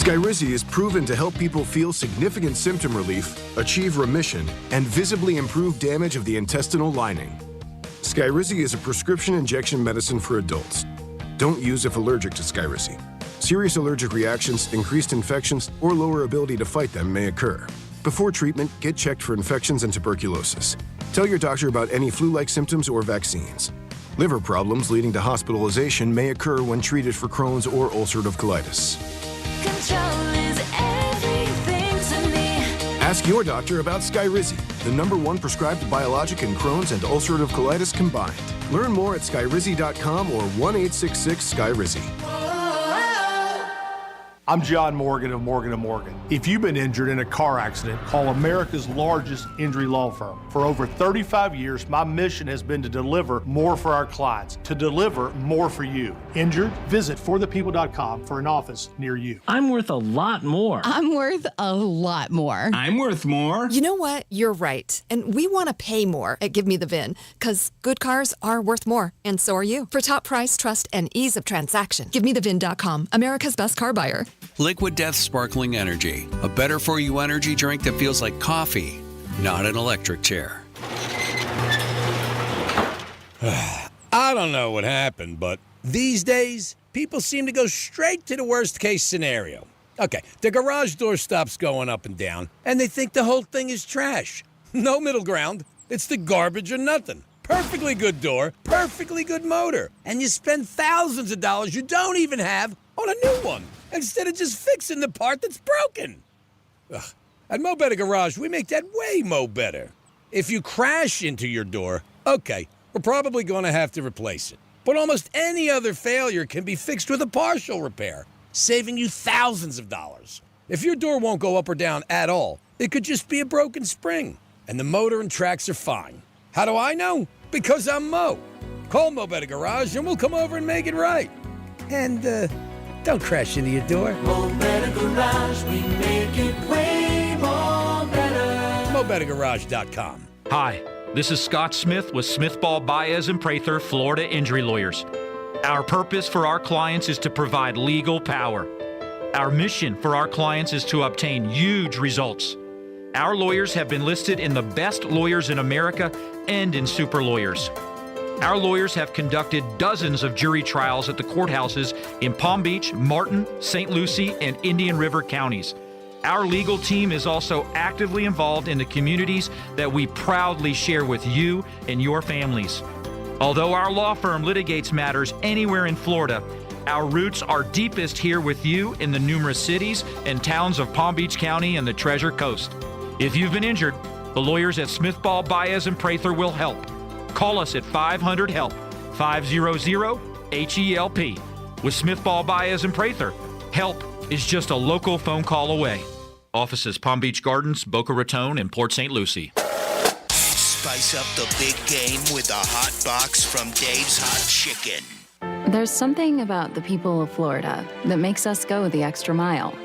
Skyrizi is proven to help people feel significant symptom relief, achieve remission, and visibly improve damage of the intestinal lining. Skyrizi is a prescription injection medicine for adults. Don't use if allergic to Skyrizi. Serious allergic reactions, increased infections, or lower ability to fight them may occur. Before treatment, get checked for infections and tuberculosis. Tell your doctor about any flu-like symptoms or vaccines. Liver problems leading to hospitalization may occur when treated for Crohn's or ulcerative colitis. Control is everything to me. Ask your doctor about Skyrizi, the #1 prescribed biologic in Crohn's and ulcerative colitis combined. Learn more at skyrizi.com or 1-866-SKYRIZI. I'm John Morgan of Morgan & Morgan. If you've been injured in a car accident, call America's largest injury law firm. For over 35 years, my mission has been to deliver more for our clients, to deliver more for you. Injured? Visit forthepeople.com for an office near you. I'm worth a lot more. I'm worth a lot more. I'm worth more. You know what? You're right. And we want to pay more at Give Me the VIN, because good cars are worth more, and so are you. For top price, trust, and ease of transaction, GiveMeTheVIN.com, America's best car buyer. Liquid Death Sparkling Energy, a better-for-you energy drink that feels like coffee, not an electric chair. I don't know what happened, but these days, people seem to go straight to the worst-case scenario. Okay, the garage door stops going up and down, and they think the whole thing is trash. No middle ground. It's the garbage or nothing. Perfectly good door, perfectly good motor, and you spend thousands of dollars you don't even have on a new one, instead of just fixing the part that's broken. Ugh. At Mo Better Garage, we make that way mo better. If you crash into your door, okay, we're probably going to have to replace it. But almost any other failure can be fixed with a partial repair, saving you thousands of dollars. If your door won't go up or down at all, it could just be a broken spring, and the motor and tracks are fine. How do I know? Because I'm Mo. Call Mo Better Garage and we'll come over and make it right. And, don't crash into your door. Mo Better Garage, we make it way more better. MoBetterGarage.com. Hi, this is Scott Smith with Smith Ball Baez and Prather, Florida Injury Lawyers. Our purpose for our clients is to provide legal power. Our mission for our clients is to obtain huge results. Our lawyers have been listed in the best lawyers in America and in super lawyers. Our lawyers have conducted dozens of jury trials at the courthouses in Palm Beach, Martin, St. Lucie, and Indian River counties. Our legal team is also actively involved in the communities that we proudly share with you and your families. Although our law firm litigates matters anywhere in Florida, our roots are deepest here with you in the numerous cities and towns of Palm Beach County and the Treasure Coast. If you've been injured, the lawyers at Smith Ball Baez and Prather will help. Call us at 500-HELP, 500-HELP. With Smith Ball Baez and Prather, help is just a local phone call away. Offices Palm Beach Gardens, Boca Raton, and Port St. Lucie. Spice up the big game with a hot box from Dave's Hot Chicken. There's something about the people of Florida that makes us go the extra mile.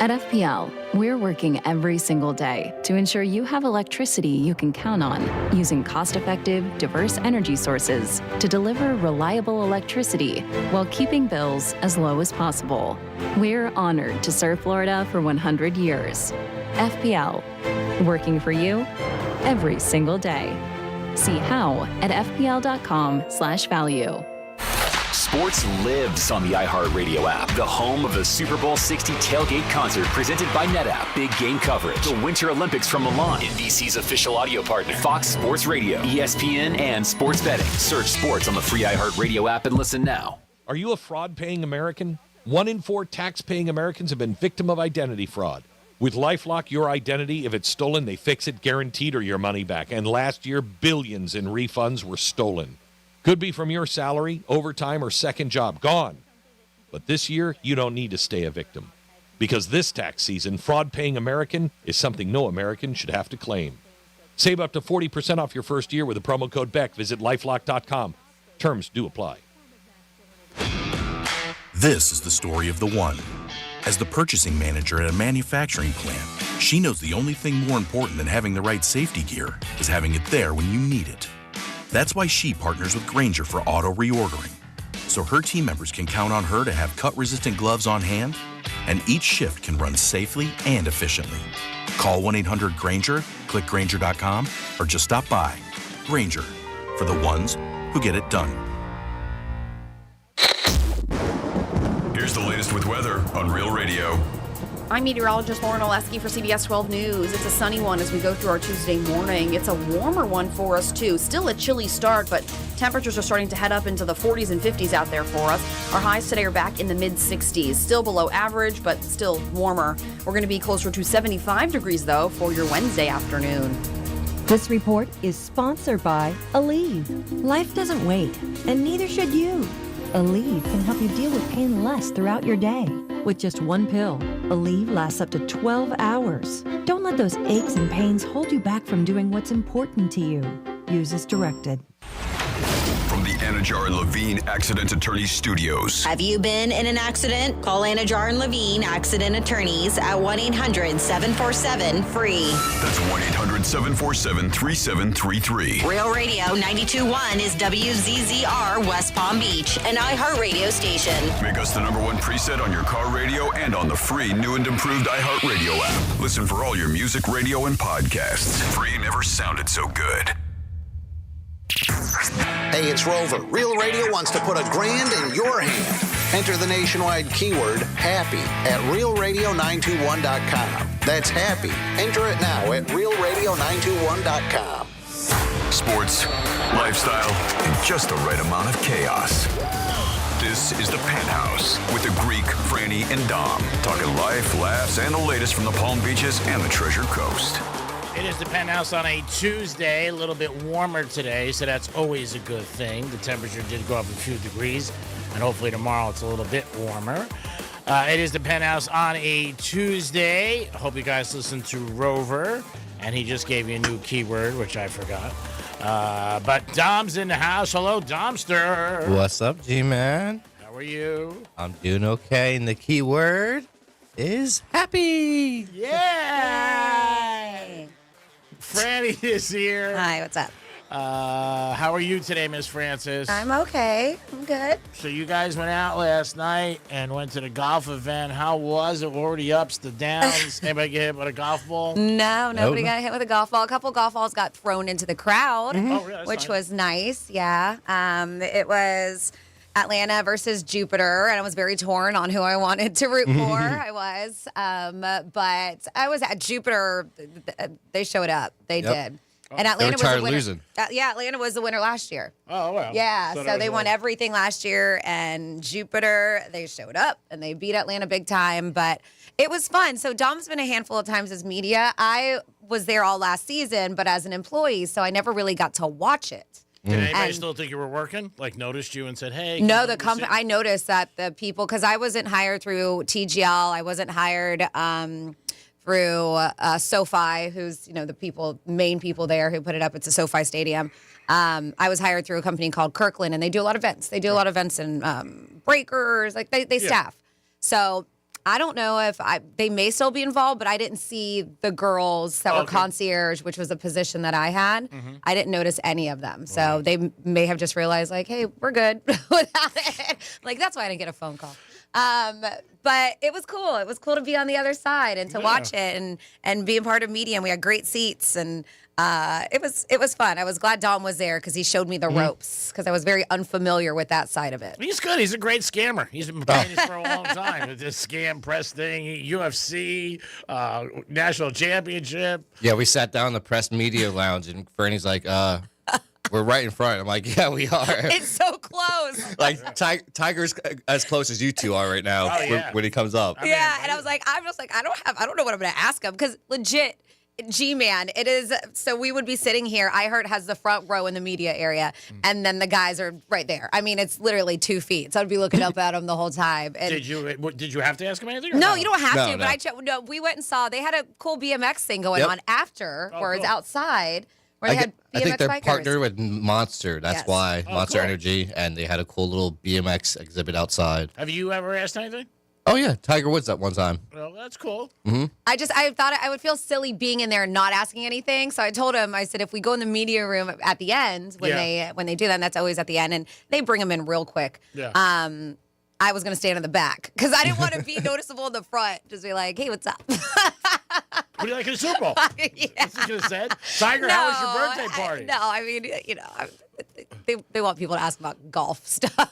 At FPL, we're working every single day to ensure you have electricity you can count on, using cost-effective, diverse energy sources to deliver reliable electricity while keeping bills as low as possible. We're honored to serve Florida for 100 years. FPL, working for you every single day. See how at fpl.com/value. Sports lives on the iHeartRadio app, the home of the Super Bowl 60 tailgate concert presented by NetApp. Big game coverage, the Winter Olympics from Milan, NBC's official audio partner, Fox Sports Radio, ESPN, and sports betting. Search sports on the free iHeartRadio app and listen now. Are you a fraud-paying American? 1 in 4 tax-paying Americans have been victim of identity fraud. With LifeLock, your identity, if it's stolen, they fix it guaranteed or your money back. And last year, billions in refunds were stolen. Could be from your salary, overtime, or second job. Gone. But this year, you don't need to stay a victim. Because this tax season, fraud-paying American is something no American should have to claim. Save up to 40% off your first year with the promo code BECK. Visit LifeLock.com. Terms do apply. This is the story of the one. As the purchasing manager at a manufacturing plant, she knows the only thing more important than having the right safety gear is having it there when you need it. That's why she partners with Grainger for auto reordering, so her team members can count on her to have cut-resistant gloves on hand and each shift can run safely and efficiently. Call 1-800-GRANGER, click Grainger.com, or just stop by. Grainger, for the ones who get it done. Here's the latest with weather on Real Radio. I'm meteorologist Lauren Oleski for CBS 12 News. It's a sunny one as we go through our Tuesday morning. It's a warmer one for us, too. Still a chilly start, but temperatures are starting to head up into the 40s and 50s out there for us. Our highs today are back in the mid-60s. Still below average, but still warmer. We're going to be closer to 75 degrees, though, for your Wednesday afternoon. This report is sponsored by Aleve. Life doesn't wait, and neither should you. Aleve can help you deal with pain less throughout your day. With just one pill, Aleve lasts up to 12 hours. Don't let those aches and pains hold you back from doing what's important to you. Use as directed. From the Anajar and Levine Accident Attorneys Studios. Have you been in an accident? Call Anajar and Levine Accident Attorneys at 1-800-747-FREE. That's 1-800-747-3733. Real Radio 92.1 is WZZR West Palm Beach, an iHeartRadio station. Make us the #1 preset on your car radio and on the free new and improved iHeartRadio app. Listen for all your music, radio, and podcasts. Free never sounded so good. Hey, it's Rover. Real Radio wants to put $1,000 in your hand. Enter the nationwide keyword HAPPY at realradio921.com. That's HAPPY. Enter it now at realradio921.com. Sports, lifestyle, and just the right amount of chaos. This is the Penthouse with the Greek, Franny, and Dom. Talking life, laughs, and the latest from the Palm Beaches and the Treasure Coast. It is the Penthouse on a Tuesday, a little bit warmer today, so that's always a good thing. The temperature did go up a few degrees, and hopefully tomorrow it's a little bit warmer. It is the Penthouse on a Tuesday. I hope you guys listen to Rover, and he just gave you a new keyword, which I forgot. But Dom's in the house. Hello, Domster. What's up, G-Man? How are you? I'm doing okay, and the keyword is happy. Yay! Franny is here. Hi, what's up? How are you today, Miss Francis? I'm okay. I'm good. So you guys went out last night and went to the golf event. How was it? What were the ups, the downs? Anybody get hit with a golf ball? No, nobody got hit with a golf ball. A couple golf balls got thrown into the crowd, Oh, really? which was nice. Yeah. It was Atlanta versus Jupiter, and I was very torn on who I wanted to root for. I was. But I was at Jupiter. They showed up. They did. And Atlanta was the winner. Losing. Yeah, Atlanta was the winner last year. Oh, well. Yeah, so they won everything last year, and Jupiter, they showed up, and they beat Atlanta big time, but it was fun. So Dom's been a handful of times as media. I was there all last season, but as an employee, so I never really got to watch it. Did anybody still think you were working? Like, noticed you and said, hey. No, the company. I noticed that the people, because I wasn't hired through TGL. I wasn't hired through SoFi, who's the main people there who put it up. It's a SoFi Stadium. I was hired through a company called Kirkland, and they do a lot of events. They do a lot of events in breakers. Like they staff. So I don't know if they may still be involved, but I didn't see the girls that were concierge, which was a position that I had. I didn't notice any of them. So they may have just realized, like, hey, we're good without it. Like, that's why I didn't get a phone call. But it was cool. It was cool to be on the other side and to watch it and be a part of media. And we had great seats, and it was fun. I was glad Dom was there because he showed me the ropes, because I was very unfamiliar with that side of it. He's good. He's a great scammer. He's been playing this for a long time. With this scam press thing, UFC, national championship. Yeah, we sat down in the press media lounge, and Fernie's like, we're right in front. I'm like, yeah, we are. It's so close. Like, Tiger's as close as you two are right now when he comes up. And I was like, I don't know what I'm going to ask him, because legit, G-Man, it is. So we would be sitting here. iHeart has the front row in the media area, and then the guys are right there. I mean, it's literally 2 feet. So I'd be looking up at him the whole time. And did you have to ask him anything? No, you don't have to. But we went and saw. They had a cool BMX thing going on afterwards outside. I think they're partnered with Monster. That's why. Monster Energy. And they had a cool little BMX exhibit outside. Have you ever asked anything? Oh, yeah. Tiger Woods that one time. Well, that's cool. Mm-hmm. I thought I would feel silly being in there and not asking anything. So I told him, I said, if we go in the media room at the end, when they do that, and that's always at the end, and they bring them in real quick. Yeah. I was going to stand in the back because I didn't want to be noticeable in the front. Just be like, hey, what's up? What do you like in the Super Bowl? Yeah. That's what you could have said. Tiger, how was your birthday party? I mean, they want people to ask about golf stuff.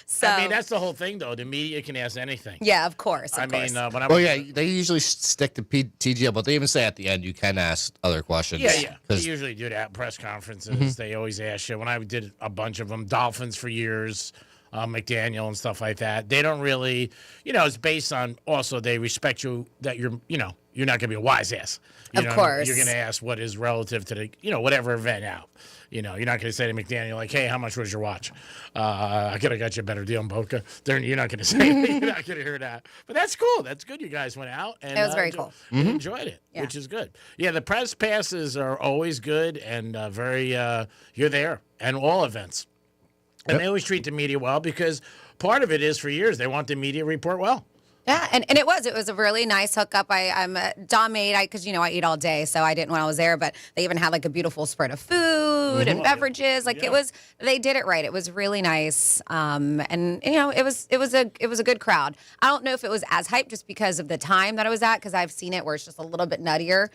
So I mean, that's the whole thing, though. The media can ask anything. yeah, of course. I mean, when I Well, was yeah, they usually stick to TGL, but they even say at the end you can ask other questions. Yeah. They 'Cause- usually do that at press conferences. Mhm. They always ask you. When I did a bunch of them, Dolphins for years, McDaniel and stuff like that. They don't really, it's based on also they respect you that you're not going to be a wise ass. Of course. You're going to ask what is relative to the, whatever event out. You're not going to say to McDaniel, like, hey, how much was your watch? I could have got you a better deal in Boca. You're not going to say that. You're not going to hear that. But that's cool. That's good. You guys went out. And, It was very cool. and enjoyed it, which is good. Yeah, the press passes are always good and very, you're there. And all events. And they always treat the media well because part of it is for years they want the media to report well. Yeah, and it was a really nice hookup. Dom made because I eat all day, so I didn't when I was there. But they even had like a beautiful spread of food and beverages. Like they did it right. It was really nice, and it was a good crowd. I don't know if it was as hyped just because of the time that I was at, because I've seen it where it's just a little bit nuttier.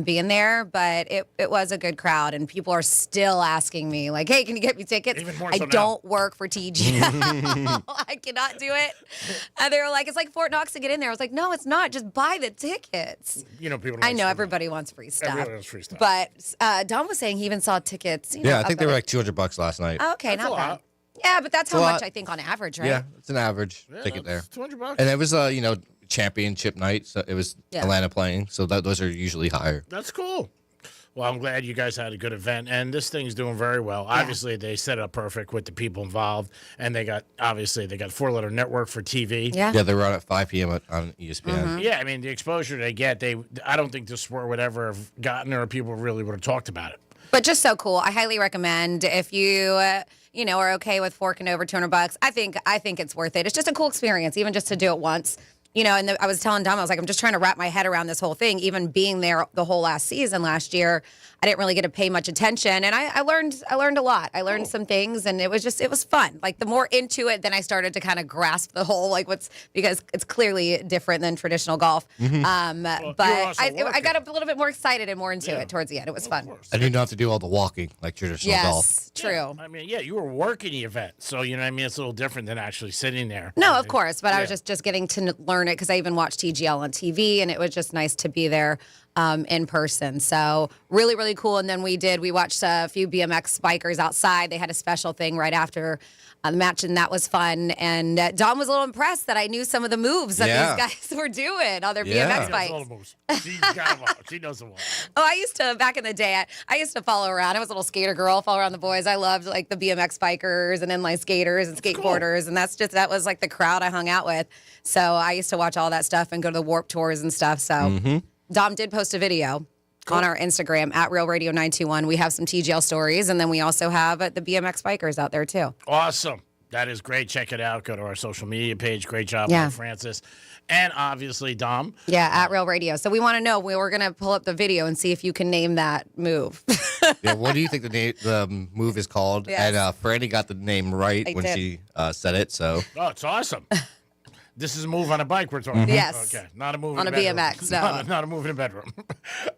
Being there, but it was a good crowd, and people are still asking me like, "Hey, can you get me tickets?" Even more I so now. don't work for TGL. I cannot do it. And they were like, "It's like Fort Knox to get in there." I was like, no, it's not. Just buy the tickets. People. I know everybody wants free stuff. Everyone wants free stuff. But Don was saying he even saw tickets. I think they were like $200 last night. Okay, That's not a bad. lot. Yeah, but that's It's a how lot. much I think on average, right? Yeah, it's an average ticket there. $200. And it was championship night, so it was Atlanta playing, so those are usually higher. That's cool. Well, I'm glad you guys had a good event, and this thing's doing very well. Obviously, they set it up perfect with the people involved, and they got 4-letter network for TV. Yeah, they were on at 5 p.m. on ESPN. Yeah, I mean, the exposure they get, I don't think the sport would ever have gotten or people really would have talked about it. But just so cool. I highly recommend if you are okay with forking over $200. I think it's worth it. It's just a cool experience, even just to do it once. And I was telling Dom, I was like, I'm just trying to wrap my head around this whole thing. Even being there the whole last year, I didn't really get to pay much attention, and I learned a lot. I learned some things, and it was fun. Like the more into it, then I started to kind of grasp the whole because it's clearly different than traditional golf. Mm-hmm. But I got a little bit more excited and more into it towards the end. It was fun. And you don't have to do all the walking like traditional golf. Yes, true. Yeah, I mean, you were working the event, so you know what I mean. It's a little different than actually sitting there. No, of course, but I was just getting to learn it because I even watched TGL on TV, and it was just nice to be there in person. So really, really cool. And then we watched a few BMX bikers outside. They had a special thing right after the match, and that was fun. And Dom was a little impressed that I knew some of the moves that these guys were doing on their BMX bikes. She knows them all. Oh, I used to, back in the day, I used to follow around. I was a little skater girl, follow around the boys. I loved like the BMX bikers and inline skaters and skateboarders. And that was like the crowd I hung out with. So I used to watch all that stuff and go to the Warp Tours and stuff. So Dom did post a video on our Instagram at Real Radio 921. We have some TGL stories, and then we also have the BMX bikers out there too. Awesome. That is great. Check it out. Go to our social media page. Great job, Francis. And obviously, Dom. Yeah, at Real Radio. So we want to know, we're going to pull up the video and see if you can name that move. What do you think the move is called? Yes. And Franny got the name right when she said it. So. Oh, it's awesome. This is a move on a bike we're talking about. Yes. Okay. Not a move on in a a bedroom. BMX. No. Not a move in a bedroom.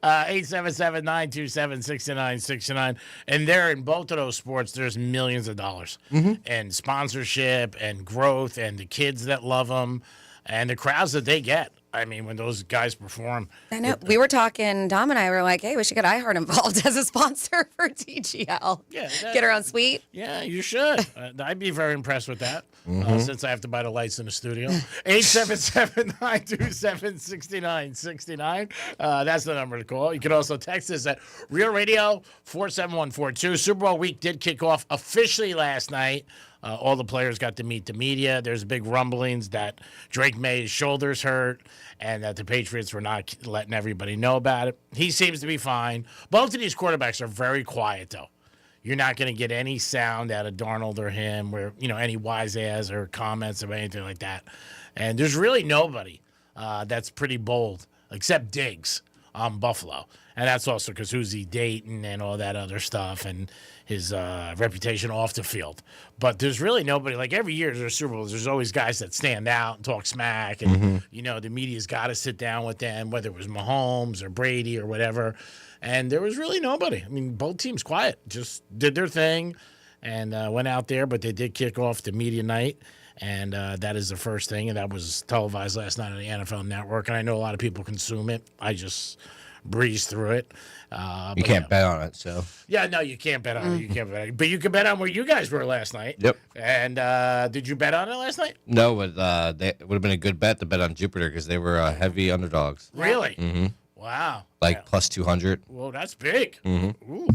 877-927-6969. And there in both of those sports, there's millions of dollars. And sponsorship and growth and the kids that love them and the crowds that they get. I mean, when those guys perform. I know. We were talking, Dom and I were like, hey, we should get iHeart involved as a sponsor for TGL. Yeah. Get her on suite. Yeah, you should. I'd be very impressed with that since I have to buy the lights in the studio. 877-927-6969. That's the number to call. You can also text us at Real Radio 47142. Super Bowl week did kick off officially last night. All the players got to meet the media. There's big rumblings that Drake May's shoulders hurt and that the Patriots were not letting everybody know about it. He seems to be fine. Both of these quarterbacks are very quiet, though. You're not going to get any sound out of Darnold or him or, any wise ass or comments or anything like that. And there's really nobody that's pretty bold except Diggs on Buffalo. And that's also because who's he dating and all that other stuff. And his reputation off the field. But there's really nobody. Like every year there's Super Bowls, there's always guys that stand out and talk smack, and the media's got to sit down with them, whether it was Mahomes or Brady or whatever. And there was really nobody. I mean, both teams quiet, just did their thing, and went out there. But they did kick off the media night. And that is the first thing, and that was televised last night on the NFL Network. And I know a lot of people consume it. I just breeze through it. You can't bet on it, so. Yeah, no, you can't bet on it. You can't bet on it. But you can bet on where you guys were last night. Yep. And did you bet on it last night? No, but it would have been a good bet to bet on Jupiter because they were heavy underdogs. Really? Mm-hmm. Wow. Like plus 200. Well, that's big. Mm-hmm. Ooh.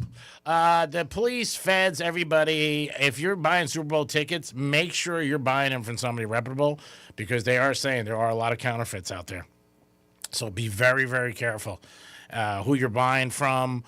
The police, feds, everybody, if you're buying Super Bowl tickets, make sure you're buying them from somebody reputable because they are saying there are a lot of counterfeits out there. So be very, very careful who you're buying from.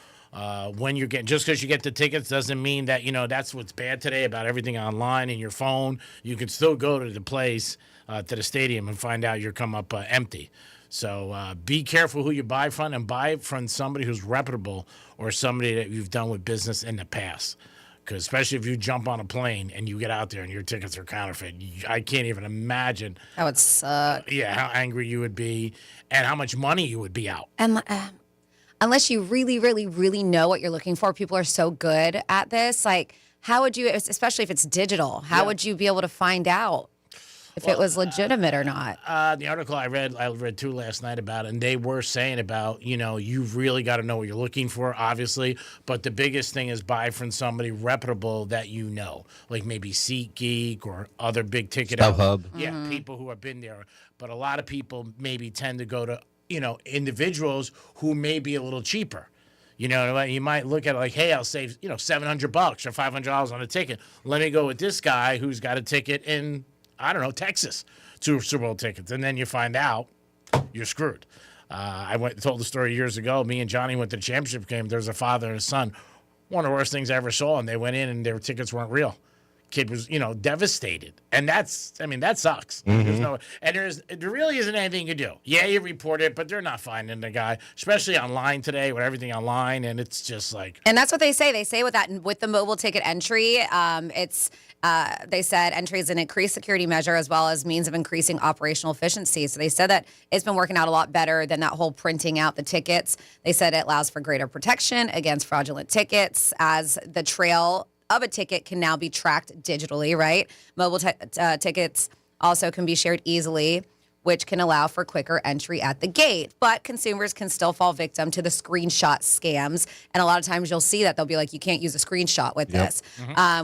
When you're getting, just because you get the tickets doesn't mean that, that's what's bad today about everything online and your phone. You can still go to the place, to the stadium and find out you're come up empty. So be careful who you buy from and buy from somebody who's reputable or somebody that you've done with business in the past. Because especially if you jump on a plane and you get out there and your tickets are counterfeit, I can't even imagine. That would suck. Yeah, how angry you would be and how much money you would be out. And unless you really, really, really know what you're looking for, people are so good at this. Like, how would you, especially if it's digital, how would you be able to find out if it was legitimate or not? The article I read too last night about it, and they were saying about, you've really got to know what you're looking for, obviously. But the biggest thing is buy from somebody reputable that you know, like maybe SeatGeek or other big ticket. StubHub. Yeah, people who have been there. But a lot of people maybe tend to go to, individuals who may be a little cheaper. You might look at it like, hey, I'll save, $700 or $500 on a ticket. Let me go with this guy who's got a ticket in, I don't know, Texas, 2 Super Bowl tickets. And then you find out you're screwed. I told the story years ago. Me and Johnny went to the championship game. There's a father and a son. One of the worst things I ever saw. And they went in and their tickets weren't real. Kid was, devastated. And that sucks. Mm-hmm. There really isn't anything you do. Yeah, you report it, but they're not finding the guy, especially online today with everything online. And it's just like. And that's what they say. They say with the mobile ticket entry, they said entry is an increased security measure as well as means of increasing operational efficiency. So they said that it's been working out a lot better than that whole printing out the tickets. They said it allows for greater protection against fraudulent tickets as the trail of a ticket can now be tracked digitally, right? Mobile tickets also can be shared easily, which can allow for quicker entry at the gate. But consumers can still fall victim to the screenshot scams. And a lot of times you'll see that they'll be like, you can't use a screenshot with this.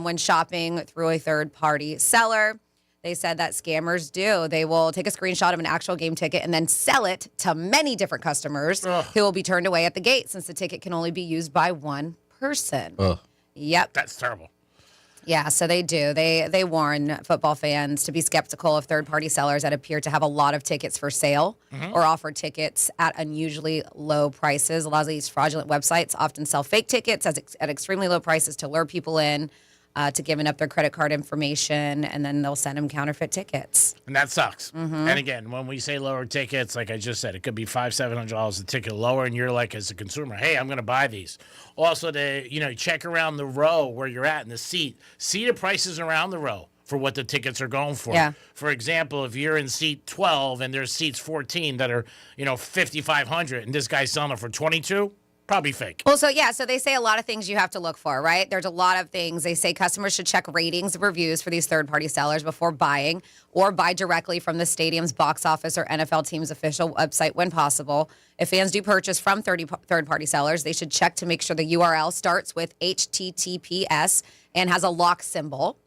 When shopping through a third-party seller, they said that scammers do. They will take a screenshot of an actual game ticket and then sell it to many different customers who will be turned away at the gate since the ticket can only be used by one person. Yep. That's terrible. Yeah, so they do. They warn football fans to be skeptical of third-party sellers that appear to have a lot of tickets for sale or offer tickets at unusually low prices. A lot of these fraudulent websites often sell fake tickets at extremely low prices to lure people in to giving up their credit card information, and then they'll send them counterfeit tickets. And that sucks. And again, when we say lower tickets, like I just said, it could be $500-$700 a ticket lower, and you're like, as a consumer, hey, I'm going to buy these. Also, check around the row where you're at in the seat. See the prices around the row for what the tickets are going for. Yeah. For example, if you're in seat 12 and there's seats 14 that are, $5,500, and this guy's selling it for $22. Probably fake. Well, so they say a lot of things you have to look for, right? There's a lot of things. They say customers should check ratings and reviews for these third-party sellers before buying or buy directly from the stadium's box office or NFL team's official website when possible. If fans do purchase from third-party sellers, they should check to make sure the URL starts with HTTPS and has a lock symbol,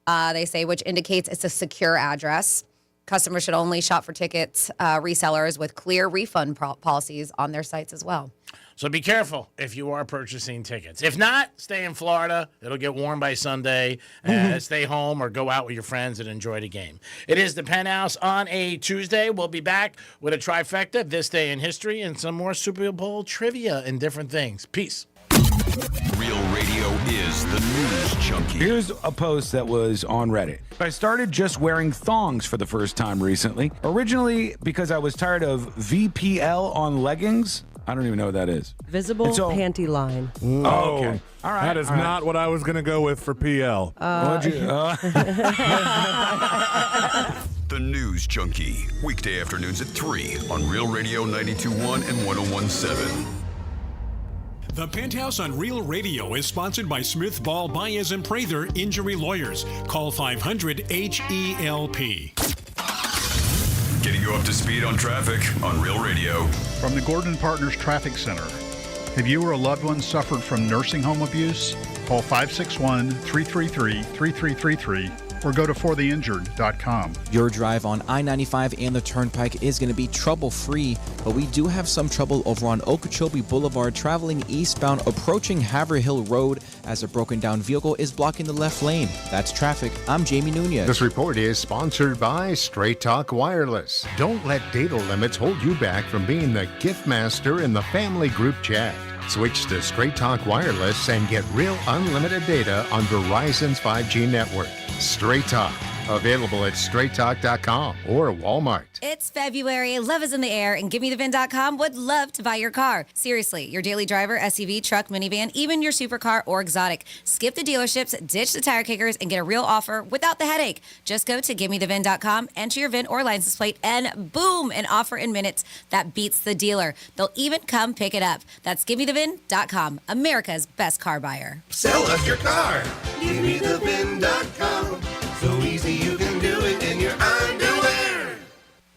they say, which indicates it's a secure address. Customers should only shop for tickets, resellers with clear refund policies on their sites as well. So be careful if you are purchasing tickets. If not, stay in Florida. It'll get warm by Sunday. Stay home or go out with your friends and enjoy the game. It is the Penthouse on a Tuesday. We'll be back with a trifecta, this day in history, and some more Super Bowl trivia and different things. Peace. Real radio is the news junkie. Here's a post that was on Reddit. I started just wearing thongs for the first time recently. Originally because I was tired of VPL on leggings. I don't even know what that is. Visible panty line. Oh, okay. All right. That is not what I was going to go with for PL. The News Junkie, weekday afternoons at 3 on Real Radio 92.1 and 101.7. The Penthouse on Real Radio is sponsored by Smith Ball Baez and Prather Injury Lawyers. Call 500-HELP. Getting you up to speed on traffic on Real Radio. From the Gordon Partners Traffic Center. Have you or a loved one suffered from nursing home abuse? Call 561-333-3333 or go to fortheinjured.com. Your drive on I-95 and the Turnpike is going to be trouble-free, but we do have some trouble over on Okeechobee Boulevard traveling eastbound approaching Haverhill Road as a broken-down vehicle is blocking the left lane. That's traffic. I'm Jamie Nunez. This report is sponsored by Straight Talk Wireless. Don't let data limits hold you back from being the gift master in the family group chat. Switch to Straight Talk Wireless and get real unlimited data on Verizon's 5G network. Straight Talk. Available at straighttalk.com or Walmart. It's February, love is in the air, and GiveMeTheVin.com would love to buy your car. Seriously, your daily driver, SUV, truck, minivan, even your supercar or exotic. Skip the dealerships, ditch the tire kickers, and get a real offer without the headache. Just go to GiveMeTheVin.com, enter your VIN or license plate, and boom, an offer in minutes that beats the dealer. They'll even come pick it up. That's GiveMeTheVin.com, America's best car buyer. Sell us your car. GiveMeTheVin.com. So easy you can do it in your underwear.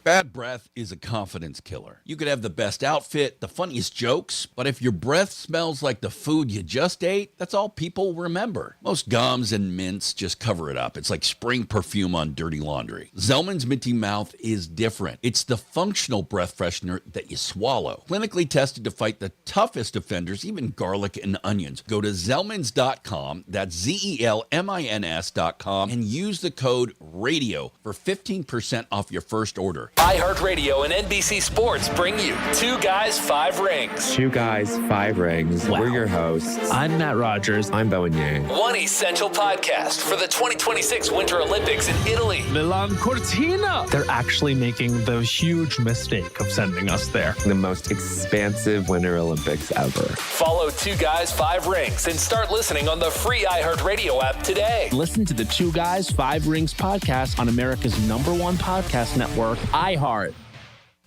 Bad breath is a confidence killer. You could have the best outfit, the funniest jokes, but if your breath smells like the food you just ate, that's all people remember. Most gums and mints just cover it up. It's like spring perfume on dirty laundry. Zellman's Minty Mouth is different. It's the functional breath freshener that you swallow. Clinically tested to fight the toughest offenders, even garlic and onions. Go to Zellmans.com, that's Zellmins.com, and use the code RADIO for 15% off your first order. iHeartRadio and NBC Sports bring you Two Guys, Five Rings. Two Guys, Five Rings. Wow. We're your hosts. I'm Matt Rogers. I'm Bowen Yang. One essential podcast for the 2026 Winter Olympics in Italy. Milan Cortina. They're actually making the huge mistake of sending us there. The most expansive Winter Olympics ever. Follow Two Guys, Five Rings and start listening on the free iHeartRadio app today. Listen to the Two Guys, Five Rings podcast on America's #1 podcast network, iHeart.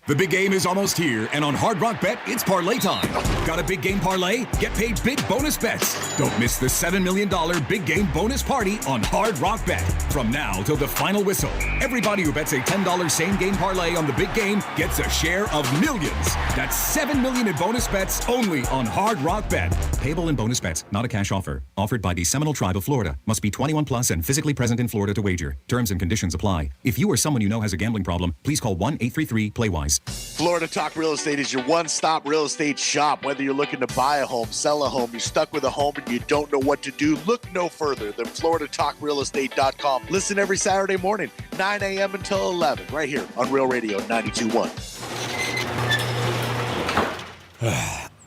The big game is almost here, and on Hard Rock Bet, it's parlay time. Got a big game parlay? Get paid big bonus bets. Don't miss the $7 million big game bonus party on Hard Rock Bet. From now till the final whistle, everybody who bets a $10 same game parlay on the big game gets a share of millions. That's $7 million in bonus bets only on Hard Rock Bet. Payable in bonus bets, not a cash offer. Offered by the Seminole Tribe of Florida. Must be 21 plus and physically present in Florida to wager. Terms and conditions apply. If you or someone you know has a gambling problem, please call 1-833-PLAY-WISE. Florida Talk Real Estate is your one-stop real estate shop. Whether you're looking to buy a home, sell a home, you're stuck with a home and you don't know what to do, look no further than FloridaTalkRealEstate.com. Listen every Saturday morning, 9 a.m. until 11, right here on Real Radio 92.1.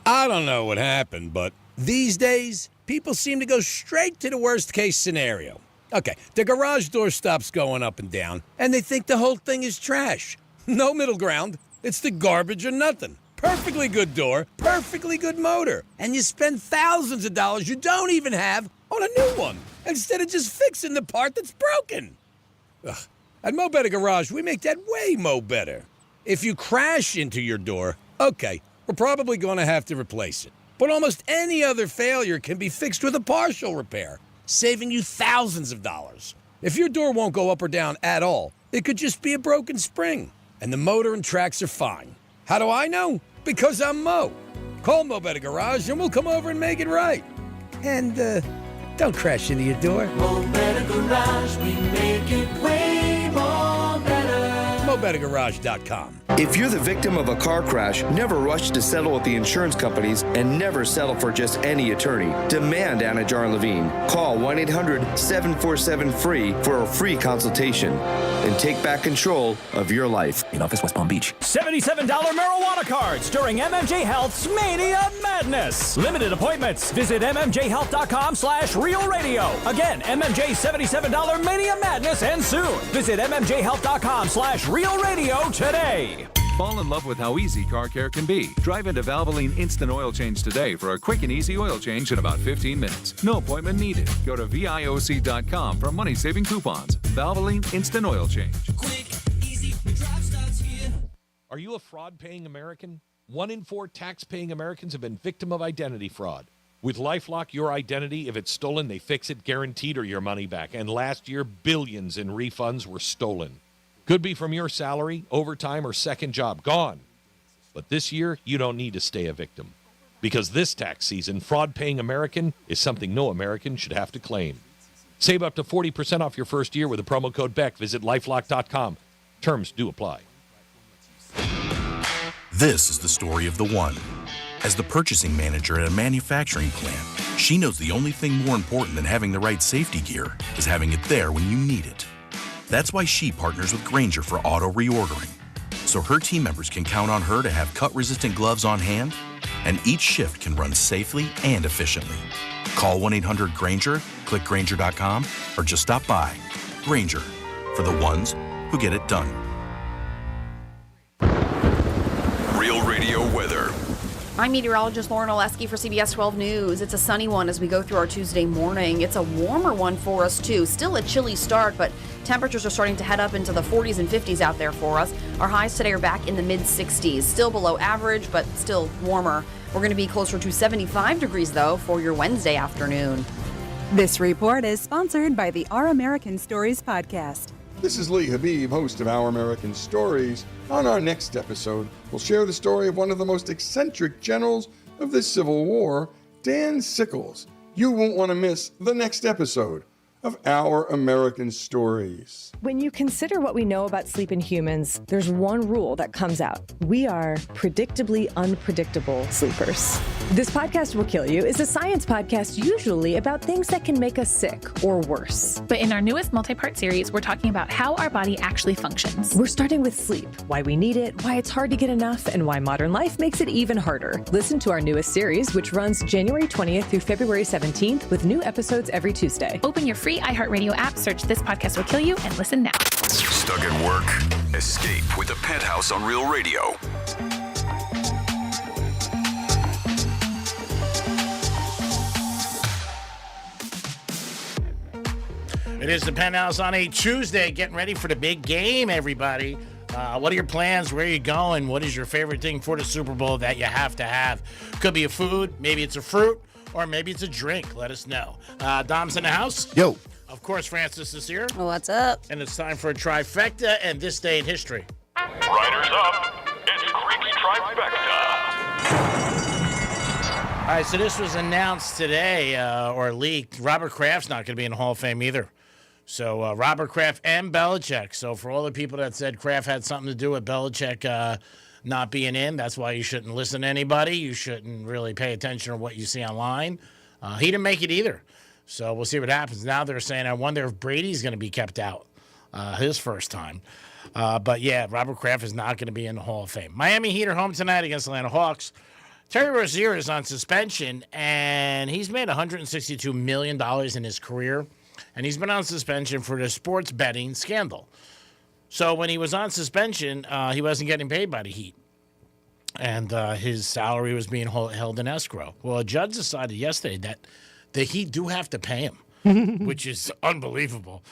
I don't know what happened, but these days, people seem to go straight to the worst-case scenario. Okay, the garage door stops going up and down, and they think the whole thing is trash. No middle ground. It's the garbage or nothing. Perfectly good door, perfectly good motor. And you spend thousands of dollars you don't even have on a new one, instead of just fixing the part that's broken. Ugh. At Mo Better Garage, we make that way mo better. If you crash into your door, okay, we're probably going to have to replace it. But almost any other failure can be fixed with a partial repair, saving you thousands of dollars. If your door won't go up or down at all, it could just be a broken spring. And the motor and tracks are fine. How do I know? Because I'm Mo. Call Mo Better Garage and we'll come over and make it right. And, don't crash into your door. Mo Better Garage, we make it way more better. MoBetterGarage.com. If you're the victim of a car crash, never rush to settle with the insurance companies and never settle for just any attorney. Demand Anna Jar Levine. Call 1-800-747-FREE for a free consultation and take back control of your life. In office, West Palm Beach. $77 marijuana cards during MMJ Health's Mania Madness. Limited appointments. Visit MMJHealth.com/Real Radio. Again, MMJ $77 Mania Madness ends soon. Visit MMJHealth.com/Real Radio today. Fall in love with how easy car care can be. Drive into Valvoline Instant Oil Change today for a quick and easy oil change in about 15 minutes. No appointment needed. Go to VIOC.com for money-saving coupons. Valvoline Instant Oil Change. Quick, easy, drive starts here. Are you a fraud-paying American? 1 in 4 tax-paying Americans have been victim of identity fraud. With LifeLock, your identity, if it's stolen, they fix it guaranteed or your money back. And last year, billions in refunds were stolen. Could be from your salary, overtime, or second job. Gone. But this year, you don't need to stay a victim. Because this tax season, fraud-paying American is something no American should have to claim. Save up to 40% off your first year with the promo code BECK. Visit LifeLock.com. Terms do apply. This is the story of the one. As the purchasing manager at a manufacturing plant, she knows the only thing more important than having the right safety gear is having it there when you need it. That's why she partners with Grainger for auto reordering, so her team members can count on her to have cut-resistant gloves on hand, and each shift can run safely and efficiently. Call 1-800-GRAINGER, click Grainger.com, or just stop by. Grainger, for the ones who get it done. Real Radio weather. I'm meteorologist Lauren Oleski for CBS 12 News. It's a sunny one as we go through our Tuesday morning. It's a warmer one for us, too. Still a chilly start, but temperatures are starting to head up into the 40s and 50s out there for us. Our highs today are back in the mid-60s. Still below average, but still warmer. We're going to be closer to 75 degrees, though, for your Wednesday afternoon. This report is sponsored by the Our American Stories podcast. This is Lee Habib, host of Our American Stories. On our next episode, we'll share the story of one of the most eccentric generals of the Civil War, Dan Sickles. You won't want to miss the next episode of Our American Stories. When you consider what we know about sleep in humans, there's one rule that comes out. We are predictably unpredictable sleepers. This Podcast Will Kill You is a science podcast usually about things that can make us sick or worse. But in our newest multi-part series, we're talking about how our body actually functions. We're starting with sleep, why we need it, why it's hard to get enough, and why modern life makes it even harder. Listen to our newest series, which runs January 20th through February 17th with new episodes every Tuesday. Open your free iHeartRadio app, search This Podcast Will Kill You, and listen now. Stuck at work? Escape with the Penthouse on Real Radio. It is the Penthouse on a Tuesday, getting ready for the big game, everybody. What are your plans? Where are you going? What is your favorite thing for the Super Bowl that you have to have? Could be a food, maybe it's a fruit, or maybe it's a drink. Let us know. Dom's in the house. Yo. Of course, Francis is here. What's up? And it's time for a trifecta and this day in history. Riders up. It's Creepy Trifecta. All right, so this was announced today, or leaked. Robert Kraft's not going to be in the Hall of Fame either. So Robert Kraft and Belichick. So for all the people that said Kraft had something to do with Belichick not being in, that's why you shouldn't listen to anybody. You shouldn't really pay attention to what you see online. He didn't make it either. So we'll see what happens. Now they're saying, I wonder if Brady's going to be kept out his first time. But yeah, Robert Kraft is not going to be in the Hall of Fame. Miami Heat are home tonight against Atlanta Hawks. Terry Rozier is on suspension, and he's made $162 million in his career. And he's been on suspension for the sports betting scandal. So when he was on suspension, he wasn't getting paid by the Heat. And his salary was being held in escrow. Well, a judge decided yesterday that the Heat do have to pay him, which is unbelievable.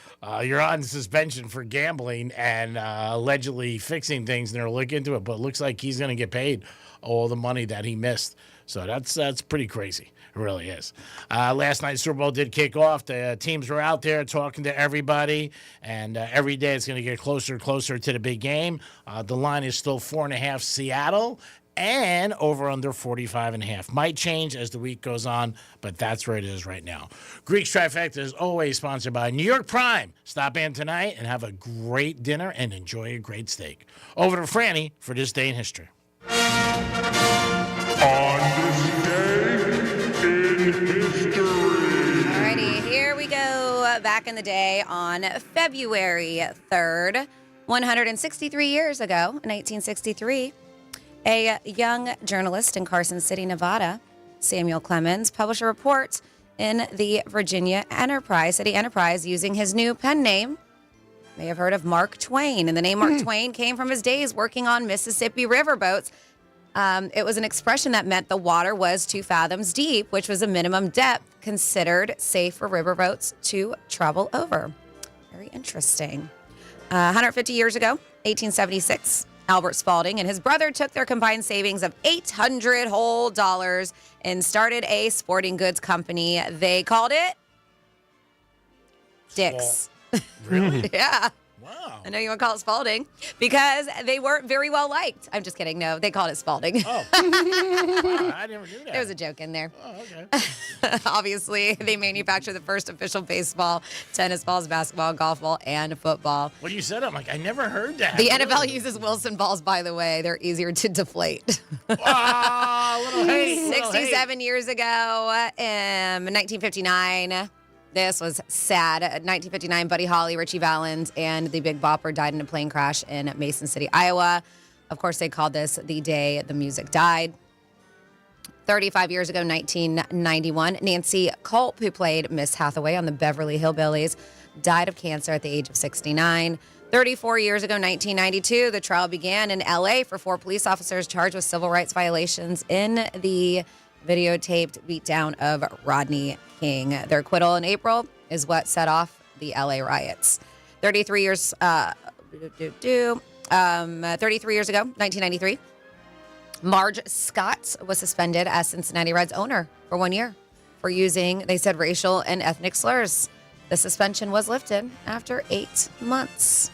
You're on suspension for gambling and allegedly fixing things, and they're looking into it. But it looks like he's going to get paid all the money that he missed. So that's pretty crazy. It really is. Last night, Super Bowl did kick off. The teams were out there talking to everybody, and every day it's going to get closer and closer to the big game. The line is still 4.5 Seattle, and over under 45.5. Might change as the week goes on, but that's where it is right now. Greek's Trifecta is always sponsored by New York Prime. Stop in tonight and have a great dinner and enjoy a great steak. Over to Franny for this day in history. On this day in history. Alrighty, here we go. Back in the day on February 3rd, 163 years ago, in 1863, a young journalist in Carson City, Nevada, Samuel Clemens, published a report in the Virginia City Enterprise using his new pen name, may have heard of Mark Twain. And the name Mark Twain came from his days working on Mississippi River boats. It was an expression that meant the water was 2 fathoms deep, which was a minimum depth considered safe for riverboats to travel over. Very interesting. 150 years ago, 1876, Albert Spalding and his brother took their combined savings of $800 whole and started a sporting goods company. They called it Dick's. Really? Yeah. Wow. I know you want to call it Spalding because they weren't very well liked. I'm just kidding. No, they called it Spalding. Oh. Wow, I never knew that. There was a joke in there. Oh, okay. Obviously, they manufactured the first official baseball, tennis balls, basketball, golf ball, and football. When you said it, I'm like, I never heard that. The NFL uses Wilson balls, by the way. They're easier to deflate. Little hate. 67 years ago, in 1959. This was sad. 1959, Buddy Holly, Richie Valens, and the Big Bopper died in a plane crash in Mason City, Iowa. Of course, they called this the day the music died. 35 years ago, 1991, Nancy Culp, who played Miss Hathaway on the Beverly Hillbillies, died of cancer at the age of 69. 34 years ago, 1992, the trial began in L.A. for 4 police officers charged with civil rights violations in the videotaped beatdown of Rodney King. Their acquittal in April is what set off the LA riots. 33 years ago, 1993, Marge Scott was suspended as Cincinnati Reds owner for 1 year for using, they said, racial and ethnic slurs. The suspension was lifted after 8 months.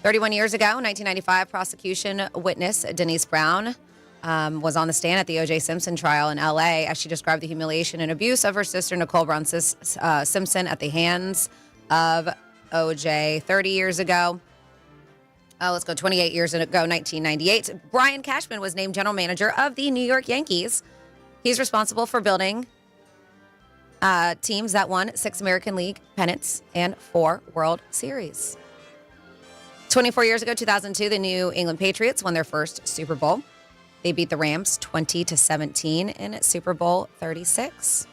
31 years ago, 1995, prosecution witness Denise Brown was on the stand at the O.J. Simpson trial in L.A. as she described the humiliation and abuse of her sister, Nicole Brown Simpson, at the hands of O.J. 30 years ago. Let's go 28 years ago, 1998. Brian Cashman was named general manager of the New York Yankees. He's responsible for building teams that won 6 American League pennants and 4 World Series. 24 years ago, 2002, the New England Patriots won their first Super Bowl. They beat the Rams 20-17 in Super Bowl 36.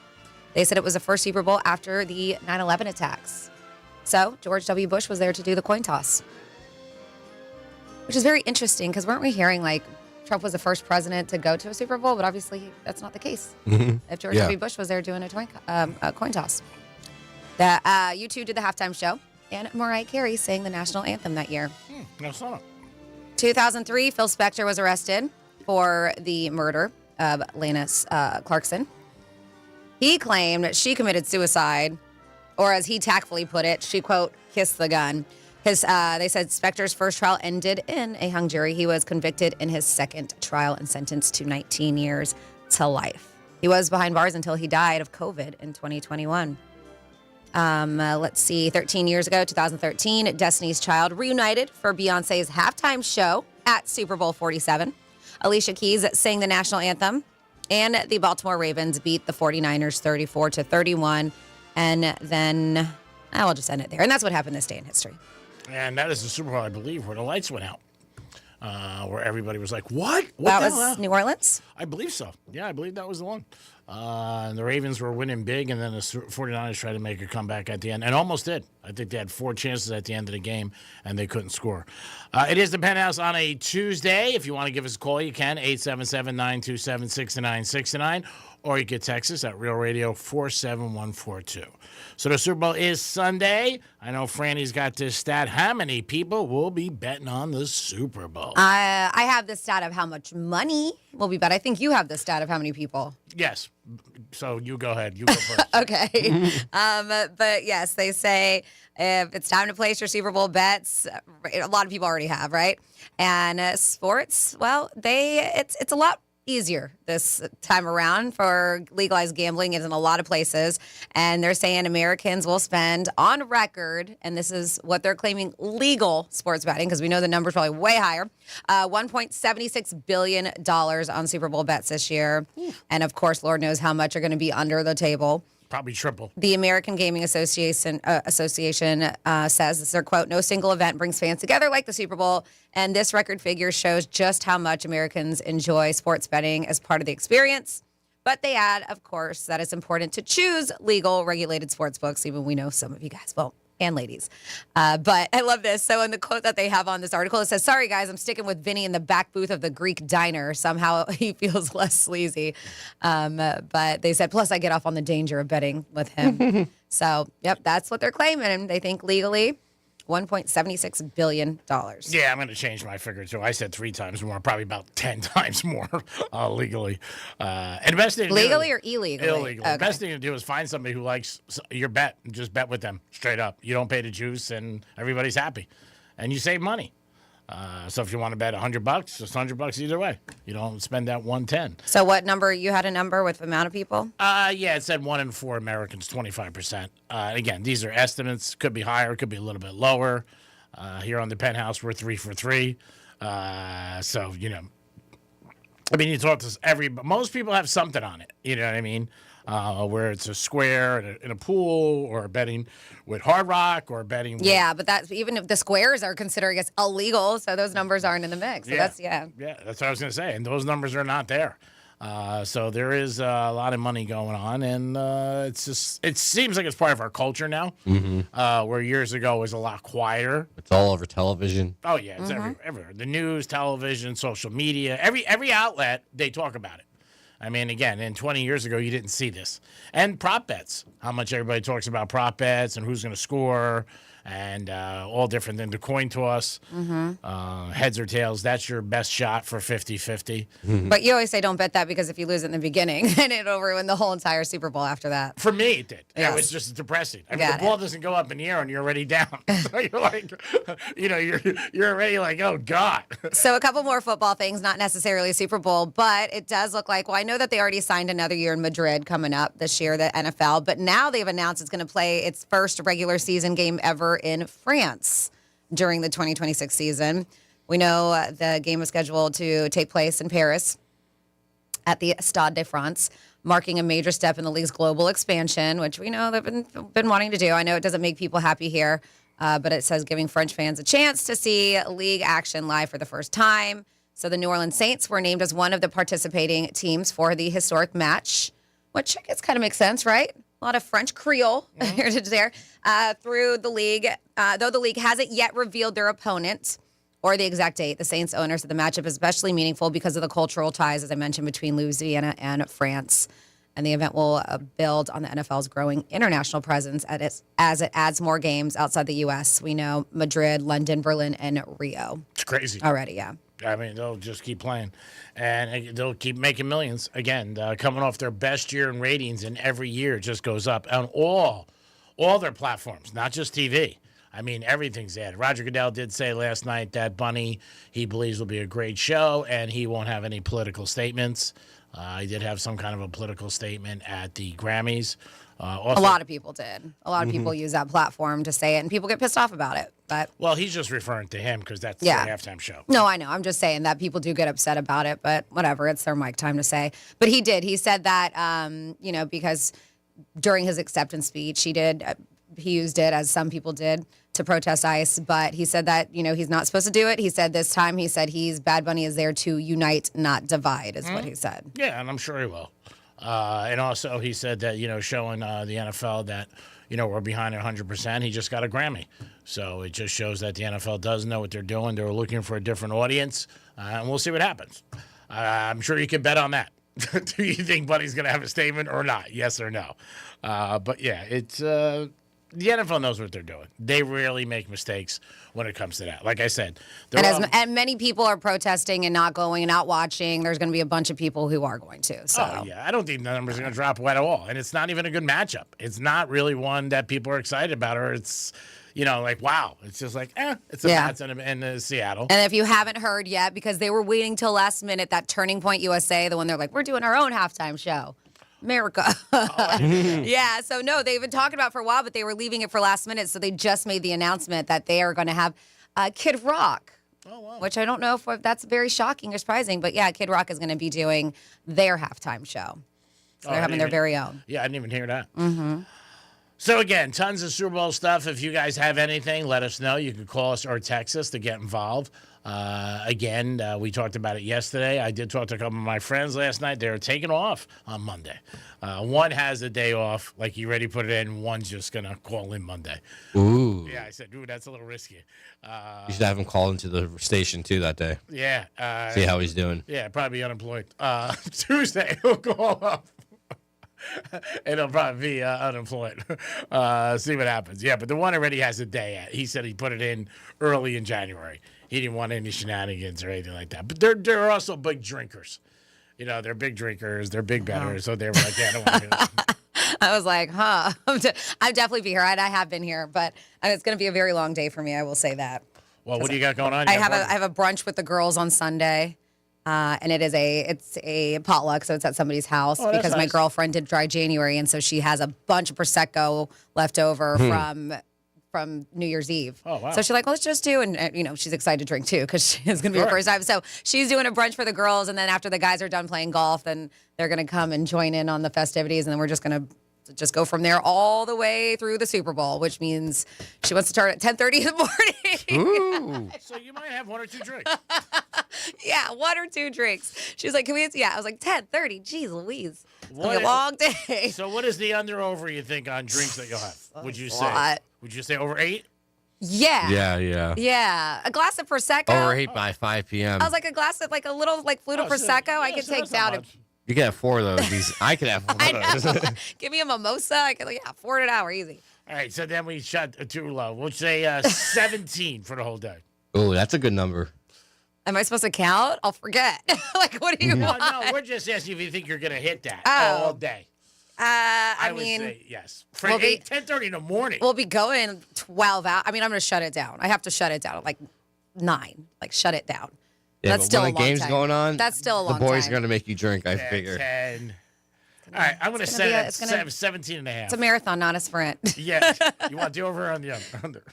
They said it was the first Super Bowl after the 9/11 attacks. So George W. Bush was there to do the coin toss, which is very interesting because weren't we hearing like Trump was the first president to go to a Super Bowl? But obviously that's not the case. If George W. Bush was there doing a coin toss. U2 did the halftime show, and Mariah Carey sang the national anthem that year. No, it's not. 2003, Phil Spector was arrested for the murder of Lannis Clarkson. He claimed that she committed suicide, or as he tactfully put it, she, quote, kissed the gun. They said Spector's first trial ended in a hung jury. He was convicted in his second trial and sentenced to 19 years to life. He was behind bars until he died of COVID in 2021. Let's see, 13 years ago, 2013, Destiny's Child reunited for Beyonce's halftime show at Super Bowl 47. Alicia Keys sang the national anthem, and the Baltimore Ravens beat the 49ers 34-31. And then I'll just end it there. And that's what happened this day in history. And that is the Super Bowl, I believe, where the lights went out. Where everybody was like, what? That was New Orleans? I believe so. Yeah, I believe that was the one. And the Ravens were winning big, and then the 49ers tried to make a comeback at the end, and almost did. I think they had 4 chances at the end of the game, and they couldn't score. It is the Penthouse on a Tuesday. If you want to give us a call, you can, 877-927-6969, or you can text us at Real Radio 47142. So the Super Bowl is Sunday. I know Franny's got this stat. How many people will be betting on the Super Bowl? I have the stat of how much money will be bet. I think you have the stat of how many people. Yes. So you go ahead. You go first. Okay. But yes, they say if it's time to place your Super Bowl bets, a lot of people already have, right? And sports, well, it's a lot easier this time around for legalized gambling in a lot of places. And they're saying Americans will spend on record, and this is what they're claiming, legal sports betting, because we know the number's probably way higher, $1.76 billion on Super Bowl bets this year. And of course, Lord knows how much are going to be under the table. Probably triple. The American Gaming Association says, this is their quote, no single event brings fans together like the Super Bowl. And this record figure shows just how much Americans enjoy sports betting as part of the experience. But they add, of course, that it's important to choose legal, regulated sports books, even we know some of you guys won't and ladies. But I love this. So in the quote that they have on this article, it says, "Sorry, guys, I'm sticking with Vinny in the back booth of the Greek diner. Somehow he feels less sleazy." But they said, plus I get off on the danger of betting with him. So, yep, that's what they're claiming. They think legally $1.76 billion. Yeah, I'm going to change my figure, too. I said 3 times more, probably about 10 times more legally. And the best thing to legally do, or illegally? Illegally. Okay. The best thing to do is find somebody who likes your bet and just bet with them straight up. You don't pay the juice, and everybody's happy. And you save money. So if you want to bet $100, just $100 either way. You don't spend that 110. So what number? You had a number with the amount of people? Yeah, it said 1 in 4 Americans, 25%. Again, these are estimates. Could be higher, could be a little bit lower. Here on the Penthouse, we're 3 for 3. So, you know, I mean, you talk to most people have something on it. You know what I mean? Where it's a square in a pool, or betting with Hard Rock, or betting with... Yeah, but that's even if the squares are considered, I guess, illegal, so those numbers aren't in the mix. So that's Yeah, that's what I was going to say. And those numbers are not there. So there is a lot of money going on, and it seems like it's part of our culture now, where years ago it was a lot quieter. It's all over television. Oh, yeah, it's everywhere. The news, television, social media, every outlet, they talk about it. I mean, again, 20 years ago, you didn't see this. And prop bets, how much everybody talks about prop bets and who's going to score, and all different than the coin toss, heads or tails. That's your best shot for 50-50. But you always say don't bet that, because if you lose it in the beginning, then it'll ruin the whole entire Super Bowl after that. For me, it did. Yes. It was just depressing. I mean, the ball doesn't go up in the air and you're already down. So you're like, you know, you're already like, oh, God. So a couple more football things, not necessarily Super Bowl, but it does look like, well, I know that they already signed another year in Madrid coming up this year, the NFL, but now they've announced it's going to play its first regular season game ever in France during the 2026 season. We know the game is scheduled to take place in Paris at the Stade de France, marking a major step in the league's global expansion, which we know they've been wanting to do. I know it doesn't make people happy here, but it says giving French fans a chance to see league action live for the first time. So the New Orleans Saints were named as one of the participating teams for the historic match, which I guess kind of makes sense, right? A lot of French Creole here to there through the league. Though the league hasn't yet revealed their opponent or the exact date, the Saints owners of the matchup is especially meaningful because of the cultural ties, as I mentioned, between Louisiana and France. And the event will build on the NFL's growing international presence as it adds more games outside the U.S. We know Madrid, London, Berlin, and Rio. It's crazy. Already, yeah. I mean, they'll just keep playing, and they'll keep making millions. Again, coming off their best year in ratings, and every year it just goes up on all their platforms, not just TV. I mean, everything's added. Roger Goodell did say last night that Bunny, he believes, will be a great show, and he won't have any political statements. He did have some kind of a political statement at the Grammys. Also, a lot of people did. A lot of people use that platform to say it, and people get pissed off about it. But well, he's just referring to him because that's Yeah. the halftime show. no, I know. I'm just saying that people do get upset about it, but whatever. It's their mic time to say. But he did. He said that, because during his acceptance speech, he used it, as some people did, to protest ICE. But he said that, he's not supposed to do it. He said this time, Bad Bunny is there to unite, not divide, is what he said. Yeah, and I'm sure he will. And also, he said that, showing the NFL that, we're behind it 100%. He just got a Grammy. So it just shows that the NFL does know what they're doing. They're looking for a different audience, and we'll see what happens. I'm sure you can bet on that. Do you think Buddy's going to have a statement or not? Yes or no? But, yeah, it's the NFL knows what they're doing. They rarely make mistakes when it comes to that. Like I said. And many people are protesting and not going and not watching. There's going to be a bunch of people who are going to. So. Oh, yeah. I don't think the numbers are going to drop at all. And it's not even a good matchup. It's not really one that people are excited about, or it's, like, wow. It's just like, it's a Pats in Seattle. And if you haven't heard yet, because they were waiting till last minute, that Turning Point USA, the one they're like, we're doing our own halftime show. America. Yeah, so no, they've been talking about it for a while, but they were leaving it for last minute, so they just made the announcement that they are going to have Kid Rock, which I don't know if that's very shocking or surprising, but yeah, Kid Rock is going to be doing their halftime show. So they're having their very own. Yeah, I didn't even hear that. Mm-hmm. So again, tons of Super Bowl stuff. If you guys have anything, let us know. You can call us or text us to get involved. Again, we talked about it yesterday. I did talk to a couple of my friends last night. They're taking off on Monday. One has a day off, like you already put it in. One's just going to call in Monday. Ooh. Yeah, I said, ooh, that's a little risky. You should have him call into the station, too, that day. Yeah. See how he's doing. Yeah, probably unemployed. Tuesday, he'll call up. And he'll probably be unemployed. See what happens. Yeah, but the one already has a day at. He said he put it in early in January. He didn't want any shenanigans or anything like that. But they're also big drinkers. You know, they're big drinkers. They're big bettors. So they were like, yeah, I don't want to do this. I was like, I'd definitely be here. I have been here, but it's going to be a very long day for me. I will say that. Well, what do you got going on? I have a brunch with the girls on Sunday. And it's a potluck, so it's at somebody's house because my girlfriend did dry January, and so she has a bunch of Prosecco left over from New Year's Eve. Oh, wow. So she's like, well, let's just do, and she's excited to drink too because it's going to be her first time. So she's doing a brunch for the girls, and then after the guys are done playing golf, then they're going to come and join in on the festivities, and then we're just going to go from there all the way through the Super Bowl, which means she wants to start at 10:30 in the morning. Ooh. So you might have 1 or 2 drinks. Yeah, 1 or 2 drinks. She was like, can we? Yeah, I was like, 10:30. Jeez Louise. It's going to be a long day. So what is the under-over you think on drinks that you'll have? Would you say? Lot. Would you say over 8? Yeah. Yeah. A glass of Prosecco. Over 8 by 5 p.m. I was like, a glass of, like a little, like flute of Prosecco, I could take down. You can have 4 of those. I could have 4 of those. Give me a mimosa. I could, 4 an hour, easy. All right, so then we shot too low. We'll say 17 for the whole day. Oh, that's a good number. Am I supposed to count? I'll forget. What do you want? No, we're just asking if you think you're going to hit that all day. I would mean, say yes. For 10:30 in the morning. We'll be going 12 hours. I mean, I'm going to shut it down. I have to shut it down at like 9. Like, shut it down. Yeah, that's but still when a the long game's time. going on, That's still a long the boys time. are going to make you drink, I figure. 10. All right, I'm going to set it at 17 and a half. It's a marathon, not a sprint. Yeah. You want the over or on the under?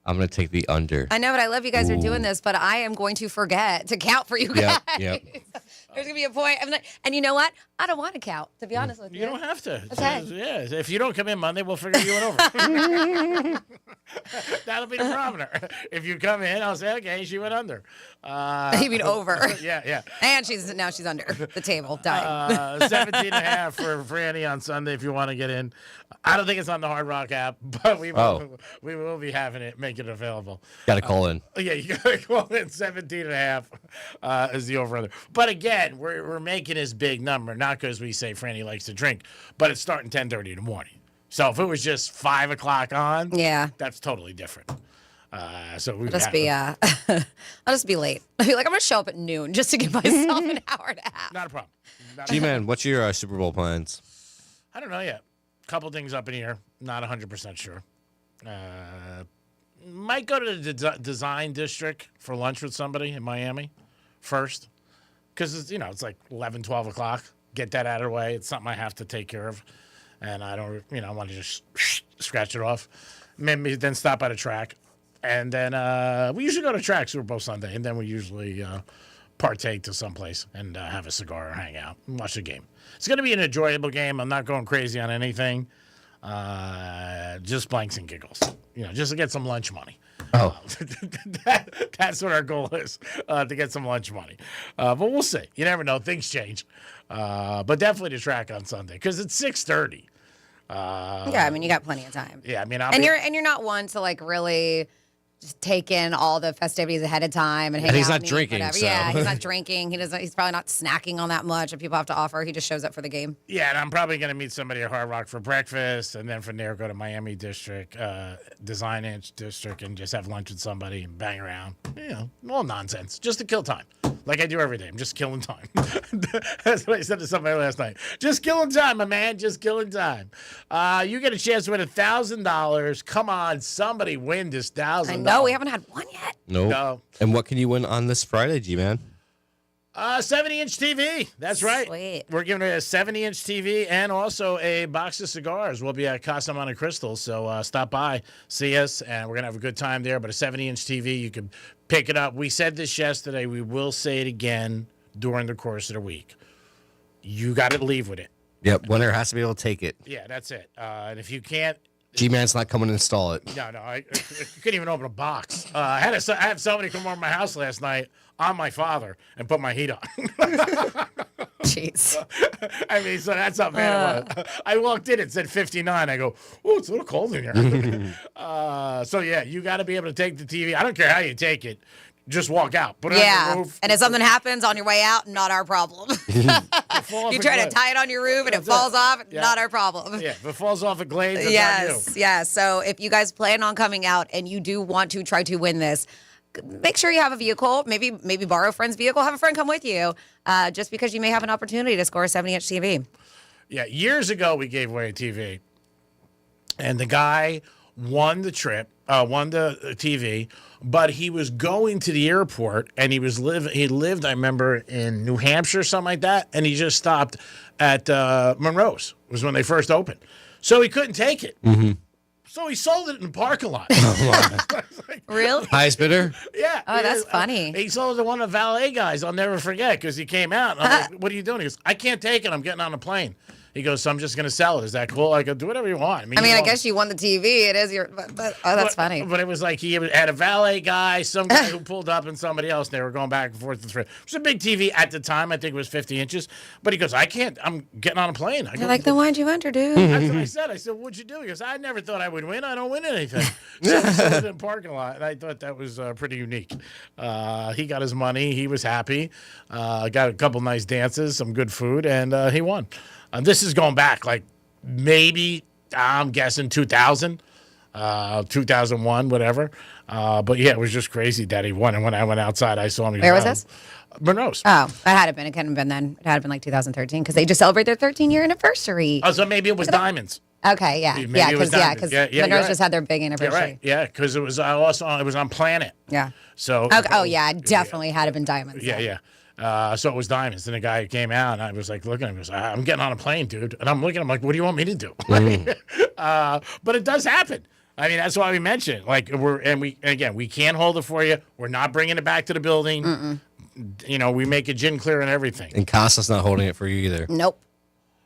I'm going to take the under. I know, but I love you guys are doing this, but I am going to forget to count for you guys. Yep. There's going to be a point. And you know what? I don't want to count, to be honest with you. You don't have to. Okay. Yeah. If you don't come in Monday, we'll figure you in over. That'll be the barometer. If you come in, I'll say, okay, she went under. You mean over? Yeah. And now she's under the table, dying. 17 and a half for Franny on Sunday if you want to get in. I don't think it's on the Hard Rock app, but we will be having it, make it available. Got to call in. Yeah, you got to call in 17 and a half is the over-under. But again, we're making this big number, not because we say Franny likes to drink, but it's starting 10:30 in the morning. So if it was just 5 o'clock on, that's totally different. So we I'll just be I'll just be late. I'll be like, I'm gonna show up at noon just to give myself an hour and a half. Not a problem. G-Man, what's your Super Bowl plans? I don't know yet. Couple things up in here. Not 100% sure. Might go to the design district for lunch with somebody in Miami first. Because, it's like 11, 12 o'clock. Get that out of the way. It's something I have to take care of. And I don't, I want to just scratch it off. Maybe then stop at a track. And then we usually go to track Super Bowl Sunday. And then we usually partake to someplace and have a cigar or hang out and watch the game. It's going to be an enjoyable game. I'm not going crazy on anything. Just blanks and giggles. Just to get some lunch money. Oh. That's what our goal is, to get some lunch money. But we'll see. You never know. Things change. But definitely the track on Sunday because it's 6:30. Yeah, I mean, you got plenty of time. Yeah, I mean, you're not one to like really just take in all the festivities ahead of time and hang and he's out not and drinking. Whatever. So. Yeah, he's not drinking. He's probably not snacking on that much. If people have to offer, he just shows up for the game. Yeah, and I'm probably going to meet somebody at Hard Rock for breakfast, and then from there go to Miami District, Design Inch District, and just have lunch with somebody and bang around. All nonsense, just to kill time, like I do every day. I'm just killing time. That's what I said to somebody last night. Just killing time, my man. Just killing time. You get a chance to win $1,000. Come on, somebody win this $1,000. I know we haven't had one yet. Nope. No. And what can you win on this Friday, G-Man? 70-inch TV. That's right. Sweet. We're giving it a 70-inch TV and also a box of cigars. We'll be at Casa Monte Cristo, so stop by, see us, and we're going to have a good time there. But a 70-inch TV, you can pick it up. We said this yesterday. We will say it again during the course of the week. You got to leave with it. Yep, winner has to be able to take it. Yeah, that's it. And if you can't G-Man's not coming to install it. No, I couldn't even open a box. I had somebody come over to my house last night on my father and put my heat on. Jeez. I mean, so that's how bad it was. I walked in, it said 59. I go, oh, it's a little cold in here. So, yeah, you got to be able to take the TV. I don't care how you take it. Just walk out. Put it on the roof. And if something happens on your way out, not our problem. You try to tie it on your roof and it falls off, not our problem. Yeah, if it falls off a glade, that's on you. Yes. So if you guys plan on coming out and you do want to try to win this, make sure you have a vehicle. Maybe borrow a friend's vehicle. Have a friend come with you, just because you may have an opportunity to score a 70-inch TV. Yeah, years ago we gave away a TV, and the guy won the trip, won the TV, but he was going to the airport, and he lived, I remember, in New Hampshire or something like that, and he just stopped at Monroe's, was when they first opened. So he couldn't take it. Mm-hmm. So he sold it in the parking lot. Really? Highest bidder? Yeah. Oh, that's funny. He sold it to one of the valet guys. I'll never forget, because he came out. And I'm like, what are you doing? He goes, I can't take it. I'm getting on a plane. He goes, so I'm just going to sell it. Is that cool? I go, do whatever you want. I guess you won the TV. It is your, but that's funny. But it was like he had a valet guy, some guy who pulled up, and somebody else. And they were going back and forth. It was a big TV at the time. I think it was 50 inches. But he goes, I can't. I'm getting on a plane. You're like, then why'd you enter, dude? That's what I said. I said, what'd you do? He goes, I never thought I would win. I don't win anything. So he sold it in the parking lot. And I thought that was pretty unique. He got his money. He was happy. Got a couple nice dances, some good food, and he won. This is going back, like, maybe, I'm guessing 2000, 2001, whatever. But, yeah, it was just crazy that he won. And when I went outside, I saw him. Where was this? Monroe's. Oh, it had it been. It couldn't have been then. It had been like 2013 because they just celebrated their 13-year anniversary. Oh, so maybe it was Diamonds. Okay, yeah. Maybe it was Because Diamonds. Monroe's just had their big anniversary. Yeah, right. Yeah, because it was also it was on Planet. Yeah. So. Okay. Oh, yeah. It definitely had it been Diamonds. Yeah. So it was Diamonds. And the guy came out, and I was like looking at him. He goes, I'm getting on a plane, dude. And I'm looking at him like, what do you want me to do? But it does happen. I mean, that's why we mentioned it. Like, we can't hold it for you. We're not bringing it back to the building. Mm-mm. You know, we make it gin clear and everything. And Costa's not holding it for you either. Nope.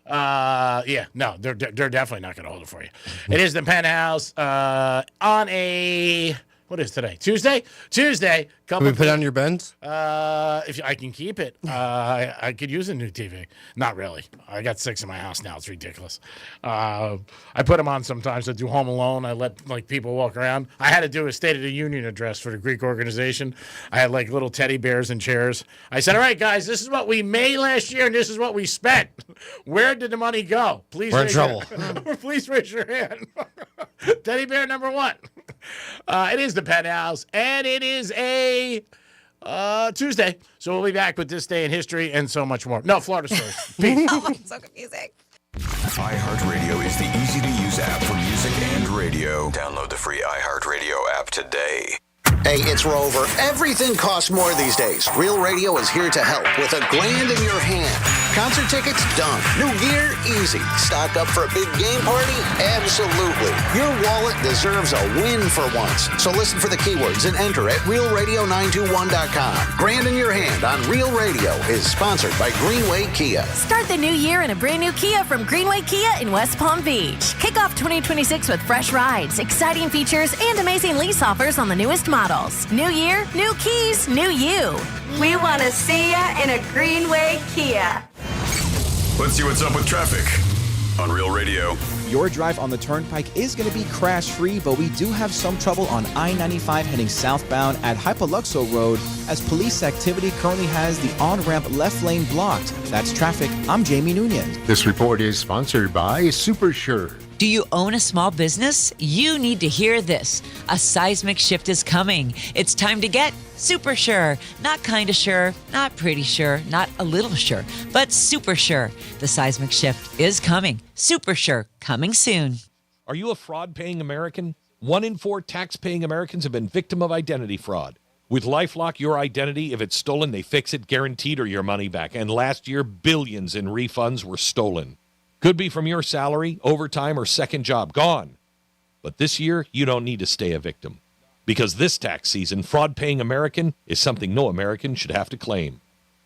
No, they're definitely not going to hold it for you. It is the Penthouse on a. What is today? Tuesday. Can we put on your Benz? If I can keep it, I could use a new TV. Not really. I got 6 in my house now. It's ridiculous. I put them on sometimes. I do Home Alone. I let people walk around. I had to do a State of the Union address for the Greek organization. I had like little teddy bears and chairs. I said, "All right, guys, this is what we made last year, and this is what we spent. Where did the money go? Please, we're in trouble. Please raise your hand." Teddy bear number 1. It is the Penthouse, and it is a Tuesday. So we'll be back with This Day in History and so much more. No, Florida stories. Peace. Oh, it's so confusing. iHeartRadio is the easy-to-use app for music and radio. Download the free iHeartRadio app today. Hey, it's Rover. Everything costs more these days. Real Radio is here to help with $1,000 in your hand. Concert tickets? Done. New gear? Easy. Stock up for a big game party? Absolutely. Your wallet deserves a win for once. So listen for the keywords and enter at realradio921.com. $1,000 in your hand on Real Radio is sponsored by Greenway Kia. Start the new year in a brand new Kia from Greenway Kia in West Palm Beach. Kick off 2026 with fresh rides, exciting features, and amazing lease offers on the newest models. New year, new keys, new you. We want to see ya in a Greenway Kia. Let's see what's up with traffic on Real Radio. Your drive on the Turnpike is going to be crash-free, but we do have some trouble on I-95 heading southbound at Hypaluxo Road as police activity currently has the on-ramp left lane blocked. That's traffic. I'm Jamie Nunez. This report is sponsored by SuperSure. Do you own a small business? You need to hear this. A seismic shift is coming. It's time to get super sure. Not kind of sure, not pretty sure, not a little sure, but super sure. The seismic shift is coming. Super sure, coming soon. Are you a fraud-paying American? 1 in 4 tax-paying Americans have been victim of identity fraud. With LifeLock, your identity, if it's stolen, they fix it, guaranteed, or your money back. And last year, billions in refunds were stolen. Could be from your salary, overtime, or second job. Gone. But this year, you don't need to stay a victim. Because this tax season, fraud-paying American is something no American should have to claim.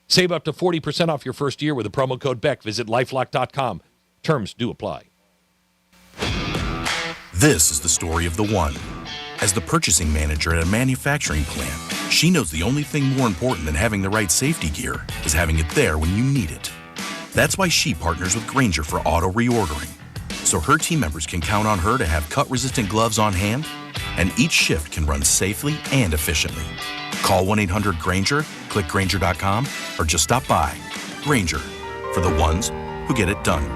Save up to 40% off your first year with the promo code BECK. Visit LifeLock.com. Terms do apply. This is the story of the one. As the purchasing manager at a manufacturing plant, she knows the only thing more important than having the right safety gear is having it there when you need it. That's why she partners with Grainger for auto reordering, so her team members can count on her to have cut-resistant gloves on hand, and each shift can run safely and efficiently. Call 1-800-GRAINGER, click Grainger.com, or just stop by. Grainger, for the ones who get it done.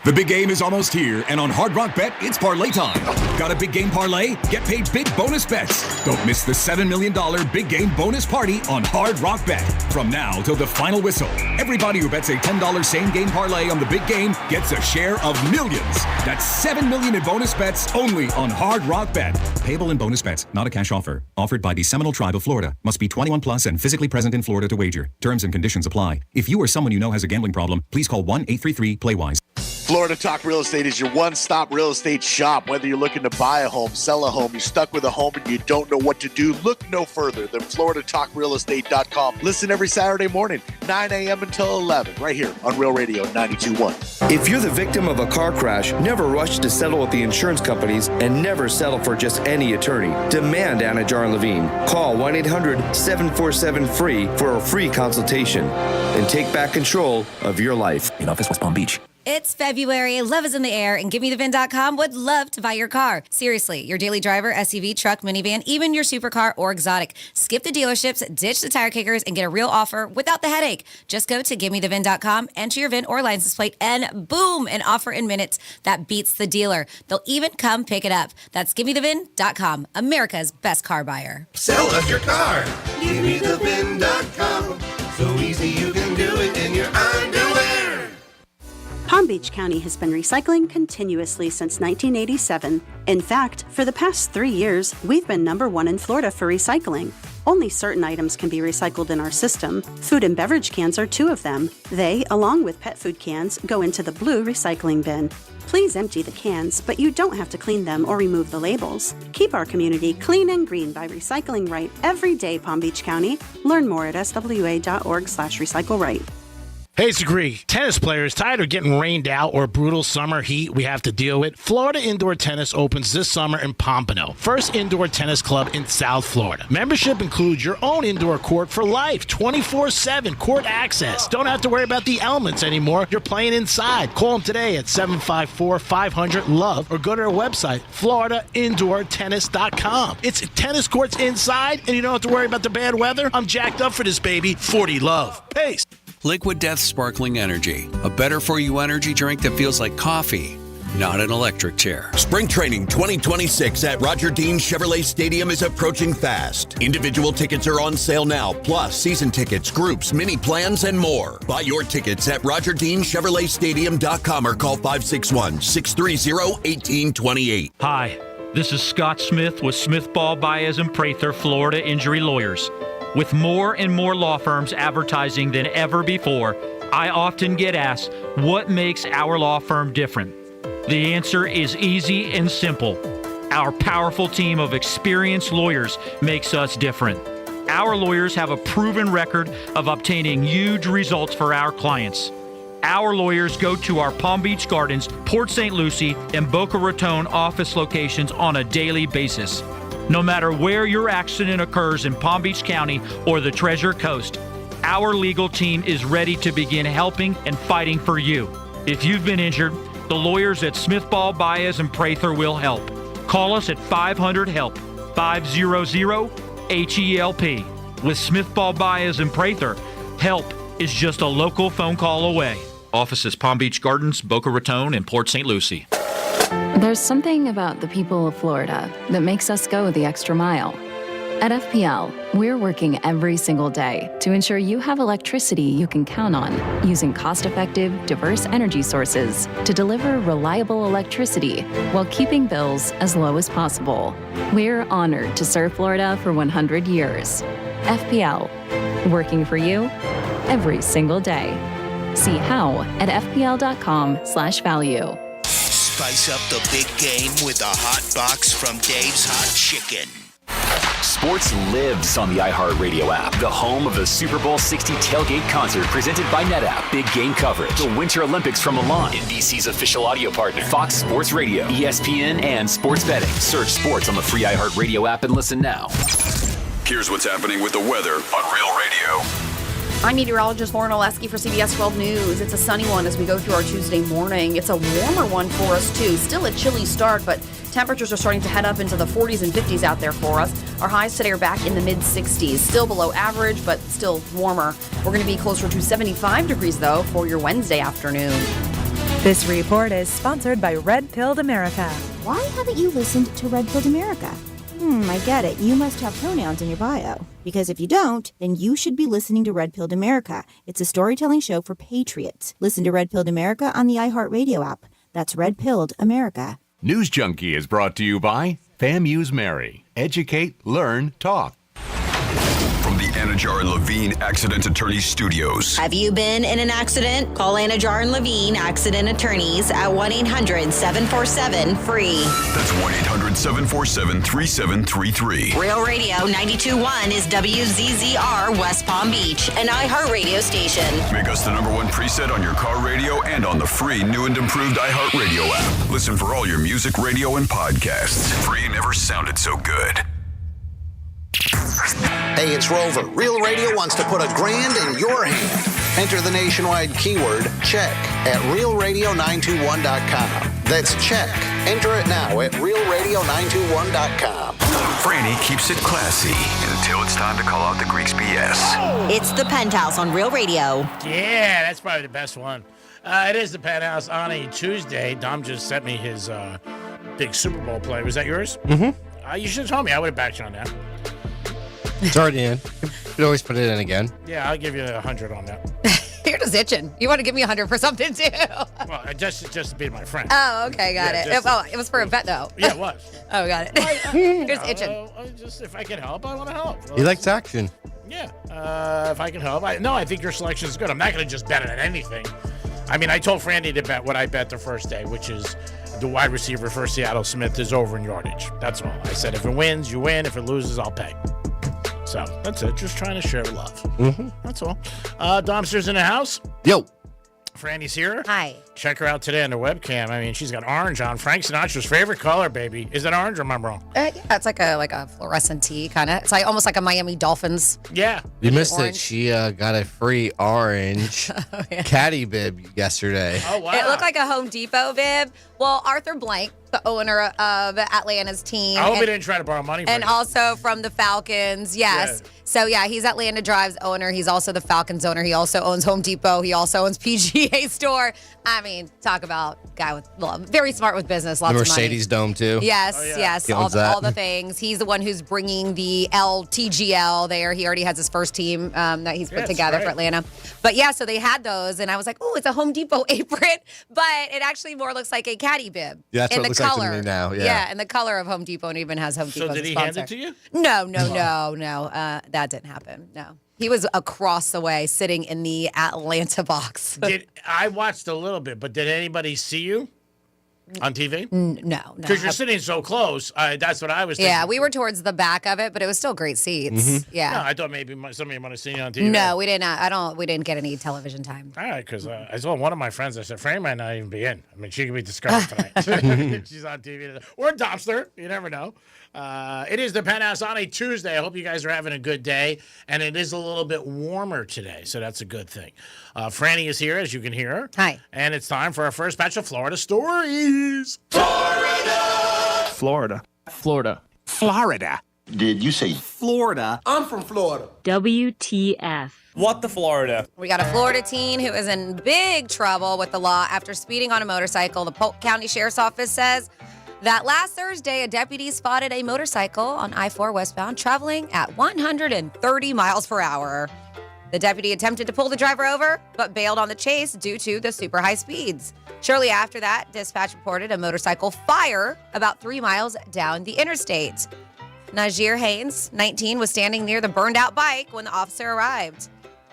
The big game is almost here, and on Hard Rock Bet, it's parlay time. Got a big game parlay? Get paid big bonus bets. Don't miss the $7 million big game bonus party on Hard Rock Bet. From now till the final whistle, everybody who bets a $10 same game parlay on the big game gets a share of millions. That's $7 million in bonus bets only on Hard Rock Bet. Payable in bonus bets, not a cash offer. Offered by the Seminole Tribe of Florida. Must be 21 plus and physically present in Florida to wager. Terms and conditions apply. If you or someone you know has a gambling problem, please call 1-833-PLAY-WISE. Florida Talk Real Estate is your one-stop real estate shop. Whether you're looking to buy a home, sell a home, you're stuck with a home and you don't know what to do, look no further than FloridaTalkRealEstate.com. Listen every Saturday morning, 9 a.m. until 11, right here on Real Radio 92.1. If you're the victim of a car crash, never rush to settle with the insurance companies and never settle for just any attorney. Demand Anna Jar Levine. Call 1-800-747-FREE for a free consultation and take back control of your life. In office, West Palm Beach. It's February, love is in the air, and GiveMeTheVin.com would love to buy your car. Seriously, your daily driver, SUV, truck, minivan, even your supercar or exotic. Skip the dealerships, ditch the tire kickers, and get a real offer without the headache. Just go to GiveMeTheVin.com, enter your VIN or license plate, and boom, an offer in minutes that beats the dealer. They'll even come pick it up. That's GiveMeTheVin.com, America's best car buyer. Sell us your car. GiveMeTheVin.com. So easy you can do it in your underwear. Palm Beach County has been recycling continuously since 1987. In fact, for the past 3 years, we've been #1 in Florida for recycling. Only certain items can be recycled in our system. Food and beverage cans are 2 of them. They, along with pet food cans, go into the blue recycling bin. Please empty the cans, but you don't have to clean them or remove the labels. Keep our community clean and green by recycling right every day, Palm Beach County. Learn more at swa.org/recycleright. Hey, it's Agree. Tennis players tired of getting rained out or brutal summer heat we have to deal with? Florida Indoor Tennis opens this summer in Pompano, first indoor tennis club in South Florida. Membership includes your own indoor court for life, 24/7 court access. Don't have to worry about the elements anymore. You're playing inside. Call them today at 754-500-LOVE or go to their website, FloridaIndoorTennis.com. It's tennis courts inside, and you don't have to worry about the bad weather. I'm jacked up for this, baby. 40 Love. Peace. Liquid Death Sparkling Energy, a better-for-you energy drink that feels like coffee, not an electric chair. Spring training 2026 at Roger Dean Chevrolet Stadium is approaching fast. Individual tickets are on sale now, plus season tickets, groups, mini plans, and more. Buy your tickets at RogerDeanChevroletStadium.com or call 561-630-1828. Hi, this is Scott Smith with Smith Ball Baez and Prather Florida Injury Lawyers. With more and more law firms advertising than ever before, I often get asked, what makes our law firm different? The answer is easy and simple. Our powerful team of experienced lawyers makes us different. Our lawyers have a proven record of obtaining huge results for our clients. Our lawyers go to our Palm Beach Gardens, Port St. Lucie, and Boca Raton office locations on a daily basis. No matter where your accident occurs in Palm Beach County or the Treasure Coast, our legal team is ready to begin helping and fighting for you. If you've been injured, the lawyers at Smith Ball Baez and Prather will help. Call us at 500-HELP, 500-HELP. With Smith Ball Baez and Prather, help is just a local phone call away. Offices Palm Beach Gardens, Boca Raton, and Port St. Lucie. There's something about the people of Florida that makes us go the extra mile. At FPL, we're working every single day to ensure you have electricity you can count on, using cost-effective, diverse energy sources to deliver reliable electricity while keeping bills as low as possible. We're honored to serve Florida for 100 years. FPL, working for you every single day. See how at fpl.com/value. Spice up the big game with a hot box from Dave's Hot Chicken. Sports lives on the iHeartRadio app, the home of the Super Bowl 60 tailgate concert presented by NetApp. Big game coverage, the Winter Olympics from Milan, NBC's official audio partner, Fox Sports Radio, ESPN, and sports betting. Search sports on the free iHeartRadio app and listen now. Here's what's happening with the weather on Real Radio. I'm meteorologist Lauren Oleski for CBS 12 News. It's a sunny one as we go through our Tuesday morning. It's a warmer one for us, too. Still a chilly start, but temperatures are starting to head up into the 40s and 50s out there for us. Our highs today are back in the mid-60s. Still below average, but still warmer. We're going to be closer to 75 degrees, though, for your Wednesday afternoon. This report is sponsored by Red Pilled America. Why haven't you listened to Red Pilled America? I get it. You must have pronouns in your bio. Because if you don't, then you should be listening to Red Pilled America. It's a storytelling show for patriots. Listen to Red Pilled America on the iHeartRadio app. That's Red Pilled America. News Junkie is brought to you by FAMU's Mary. Educate, learn, talk. From the Anajar and Levine Accident Attorneys Studios. Have you been in an accident? Call Anajar and Levine Accident Attorneys at 1-800-747-FREE. That's 1-800-747-3733. Real Radio 92.1 is WZZR West Palm Beach, an iHeartRadio station. Make us the #1 preset on your car radio and on the free new and improved iHeartRadio app. Listen for all your music, radio, and podcasts. Free never sounded so good. Hey, it's Rover. Real Radio wants to put $1,000 in your hand. Enter the nationwide keyword check at realradio921.com. That's check. Enter it now at realradio921.com. Franny keeps it classy until it's time to call out the Greeks' BS. It's the Penthouse on Real Radio. Yeah, that's probably the best one. It is the Penthouse on a Tuesday. Dom just sent me his big Super Bowl play. Was that yours? Mm-hmm. You should have told me. I would have backed you on that. It's already in. You could always put it in again. Yeah, I'll give you 100 on that. You're just itching. You want to give me 100 for something, too. Well, just to be my friend. Oh, okay, got it. It was for a bet, though. Yeah, it was. Oh, got it. You're just itching. Just if I can help, I want to help. He likes action. Yeah, if I can help. I think your selection is good. I'm not going to just bet on anything. I mean, I told Franny to bet what I bet the first day, which is the wide receiver for Seattle Smith is over in yardage. That's all. I said if it wins, you win. If it loses, I'll pay. So that's it. Just trying to share love. Mm-hmm. That's all. Domster's in the house. Yo. Franny's here. Hi. Check her out today on the webcam. I mean, she's got orange on. Frank Sinatra's favorite color, baby. Is it orange or am I wrong? Yeah, it's like a fluorescent tea kind of. It's like almost like a Miami Dolphins. Yeah. You missed orange. it. She got a free orange caddy bib yesterday. Oh, wow. It looked like a Home Depot bib. Well, Arthur Blank, the owner of Atlanta's team. I hope he didn't try to borrow money from and you. also from the Falcons, yes. Yeah. So, yeah, he's Atlanta Drive's owner. He's also the Falcons owner. He also owns Home Depot. He also owns PGA Store. I mean, talk about guy with very smart with business, lots The of money. Mercedes Dome, too. Yes, yes, all the things. He's the one who's bringing the LTGL there. He already has his first team that he's put together for Atlanta. But, yeah, so they had those, and I was like, oh, it's a Home Depot apron, but it actually more looks like a caddy bib. Yeah, that's in what it looks color. like to me now, yeah. And the color of Home Depot, and even has Home Depot So as did a he sponsor. hand it to you? No. That didn't happen. No. He was across the way sitting in the Atlanta box. I watched a little bit, but did anybody see you on TV? No. Because you're sitting so close. That's what I was thinking. Yeah, we were towards the back of it, but it was still great seats. Mm-hmm. Yeah. No, I thought maybe somebody might have seen you on TV. No, we didn't. We didn't get any television time. All right, because I told one of my friends, I said, Franny might not even be in. I mean, she could be discovered tonight. She's on TV today. Or a dumpster. You never know. It is the Penthouse on a Tuesday. I hope you guys are having a good day. And it is a little bit warmer today, so that's a good thing. Franny is here, as you can hear. Hi. And it's time for our first batch of Florida stories. Florida. Florida. Did you say Florida. I'm from Florida. WTF. What the Florida? We got a Florida teen who is in big trouble with the law after speeding on a motorcycle. The Polk County Sheriff's Office says that last Thursday, a deputy spotted a motorcycle on I-4 westbound traveling at 130 miles per hour. The deputy attempted to pull the driver over, but bailed on the chase due to the super high speeds. Shortly after that, dispatch reported a motorcycle fire about 3 miles down the interstate. Najir Haynes, 19, was standing near the burned out bike when the officer arrived.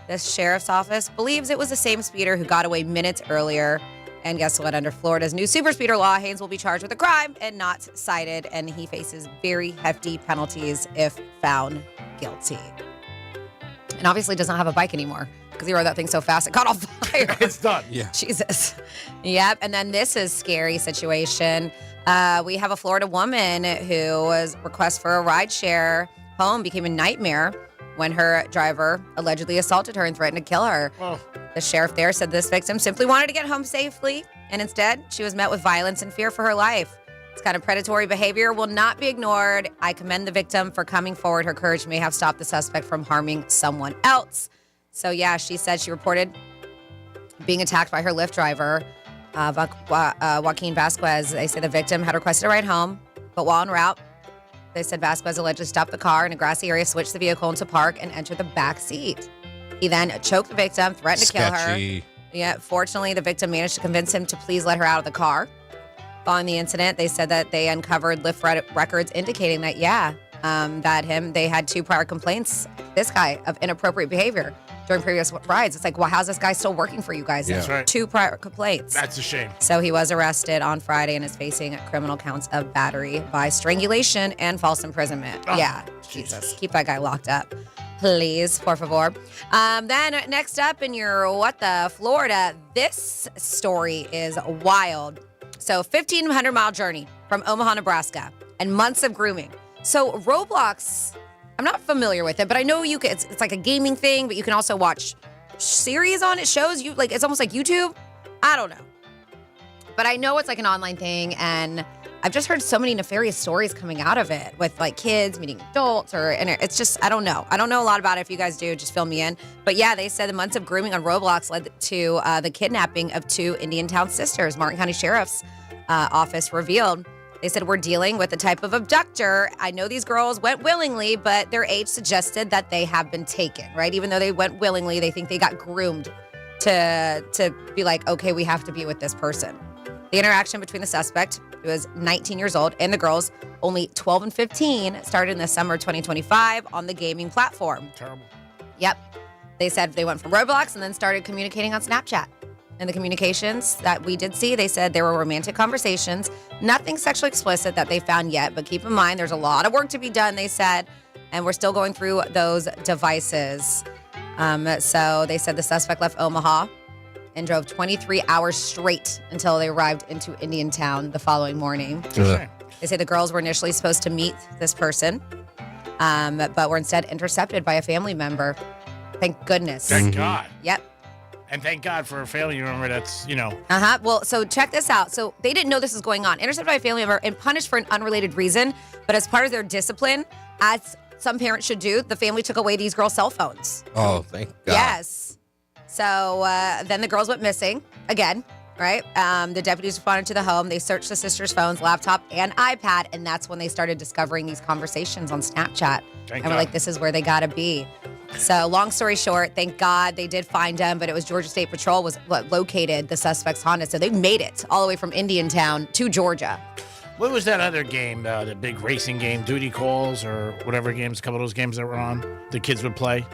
The sheriff's office believes it was the same speeder who got away minutes earlier. And guess what? Under Florida's new super speeder law, Haynes will be charged with a crime and not cited, and he faces very hefty penalties if found guilty. And obviously does not have a bike anymore because he rode that thing so fast it caught on fire. It's done. Yeah. Jesus. Yep. And then this is scary situation. We have a Florida woman whose request for a rideshare home became a nightmare when her driver allegedly assaulted her and threatened to kill her. Oh. The sheriff there said this victim simply wanted to get home safely, and instead she was met with violence and fear for her life. This kind of predatory behavior will not be ignored. I commend the victim for coming forward. Her courage may have stopped the suspect from harming someone else. So yeah, she said she reported being attacked by her Lyft driver, Joaquin Vasquez. They say the victim had requested a ride home, but while en route, they said Vasquez allegedly stopped the car in a grassy area, switched the vehicle into park, and entered the back seat. He then choked the victim, threatened to kill her. Yeah, fortunately, the victim managed to convince him to please let her out of the car. Following the incident, they said that they uncovered Lyft records indicating that, they had 2 prior complaints, this guy, of inappropriate behavior during previous rides. It's like, well, how's this guy still working for you guys? Yeah. That's right. 2 prior complaints. That's a shame. So he was arrested on Friday and is facing criminal counts of battery by strangulation and false imprisonment. Oh, yeah, Jesus. Keep that guy locked up. Please, por favor. Then next up in your What the Florida, this story is wild. So 1,500-mile journey from Omaha, Nebraska, and months of grooming. So Roblox, I'm not familiar with it, but I know you can. It's like a gaming thing, but you can also watch series on it. Shows you like it's almost like YouTube. I don't know, but I know it's like an online thing, and I've just heard so many nefarious stories coming out of it with like kids meeting adults, and it's just I don't know. I don't know a lot about it. If you guys do, just fill me in. But yeah, they said the months of grooming on Roblox led to the kidnapping of 2 Indiantown sisters. Martin County Sheriff's Office revealed. They said, we're dealing with a type of abductor. I know these girls went willingly, but their age suggested that they have been taken, right? Even though they went willingly, they think they got groomed to be like, okay, we have to be with this person. The interaction between the suspect, who was 19 years old, and the girls, only 12 and 15, started in the summer of 2025 on the gaming platform. Terrible. Yep. They said they went from Roblox and then started communicating on Snapchat. And the communications that we did see, they said there were romantic conversations, nothing sexually explicit that they found yet. But keep in mind, there's a lot of work to be done, they said, and we're still going through those devices. So they said the suspect left Omaha and drove 23 hours straight until they arrived into Indiantown the following morning. Sure. They say the girls were initially supposed to meet this person, but were instead intercepted by a family member. Thank goodness. Thank God. Yep. And thank God for a family member that's, Well, so check this out. So they didn't know this was going on. Intercepted by a family member and punished for an unrelated reason. But as part of their discipline, as some parents should do, the family took away these girls' cell phones. Oh, thank God. Yes. So then the girls went missing again, right? The deputies responded to the home. They searched the sisters' phones, laptop, and iPad. And that's when they started discovering these conversations on Snapchat. Thank we're God. like, this is where they got to be. So long story short, thank God they did find him, but it was Georgia State Patrol was what located the suspect's Honda. So they made it all the way from Indiantown to Georgia. What was that other game, the big racing game, Duty Calls or whatever games, a couple of those games that were on, the kids would play?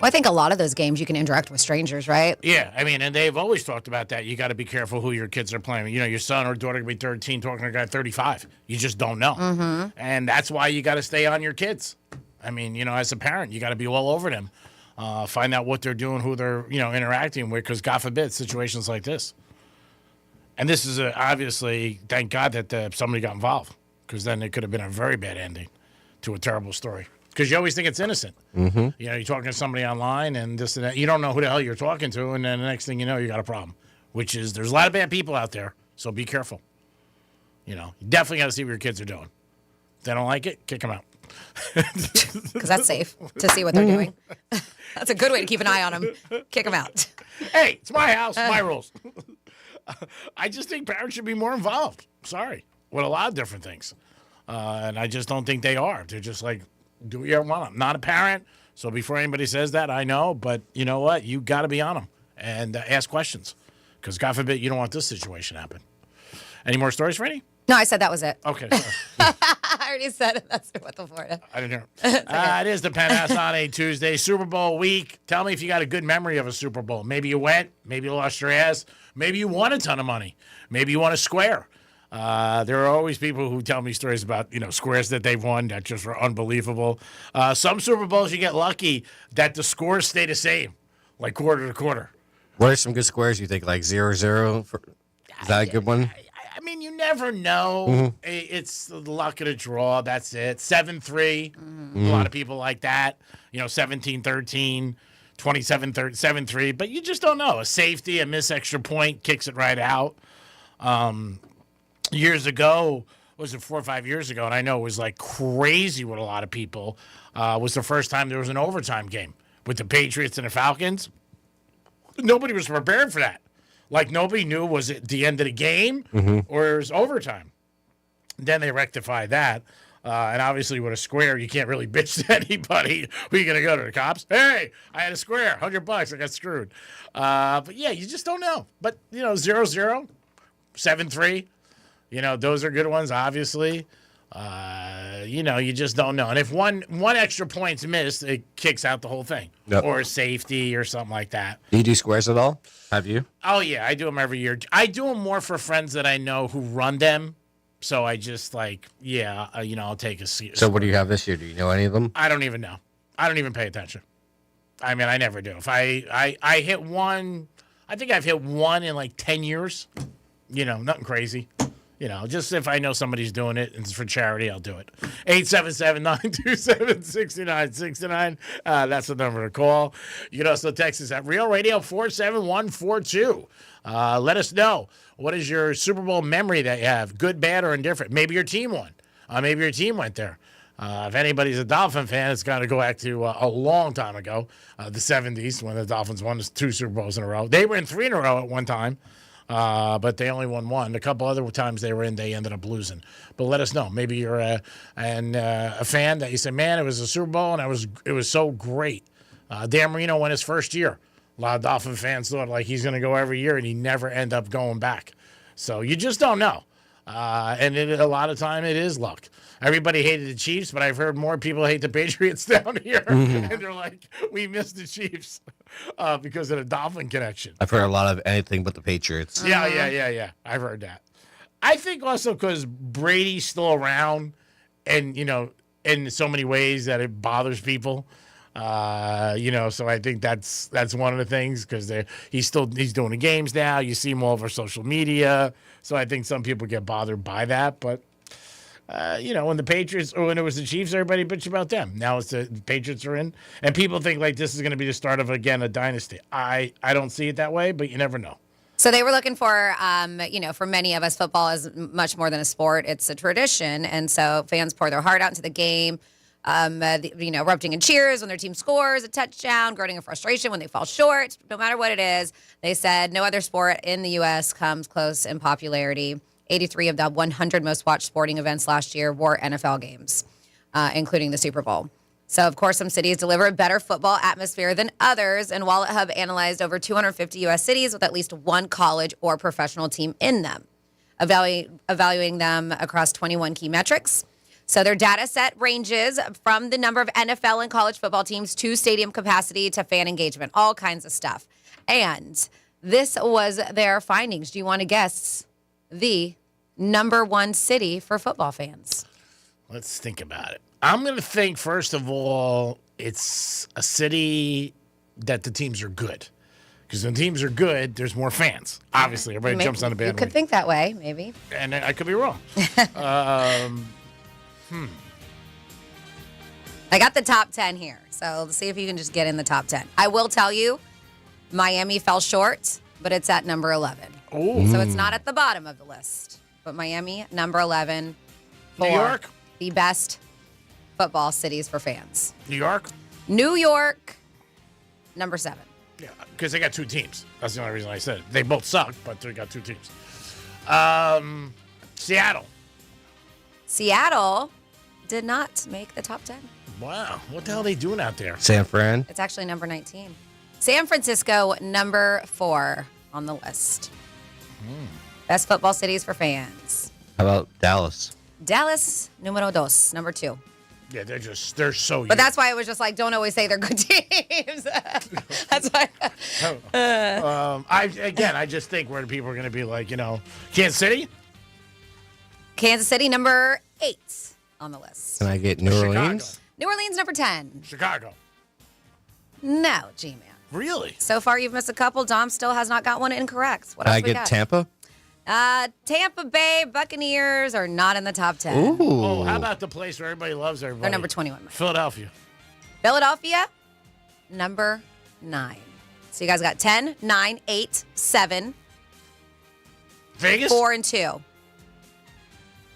Well, I think a lot of those games you can interact with strangers, right? Yeah, I mean, and they've always talked about that. You got to be careful who your kids are playing. Your son or daughter could be 13 talking to a guy 35. You just don't know. Mm-hmm. And that's why you got to stay on your kids. I mean, as a parent, you got to be all over them. Find out what they're doing, who they're, interacting with, because God forbid, situations like this. And this is obviously, thank God that somebody got involved, because then it could have been a very bad ending to a terrible story. Because you always think it's innocent. Mm-hmm. You're talking to somebody online and this and that. You don't know who the hell you're talking to, and then the next thing you know, you got a problem, which is there's a lot of bad people out there, so be careful. You definitely got to see what your kids are doing. If they don't like it, kick them out. Because that's safe to see what they're doing. That's a good way to keep an eye on them. Kick them out. Hey, it's my house, my rules. I just think parents should be more involved. Sorry. With a lot of different things. And I just don't think they are. They're just like, do what you want. I'm not a parent, so before anybody says that, I know. But you know what? You got to be on them and ask questions. Because God forbid you don't want this situation to happen. Any more stories, Franny? No, I said that was it. Okay, sorry. I already said it. That's what the Florida. I didn't hear. It is the Penthouse on a Tuesday, Super Bowl week. Tell me if you got a good memory of a Super Bowl. Maybe you went. Maybe you lost your ass. Maybe you won a ton of money. Maybe you won a square. There are always people who tell me stories about, squares that they've won that just were unbelievable. Some Super Bowls you get lucky that the scores stay the same, like quarter to quarter. What are some good squares you think, like 0-0? Is that a good one? I mean, you never know. Mhm. It's the luck of the draw. That's it. 7-3. A lot of people like that. 17-13, 27-3. But you just don't know. A safety, a missed extra point kicks it right out. Years ago, was it 4 or 5 years ago? And I know it was like crazy with a lot of people. Was the first time there was an overtime game with the Patriots and the Falcons. Nobody was prepared for that. Like, nobody knew, was it the end of the game or it was overtime? Then they rectified that. And obviously, with a square, you can't really bitch to anybody. Who are you going to go to, the cops? Hey, I had a square, $100, I got screwed. But, yeah, you just don't know. But, 0-0, 7-3, those are good ones, obviously. You just don't know. And if one extra point's missed, it kicks out the whole thing. Yep. Or a safety or something like that. Do you do squares at all? Have you? Oh, yeah, I do them every year. I do them more for friends that I know who run them. So I just I'll take a seat. So what do you have this year? Do you know any of them? I don't even know. I don't even pay attention. I mean, I never do. If I hit one, I think I've hit one in like 10 years. Nothing crazy. Just if I know somebody's doing it and it's for charity, I'll do it. 877-927-6969. That's the number to call. You can also text us at Real Radio 47142. Let us know. What is your Super Bowl memory that you have? Good, bad, or indifferent? Maybe your team won. Maybe your team went there. If anybody's a Dolphin fan, it's got to go back to a long time ago, the 70s, when the Dolphins won 2 Super Bowls in a row. They were in 3 in a row at one time. But they only won 1. A couple other times they were in, they ended up losing. But let us know. Maybe you're a fan that you say, man, it was a Super Bowl and it was so great. Dan Marino won his first year. A lot of Dolphin fans thought like he's going to go every year, and he never ended up going back. So you just don't know. And a lot of time it is luck. Everybody hated the Chiefs, but I've heard more people hate the Patriots down here. And they're like, we missed the Chiefs because of the Dolphin connection. I've heard a lot of anything but the Patriots. Yeah. I've heard that. I think also because Brady's still around and, in so many ways that it bothers people. So I think that's one of the things because he's doing the games now. You see him all over social media. So I think some people get bothered by that. But, when the Patriots or when it was the Chiefs, everybody bitched about them. Now it's the Patriots are in. And people think like this is going to be the start of, again, a dynasty. I don't see it that way, but you never know. So they were looking for, for many of us, football is much more than a sport. It's a tradition. And so fans pour their heart out into the game. Erupting in cheers when their team scores a touchdown, groaning in frustration when they fall short. No matter what it is, they said no other sport in the U.S. comes close in popularity. 83 of the 100 most watched sporting events last year were NFL games, including the Super Bowl. So, of course, some cities deliver a better football atmosphere than others, and Wallet Hub analyzed over 250 U.S. cities with at least one college or professional team in them, evaluating them across 21 key metrics. So their data set ranges from the number of NFL and college football teams to stadium capacity to fan engagement, all kinds of stuff. And this was their findings. Do you want to guess the number 1 city for football fans? Let's think about it. I'm going to think, first of all, it's a city that the teams are good. Because when teams are good, there's more fans. Obviously, everybody jumps on the bandwagon. You could think that way, maybe. And I could be wrong. I got the top 10 here, so let's see if you can just get in the top 10. I will tell you, Miami fell short, but it's at number 11. Ooh. So it's not at the bottom of the list, but Miami, number 11 for New York? the best football cities for fans. New York? New York, number 7. Yeah, because they got 2 teams. That's the only reason I said it. They both suck, but they got 2 teams. Seattle. Seattle did not make the top 10. Wow. What the hell are they doing out there? San Fran. It's actually number 19. San Francisco, number 4 on the list. Best football cities for fans. How about Dallas? Dallas, numero dos, number 2. Yeah, they're so. But that's why I was just like, don't always say they're good teams. That's why. I just think where people are going to be like, Kansas City. Kansas City, number 8 on the list. Can I get New Orleans? New Orleans, number 10. Chicago. No, G-Man. Really? So far, you've missed a couple. Dom still has not got one incorrect. What Can else I we get got? Tampa? Tampa Bay Buccaneers are not in the top 10. Oh, how about the place where everybody loves everybody? They're number 21. Philadelphia. Philadelphia, number 9. So you guys got 10, 9, 8, 7. Vegas? 4 and 2.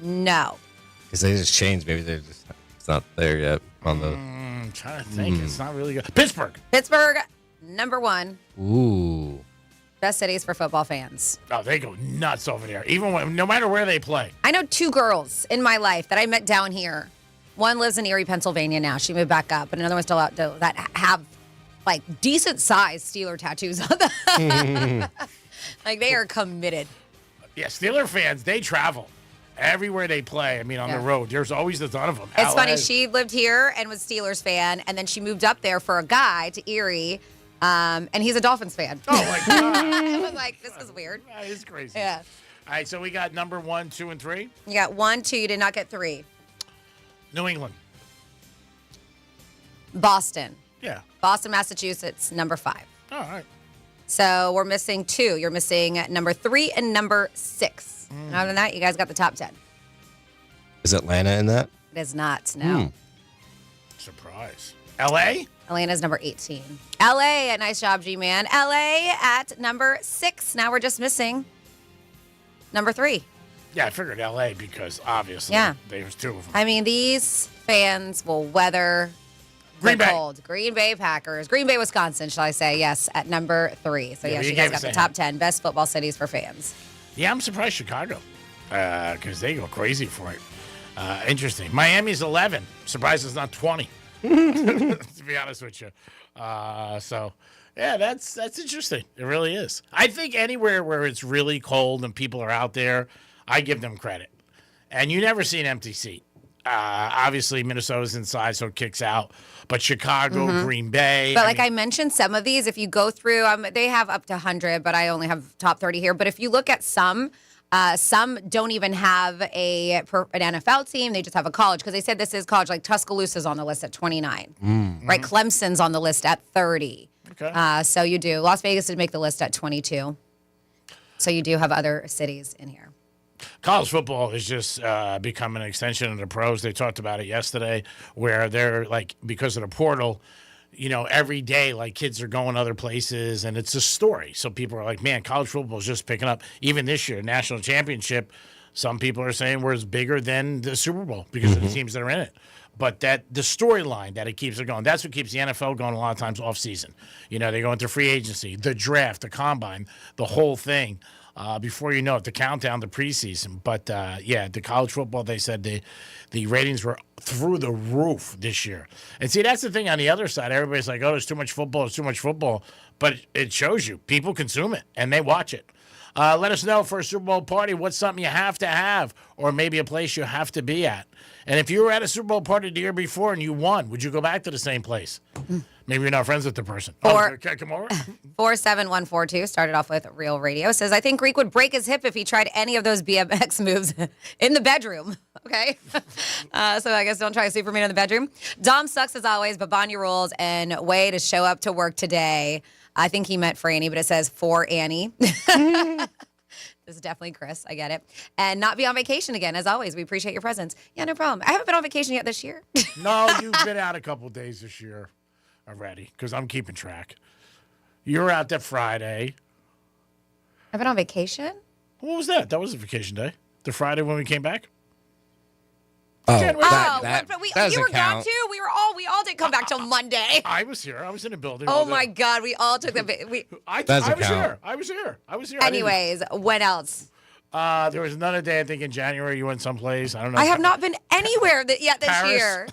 No. Because they just changed. Maybe it's not there yet on the. I'm trying to think. It's not really good. Pittsburgh, number 1. Ooh. Best cities for football fans. Oh, they go nuts over there. No matter where they play. I know 2 girls in my life that I met down here. One lives in Erie, Pennsylvania now. She moved back up. But another one's still out there that have like decent sized Steeler tattoos on them. Like they are committed. Yeah, Steeler fans, they travel. Everywhere they play, on the road, there's always a ton of them. It's funny. She lived here and was Steelers fan, and then she moved up there for a guy to Erie, and he's a Dolphins fan. Oh, my God. I was like, this is weird. That is crazy. Yeah. All right, so we got number 1, 2, and 3. You got 1, 2. You did not get 3. New England. Boston. Yeah. Boston, Massachusetts, number 5. All right. So we're missing 2. You're missing number 3 and number 6. And other than that, you guys got the top 10. Is Atlanta in that? It is not, no. Surprise. L.A.? Atlanta's number 18. L.A., a nice job, G-Man. L.A. at number 6. Now we're just missing number 3. Yeah, I figured L.A. because obviously there's 2 of them. I mean, these fans will weather Green the Bay. cold. Green Bay Packers. Green Bay, Wisconsin, shall I say. Yes, at number 3. So, Yeah, yes, you you guys gave got us the a top hint. 10 best football cities for fans. Yeah, I'm surprised Chicago because they go crazy for it. Interesting. Miami's 11. Surprised it's not 20, to be honest with you. So, yeah, that's interesting. It really is. I think anywhere where it's really cold and people are out there, I give them credit. And you never see an empty seat. Obviously, Minnesota's inside, so it kicks out. But Chicago, Green Bay. But like I mentioned, some of these, if you go through, they have up to 100, but I only have top 30 here. But if you look at some don't even have an NFL team. They just have a college because they said this is college. Like Tuscaloosa's on the list at 29, right? Clemson's on the list at 30. Okay. So you do. Las Vegas did make the list at 22. So you do have other cities in here. College football is just becoming an extension of the pros. They talked about it yesterday where they're like, because of the portal, every day, like kids are going other places and it's a story. So people are like, man, college football is just picking up. Even this year, national championship, some people are saying was bigger than the Super Bowl because of the teams that are in it. But the storyline that it keeps it going, that's what keeps the NFL going a lot of times off season. They go into free agency, the draft, the combine, the whole thing. Before you know it, the countdown to preseason. But, the college football, they said the ratings were through the roof this year. And see, that's the thing on the other side. Everybody's like, oh, there's too much football. It's too much football. But it shows you. People consume it, and they watch it. Let us know for a Super Bowl party what's something you have to have or maybe a place you have to be at. And if you were at a Super Bowl party the year before and you won, would you go back to the same place? Maybe you're not friends with the person. Okay, come over. 47142 started off with Real Radio. Says, I think Greek would break his hip if he tried any of those BMX moves in the bedroom. Okay. So I guess don't try Superman in the bedroom. Dom sucks as always, but Bonya rules and way to show up to work today. I think he meant for Annie, but it says for Annie. This is definitely Chris. I get it. And not be on vacation again. As always, we appreciate your presence. Yeah, no problem. I haven't been on vacation yet this year. No, you've been out a couple days this year already because I'm keeping track. You were out that Friday. I've been on vacation? What was that? That was a vacation day. The Friday when we came back? Oh, but you were gone too. We all didn't come back till Monday. I was here. I was in the building. Oh my God, we all took the. I was here. Anyways, when else? There was another day, I think, in January you went someplace. I don't know. I have not been anywhere yet this Paris? year.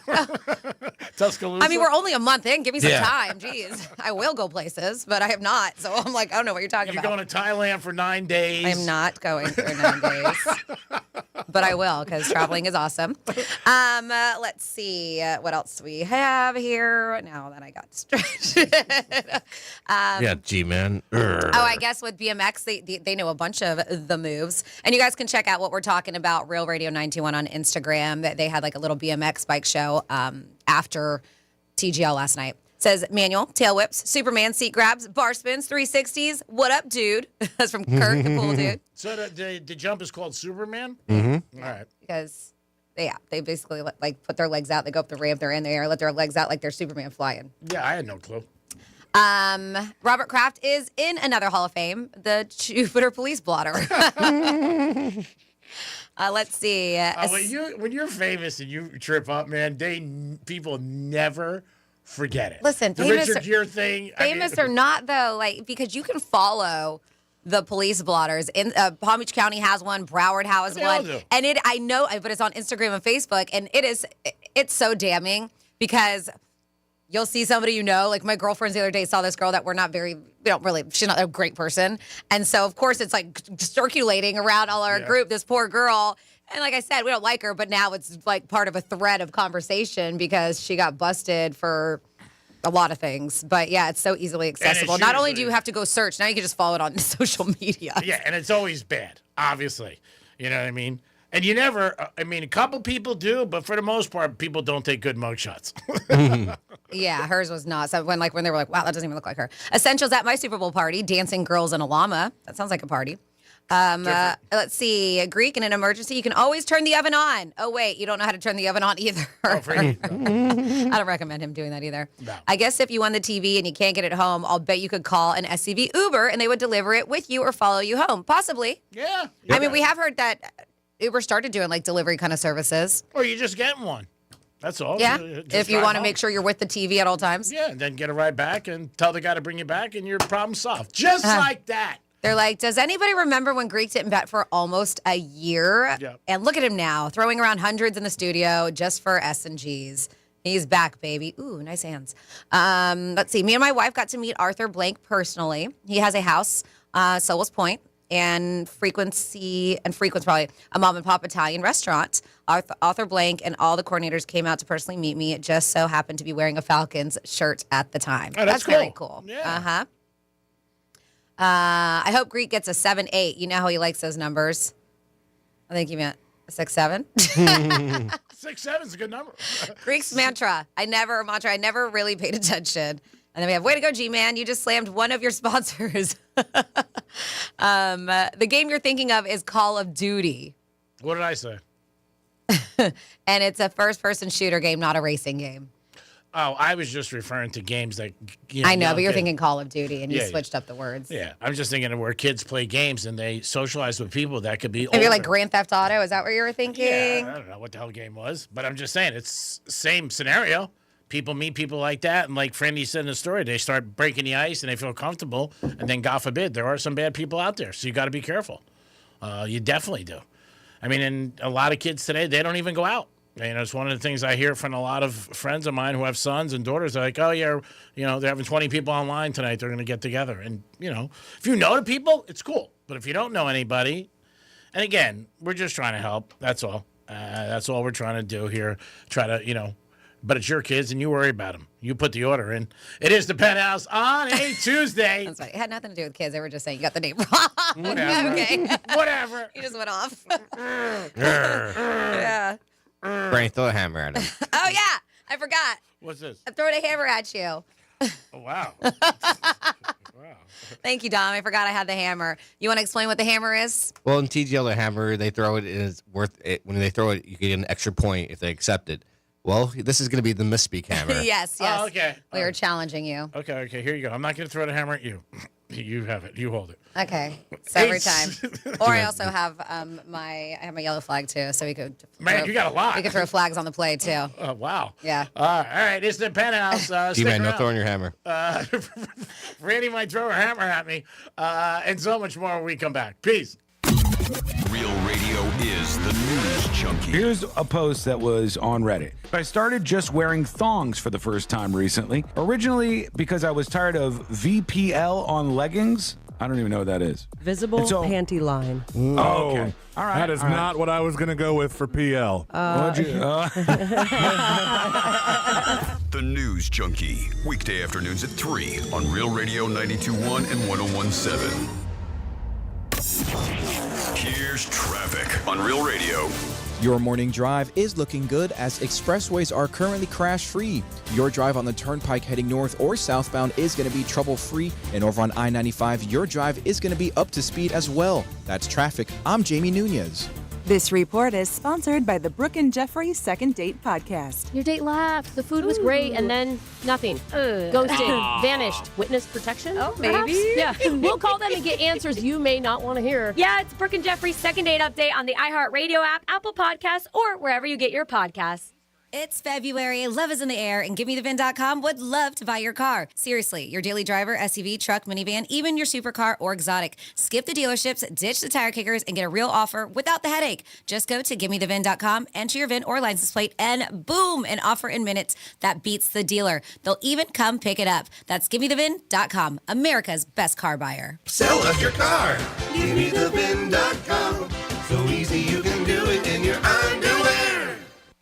Tuscaloosa? I mean, we're only a month in. Give me some time. Jeez. I will go places, but I have not. So I'm like, I don't know what you're talking You're about. going to Thailand for 9 days. I'm not going for 9 days. But I will because traveling is awesome. Let's see. What else do we have here? Now that I got distracted. Yeah, G-Man. Oh, I guess with BMX, they know a bunch of the moves. And you guys can check out what we're talking about, Real Radio 921 on Instagram. They had like a little BMX bike show after TGL last night. Says manual, tail whips, Superman seat grabs, bar spins, 360s. What up, dude? That's from Kurt, the cool dude. So the jump is called Superman? Mm-hmm. All right. Because, they basically like put their legs out. They go up the ramp. They're in the air. Let their legs out like they're Superman flying. Yeah, I had no clue. Robert Kraft is in another Hall of Fame, the Jupiter police blotter. Let's see. When you're famous and you trip up, man, people never forget it. Listen, the famous Richard Gere thing. Famous or not, though, like because you can follow the police blotters. In Palm Beach County has one, Broward has one, do. and I know, but it's on Instagram and Facebook, and it's so damning because you'll see somebody you know, like my girlfriends the other day saw this girl that she's not a great person. And so, of course, it's like circulating around all our group, this poor girl. And like I said, we don't like her, but now it's like part of a thread of conversation because she got busted for a lot of things. But yeah, it's so easily accessible. Not only do you have to go search, now you can just follow it on social media. Yeah, and it's always bad, obviously. You know what I mean? And you never, a couple people do, but for the most part, people don't take good mugshots. Yeah, hers was not. So when they were like, wow, that doesn't even look like her. Essentials at my Super Bowl party, dancing girls in a llama. That sounds like a party. Let's see. A Greek in an emergency, you can always turn the oven on. Oh, wait, you don't know how to turn the oven on either. Oh, for you. I don't recommend him doing that either. No. I guess if you won the TV and you can't get it home, I'll bet you could call an SCV Uber and they would deliver it with you or follow you home. Possibly. Yeah. I mean, we have heard that Uber started doing like delivery kind of services. Or you just get one. That's all. Yeah. Just if you drive want to home. make sure you're with the TV at all times. Yeah, and then get a ride back and tell the guy to bring you back and your problem's solved. Just like that. They're like, does anybody remember when Greek didn't bet for almost a year? Yep. And look at him now, throwing around hundreds in the studio just for S&Gs. He's back, baby. Ooh, nice hands. Let's see. Me and my wife got to meet Arthur Blank personally. He has a house, Sowell's Point, and frequents probably a mom and pop Italian restaurant. Arthur Blank and all the coordinators came out to personally meet me. It just so happened to be wearing a Falcons shirt at the time. Oh, that's very cool. cool. Yeah. Uh-huh. I hope Greek gets a 7-8. You know how he likes those numbers. I think you meant a 6-7. 6-7's a good number. Greek's mantra. I never really paid attention. And then we have, way to go, G-Man. You just slammed one of your sponsors. The game you're thinking of is Call of Duty. What did I say? And it's a first-person shooter game, not a racing game. Oh, I was just referring to games that, I know, but you're thinking Call of Duty, and you switched up the words. Yeah, I'm just thinking of where kids play games and they socialize with people that could be Maybe older. like Grand Theft Auto. Is that what you were thinking? Yeah, I don't know what the hell game was, but I'm just saying it's same scenario. People meet people like that, and like Franny said in the story, they start breaking the ice and they feel comfortable, and then God forbid, there are some bad people out there, so you got to be careful. You definitely do. I mean, and a lot of kids today, they don't even go out. It's one of the things I hear from a lot of friends of mine who have sons and daughters. They're like, oh, yeah, they're having 20 people online tonight. They're going to get together. And, if you know the people, it's cool. But if you don't know anybody, and again, we're just trying to help. That's all. That's all we're trying to do here. Try to, but it's your kids and you worry about them. You put the order in. It is the Penthouse on a Tuesday. That's right. It had nothing to do with kids. They were just saying you got the name wrong. Whatever. Okay. Whatever. He just went off. Yeah. Frank, throw a hammer at him. Oh, yeah. I forgot. What's this? I'm throwing a hammer at you. Oh, wow. Wow. Thank you, Dom. I forgot I had the hammer. You want to explain what the hammer is? Well, in TGL, the hammer, they throw it, and it's worth it. When they throw it, you get an extra point if they accept it. Well, this is going to be the misspeak hammer. Yes. Oh, okay. We were challenging you. Okay, here you go. I'm not going to throw the hammer at you. You have it. You hold it. Okay. So every time. Or I also have I have my yellow flag too, so we could. Man, you got a lot. We could throw flags on the play too. Oh, wow. Yeah. All right. It's the Penthouse. G-Man, no throwing your hammer. Randy might throw a hammer at me, and so much more when we come back. Peace. Real radio is the news junkie. Here's a post that was on Reddit. I started just wearing thongs for the first time recently. Originally because I was tired of VPL on leggings. I don't even know what that is. Visible panty line. Oh, okay. All right. That is not what I was going to go with for PL. The News Junkie. Weekday afternoons at 3 on Real Radio 92.1 and 101.7. Here's traffic on Real Radio. Your morning drive is looking good as expressways are currently crash-free. Your drive on the Turnpike heading north or southbound is going to be trouble-free. And over on I-95, your drive is going to be up to speed as well. That's traffic. I'm Jamie Nunez. This report is sponsored by the Brooke and Jeffrey Second Date Podcast. Your date laughed. The food was great, and then nothing. Ghosted. Vanished. Witness protection? Oh, perhaps? maybe. Yeah. We'll call them and get answers you may not want to hear. Yeah, it's Brooke and Jeffrey's Second Date Update on the iHeartRadio app, Apple Podcasts, or wherever you get your podcasts. It's February, love is in the air, and GiveMeTheVin.com would love to buy your car. Seriously, your daily driver, SUV, truck, minivan, even your supercar or exotic. Skip the dealerships, ditch the tire kickers, and get a real offer without the headache. Just go to GiveMeTheVin.com, enter your VIN or license plate, and boom, an offer in minutes that beats the dealer. They'll even come pick it up. That's GiveMeTheVin.com, America's best car buyer. Sell us your car. GiveMeTheVin.com. So easy you can do it in your underwear.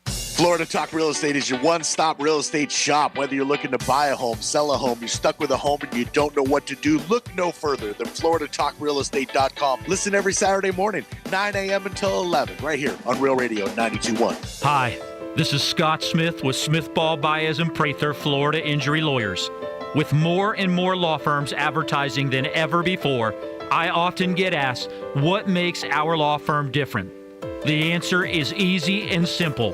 Florida Talk Real Estate is your one-stop real estate shop. Whether you're looking to buy a home, sell a home, you're stuck with a home and you don't know what to do, look no further than FloridaTalkRealEstate.com. Listen every Saturday morning, 9 a.m. until 11, right here on Real Radio 92.1. Hi, this is Scott Smith with Smith Ball, Baez, and Prather, Florida Injury Lawyers. With more and more law firms advertising than ever before, I often get asked, what makes our law firm different? The answer is easy and simple.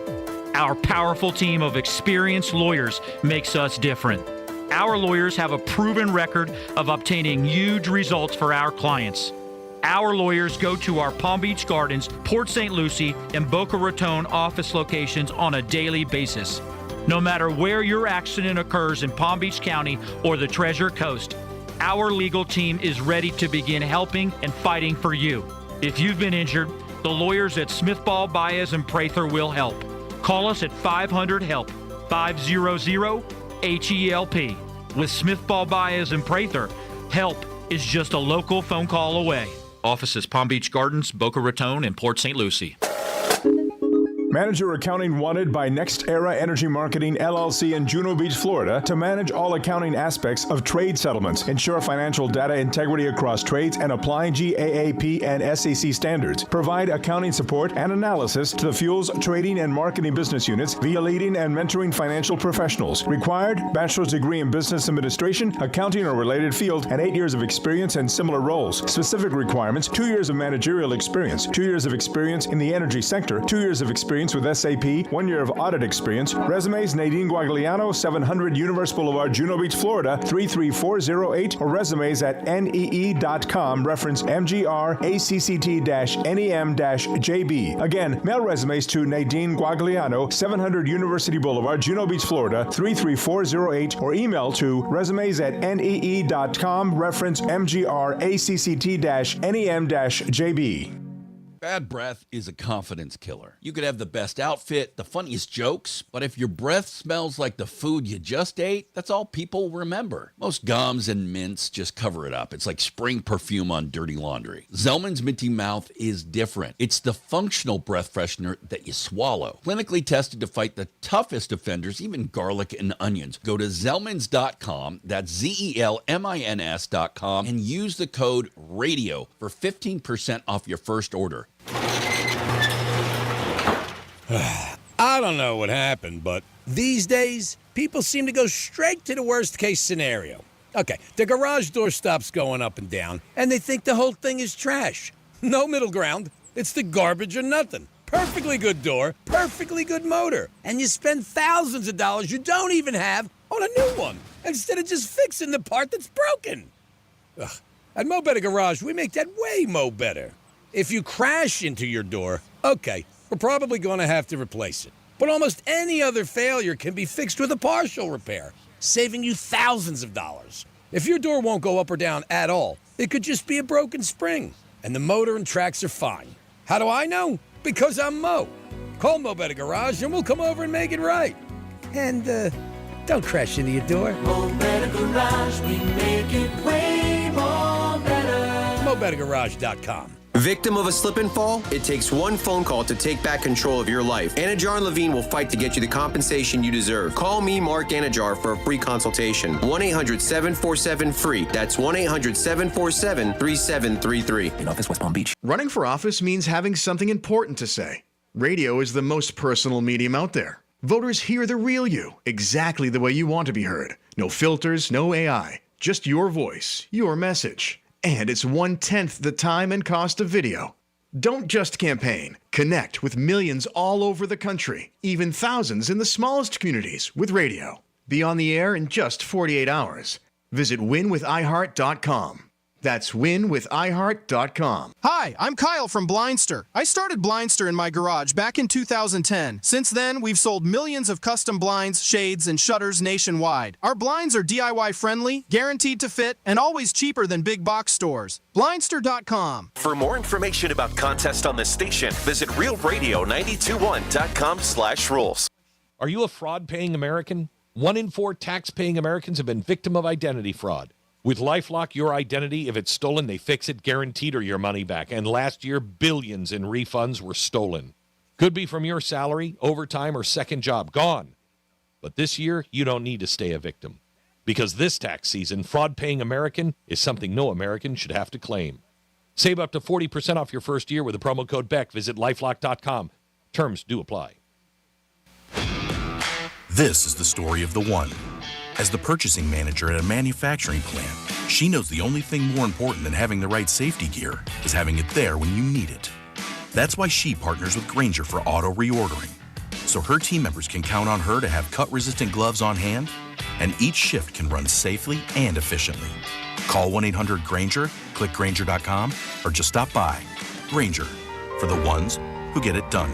Our powerful team of experienced lawyers makes us different. Our lawyers have a proven record of obtaining huge results for our clients. Our lawyers go to our Palm Beach Gardens, Port St. Lucie, and Boca Raton office locations on a daily basis. No matter where your accident occurs in Palm Beach County or the Treasure Coast, our legal team is ready to begin helping and fighting for you. If you've been injured, the lawyers at Smith Ball, Baez, and Prather will help. Call us at 500-HELP, 500-HELP. With Smith Ball, Baez, and Prather, help is just a local phone call away. Offices Palm Beach Gardens, Boca Raton, and Port St. Lucie. Manager accounting wanted by Next Era Energy Marketing LLC in Juno Beach, Florida, to manage all accounting aspects of trade settlements, ensure financial data integrity across trades, and apply GAAP and SEC standards. Provide accounting support and analysis to the fuels, trading, and marketing business units via leading and mentoring financial professionals. Required bachelor's degree in business administration, accounting or related field, and 8 years of experience in similar roles. Specific requirements: 2 years of managerial experience, 2 years of experience in the energy sector, 2 years of experience with SAP, 1 year of audit experience. Resumes: Nadine Guagliano, 700 Universe Boulevard, Juno Beach, Florida, 33408, or resumes at nee.com. Reference MGR ACCT-NEM-JB. Again, mail resumes to Nadine Guagliano, 700 University Boulevard, Juno Beach, Florida, 33408, or email to resumes at nee.com. Reference MGR ACCT-NEM-JB. Bad breath is a confidence killer. You could have the best outfit, the funniest jokes, but if your breath smells like the food you just ate, that's all people remember. Most gums and mints just cover it up. It's like spring perfume on dirty laundry. Zellman's Minty Mouth is different. It's the functional breath freshener that you swallow. Clinically tested to fight the toughest offenders, even garlic and onions. Go to Zellmans.com, that's ZELMINS.com, and use the code RADIO for 15% off your first order. I don't know what happened, but these days, people seem to go straight to the worst-case scenario. Okay, the garage door stops going up and down, and they think the whole thing is trash. No middle ground. It's the garbage or nothing. Perfectly good door, perfectly good motor, and you spend thousands of dollars you don't even have on a new one, instead of just fixing the part that's broken. Ugh. At Mo Better Garage, we make that way mo better. If you crash into your door, okay, we're probably going to have to replace it. But almost any other failure can be fixed with a partial repair, saving you thousands of dollars. If your door won't go up or down at all, it could just be a broken spring. and the motor and tracks are fine. How do I know? Because I'm Mo. Call Mo Better Garage and we'll come over and make it right. And don't crash into your door. Mo Better Garage, we make it way more better. MoBetterGarage.com. Victim of a slip and fall? It takes one phone call to take back control of your life. Anajar and Levine will fight to get you the compensation you deserve. Call me, Mark Anajar, for a free consultation. 1-800-747-FREE. That's 1-800-747-3733. In office, West Palm Beach. Running for office means having something important to say. Radio is the most personal medium out there. Voters hear the real you, exactly the way you want to be heard. No filters, no AI. Just your voice, your message. And it's 1/10 the time and cost of video. Don't just campaign. Connect with millions all over the country, even thousands in the smallest communities with radio. Be on the air in just 48 hours. Visit winwithiheart.com. That's winwithiheart.com. Hi, I'm Kyle from Blindster. I started Blindster in my garage back in 2010. Since then, we've sold millions of custom blinds, shades, and shutters nationwide. Our blinds are DIY friendly, guaranteed to fit, and always cheaper than big box stores. Blindster.com. For more information about contests on this station, visit realradio921.com/rules. Are you a fraud-paying American? 1 in 4 tax-paying Americans have been victim of identity fraud. With LifeLock, your identity, if it's stolen, they fix it guaranteed or your money back. And last year, billions in refunds were stolen. Could be from your salary, overtime, or second job. Gone. But this year, you don't need to stay a victim. Because this tax season, fraud-paying American is something no American should have to claim. Save up to 40% off your first year with the promo code BECK. Visit LifeLock.com. Terms do apply. This is the story of the one. As the purchasing manager at a manufacturing plant, she knows the only thing more important than having the right safety gear is having it there when you need it. That's why she partners with Grainger for auto reordering, so her team members can count on her to have cut-resistant gloves on hand, and each shift can run safely and efficiently. Call 1-800-GRAINGER, click Grainger.com, or just stop by. Grainger, for the ones who get it done.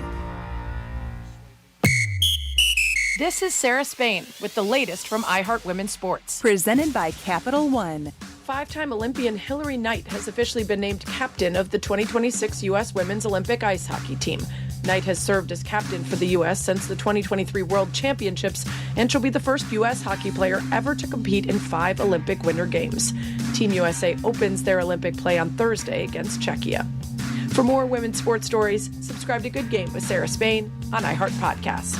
This is Sarah Spain with the latest from iHeart Women's Sports. Presented by Capital One. 5-time Olympian Hillary Knight has officially been named captain of the 2026 U.S. Women's Olympic Ice Hockey team. Knight has served as captain for the U.S. since the 2023 World Championships, and she'll be the first U.S. hockey player ever to compete in 5 Olympic Winter Games. Team USA opens their Olympic play on Thursday against Czechia. For more women's sports stories, subscribe to Good Game with Sarah Spain on iHeart Podcasts.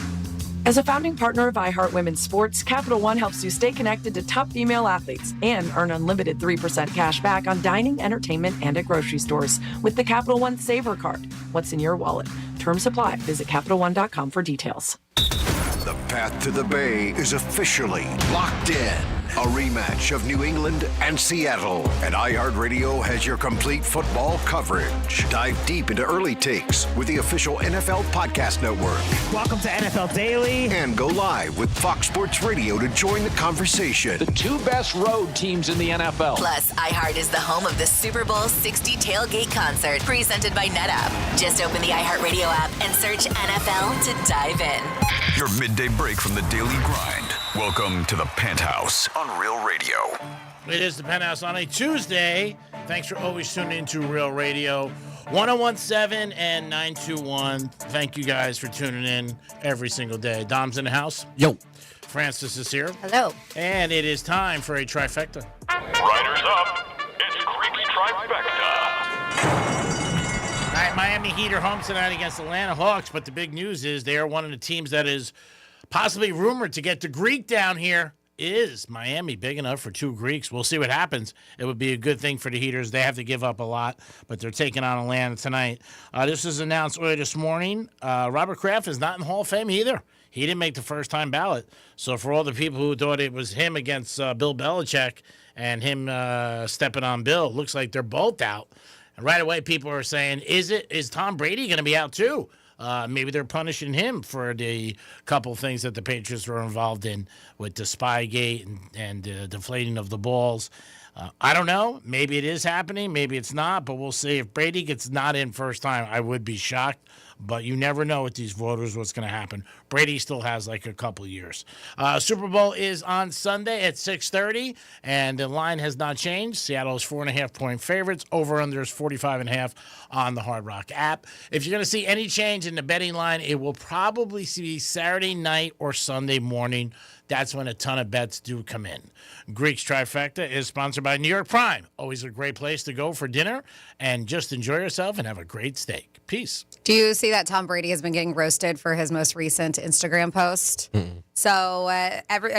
As a founding partner of iHeart Women's Sports, Capital One helps you stay connected to top female athletes and earn unlimited 3% cash back on dining, entertainment, and at grocery stores with the Capital One Saver Card. What's in your wallet? Terms apply. Visit CapitalOne.com for details. The path to the Bay is officially locked in. A rematch of New England and Seattle. And iHeartRadio has your complete football coverage. Dive deep into early takes with the official NFL Podcast Network. Welcome to NFL Daily. And go live with Fox Sports Radio to join the conversation. The 2 best road teams in the NFL. Plus, iHeart is the home of the Super Bowl 60 tailgate concert presented by NetApp. Just open the iHeartRadio app and search NFL to dive in. Your midday break from the daily grind. Welcome to the Penthouse on Real Radio. It is the Penthouse on a Tuesday. Thanks for always tuning into Real Radio. 1017 and 921. Thank you guys for tuning in every single day. Dom's in the house. Yo. Francis is here. Hello. And it is time for a trifecta. Riders up. It's Creek's Trifecta. All right, Miami Heat are home tonight against Atlanta Hawks, but the big news is they are one of the teams that is possibly rumored to get the Greek down here. Is Miami big enough for 2 Greeks? We'll see what happens. It would be a good thing for the Heaters. They have to give up a lot, but they're taking on Atlanta tonight. This was announced earlier this morning. Robert Kraft is not in the Hall of Fame either. He didn't make the first-time ballot. So for all the people who thought it was him against Bill Belichick and him stepping on Bill, looks like they're both out. And right away, people are saying, is Tom Brady going to be out too? Maybe they're punishing him for the couple things that the Patriots were involved in with the Spygate and deflating of the balls. I don't know. Maybe it is happening. Maybe it's not, but we'll see. If Brady gets not in first time, I would be shocked. but you never know with these voters what's going to happen. Brady still has like a couple years. Super Bowl is on Sunday at 6:30, and the line has not changed. Seattle is 4.5-point favorites. Over/under is 45.5 on the Hard Rock app. If you're going to see any change in the betting line, it will probably be Saturday night or Sunday morning. That's when a ton of bets do come in. Greek's Trifecta is sponsored by New York Prime. Always a great place to go for dinner and just enjoy yourself and have a great steak. Peace. Do you see that Tom Brady has been getting roasted for his most recent Instagram post? So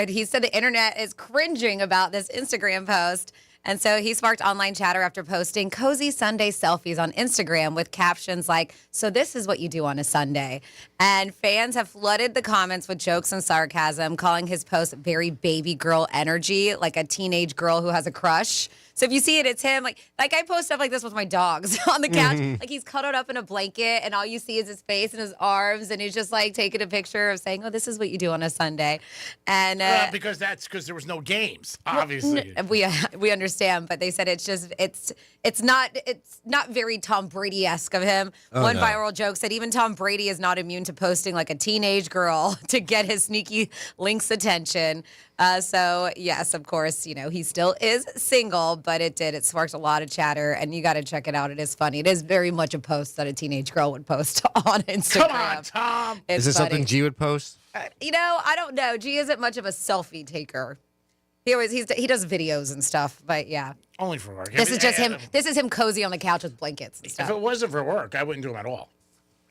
he said the internet is cringing about this Instagram post. And so he sparked online chatter after posting cozy Sunday selfies on Instagram with captions like, "So this is what you do on a Sunday." And fans have flooded the comments with jokes and sarcasm, calling his post very baby girl energy, like a teenage girl who has a crush. So if you see it, it's him. Like I post stuff like this with my dogs on the couch. Like he's cuddled up in a blanket, and all you see is his face and his arms, and he's just like taking a picture of saying, "Oh, this is what you do on a Sunday." And because there was no games, obviously. We understand, but they said it's not very Tom Brady-esque of him. One viral joke said even Tom Brady is not immune to posting like a teenage girl to get his sneaky links attention. So yes, of course, he still is single, but it sparked a lot of chatter, and you got to check it out. It is funny. It is very much a post that a teenage girl would post on Instagram. Come on, Tom. Is this something G would post? I don't know. G isn't much of a selfie taker. He does videos and stuff, but yeah. Only for work. This is just him. This is him cozy on the couch with blankets and stuff. If it wasn't for work, I wouldn't do them at all.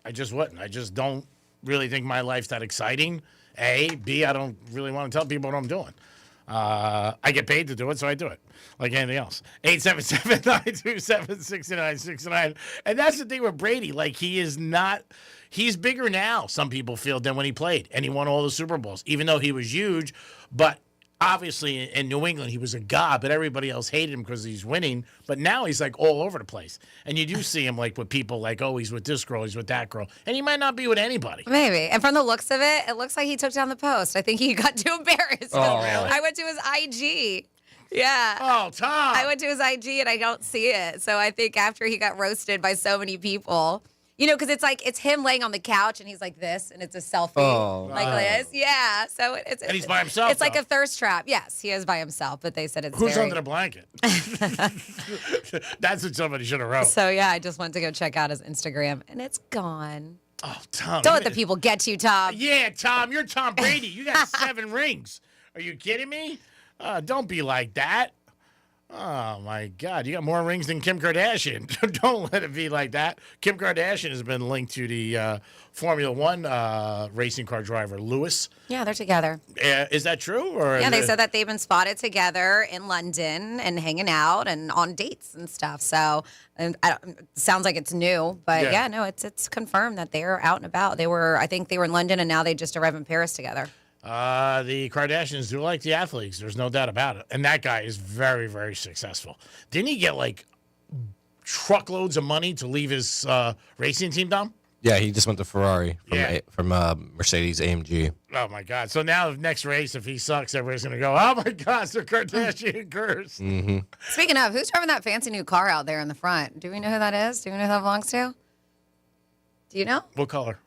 I just wouldn't. I just don't really think my life's that exciting. A. B. I don't really want to tell people what I'm doing. I get paid to do it, so I do it like anything else. 877-927-6969. And that's the thing with Brady. Like, he's bigger now, some people feel, than when he played. And he won all the Super Bowls, even though he was huge. But obviously in New England, he was a god, but everybody else hated him because he's winning. But now he's like all over the place. And you do see him like with people like, oh, he's with this girl, he's with that girl. And he might not be with anybody. Maybe. And from the looks of it, it looks like he took down the post. I think he got too embarrassed. Oh, really? I went to his IG. Yeah. Oh, Tom. I went to his IG and I don't see it. So I think after he got roasted by so many people, because it's him laying on the couch and he's like this, and it's a selfie like this. Yeah. So it's and he's by himself. It's like a thirst trap. Yes, he is by himself, but they said it's who's under the blanket? That's what somebody should have wrote. So yeah, I just went to go check out his Instagram, and it's gone. Oh, Tom. Don't let the people get to you, Tom. Yeah, Tom. You're Tom Brady. You got 7 rings. Are you kidding me? Don't be like that. Oh, my God. You got more rings than Kim Kardashian. Don't let it be like that. Kim Kardashian has been linked to the Formula One racing car driver, Lewis. Yeah, they're together. Is that true? Or yeah, they said that they've been spotted together in London and hanging out and on dates and stuff. So it sounds like it's new. But yeah, no, it's confirmed that they're out and about. I think they were in London, and now they just arrived in Paris together. The Kardashians do like the athletes. There's no doubt about it. And that guy is very, very successful. Didn't he get like truckloads of money to leave his racing team, Dom? Yeah, he just went to Ferrari from Mercedes AMG. Oh, my God. So now the next race, if he sucks, everybody's going to go, oh, my God, it's the Kardashian curse. Mm-hmm. Speaking of, who's driving that fancy new car out there in the front? Do we know who that is? Do we know who that belongs to? Do you know? What color?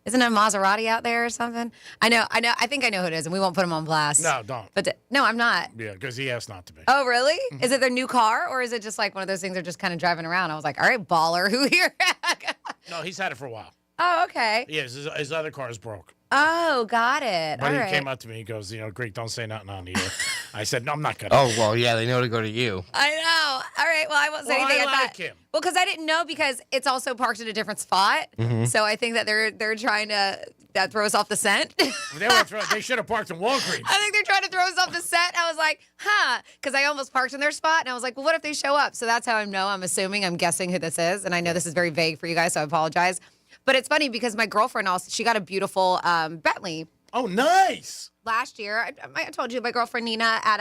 Isn't it a Maserati out there or something? I know. I think I know who it is, and we won't put him on blast. No, don't. But no, I'm not. Yeah, because he asked not to be. Oh, really? Is it their new car, or is it just like one of those things they're just kind of driving around? I was like, all right, baller, who here? No, he's had it for a while. Oh, okay. Yeah, his other car is broke. Oh, got it. But all he right. came up to me. He goes, Greek, don't say nothing on the air. I said, no, I'm not going to. Oh, well, yeah, they know to go to you. I know. All right, well, I won't say anything. I like him. Well, because I didn't know, because it's also parked in a different spot. Mm-hmm. So I think that they're trying to, that throws off the scent. They should have parked in Walgreens. I think they're trying to throw us off the scent. I was like, because I almost parked in their spot, and I was like, well, what if they show up? So that's how I know. I'm guessing who this is, and I know this is very vague for you guys, so I apologize. But it's funny because my girlfriend she got a beautiful Bentley. Oh, nice. Last year, I told you, my girlfriend Nina at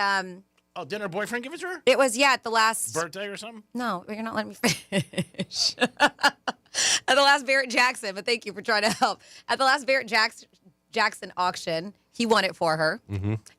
Oh, didn't her boyfriend give it to her? It was at the last birthday or something. No, you're not letting me finish. At the last Barrett Jackson, but thank you for trying to help. At the last Barrett Jackson auction, he won it for her,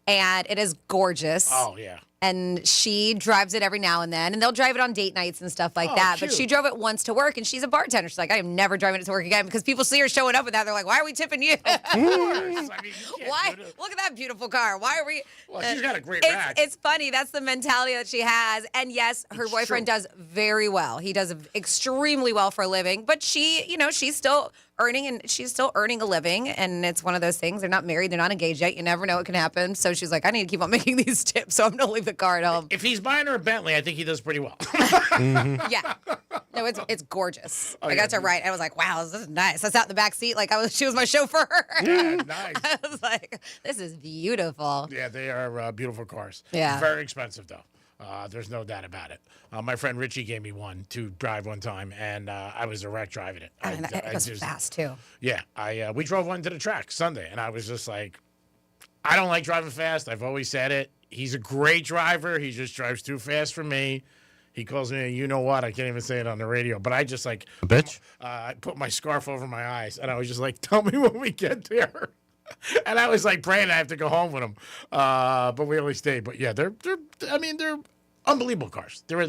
and it is gorgeous. Oh yeah. And she drives it every now and then, and they'll drive it on date nights and stuff like that. But cute. she drove it once to work, and she's a bartender. She's like, I am never driving it to work again because people see her showing up with that. They're like, why are we tipping you? Of course. I mean, Why? Look at that beautiful car. Why are we? Well, she's got a great rack. It's funny. That's the mentality that she has. And yes, her boyfriend does very well. He does extremely well for a living. But she, she's still earning a living. And it's one of those things. They're not married. They're not engaged yet. You never know what can happen. So she's like, I need to keep on making these tips. So I'm going to leave the car at home. If he's buying her a Bentley, I think he does pretty well. Yeah. No, it's gorgeous. I got to write. I was like, wow, this is nice. I sat in the back seat like she was my chauffeur. Yeah, nice. I was like, this is beautiful. Yeah, they are beautiful cars. Yeah. Very expensive, though. There's no doubt about it. My friend Richie gave me one to drive one time, and I was a wreck driving it. It goes fast, too. Yeah. We drove one to the track Sunday, and I was just like, I don't like driving fast. I've always said it. He's a great driver. He just drives too fast for me. He calls me, you know what? I can't even say it on the radio, but I just like a bitch. I put my scarf over my eyes, and I was just like, tell me when we get there. And I was like praying I have to go home with him, but we only stayed. But yeah, they're unbelievable cars. They're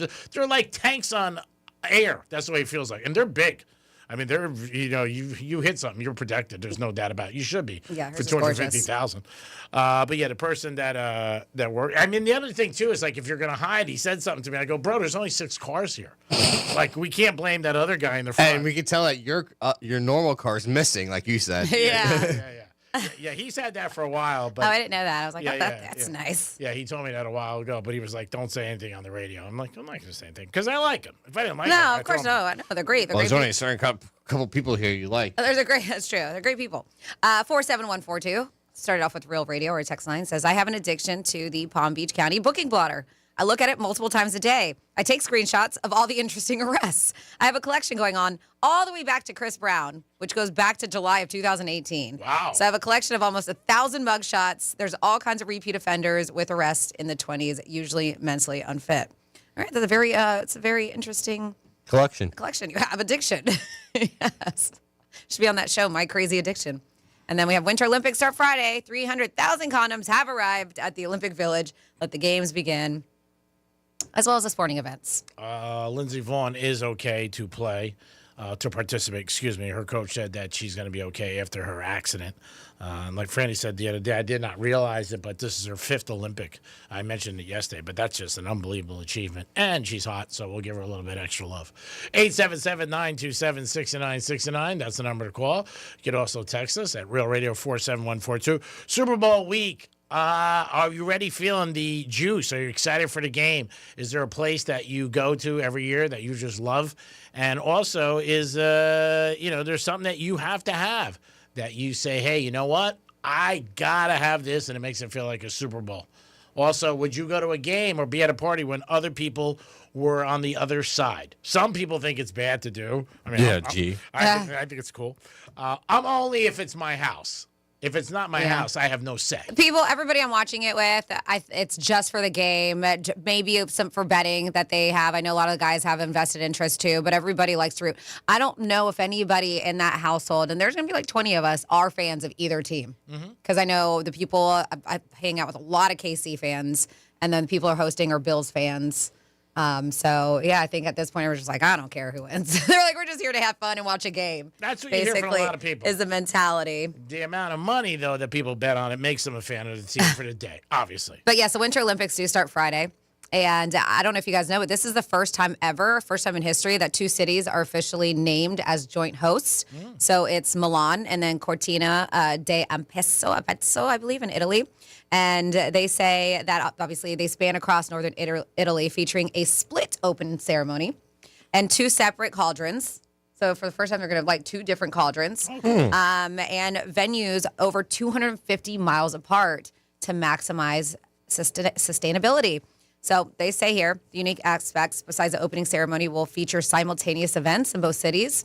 like tanks on air. That's the way it feels like, and they're big. I mean, they're you hit something, you're protected. There's no doubt about it. You should be for $250,000. But yeah, the person that worked. I mean, the other thing too is like if you're gonna hide, he said something to me. I go, bro, there's only 6 cars here. Like we can't blame that other guy in the front. And we can tell that your normal car is missing, like you said. Yeah, he's had that for a while. But I didn't know that. I was like, that's nice. Yeah, he told me that a while ago, but he was like, don't say anything on the radio. I'm like, I'm not going to say anything because I like him. If I didn't like him, no, of course no. I know they're great. There's only a certain couple people here you like. That's true. They're great people. 47142 started off with Real Radio, or a text line says, I have an addiction to the Palm Beach County booking blotter. I look at it multiple times a day. I take screenshots of all the interesting arrests. I have a collection going on all the way back to Chris Brown, which goes back to July of 2018. Wow. So I have a collection of almost 1,000 mugshots. There's all kinds of repeat offenders with arrests in the 20s, usually mentally unfit. All right, that's it's a very interesting collection. You have addiction. Yes. Should be on that show, My Crazy Addiction. And then we have Winter Olympics start Friday. 300,000 condoms have arrived at the Olympic Village. Let the games begin, as well as the sporting events. Lindsey Vonn is okay to play, to participate. Excuse me. Her coach said that she's going to be okay after her accident. And like Franny said the other day, I did not realize it, but this is her 5th Olympic. I mentioned it yesterday, but that's just an unbelievable achievement. And she's hot, so we'll give her a little bit extra love. 877-927-6969. That's the number to call. You can also text us at Real Radio 47142. Super Bowl week. Are you ready, feeling the juice? Are you excited for the game? Is there a place that you go to every year that you just love? And also, is there's something that you have to have that you say, hey, you know what? I gotta have this, and it makes it feel like a Super Bowl. Also, would you go to a game or be at a party when other people were on the other side? Some people think it's bad to do. I mean, I think it's cool. I'm only if it's my house. If it's not my house, I have no say. Everybody I'm watching it with, it's just for the game. Maybe some for betting that they have. I know a lot of the guys have invested interest too, but everybody likes to root. I don't know if anybody in that household, and there's going to be like 20 of us, are fans of either team. Because I know the people, I hang out with a lot of KC fans, and then the people are hosting are Bills fans. So, yeah, I think at this point, we're just like, I don't care who wins. They're like, we're just here to have fun and watch a game. That's what you hear from a lot of people. Is the mentality. The amount of money, though, that people bet on it makes them a fan of the team for the day, obviously. But, yeah, so Winter Olympics do start Friday. And I don't know if you guys know, but this is the first time in history that 2 cities are officially named as joint hosts. So it's Milan and then Cortina d'Ampezzo, I believe, in Italy. And they say that obviously they span across northern Italy, featuring a split open ceremony and 2 separate cauldrons. So for the first time, they're going to have 2 different cauldrons. And venues over 250 miles apart to maximize sustainability. So they say here, the unique aspects besides the opening ceremony will feature simultaneous events in both cities.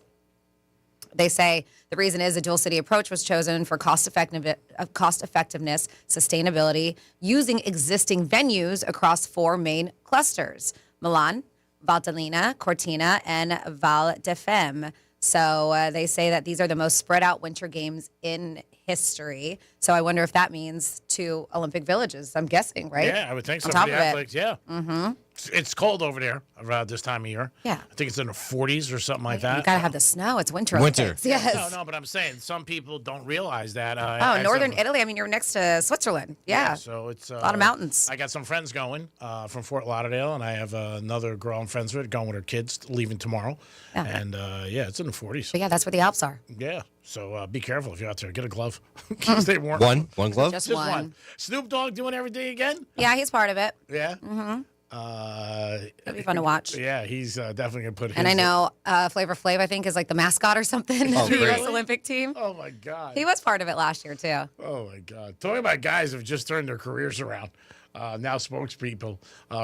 They say the reason is a dual city approach was chosen for cost effectiveness, sustainability, using existing venues across 4 main clusters: Milan, Valtellina, Cortina, and Val di Fiemme. So they say that these are the most spread out winter games in history. So I wonder if that means 2 Olympic villages. I'm guessing, right? Yeah, I would think so. On For top the of it. athletes, yeah. Mm-hmm. It's cold over there around this time of year. Yeah. I think it's in the 40s or something like that. You got to have the snow. It's winter. Winter. Olympics. Yes. No, but I'm saying some people don't realize that. Northern Italy. I mean, you're next to Switzerland. Yeah. So it's a lot of mountains. I got some friends going from Fort Lauderdale, and I have another girl I'm friends with going with her kids, leaving tomorrow. Yeah. And it's in the 40s. But yeah, that's where the Alps are. Yeah. So be careful if you're out there. Get a glove. 'Cause they weren't. One glove? Just one. Snoop Dogg doing everything again? Yeah, he's part of it. Yeah. Mm-hmm. It'll be fun to watch. Yeah, he's definitely gonna put. And I know Flavor Flav, I think, is like the mascot or something of the really? U.S. Olympic team. Oh my God. He was part of it last year too. Oh my God. Talking about guys who've just turned their careers around. Now spokespeople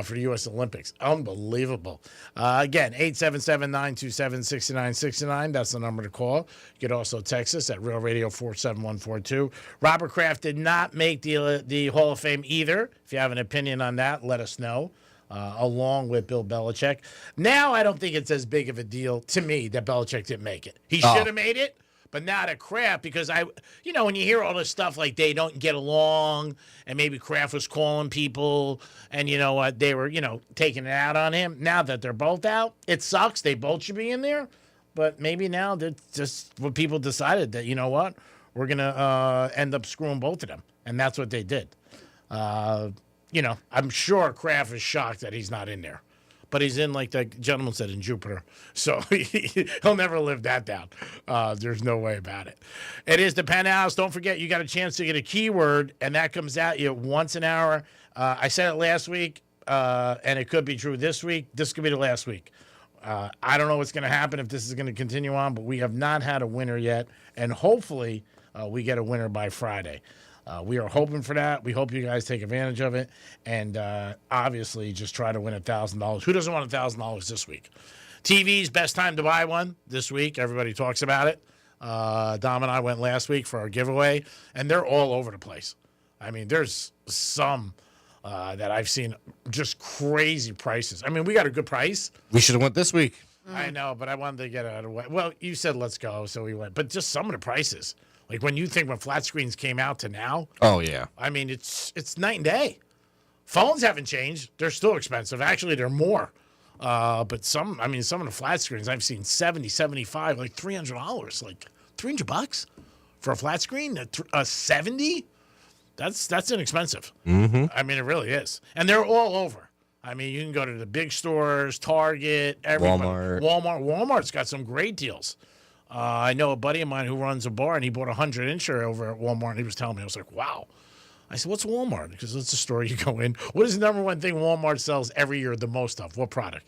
for the U.S. Olympics. Unbelievable. Again, 877-927-6969. That's the number to call. You could also text us at Real Radio 47142. Robert Kraft did not make the Hall of Fame either. If you have an opinion on that, let us know. Along with Bill Belichick. Now I don't think it's as big of a deal to me that Belichick didn't make it. He should have made it. But not at Kraft, because when you hear all this stuff like they don't get along, and maybe Kraft was calling people, and you know what, they were, taking it out on him. Now that they're both out, it sucks. They both should be in there. But maybe now that's just what people decided that, you know what, we're going to end up screwing both of them. And that's what they did. I'm sure Kraft is shocked that he's not in there. But he's in, like the gentleman said, in Jupiter. So he'll never live that down. There's no way about it. It is the Penthouse. Don't forget, you got a chance to get a keyword, and that comes at you once an hour. I said it last week, and it could be true this week. This could be the last week. I don't know what's going to happen, if this is going to continue on, but we have not had a winner yet. And hopefully we get a winner by Friday. We are hoping for that. We hope you guys take advantage of it. And obviously, just try to win $1,000. Who doesn't want $1,000 this week? TV's best time to buy one this week. Everybody talks about it. Dom and I went last week for our giveaway, and they're all over the place. I mean, there's some that I've seen just crazy prices. I mean, we got a good price. We should have went this week. I know, but I wanted to get out of the way. Well, you said let's go, so we went. But just some of the prices. Like when flat screens came out to now. Oh, yeah. I mean, it's night and day. Phones haven't changed. They're still expensive. Actually, they're more. But some of the flat screens I've seen $70, $75, like $300. Like $300 for a flat screen? A 70? That's inexpensive. Mm-hmm. I mean, it really is. And they're all over. I mean, you can go to the big stores, Target, everybody. Walmart's got some great deals. I know a buddy of mine who runs a bar, and he bought a 100-incher over at Walmart, and he was telling me, I was like, wow. I said, what's Walmart? Because it's a store you go in. What is the number one thing Walmart sells every year the most of? What product?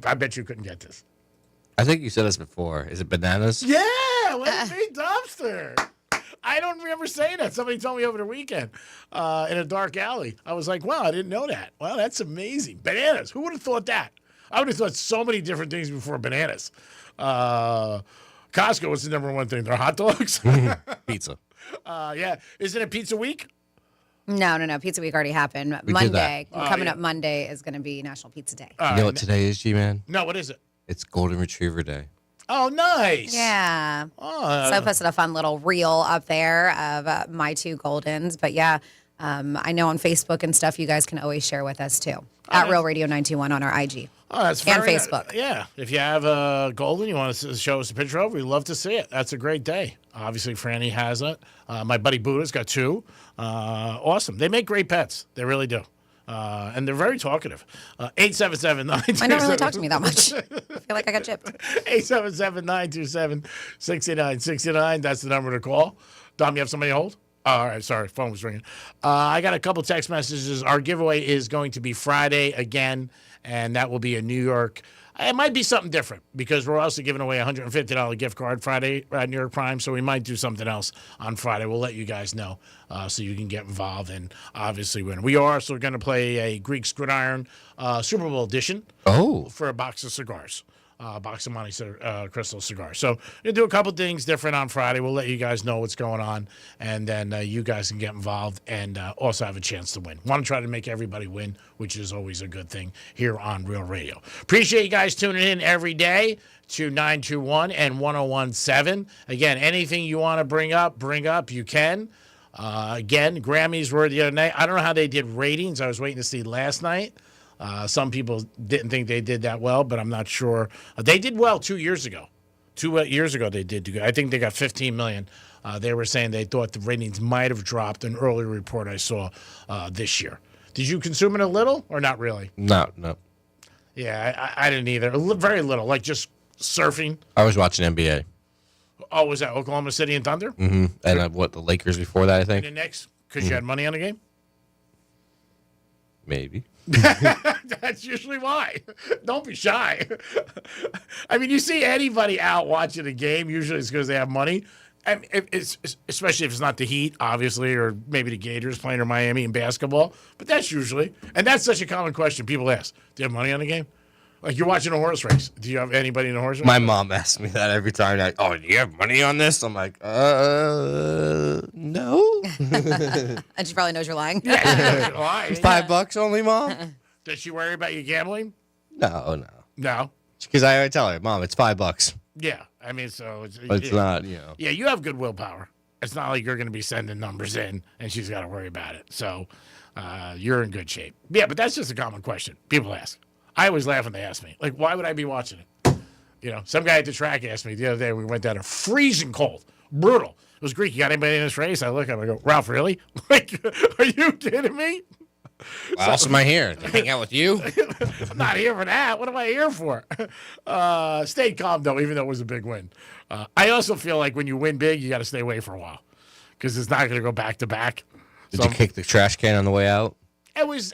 I bet you couldn't get this. I think you said this before. Is it bananas? Yeah, what a big dumpster. I don't remember saying that. Somebody told me over the weekend in a dark alley. I was like, wow, I didn't know that. Wow, that's amazing. Bananas. Who would have thought that? I would have thought so many different things before bananas. Costco was the number one thing. They're hot dogs. Pizza. Yeah. Isn't it Pizza Week? No. Pizza Week already happened. We did Monday, that. coming up Monday is going to be National Pizza Day. You know what today is, G-Man? No, what is it? It's Golden Retriever Day. Oh, nice. Yeah. Oh, So I posted a fun little reel up there of my 2 Goldens. But yeah, I know on Facebook and stuff, you guys can always share with us too. At Real Radio 921 on our IG. Oh, that's and very Facebook. Yeah. If you have a golden you want to show us a picture of, we'd love to see it. That's a great day. Obviously, Franny has it. My buddy Buddha's got 2. Awesome. They make great pets. They really do. And they're very talkative. 877-927. I don't really talk to me that much. I feel like I got chipped. 877-927-6969. That's the number to call. Dom, you have somebody to hold? All right, sorry, phone was ringing. I got a couple text messages. Our giveaway is going to be Friday again, and that will be in New York. It might be something different because we're also giving away a $150 gift card Friday at New York Prime, so we might do something else on Friday. We'll let you guys know so you can get involved and obviously win. We are also going to play a Greek Gridiron Super Bowl edition for a box of cigars. box of Monte Crystal cigars. So we'll do a couple things different on Friday. We'll let you guys know what's going on, and then you guys can get involved and also have a chance to win. Want to try to make everybody win, which is always a good thing here on Real Radio. Appreciate you guys tuning in every day to 921 and 1017. Again, anything you want to bring up, you can. Again, Grammys were the other night. I don't know how they did ratings. I was waiting to see last night. Some people didn't think they did that well, but I'm not sure. They did well 2 years ago. 2 years ago, they did good. I think they got 15 million. They were saying they thought the ratings might have dropped. An earlier report I saw this year. Did you consume it a little or not really? No. Yeah, I didn't either. Very little, like just surfing. I was watching NBA. Oh, was that Oklahoma City and Thunder? Mm-hmm. And the Lakers before that, I think. And the Knicks, because you had money on the game? Maybe. That's usually why. Don't be shy. I mean, you see anybody out watching a game, usually it's because they have money. And especially if it's not the Heat, obviously, or maybe the Gators playing or Miami in basketball. But that's usually, and that's such a common question people ask. Do you have money on the game? Like you're watching a horse race. Do you have anybody in a horse race? My mom asks me that every time. Like, oh, do you have money on this? I'm like, no. And she probably knows you're lying. Yeah, lying. $5 only, Mom? Does she worry about you gambling? No. No. Because I tell her, Mom, it's $5. Yeah. I mean, so It's not, you know. Yeah, you have good willpower. It's not like you're going to be sending numbers in and she's got to worry about it. So you're in good shape. Yeah, but that's just a common question. People ask. I always laugh when they ask me. Like, why would I be watching it? You know, some guy at the track asked me the other day. We went down a freezing cold. Brutal. It was Greek. You got anybody in this race? I look at him. I go, Ralph, really? Like, are you kidding me? Why else am I here? To hang out with you? I'm not here for that. What am I here for? Stay calm, though, even though it was a big win. I also feel like when you win big, you got to stay away for a while because it's not going to go back to back. Did you kick the trash can on the way out? It was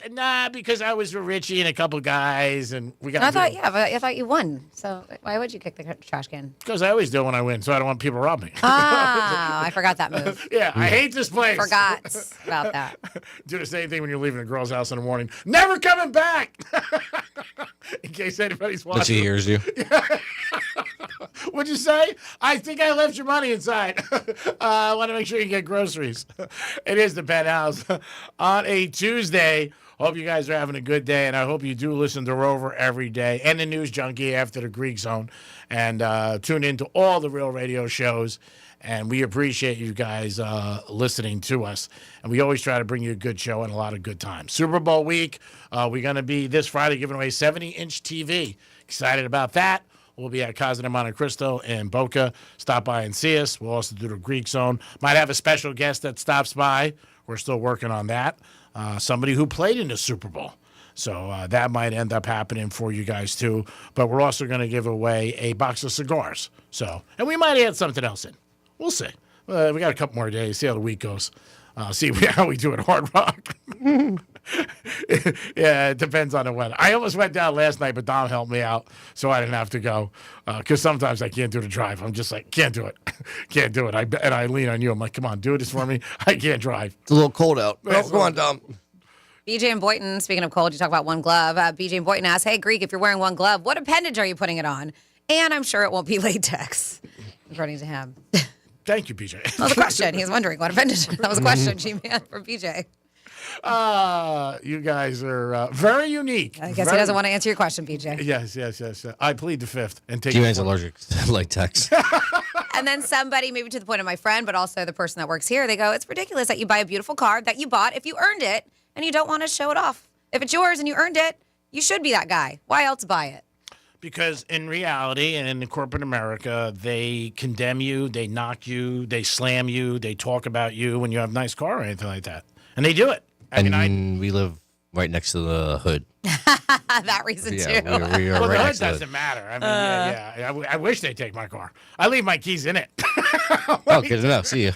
because I was with Richie and a couple guys, and we got. I thought you won. So why would you kick the trash can? Because I always do when I win, so I don't want people to rob me. Ah, I forgot that move. Yeah, I hate this place. Forgot about that. Do the same thing when you're leaving a girl's house in the morning. Never coming back. In case anybody's watching. But she hears you. What'd you say? I think I left your money inside. I want to make sure you get groceries. It is the Penthouse on a Tuesday. Hope you guys are having a good day, and I hope you do listen to Rover every day and the News Junkie after the Greek Zone, and tune into all the Real Radio shows. And we appreciate you guys listening to us. And we always try to bring you a good show and a lot of good times. Super Bowl week, we're going to be this Friday giving away 70-inch TV. Excited about that. We'll be at Casa de Monte Cristo in Boca. Stop by and see us. We'll also do the Greek Zone. Might have a special guest that stops by. We're still working on that. Somebody who played in the Super Bowl. So that might end up happening for you guys too. But we're also going to give away a box of cigars. And we might add something else in. We'll see. We got a couple more days. See how the week goes. See how we do at Hard Rock. Yeah, it depends on the weather. I almost went down last night, but Dom helped me out, so I didn't have to go. Because sometimes I can't do the drive. I'm just like, can't do it. Can't do it. And I lean on you. I'm like, come on, do this for me. I can't drive. It's a little cold out. Oh, come on, Dom. BJ and Boynton, speaking of cold, you talk about one glove. BJ and Boynton asks, hey, Greek, if you're wearing one glove, what appendage are you putting it on? And I'm sure it won't be latex, according to him. Thank you, BJ. That was a question. He was wondering what appendage. That was a question, G-Man, from BJ. You guys are very unique. I guess he doesn't want to answer your question, BJ. Yes. I plead the fifth and take. G-Man's allergic to latex. And then somebody, maybe to the point of my friend, but also the person that works here, they go, it's ridiculous that you buy a beautiful car that you bought if you earned it and you don't want to show it off. If it's yours and you earned it, you should be that guy. Why else buy it? Because in reality and in corporate America, they condemn you, they knock you, they slam you, they talk about you when you have a nice car or anything like that. And they do it. We live right next to the hood. That reason, too. We are Well, right the hood next to doesn't matter. I mean, I wish they'd take my car. I leave my keys in it. Oh, good enough. See you.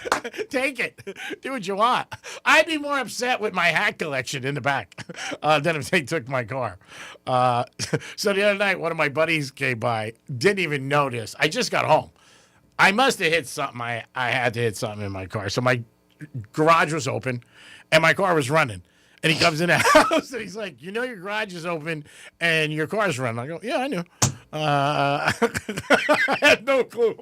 Take it. Do what you want. I'd be more upset with my hat collection in the back than if they took my car. So the other night, one of my buddies came by, didn't even notice. I just got home. I must have hit something. I had to hit something in my car. So my garage was open, and my car was running. And he comes in the house, and he's like, you know your garage is open, and your car's running. I go, yeah, I knew. I had no clue.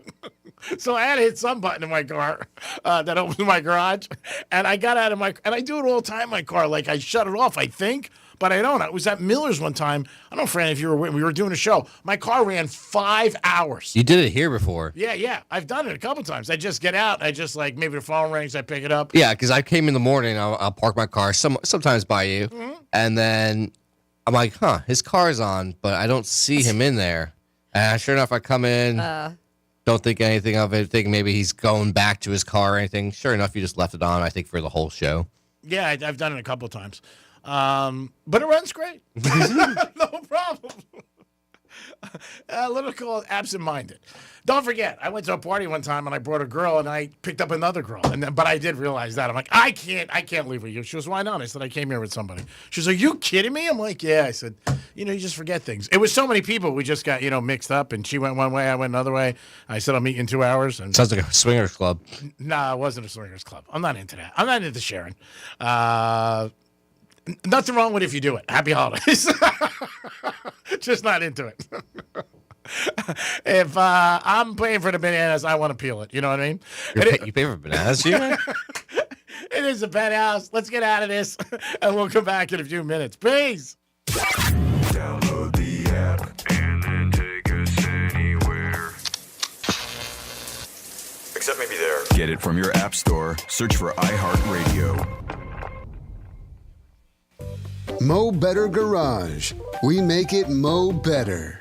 So I had to hit some button in my car that opens my garage, and I got out of and I do it all the time in my car. Like, I shut it off, I think, but I don't. I was at Miller's one time. I don't know, Fran, if you were we were doing a show. My car ran 5 hours. You did it here before. Yeah. I've done it a couple times. I just get out. I just, like, maybe the phone rings. I pick it up. Yeah, because I came in the morning. I'll park my car sometimes by you, and then I'm like, his car's on, but I don't see him in there. And sure enough, I come in, don't think anything of it, think maybe he's going back to his car or anything. Sure enough, you just left it on, I think, for the whole show. Yeah, I've done it a couple times. But it runs great. No problem. A little called absent-minded. Don't forget, I went to a party one time and I brought a girl and I picked up another girl. But I did realize that. I'm like, I can't leave with you. She goes, why not? I said, I came here with somebody. She was like, you kidding me? I'm like, yeah. I said, you just forget things. It was so many people. We just got, mixed up, and she went one way, I went another way. I said, I'll meet you in 2 hours. And sounds like a swingers club. No, it wasn't a swingers club. I'm not into that. I'm not into sharing. Nothing wrong with if you do it. Happy holidays. Just not into it. If I'm paying for the bananas, I want to peel it. You know what I mean? You pay for bananas, you? It is a Penthouse. Let's get out of this, and we'll come back in a few minutes. Peace. Download the app and then take us anywhere. Except maybe there. Get it from your app store. Search for iHeartRadio. Mo Better Garage. We make it Mo Better.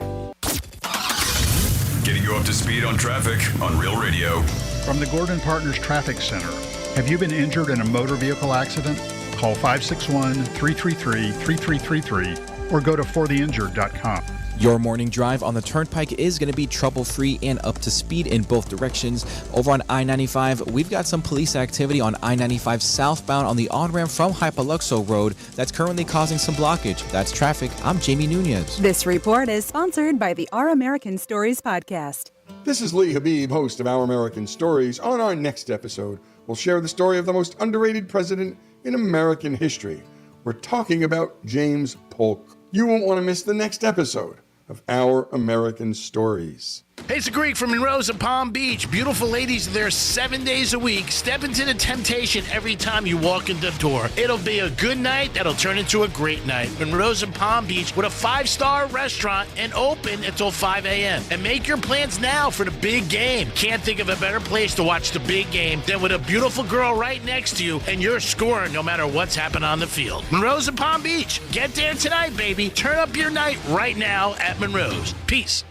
Getting you up to speed on traffic on Real Radio. From the Gordon Partners Traffic Center. Have you been injured in a motor vehicle accident? Call 561-333-3333 or go to fortheinjured.com. Your morning drive on the Turnpike is going to be trouble-free and up to speed in both directions. Over on I-95, we've got some police activity on I-95 southbound on the on-ramp from Hypaluxo Road that's currently causing some blockage. That's traffic. I'm Jamie Nunez. This report is sponsored by the Our American Stories podcast. This is Lee Habib, host of Our American Stories. On our next episode, we'll share the story of the most underrated president in American history. We're talking about James Polk. You won't want to miss the next episode of Our American Stories. Hey, it's the Greek from Monroe's and Palm Beach. Beautiful ladies there 7 days a week. Step into the temptation every time you walk in the door. It'll be a good night that'll turn into a great night. Monroe's and Palm Beach with a 5-star restaurant and open until 5 a.m. And make your plans now for the big game. Can't think of a better place to watch the big game than with a beautiful girl right next to you, and you're scoring no matter what's happening on the field. Monroe's and Palm Beach. Get there tonight, baby. Turn up your night right now at Monroe's. Peace.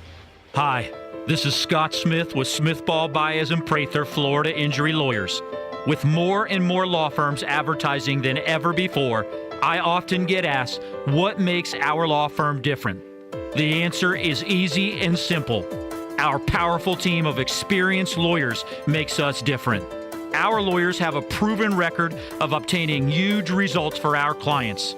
Hi, this is Scott Smith with Smith Ball Baez and Prather Florida Injury Lawyers. With more and more law firms advertising than ever before, I often get asked, what makes our law firm different? The answer is easy and simple. Our powerful team of experienced lawyers makes us different. Our lawyers have a proven record of obtaining huge results for our clients.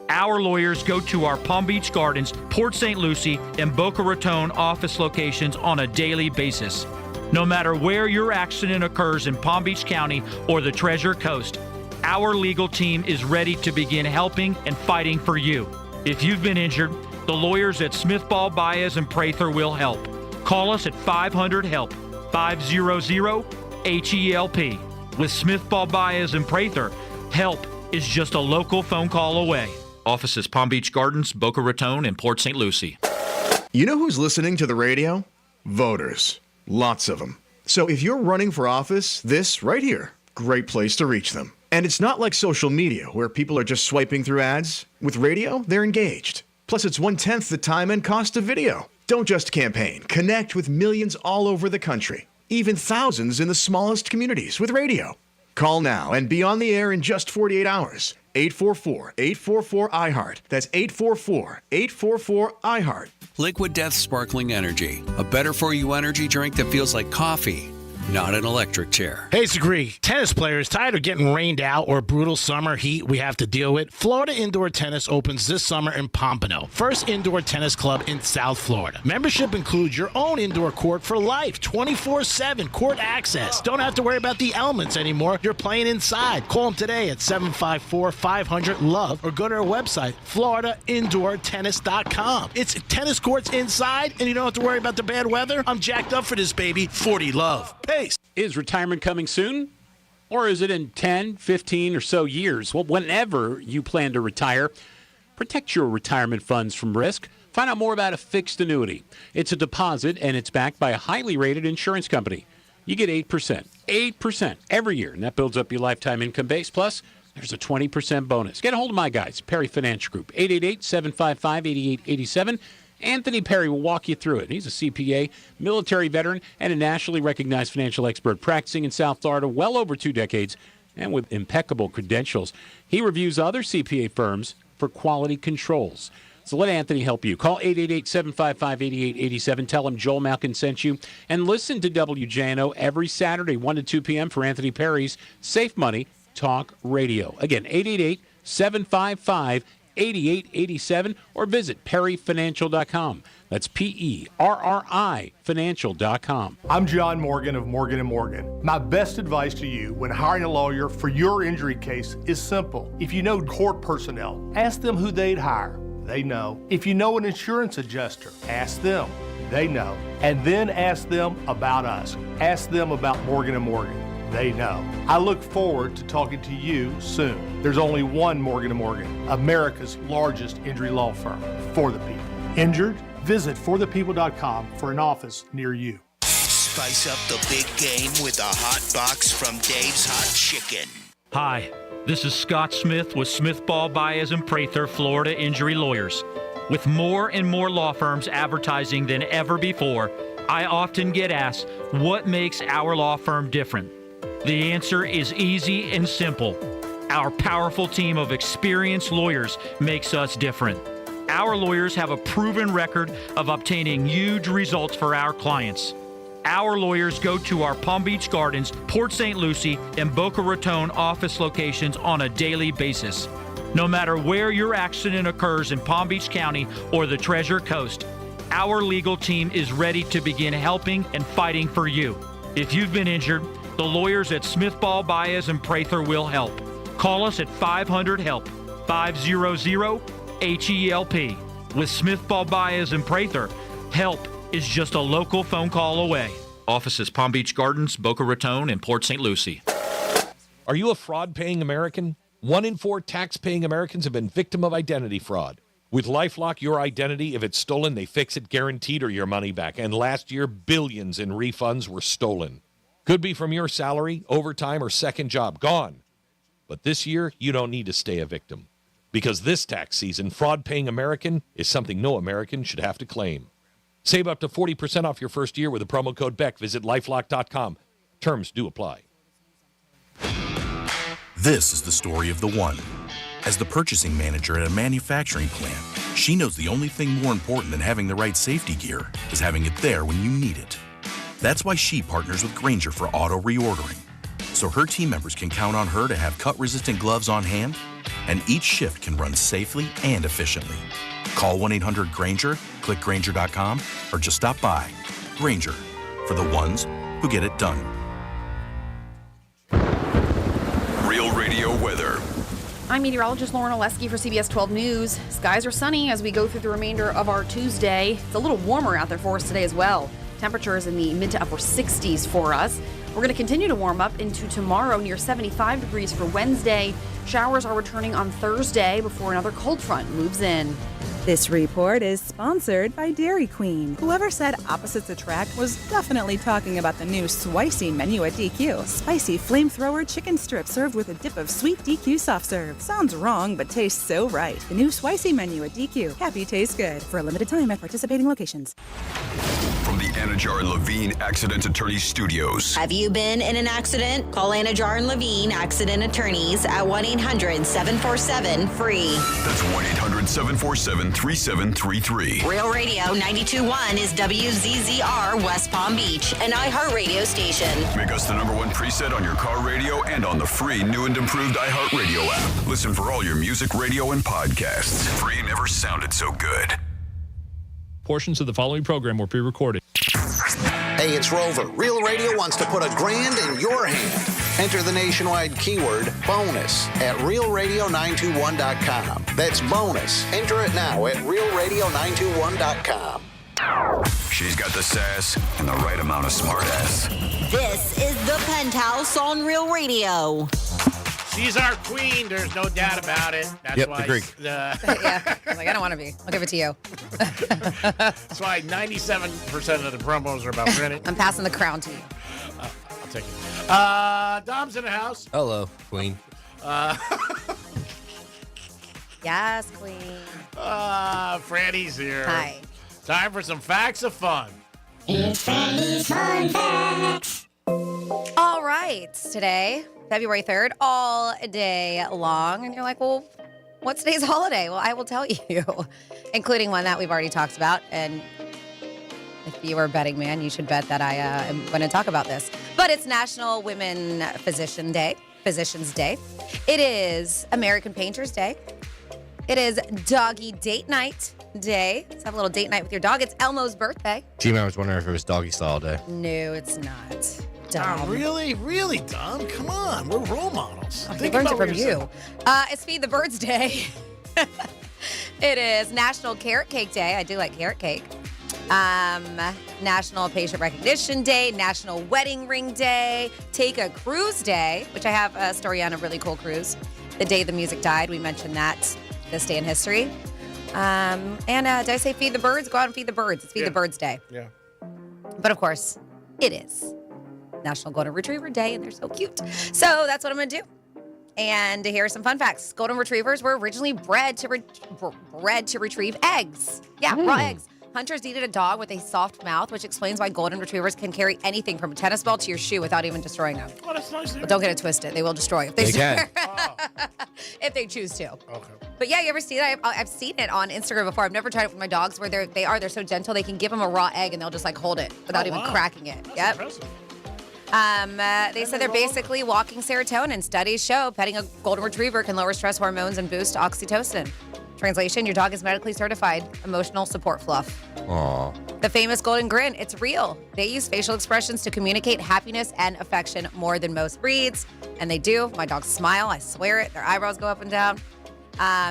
Our lawyers go to our Palm Beach Gardens, Port St. Lucie, and Boca Raton office locations on a daily basis. No matter where your accident occurs in Palm Beach County or the Treasure Coast, our legal team is ready to begin helping and fighting for you. If you've been injured, the lawyers at Smith Ball Baez and Prather will help. Call us at 500-HELP, 500-HELP. With Smith Ball Baez and Prather, help is just a local phone call away. Offices Palm Beach Gardens, Boca Raton, and Port St. Lucie. You know who's listening to the radio? Voters. Lots of them. So if you're running for office, this right here, great place to reach them. And it's not like social media where people are just swiping through ads. With radio, they're engaged. Plus, it's 1/10 the time and cost of video. Don't just campaign. Connect with millions all over the country. Even thousands in the smallest communities with radio. Call now and be on the air in just 48 hours. 844-844-IHEART. That's 844-844-IHEART. Liquid Death Sparkling Energy, a better-for-you energy drink that feels like coffee. not an electric chair. Hey, Agree. Tennis players tired of getting rained out or brutal summer heat we have to deal with? Florida Indoor Tennis opens this summer in Pompano, first indoor tennis club in South Florida. Membership includes your own indoor court for life, 24/7 court access. Don't have to worry about the elements anymore. You're playing inside. Call them today at 754-500-LOVE or go to our website, floridaindoortennis.com. It's tennis courts inside, and you don't have to worry about the bad weather. I'm jacked up for this, baby. 40 love. Pace. Is retirement coming soon? Or is it in 10, 15 or so years? Well, whenever you plan to retire, protect your retirement funds from risk. Find out more about a fixed annuity. It's a deposit, and it's backed by a highly rated insurance company. You get 8% every year, and that builds up your lifetime income base. Plus, there's a 20% bonus. Get a hold of my guys, Perry Financial Group, 888-755-8887. Anthony Perry will walk you through it. He's a CPA, military veteran, and a nationally recognized financial expert practicing in South Florida well over 2 decades and with impeccable credentials. He reviews other CPA firms for quality controls. So let Anthony help you. Call 888-755-8887. Tell him Joel Malkin sent you. And listen to WJNO every Saturday, 1 to 2 p.m. for Anthony Perry's Safe Money Talk Radio. Again, 888-755-8887 or visit perryfinancial.com. That's PERRI financial.com. I'm John Morgan of Morgan & Morgan. My best advice to you when hiring a lawyer for your injury case is simple. If you know court personnel, ask them who they'd hire. They know. If you know an insurance adjuster, ask them. They know. And then ask them about us. Ask them about Morgan & Morgan. They know. I look forward to talking to you soon. There's only one Morgan & Morgan, America's largest injury law firm, for the people. Injured? Visit forthepeople.com for an office near you. Spice up the big game with a hot box from Dave's Hot Chicken. Hi, this is Scott Smith with Smith Ball Baez and Prather Florida Injury Lawyers. With more and more law firms advertising than ever before, I often get asked, what makes our law firm different? The answer is easy and simple. Our powerful team of experienced lawyers makes us different. Our lawyers have a proven record of obtaining huge results for our clients. Our lawyers go to our Palm Beach Gardens, Port St. Lucie, and Boca Raton office locations on a daily basis. No matter where your accident occurs in Palm Beach County or the Treasure Coast, our legal team is ready to begin helping and fighting for you. If you've been injured, the lawyers at Smith Ball Baez and Prather will help. Call us at 500-HELP, 500-HELP. With Smith Ball Baez and Prather, help is just a local phone call away. Offices Palm Beach Gardens, Boca Raton, and Port St. Lucie. Are you a fraud-paying American? 1 in 4 tax-paying Americans have been victim of identity fraud. With LifeLock, your identity, if it's stolen, they fix it guaranteed or your money back. And last year, billions in refunds were stolen. Could be from your salary, overtime, or second job. Gone. But this year, you don't need to stay a victim. Because this tax season, fraud-paying American is something no American should have to claim. Save up to 40% off your first year with the promo code BECK. Visit LifeLock.com. Terms do apply. This is the story of the one. As the purchasing manager at a manufacturing plant, she knows the only thing more important than having the right safety gear is having it there when you need it. That's why she partners with Grainger for auto reordering, so her team members can count on her to have cut-resistant gloves on hand, and each shift can run safely and efficiently. Call 1-800-GRAINGER, click Grainger.com, or just stop by. Grainger, for the ones who get it done. Real Radio weather. I'm meteorologist Lauren Oleski for CBS 12 News. Skies are sunny as we go through the remainder of our Tuesday. It's a little warmer out there for us today as well. Temperatures in the mid to upper 60s for us. We're going to continue to warm up into tomorrow, near 75 degrees for Wednesday. Showers are returning on Thursday before another cold front moves in. This report is sponsored by Dairy Queen. Whoever said opposites attract was definitely talking about the new spicy menu at DQ. Spicy flamethrower chicken strips served with a dip of sweet DQ soft serve. Sounds wrong, but tastes so right. The new spicy menu at DQ. Happy tastes good. For a limited time at participating locations. From the Anajar and Levine Accident Attorney Studios. Have you been in an accident? Call Anajar and Levine Accident Attorneys at 1-800-747-FREE. That's 1-800-747-3733. Real Radio 92.1 is WZZR West Palm Beach, an iHeartRadio station. Make us the #1 preset on your car radio and on the free new and improved iHeartRadio app. Listen for all your music, radio, and podcasts. Free never sounded so good. Portions of the following program were pre-recorded. Hey, it's Rover. Real Radio wants to put $1,000 in your hand. Enter the nationwide keyword BONUS at realradio921.com. That's bonus. Enter it now at realradio921.com. She's got the sass and the right amount of smartass. This is the Penthouse on Real Radio. She's our queen. There's no doubt about it. That's Yep, why the Greek. Yeah. I was like, I don't want to be. I'll give it to you. That's why 97% of the promos are about Franny. I'm passing the crown to you. I'll take it. Dom's in the house. Hello, Queen. Yes, queen. Franny's here. Hi. Time for some facts of fun. It's Franny's Fun Facts. All right. Today, February 3rd, all day long. And you're like, well, what's today's holiday? Well, I will tell you, including one that we've already talked about. And if you were a betting man, you should bet that I am going to talk about this. But it's National Women Physicians Day. It is American Painters Day. It is Doggy Date Night Day. Let's have a little date night with your dog. It's Elmo's birthday. Gee, I was wondering if it was doggy style day. No, it's not. Dom. Dumb. Really? Really, Dom? Come on. We're role models. I learned it from you. It's Feed the Birds Day. It is National Carrot Cake Day. I do like carrot cake. National Patient Recognition Day, National Wedding Ring Day, Take a Cruise Day, which I have a story on a really cool cruise. The day the music died, we mentioned that this day in history. And did I say feed the birds? Go out and feed the birds. It's Feed the Birds Day. Yeah. But of course, it is National Golden Retriever Day, and they're so cute. So that's what I'm going to do. And here are some fun facts. Golden Retrievers were originally bred to retrieve eggs. Yeah, raw eggs. Hunters needed a dog with a soft mouth, which explains why Golden Retrievers can carry anything from a tennis ball to your shoe without even destroying them. Oh, that's nice. But don't get it twisted. They will destroy if they can. if they choose to. Okay. But yeah, you ever see that? I've seen it on Instagram before. I've never tried it with my dogs where they're so gentle. They can give them a raw egg and they'll just like hold it without even cracking it. That's impressive. They said they're basically walking serotonin. Studies show petting a golden retriever can lower stress hormones and boost oxytocin. Translation, your dog is medically certified emotional support fluff. Aww. The famous golden grin, it's real. They use facial expressions to communicate happiness and affection more than most breeds. And they do. My dogs smile, I swear it. Their eyebrows go up and down.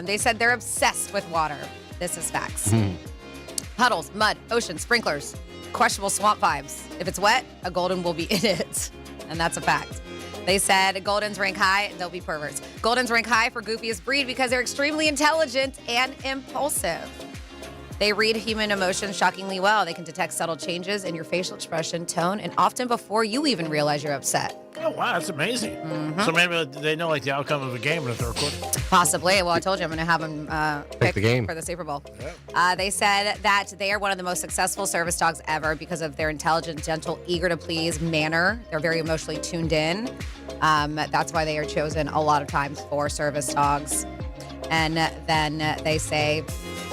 They said they're obsessed with water. This is facts. Puddles, mud, ocean, sprinklers, questionable swamp vibes. If it's wet, a golden will be in it. And that's a fact. They said Goldens rank high, they'll be perverts. Goldens rank high for goofiest breed because they're extremely intelligent and impulsive. They read human emotions shockingly well. They can detect subtle changes in your facial expression, tone, and often before you even realize you're upset. Oh, wow, that's amazing. Mm-hmm. So maybe they know like the outcome of a game in the third quarter. Possibly. Well, I told you I'm going to have them pick the game for the Super Bowl. They said that they are one of the most successful service dogs ever because of their intelligent, gentle, eager to please manner. They're very emotionally tuned in. That's why they are chosen a lot of times for service dogs. And then they say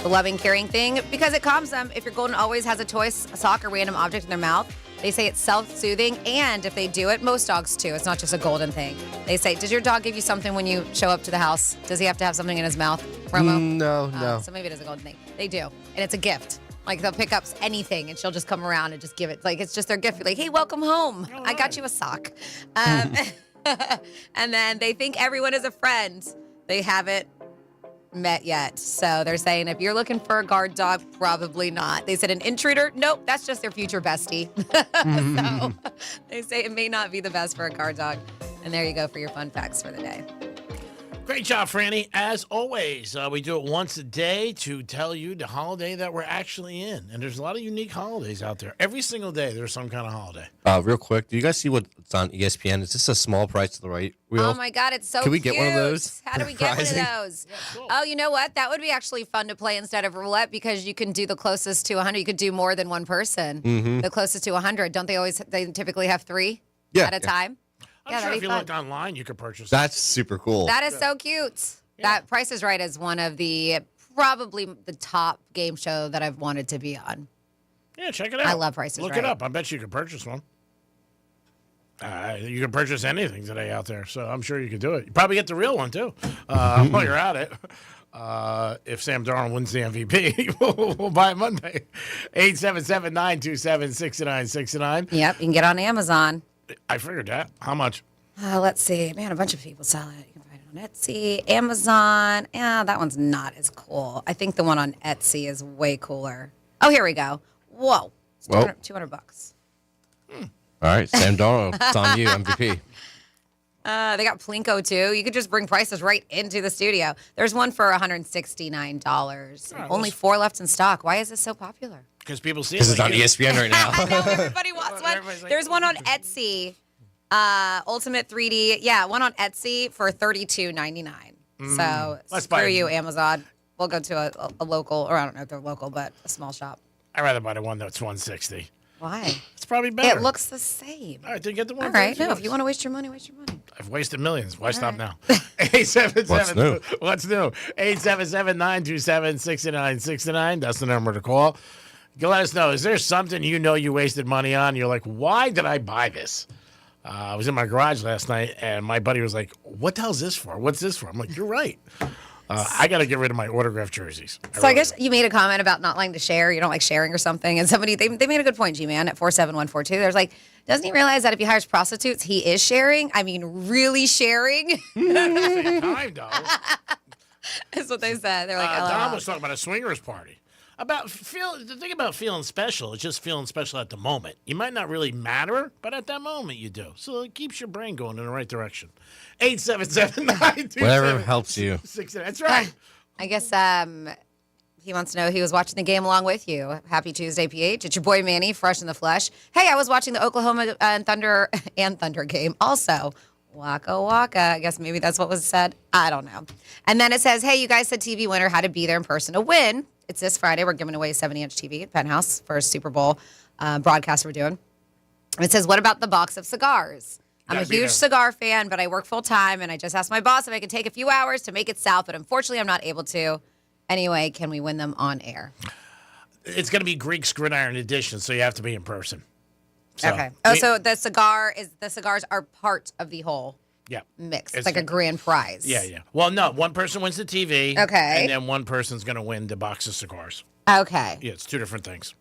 the loving, caring thing because it calms them. If your golden always has a toy, a sock, or random object in their mouth, they say it's self-soothing. And if they do it, most dogs too. It's not just a golden thing. They say, does your dog give you something when you show up to the house? Does he have to have something in his mouth, Romo? No. So maybe it is a golden thing. They do. And it's a gift. Like they'll pick up anything and she'll just come around and just give it. Like it's just their gift. Like, hey, welcome home. Right. I got you a sock. And then they think everyone is a friend. They haven't met yet. So they're saying if you're looking for a guard dog, probably not. They said an intruder, nope, that's just their future bestie. So they say it may not be the best for a guard dog. And there you go for your fun facts for the day. Great job, Franny. As always, we do it once a day to tell you the holiday that we're actually in. And there's a lot of unique holidays out there. Every single day, there's some kind of holiday. Real quick, do you guys see what's on ESPN? Is this a small price to the right wheel? Oh my God, it's so Can we cute. get one of those? How do we get one of those? Oh, you know what? That would be actually fun to play instead of roulette because you can do the closest to 100. You could do more than one person. Mhm. The closest to 100. Don't they typically have 3 Yeah, at a yeah. time? I'm sure if you looked online, you could purchase it. That's super cool. That is so cute. That Price is Right is one of probably the top game show that I've wanted to be on. Yeah, check it out. I love Price is Look Right. it up. I bet you could purchase one. You can purchase anything today out there, so I'm sure you could do it. You probably get the real one, too, while you're at it. If Sam Darnold wins the MVP, we'll buy it Monday. 877-927-6969. Yep, you can get on Amazon. I figured that. How much? Let's see. Man, a bunch of people sell it. You can find it on Etsy, Amazon. Yeah, that one's not as cool. I think the one on Etsy is way cooler. Oh, here we go. Whoa. It's Whoa. 200 bucks. All right, Sam Darnold, it's on you, MVP. They got Plinko, too. You could just bring prices right into the studio. There's one for $169. right, Only 4 left in stock. Why is this so popular? Because people see it. Because it's like on you. ESPN right now. I know, everybody wants one. There's one on Etsy. Ultimate 3D. Yeah, one on Etsy for $32.99. So Let's buy screw it. you, Amazon. We'll go to a local, or I don't know if they're local, but a small shop. I'd rather buy the one that's $160. Why? It's probably better. It looks the same. All right, then get the one. All right. No, if you want to waste your money, waste your money. I've wasted millions. Why stop now? 877. What's new? What's new? 877-927-6969. That's the number to call. You can let us know. Is there something you know you wasted money on? You're like, why did I buy this? I was in my garage last night, and my buddy was like, what the hell's this for? What's this for? I'm like, you're right. I got to get rid of my autographed jerseys. So I guess you made a comment about not liking to share. You don't like sharing or something. And somebody, they made a good point, G-Man, at 47142. There's like, doesn't he realize that if he hires prostitutes, he is sharing? I mean, really sharing? Time, though. That's what they said. They're like, Don LOL. was talking about a swingers party. The thing about feeling special is just feeling special at the moment. You might not really matter, but at that moment you do. So it keeps your brain going in the right direction. 877-927. Whatever helps you. That's right. I guess he wants to know he was watching the game along with you. Happy Tuesday, PH. It's your boy Manny, fresh in the flesh. Hey, I was watching the Oklahoma and Thunder game also. Waka waka. I guess maybe that's what was said. I don't know. And then it says, hey, you guys said TV winner had to be there in person to win. It's this Friday. We're giving away a 70-inch TV at Penthouse for a Super Bowl broadcast we're doing. And it says, what about the box of cigars? I'm a Gotta be huge there. cigar fan, but I work full time, and I just asked my boss if I could take a few hours to make it south, but unfortunately I'm not able to. Anyway, can we win them on air? It's going to be Greek Gridiron edition, so you have to be in person. So, Okay. Oh, so the cigars are part of the whole yeah. mix. It's like a grand prize. Yeah, yeah. Well, no, one person wins the TV. Okay. And then one person's going to win the box of cigars. Okay. Yeah, it's two different things.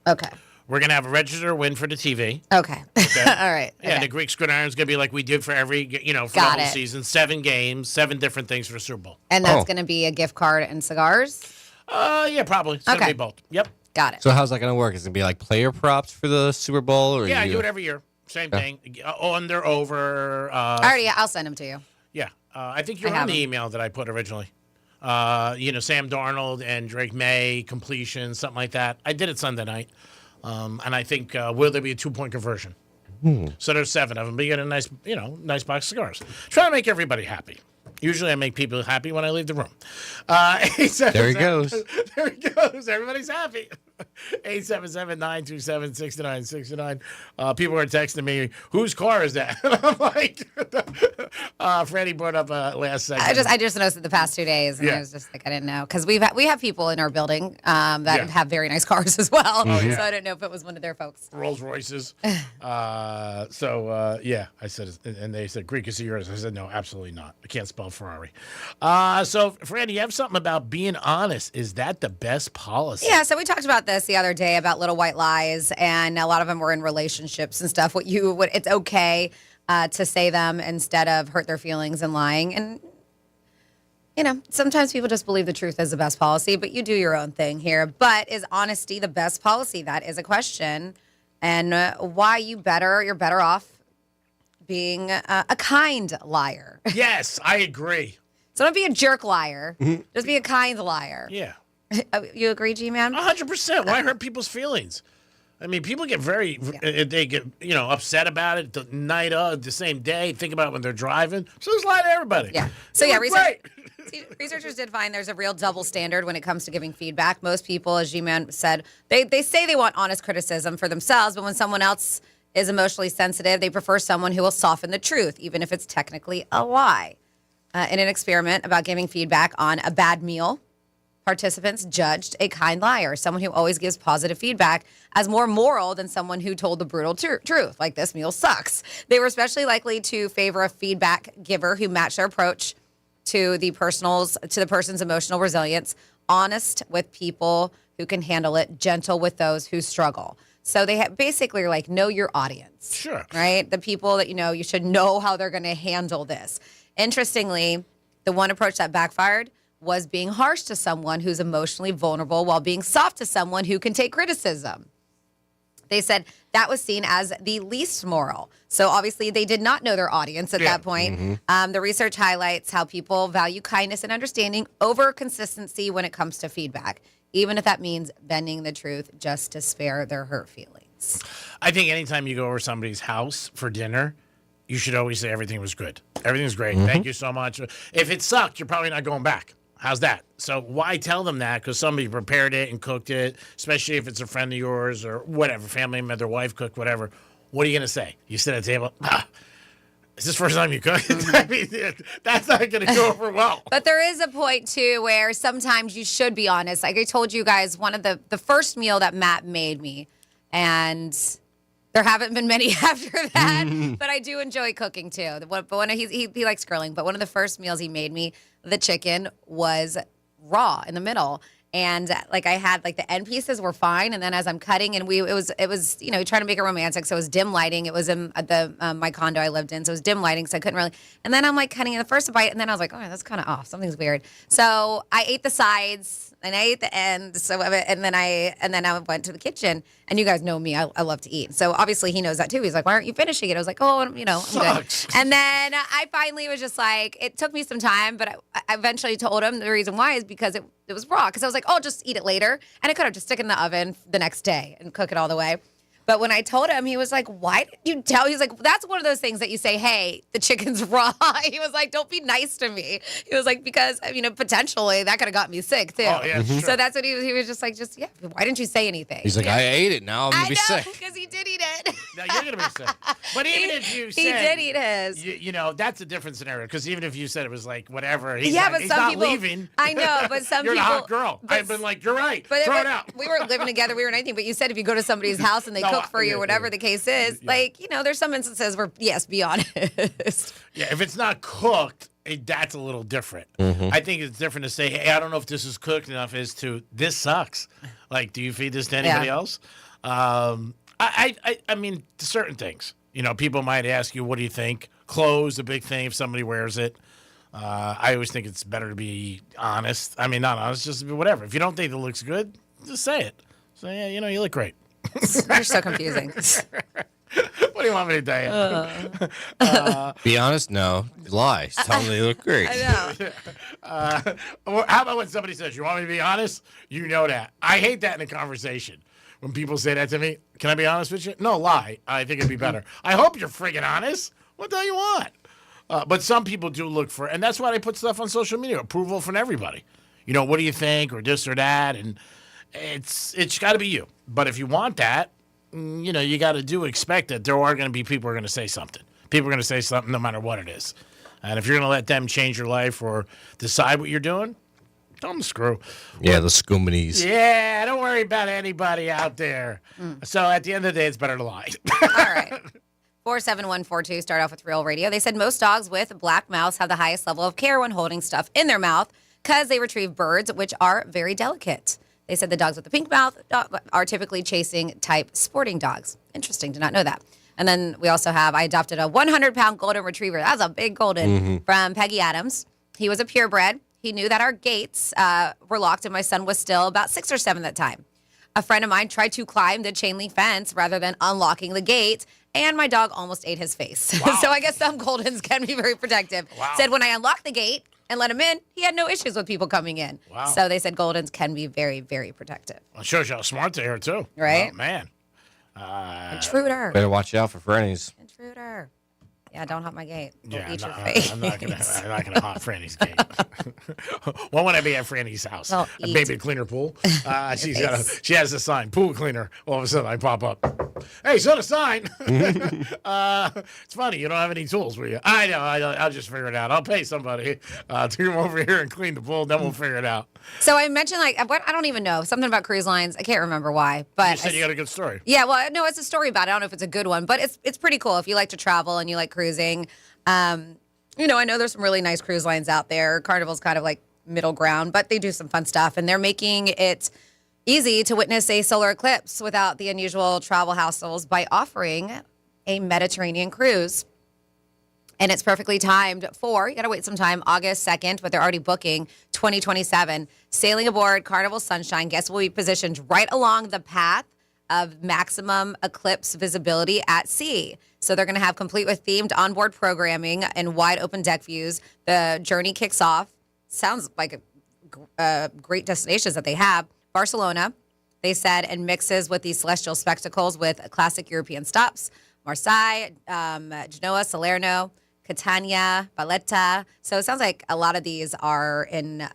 Okay. We're going to have a register win for the TV. Okay. All right. Yeah, Okay. the Greek Gridiron is going to be like we did for every, for Got the whole it. season. 7 games, 7 different things for the Super Bowl. And that's going to be a gift card and cigars? Yeah, probably. It's going to Okay. be both. Yep. Got it. So how's that going to work? Is it going to be like player props for the Super Bowl? Or Yeah, I you do it every year. Same Yeah. thing. Under, over. I'll send them to you. Yeah. I think you're I on have the 'em. email that I put originally. Sam Darnold and Drake May, completion, something like that. I did it Sunday night. And I think, will there be a 2-point conversion? So there's 7 of them, but you get a nice, nice box of cigars. Try to make everybody happy. Usually I make people happy when I leave the room. There he goes. There he goes. Everybody's happy. 877-927-6969. People are texting me, whose car is that? And I'm like, Freddie brought up last segment. I just noticed it the past 2 days, and I was just like, I didn't know. Because we have people in our building that have very nice cars as well. So I didn't know if it was one of their folks. Rolls Royces. I said, and they said, Greek, is it yours? I said, no, absolutely not. I can't spell Ferrari. So, Freddie, you have something about being honest. Is that the best policy? Yeah, so we talked about this the other day about little white lies, and a lot of them were in relationships and stuff. It's okay to say them instead of hurt their feelings and lying. And sometimes people just believe the truth is the best policy, but you do your own thing here. But is honesty the best policy? That is a question. And why you're better off being a kind liar. Yes, I agree. So don't be a jerk liar. Just be a kind liar. Yeah. You agree, G-Man? 100%. Why hurt people's feelings? I mean, people get they get, upset about it the night of, the same day, think about it when they're driving. So just lie to everybody. Yeah. So yeah, researchers did find there's a real double standard when it comes to giving feedback. Most people, as G-Man said, they say they want honest criticism for themselves, but when someone else is emotionally sensitive, they prefer someone who will soften the truth, even if it's technically a lie. In an experiment about giving feedback on a bad meal, participants judged a kind liar, someone who always gives positive feedback, as more moral than someone who told the brutal truth, like this meal sucks. They were especially likely to favor a feedback giver who matched their approach to the person's emotional resilience, honest with people who can handle it, gentle with those who struggle. So they basically are like, know your audience. Sure. Right? The people that you should know how they're going to handle this. Interestingly, the one approach that backfired was being harsh to someone who's emotionally vulnerable while being soft to someone who can take criticism. They said that was seen as the least moral. So obviously they did not know their audience at that point. Mm-hmm. The research highlights how people value kindness and understanding over consistency when it comes to feedback, even if that means bending the truth just to spare their hurt feelings. I think anytime you go over somebody's house for dinner, you should always say everything was good. Everything's great. Mm-hmm. Thank you so much. If it sucked, you're probably not going back. How's that? So why tell them that? Because somebody prepared it and cooked it, especially if it's a friend of yours or whatever, family member, their wife cooked, whatever. What are you going to say? You sit at the table, is this the first time you cook? I mean, that's not going to go over well. But there is a point, too, where sometimes you should be honest. Like I told you guys, one of the first meal that Matt made me, and there haven't been many after that, but I do enjoy cooking too. But when he likes grilling. But one of the first meals he made me, the chicken was raw in the middle, and like I had like the end pieces were fine, and then as I'm cutting, and it was trying to make it romantic, so it was dim lighting. It was in my condo I lived in, so it was dim lighting, so I couldn't really. And then I'm like cutting in the first bite, and then I was like, oh, that's kind of off. Something's weird. So I ate the sides. And I ate the end, and then I went to the kitchen. And you guys know me; I love to eat. So obviously he knows that too. He's like, "Why aren't you finishing it?" I was like, "Oh, I'm good." And then I finally was just like, it took me some time, but I eventually told him the reason why is because it was raw. Because I was like, "Oh, just eat it later," and I could have just stick it in the oven the next day and cook it all the way. But when I told him, he was like, why did you tell? He's like, that's one of those things that you say, hey, the chicken's raw. He was like, don't be nice to me. He was like, because, potentially that could have got me sick too. Oh, yeah, sure. So that's what he was just like, why didn't you say anything? He's like, I ate it. Now I'm going to be sick. because he did eat it. Now you're going to be sick. But even if you said. He did eat his. That's a different scenario. Because even if you said it was like, whatever, he's but he's some not people, leaving. I know, but some you're people. You're a hot girl. I've been like, you're right. But throw it out. We weren't living together. We weren't anything. But you said if you go to somebody's house and they cook for you, whatever the case is, there's some instances where, yes, be honest. Yeah, if it's not cooked, that's a little different. Mm-hmm. I think it's different to say, hey, I don't know if this is cooked enough, as to this sucks. Like, do you feed this to anybody else? I mean, certain things. People might ask you, what do you think? Clothes, a big thing if somebody wears it. I always think it's better to be honest. I mean, not honest, just whatever. If you don't think it looks good, just say it. Say, yeah, you look great. You're so confusing. What do you want me to tell you? Be honest? No. Lie. Tell them they look great. I know. How about when somebody says, you want me to be honest? You know that. I hate that in a conversation. When people say that to me, can I be honest with you? No, lie. I think it'd be better. I hope you're friggin' honest. What the hell you want? But some people do look for, and that's why they put stuff on social media, approval from everybody. What do you think, or this or that, and it's got to be you. But if you want that, you got to expect that there are going to be people who are going to say something. People are going to say something no matter what it is. And if you're going to let them change your life or decide what you're doing, tell them to screw. Yeah, the scoomanies. Yeah, don't worry about anybody out there. So at the end of the day, it's better to lie. All right. 47142, start off with Real Radio. They said most dogs with black mouths have the highest level of care when holding stuff in their mouth because they retrieve birds, which are very delicate. They said the dogs with the pink mouth are typically chasing type sporting dogs. Interesting, did not know that. And then we also I adopted a 100-pound golden retriever. That's a big golden from Peggy Adams. He was a purebred. He knew that our gates were locked and my son was still about 6 or 7 at that time. A friend of mine tried to climb the chain link fence rather than unlocking the gate, and my dog almost ate his face. Wow. So I guess some Goldens can be very protective. Wow. Said when I unlocked the gate and let him in, he had no issues with people coming in. Wow. So they said Goldens can be very, very protective. Well, it shows you how smart they are, too. Right? Oh, man. Intruder. Better watch out for Franny's. Intruder. Yeah, don't hop my gate. We'll Yeah, eat your I'm face. not gonna haunt Franny's gate. When would I be at Franny's house? Well, A eat. baby cleaner pool. She has a sign, pool cleaner. All of a sudden, I pop up. Hey, set a sign. It's funny, you don't have any tools, will you? I know. I'll just figure it out. I'll pay somebody to come over here and clean the pool. Then we'll figure it out. So I mentioned, I don't even know, something about cruise lines. I can't remember why. But You said you got a good story. Yeah, well, no, it's a story about it. I don't know if it's a good one, but it's pretty cool if you like to travel and you like cruising. I know there's some really nice cruise lines out there. Carnival's kind of like middle ground, but they do some fun stuff, and they're making it easy to witness a solar eclipse without the unusual travel hassles by offering a Mediterranean cruise. And it's perfectly timed for, you got to wait some time, August 2nd, but they're already booking 2027. Sailing aboard Carnival Sunshine, guests will be positioned right along the path of maximum eclipse visibility at sea. So they're going to have complete with themed onboard programming and wide open deck views. The journey kicks off. Sounds like a great destinations that they have. Barcelona, they said, and mixes with these celestial spectacles with classic European stops. Marseille, Genoa, Salerno, Catania, Valletta. So it sounds like a lot of these are in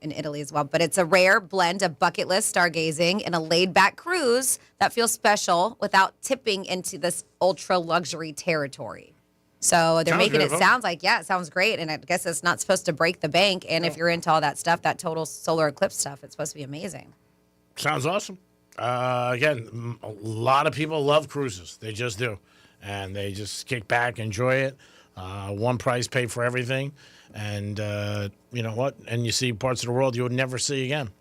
Italy as well. But it's a rare blend of bucket list stargazing and a laid-back cruise that feels special without tipping into this ultra-luxury territory. So they're making it sound like, it sounds great. And I guess it's not supposed to break the bank. And if you're into all that stuff, that total solar eclipse stuff, it's supposed to be amazing. Sounds awesome. Again, a lot of people love cruises. They just do. And they just kick back, enjoy it. One price, pay for everything. And you know what? And you see parts of the world you would never see again.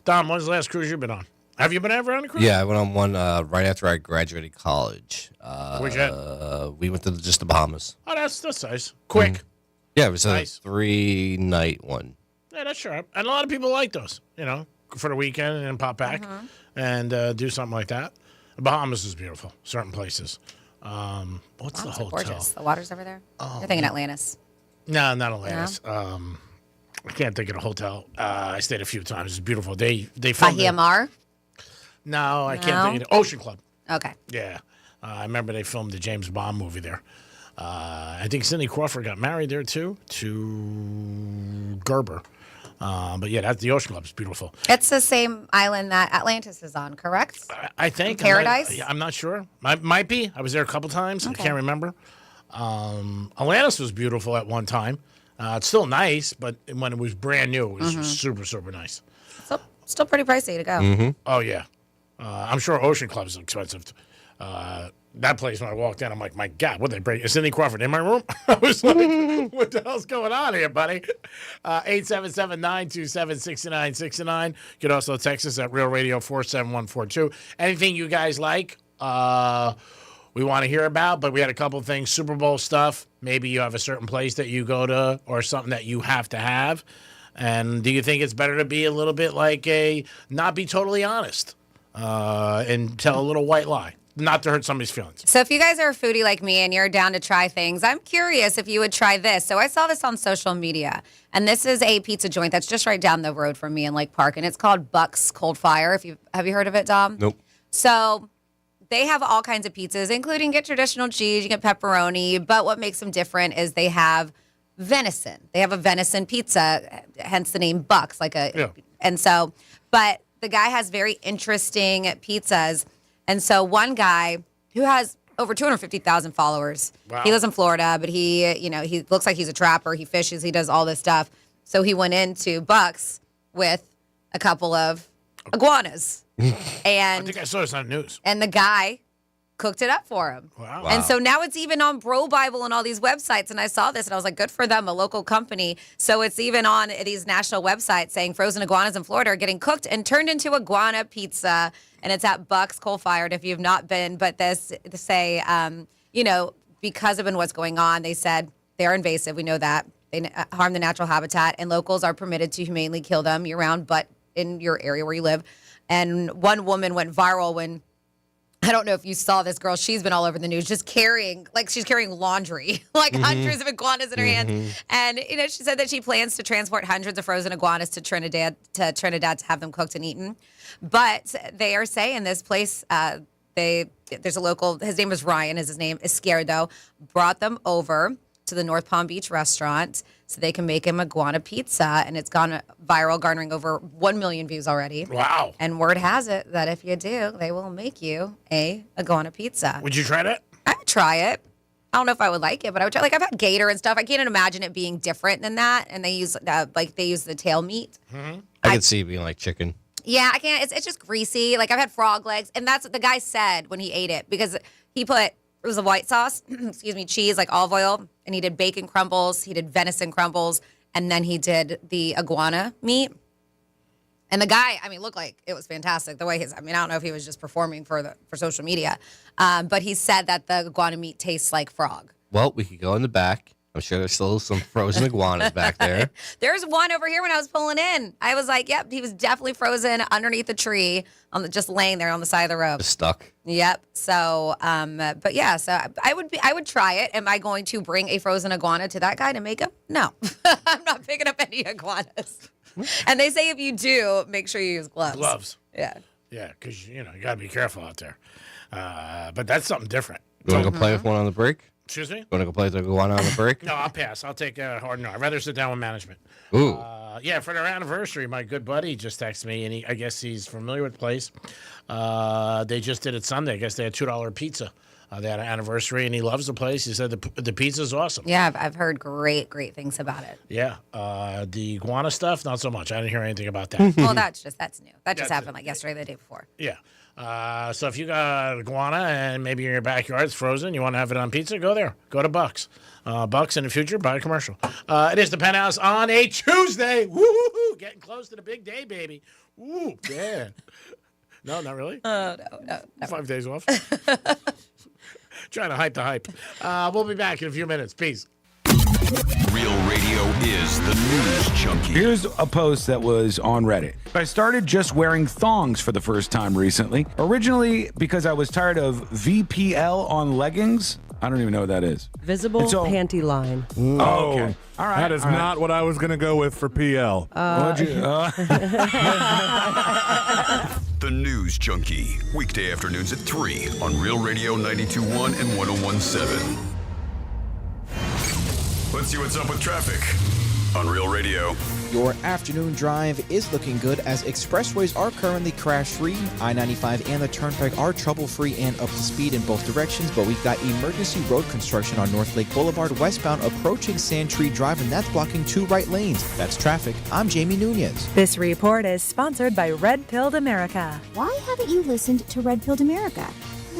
Dom, when's the last cruise you've been on? Have you been ever on a cruise? Yeah, I went on one right after I graduated college. Where'd you at? We went to just the Bahamas. Oh, that's nice. Quick. Mhm. Yeah, it was Nice. a 3-night one. Yeah, that's sharp. And a lot of people like those, for the weekend and then pop back and do something like that. The Bahamas is beautiful, certain places. What's the hotel? Gorgeous. The water's over there. You're thinking Atlantis. No, not Atlantis. I can't think of the hotel. I stayed a few times. It's beautiful. They filmed Bahia Mar? No, I can't think of it. Ocean Club. Okay. Yeah. I remember they filmed the James Bond movie there. I think Cindy Crawford got married there too, to Gerber. But yeah, that's the Ocean Club. It's beautiful. It's the same island that Atlantis is on, correct? I think. Paradise? I'm not sure. Might be. I was there a couple times. I can't remember. Atlantis was beautiful at one time. It's still nice, but when it was brand new, it was super, super nice. Still pretty pricey to go. Oh, yeah. I'm sure Ocean Club is expensive. That place, when I walked in, I'm like, my God, what they break? Is Cindy Crawford in my room? I was like, what the hell's going on here, buddy? 877-927-6969. You can also text us at Real Radio 47142. Anything you guys like, we want to hear about, but we had a couple things, Super Bowl stuff. Maybe you have a certain place that you go to or something that you have to have. And do you think it's better to be a little bit like not be totally honest and tell a little white lie? Not to hurt somebody's feelings. So if you guys are a foodie like me and you're down to try things, I'm curious if you would try this. So I saw this on social media, and this is a pizza joint that's just right down the road from me in Lake Park, and it's called Buck's Cold Fire. Have you heard of it, Dom? Nope. So they have all kinds of pizzas, including get traditional cheese, you get pepperoni, but what makes them different is they have venison. They have a venison pizza, hence the name Buck's. And so, but the guy has very interesting pizzas. And so one guy who has over 250,000 followers, he lives in Florida, but he looks like he's a trapper. He fishes, he does all this stuff. So he went into Buck's with a couple of iguanas. I And think I saw this on the news. and the guy cooked it up for him. Wow. And so now it's even on Bro Bible and all these websites. And I saw this and I was like, good for them, a local company. So it's even on these national websites saying frozen iguanas in Florida are getting cooked and turned into iguana pizza. And it's at Buck's Coal Fired if you've not been. But they say, because of what's going on, they said they're invasive. We know that. They harm the natural habitat. And locals are permitted to humanely kill them year round, but in your area where you live. And one woman went viral when I don't know if you saw this girl. She's been all over the news, just carrying laundry, like hundreds of iguanas in her hands. And, she said that she plans to transport hundreds of frozen iguanas to Trinidad to have them cooked and eaten. But they are saying this place, there's a local, his name is Ryan, his name is Izquierdo, brought them over to the North Palm Beach restaurant so they can make him iguana pizza, and it's gone viral, garnering over 1 million views already. Wow. And word has it that if you do, they will make you a iguana pizza. Would you try that? I would try it. I don't know if I would like it, but I would try. Like, I've had gator and stuff. I can't imagine it being different than that. And they use the tail meat. Mm-hmm. I could see it being like chicken. Yeah, I can't. It's just greasy. Like, I've had frog legs, and that's what the guy said when he ate it, because he put, it was a white sauce, cheese, like olive oil, and he did bacon crumbles, he did venison crumbles, and then he did the iguana meat. And the guy, looked like it was fantastic. The way I don't know if he was just performing for social media, but he said that the iguana meat tastes like frog. Well, we could go in the back. I'm sure there's still some frozen iguanas back there. There's one over here when I was pulling in. I was like, yep, he was definitely frozen underneath the tree, just laying there on the side of the road. Just stuck. Yep. So, but yeah, so I would try it. Am I going to bring a frozen iguana to that guy to make him? No, I'm not picking up any iguanas. And they say if you do, make sure you use gloves. Gloves. Yeah. Yeah, because, you got to be careful out there. But that's something different. You want to go play with one on the break? Excuse me? You want to go play with the iguana on the break? No, I'll pass. I'll take a hard no. I'd rather sit down with management. Ooh. Yeah, for their anniversary, my good buddy just texted me, and I guess he's familiar with the place. They just did it Sunday. I guess they had $2 pizza. They had an anniversary, and he loves the place. He said the pizza's awesome. Yeah, I've heard great things about it. Yeah. The iguana stuff, not so much. I didn't hear anything about that. Well, that's new. That just happened like yesterday, the day before. Yeah. So if you got iguana and maybe in your backyard it's frozen, you want to have it on pizza, go there. Go to Bucks. Bucks in the future, buy a commercial. It is the Penthouse on a Tuesday. Woo-hoo-hoo. Getting close to the big day, baby. Ooh, man. No, not really? No. 5 days off. Trying to hype the hype. We'll be back in a few minutes. Peace. Real Radio is the news junkie. Here's a post that was on Reddit. I started just wearing thongs for the first time recently. Originally because I was tired of VPL on leggings. I don't even know what that is. Visible panty line. Oh, okay. All right. That is not what I was going to go with for PL. The News Junkie. Weekday afternoons at 3 on Real Radio 92.1 and 101.7. Let's see what's up with traffic on Real Radio. Your afternoon drive is looking good as expressways are currently crash-free. I-95 and the Turnpike are trouble-free and up to speed in both directions, but we've got emergency road construction on North Lake Boulevard westbound approaching Sandtree Drive, and that's blocking 2 right lanes. That's traffic. I'm Jamie Nunez. This report is sponsored by Red Pilled America. Why haven't you listened to Red Pilled America?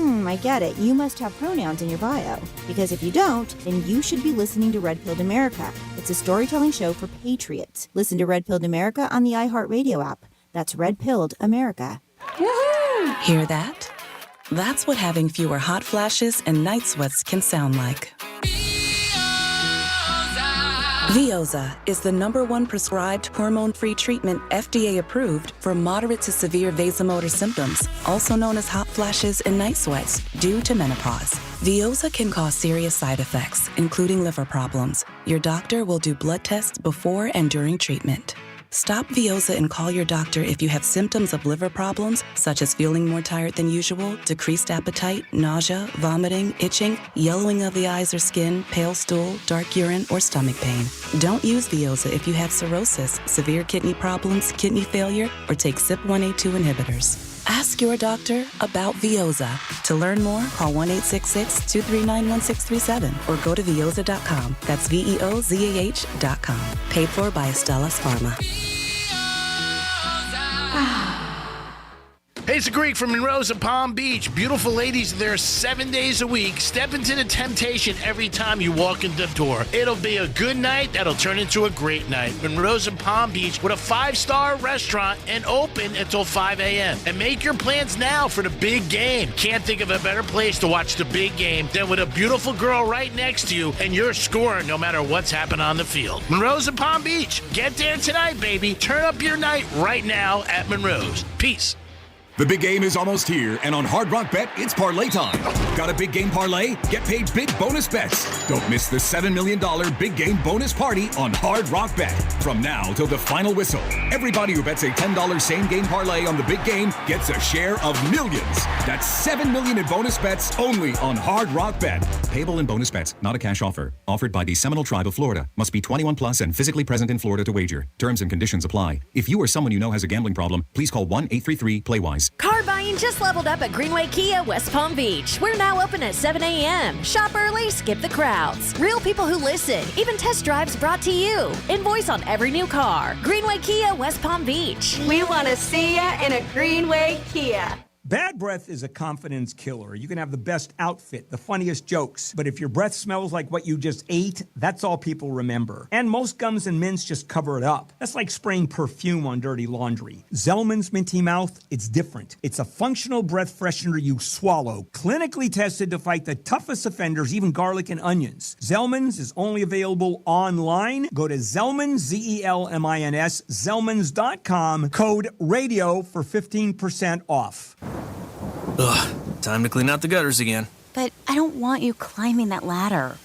I get it. You must have pronouns in your bio. Because if you don't, then you should be listening to Red Pilled America. It's a storytelling show for patriots. Listen to Red Pilled America on the iHeartRadio app. That's Red Pilled America. Woohoo! Hear that? That's what having fewer hot flashes and night sweats can sound like. Veoza is the #1 prescribed hormone-free treatment FDA approved for moderate to severe vasomotor symptoms, also known as hot flashes and night sweats, due to menopause. Veoza can cause serious side effects, including liver problems. Your doctor will do blood tests before and during treatment. Stop Veoza and call your doctor if you have symptoms of liver problems, such as feeling more tired than usual, decreased appetite, nausea, vomiting, itching, yellowing of the eyes or skin, pale stool, dark urine, or stomach pain. Don't use Veoza if you have cirrhosis, severe kidney problems, kidney failure, or take CYP1A2 inhibitors. Ask your doctor about Veoza. To learn more, call 1-866-239-1637 or go to Veoza.com. That's VEOZAH.com. Paid for by Astellas Pharma. Hey, it's a Greek from Monroe's and Palm Beach. Beautiful ladies there 7 days a week. Step into the temptation every time you walk in the door. It'll be a good night that'll turn into a great night. Monroe's and Palm Beach with a 5-star restaurant and open until 5 a.m. And make your plans now for the big game. Can't think of a better place to watch the big game than with a beautiful girl right next to you and you're scoring no matter what's happening on the field. Monroe's and Palm Beach. Get there tonight, baby. Turn up your night right now at Monroe's. Peace. The big game is almost here, and on Hard Rock Bet, it's parlay time. Got a big game parlay? Get paid big bonus bets. Don't miss the $7 million big game bonus party on Hard Rock Bet. From now till the final whistle, everybody who bets a $10 same game parlay on the big game gets a share of millions. That's $7 million in bonus bets only on Hard Rock Bet. Payable in bonus bets, not a cash offer. Offered by the Seminole Tribe of Florida. Must be 21 plus and physically present in Florida to wager. Terms and conditions apply. If you or someone you know has a gambling problem, please call 1-833-PLAY-WISE. Car buying just leveled up at Greenway Kia, West Palm Beach. We're now open at 7 a.m. Shop early, skip the crowds. Real people who listen. Even test drives brought to you. Invoice on every new car. Greenway Kia, West Palm Beach. We want to see ya in a Greenway Kia. Bad breath is a confidence killer. You can have the best outfit, the funniest jokes, but if your breath smells like what you just ate, that's all people remember. And most gums and mints just cover it up. That's like spraying perfume on dirty laundry. Zellman's Minty Mouth, it's different. It's a functional breath freshener you swallow, clinically tested to fight the toughest offenders, even garlic and onions. Zellman's is only available online. Go to Zellman's, Z-E-L-M-I-N-S, Zellmans.com, code RADIO for 15% off. Ugh, time to clean out the gutters again. But I don't want you climbing that ladder.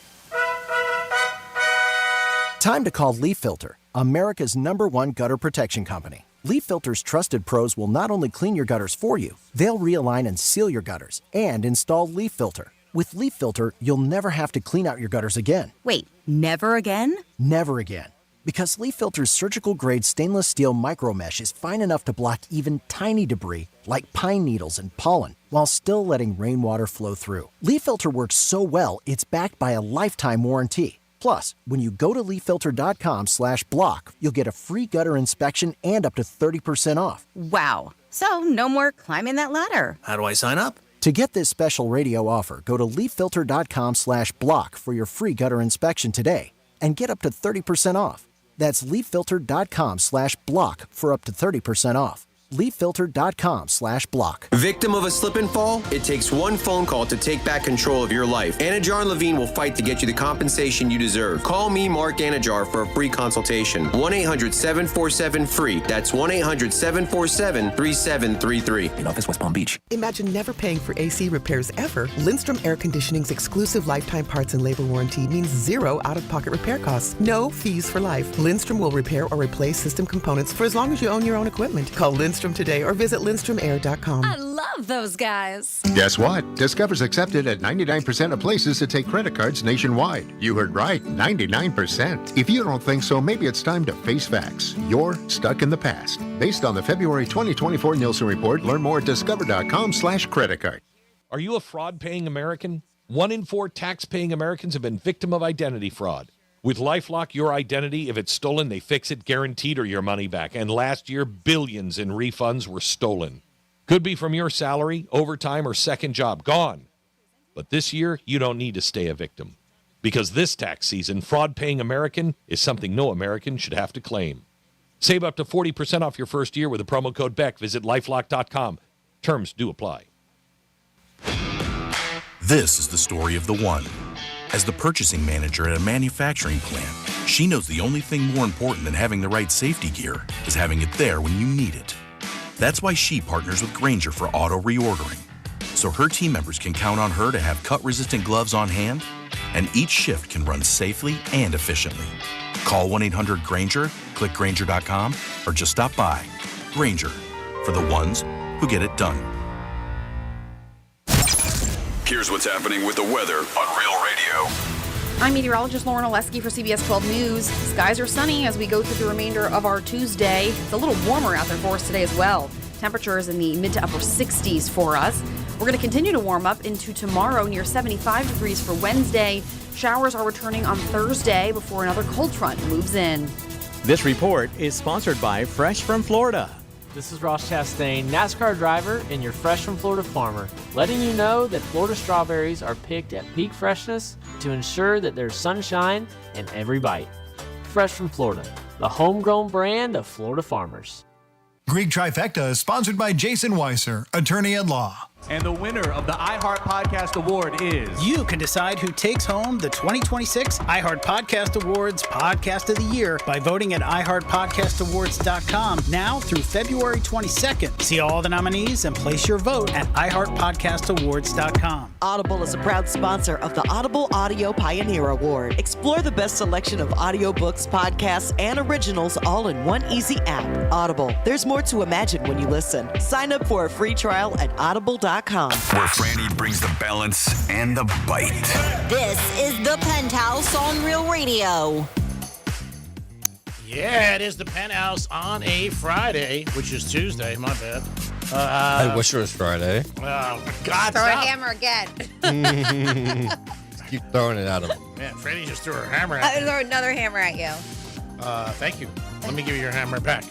Time to call Leaf Filter, America's #1 gutter protection company. Leaf Filter's trusted pros will not only clean your gutters for you, they'll realign and seal your gutters and install Leaf Filter. With Leaf Filter, you'll never have to clean out your gutters again. Wait, never again? Never again. Because Leaf Filter's surgical-grade stainless steel micromesh is fine enough to block even tiny debris like pine needles and pollen, while still letting rainwater flow through. Leaf Filter works so well, it's backed by a lifetime warranty. Plus, when you go to leaffilter.com/block, you'll get a free gutter inspection and up to 30% off. Wow. So no more climbing that ladder. How do I sign up? To get this special radio offer, go to leaffilter.com/block for your free gutter inspection today and get up to 30% off. That's leaffilter.com/block for up to 30% off. leaffilter.com/block. Victim of a slip and fall? It takes one phone call to take back control of your life. Anajar Levine will fight to get you the compensation you deserve. Call me, Mark Anajar, for a free consultation. 1-800-747-FREE. That's 1-800-747-3733. In office, West Palm Beach. Imagine never paying for AC repairs ever. Lindstrom Air Conditioning's exclusive lifetime parts and labor warranty means zero out-of-pocket repair costs. No fees for life. Lindstrom will repair or replace system components for as long as you own your own equipment. Call Lindstrom today or visit LindstromAir.com. I love those guys. Guess what? Discover's accepted at 99% of places to take credit cards nationwide. You heard right, 99%. If you don't think so, maybe it's time to face facts. You're stuck in the past. Based on the February 2024 Nielsen report, learn more at discover.com/credit card. Are you a fraud-paying American? 1 in 4 tax-paying Americans have been victim of identity fraud. With LifeLock, your identity, if it's stolen, they fix it guaranteed or your money back. And last year, billions in refunds were stolen. Could be from your salary, overtime, or second job. Gone. But this year, you don't need to stay a victim. Because this tax season, fraud-paying American is something no American should have to claim. Save up to 40% off your first year with the promo code BECK. Visit lifelock.com. Terms do apply. This is the story of the one. As the purchasing manager at a manufacturing plant, she knows the only thing more important than having the right safety gear is having it there when you need it. That's why she partners with Grainger for auto reordering, so her team members can count on her to have cut-resistant gloves on hand, and each shift can run safely and efficiently. Call 1-800-GRAINGER, click Grainger.com, or just stop by. Grainger, for the ones who get it done. Here's what's happening with the weather on Real Radio. I'm meteorologist Lauren Oleski for CBS 12 News. Skies are sunny as we go through the remainder of our Tuesday. It's a little warmer out there for us today as well. Temperatures in the mid to upper 60s for us. We're going to continue to warm up into tomorrow, near 75 degrees for Wednesday. Showers are returning on Thursday before another cold front moves in. This report is sponsored by Fresh from Florida. This is Ross Chastain, NASCAR driver and your Fresh from Florida farmer, letting you know that Florida strawberries are picked at peak freshness to ensure that there's sunshine in every bite. Fresh from Florida, the homegrown brand of Florida farmers. Greek Trifecta is sponsored by Jason Weiser, attorney at law. And the winner of the iHeart Podcast Award is... You can decide who takes home the 2026 iHeart Podcast Awards Podcast of the Year by voting at iHeartPodcastAwards.com now through February 22nd. See all the nominees and place your vote at iHeartPodcastAwards.com. Audible is a proud sponsor of the Audible Audio Pioneer Award. Explore the best selection of audiobooks, podcasts, and originals all in one easy app. Audible. There's more to imagine when you listen. Sign up for a free trial at audible.com. Where Franny brings the balance and the bite. This is the Penthouse on Real Radio. Yeah, it is the Penthouse on a Friday, which is Tuesday. My bad. I wish it was Friday. Oh, my God. Throw a stop. hammer again. Keep throwing it at him. Man, Franny just threw her hammer I'll at me. throw another hammer at you. Thank you. Let me give you your hammer back.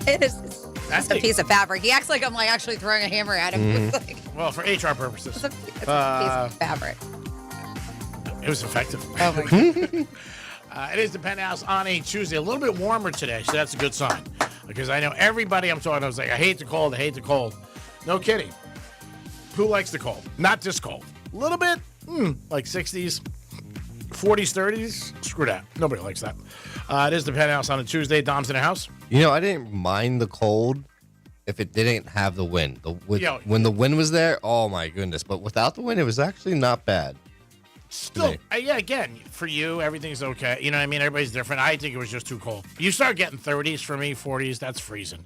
It is just a piece of fabric. He acts like I'm actually throwing a hammer at him. It's like, Well, for HR purposes. it's a piece of fabric. It was effective. Oh, my God. It is the Penthouse on a Tuesday. A little bit warmer today, so that's a good sign. Because I know everybody I'm talking to was like, I hate the cold, I hate the cold. No kidding. Who likes the cold? Not this cold. A little bit, like 60s, 40s, 30s. Screw that. Nobody likes that. It is the Penthouse on a Tuesday. Dom's in the house. You know, I didn't mind the cold if it didn't have the wind. When the wind was there, oh my goodness. But without the wind, it was actually not bad. Still, yeah, again, for you, everything's okay. You know what I mean? Everybody's different. I think it was just too cold. You start getting 30s for me, 40s, that's freezing.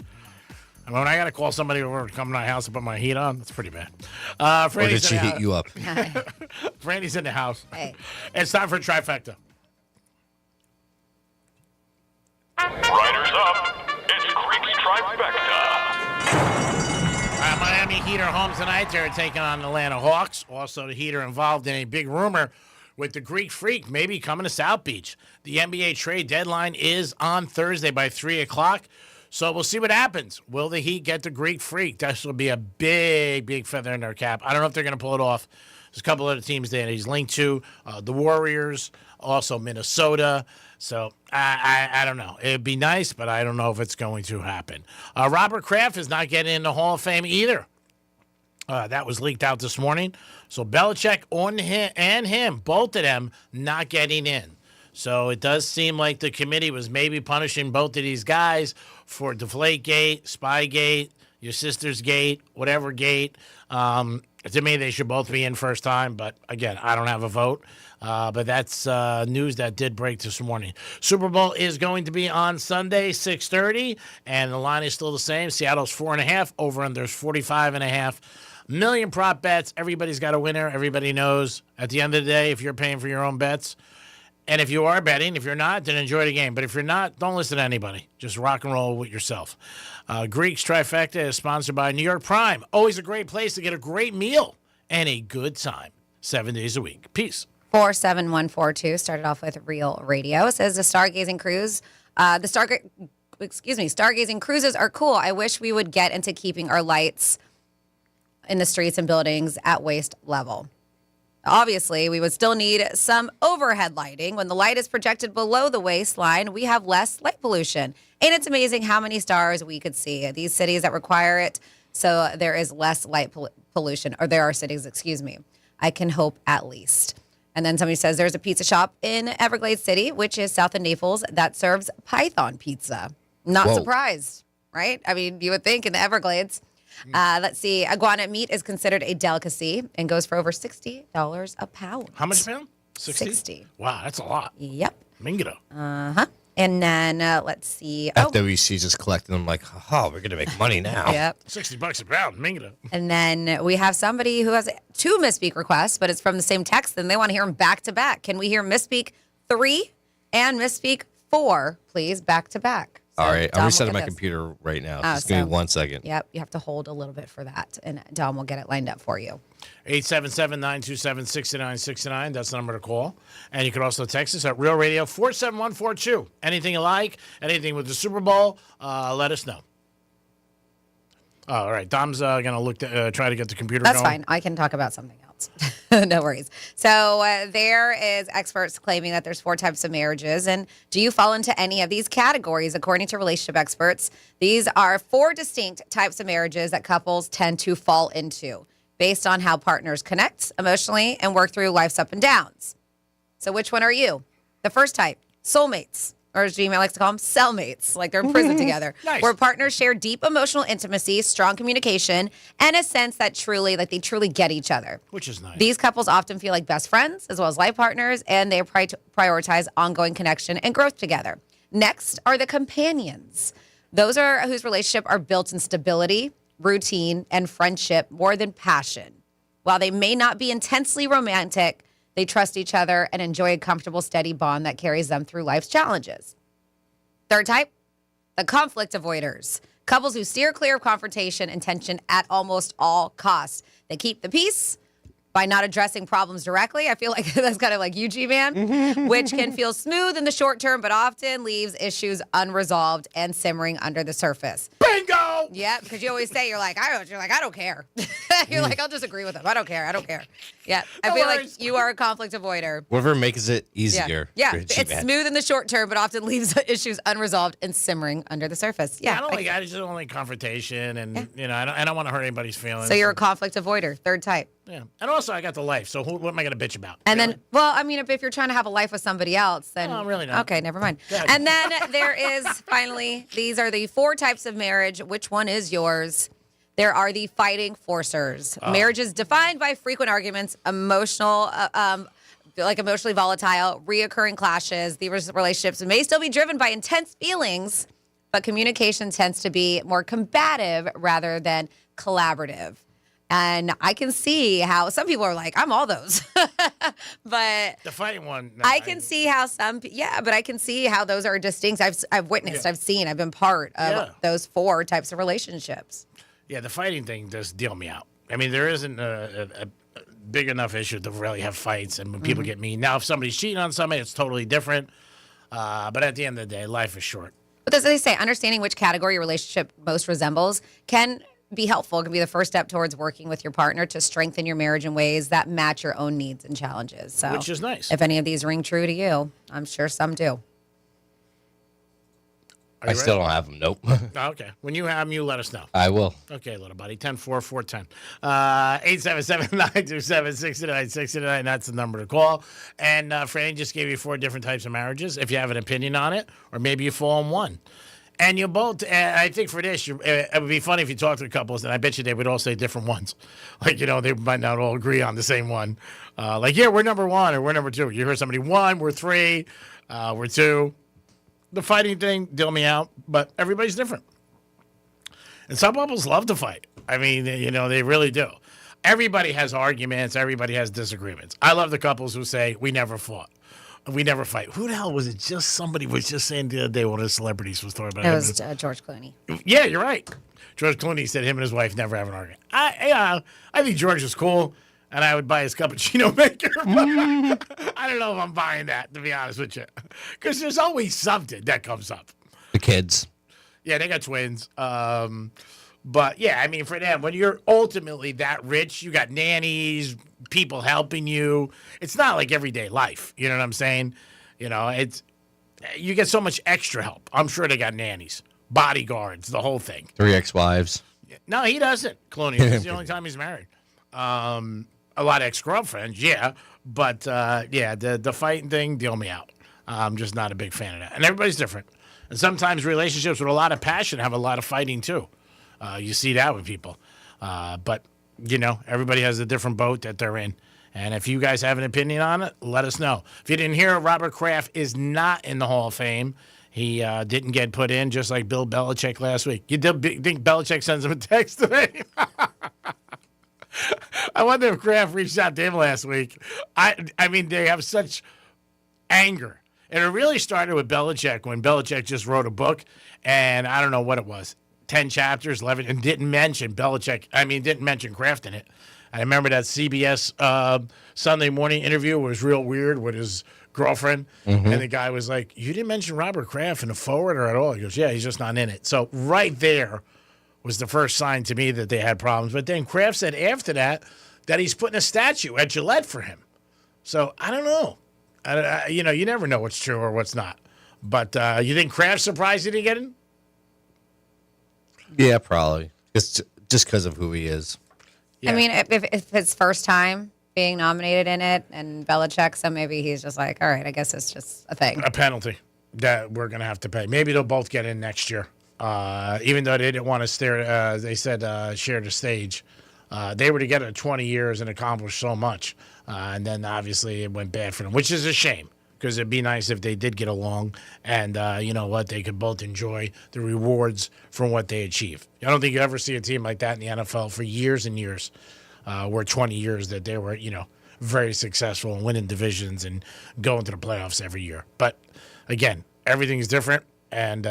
I mean, when I got to call somebody over to come to my house and put my heat on, that's pretty bad. Or did she heat you up? Franny's in the house. Hey. It's time for a trifecta. Riders up. It's Creek's Trifecta. Miami Heat are home tonight. They're taking on the Atlanta Hawks. Also, the Heat are involved in a big rumor with the Greek Freak maybe coming to South Beach. The NBA trade deadline is on Thursday by 3 o'clock. So we'll see what happens. Will the Heat get the Greek Freak? This will be a big, big feather in their cap. I don't know if they're going to pull it off. There's a couple other teams there that he's linked to. The Warriors, also Minnesota. So I don't know. It'd be nice, but I don't know if it's going to happen. Robert Kraft is not getting in the Hall of Fame either. That was leaked out this morning. So Belichick and him, both of them, not getting in. So it does seem like the committee was maybe punishing both of these guys for Deflategate, Spygate, your sister's gate, whatever gate. To me, they should both be in first time. But again, I don't have a vote. But that's news that did break this morning. Super Bowl is going to be on Sunday, 6:30, and the line is still the same. Seattle's 4.5, over under's 45.5. Million prop bets. Everybody's got a winner. Everybody knows at the end of the day, if you're paying for your own bets, and if you are betting, if you're not, then enjoy the game. But if you're not, don't listen to anybody. Just rock and roll with yourself. Greek's Trifecta is sponsored by New York Prime. Always a great place to get a great meal and a good time. 7 days a week. Peace. 47142 started off with Real Radio. It says the stargazing cruise, stargazing cruises are cool. I wish we would get into keeping our lights in the streets and buildings at waist level. Obviously, we would still need some overhead lighting. When the light is projected below the waistline, we have less light pollution. And it's amazing how many stars we could see. These cities that require it, so there is less light pollution, or there are cities, excuse me. I can hope at least. And then somebody says there's a pizza shop in Everglades City, which is south of Naples, that serves Python pizza. Not surprised, right? I mean, you would think in the Everglades. Let's see. Iguana meat is considered a delicacy and goes for over $60 a pound. How much a pound? 60. Wow, that's a lot. Yep. Mingito. Uh-huh. And then let's see. FWC just collecting them like, we're going to make money now. Yep. $60 a pound. Mingito. And then we have somebody who has 2 misspeak requests, but it's from the same text, and they want to hear them back to back. Can we hear misspeak 3 and misspeak 4, please, back to back? So all right, Dom I'm will resetting get my this. computer right now. Just give me 1 second. Yep, you have to hold a little bit for that, and Dom will get it lined up for you. 877-927-6969. That's the number to call. And you can also text us at Real Radio 47142. Anything you like, anything with the Super Bowl, let us know. Oh, all right. Dom's going to try to get the computer That's going. fine. I can talk about something else. No worries. So there is experts claiming that there's 4 types of marriages. And do you fall into any of these categories? According to relationship experts, these are 4 distinct types of marriages that couples tend to fall into based on how partners connect emotionally and work through life's up and downs. So which one are you? The first type, soulmates. Or as Gmail likes to call them, cellmates, like they're in prison together. Nice. Where partners share deep emotional intimacy, strong communication, and a sense that they truly get each other. Which is nice. These couples often feel like best friends as well as life partners, and they prioritize ongoing connection and growth together. Next are the companions. Those are whose relationship are built in stability, routine, and friendship more than passion. While they may not be intensely romantic, they trust each other and enjoy a comfortable, steady bond that carries them through life's challenges. Third type, the conflict avoiders. Couples who steer clear of confrontation and tension at almost all costs. They keep the peace by not addressing problems directly. I feel like that's kind of like you, G-Man, which can feel smooth in the short term, but often leaves issues unresolved and simmering under the surface. Bingo! Yeah, because you always say, I don't care. You're like, I'll just agree with them. I don't care. Yeah, I feel like you are a conflict avoider. Whoever makes it easier. Yeah, it's smooth in the short term, but often leaves issues unresolved and simmering under the surface. Yeah, I just don't like confrontation, and I don't want to hurt anybody's feelings. So you're a conflict avoider, third type. Yeah, and also I got the life. So what am I going to bitch about? And then, well, I mean, if you're trying to have a life with somebody else, then no, really not. Okay, never mind. And then there is finally, these are the 4 types of marriage. Which one is yours? There are the fighting forcers. Marriage is defined by frequent arguments, emotionally volatile, reoccurring clashes. These relationships may still be driven by intense feelings, but communication tends to be more combative rather than collaborative. And I can see how some people are like, I'm all those. But the fighting one. No, I can see how but I can see how those are distinct. I've witnessed, I've seen, I've been part of those 4 types of relationships. Yeah, the fighting thing does deal me out. I mean, there isn't a big enough issue to really have fights, and when people get mean. Now, if somebody's cheating on somebody, it's totally different. But at the end of the day, life is short. But as they say, understanding which category your relationship most resembles can be helpful. It can be the first step towards working with your partner to strengthen your marriage in ways that match your own needs and challenges. So, which is nice. If any of these ring true to you, I'm sure some do. I still don't have them. Nope. Okay. When you have them, you let us know. I will. Okay, little buddy. 10-4-4-10. 877-927-6969. That's the number to call. And Franny just gave you 4 different types of marriages. If you have an opinion on it, or maybe you fall in one. And you both, I think for this, it would be funny if you talk to couples, and I bet you they would all say different ones. Like, they might not all agree on the same one. We're number 1 or we're number 2. You hear somebody 1, we're 3, we're 2. The fighting thing, deal me out, but everybody's different. And some couples love to fight. I mean, they really do. Everybody has arguments. Everybody has disagreements. I love the couples who say, we never fought. We never fight. Who the hell was it? Just somebody was just saying the other day, one of the celebrities was talking about it. It was George Clooney. Yeah, you're right. George Clooney said him and his wife never have an argument. I think George is cool, and I would buy his cappuccino maker. But I don't know if I'm buying that, to be honest with you. Because there's always something that comes up. The kids. Yeah, they got twins. But, yeah, I mean, for them, when you're ultimately that rich, you got nannies, people helping you. It's not like everyday life. You know what I'm saying? You get so much extra help. I'm sure they got nannies, bodyguards, the whole thing. 3 ex-wives. No, he doesn't, Clooney. It's the only time he's married. A lot of ex-girlfriends, yeah. But, the fighting thing, deal me out. I'm just not a big fan of that. And everybody's different. And sometimes relationships with a lot of passion have a lot of fighting, too. You see that with people. But, everybody has a different boat that they're in. And if you guys have an opinion on it, let us know. If you didn't hear, Robert Kraft is not in the Hall of Fame. He didn't get put in, just like Bill Belichick last week. You think Belichick sends him a text today? I wonder if Kraft reached out to him last week. I mean, they have such anger. And it really started with Belichick when Belichick just wrote a book, and I don't know what it was. 10 chapters, 11, and didn't mention Kraft in it. I remember that CBS Sunday morning interview was real weird with his girlfriend, and the guy was like, you didn't mention Robert Kraft in the forward or at all? He goes, yeah, he's just not in it. So right there was the first sign to me that they had problems. But then Kraft said after that he's putting a statue at Gillette for him. So I don't know. You never know what's true or what's not. But you think Kraft's surprised he didn't get in? Yeah, probably. Just because of who he is. Yeah. I mean, if his first time being nominated in it and Belichick, so maybe he's just like, all right, I guess it's just a thing. A penalty that we're going to have to pay. Maybe they'll both get in next year. Even though they didn't want to share the stage. They were together 20 years and accomplished so much. And then obviously it went bad for them, which is a shame because it'd be nice if they did get along and, you know what, they could both enjoy the rewards from what they achieve. I don't think you ever see a team like that in the NFL for years and years, where 20 years that they were, you know, very successful and winning divisions and going to the playoffs every year. But again, everything's different. And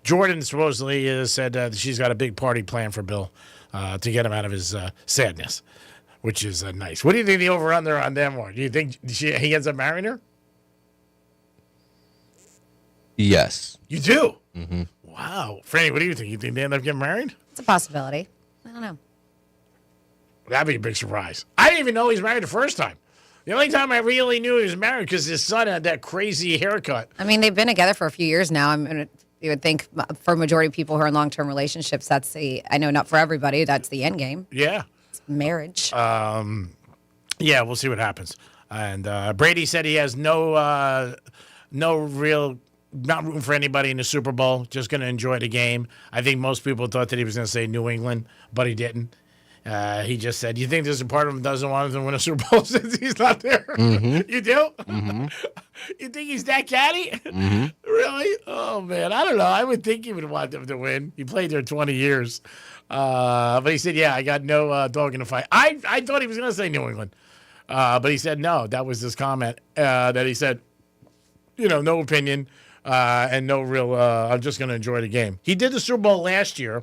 Jordan supposedly has said that she's got a big party plan for Bill to get him out of his sadness, which is nice. What do you think the over-under on them are? Do you think he ends up marrying her? Yes. You do? Mm-hmm. Wow. Franny, what do you think? You think they end up getting married? It's a possibility. I don't know. That'd be a big surprise. I didn't even know he was married the first time. The only time I really knew he was married because his son had that crazy haircut. I mean, they've been together for a few years now. You would think for a majority of people who are in long-term relationships, I know not for everybody, that's the end game. Yeah. It's marriage. Yeah, we'll see what happens. And Brady said he has no real, not rooting for anybody in the Super Bowl, just going to enjoy the game. I think most people thought that he was going to say New England, but he didn't. He just said, you think there's a part of him doesn't want him to win a Super Bowl since he's not there? Mm-hmm. You do? Mm-hmm. You think he's that catty? Mm-hmm. Really? Oh, man. I don't know. I would think he would want them to win. He played there 20 years. But he said, yeah, I got no dog in the fight. I thought he was going to say New England. But he said no. That was his comment that he said, you know, no opinion and no real, I'm just going to enjoy the game. He did the Super Bowl last year.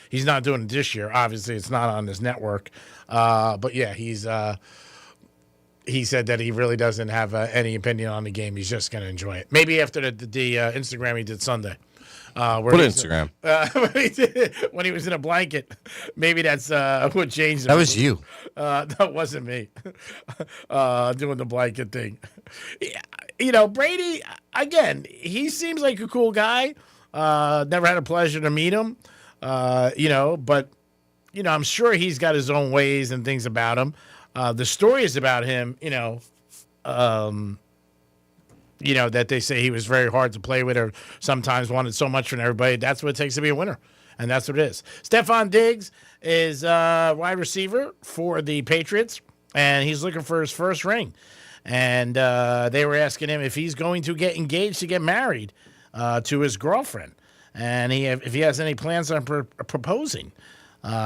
He's not doing it this year. Obviously, it's not on his network. But yeah, he said that he really doesn't have any opinion on the game. He's just going to enjoy it. Maybe after the Instagram he did Sunday. What Instagram? When he was in a blanket. Maybe that's what changed. That was you. That wasn't me. Doing the blanket thing. You know, Brady, again, he seems like a cool guy. Never had a pleasure to meet him. You know, but, you know, I'm sure he's got his own ways and things about him. The stories about him, you know, that they say he was very hard to play with or sometimes wanted so much from everybody. That's what it takes to be a winner. And that's what it is. Stephon Diggs is wide receiver for the Patriots, and he's looking for his first ring. And they were asking him if he's going to get engaged to get married to his girlfriend. And if he has any plans on proposing.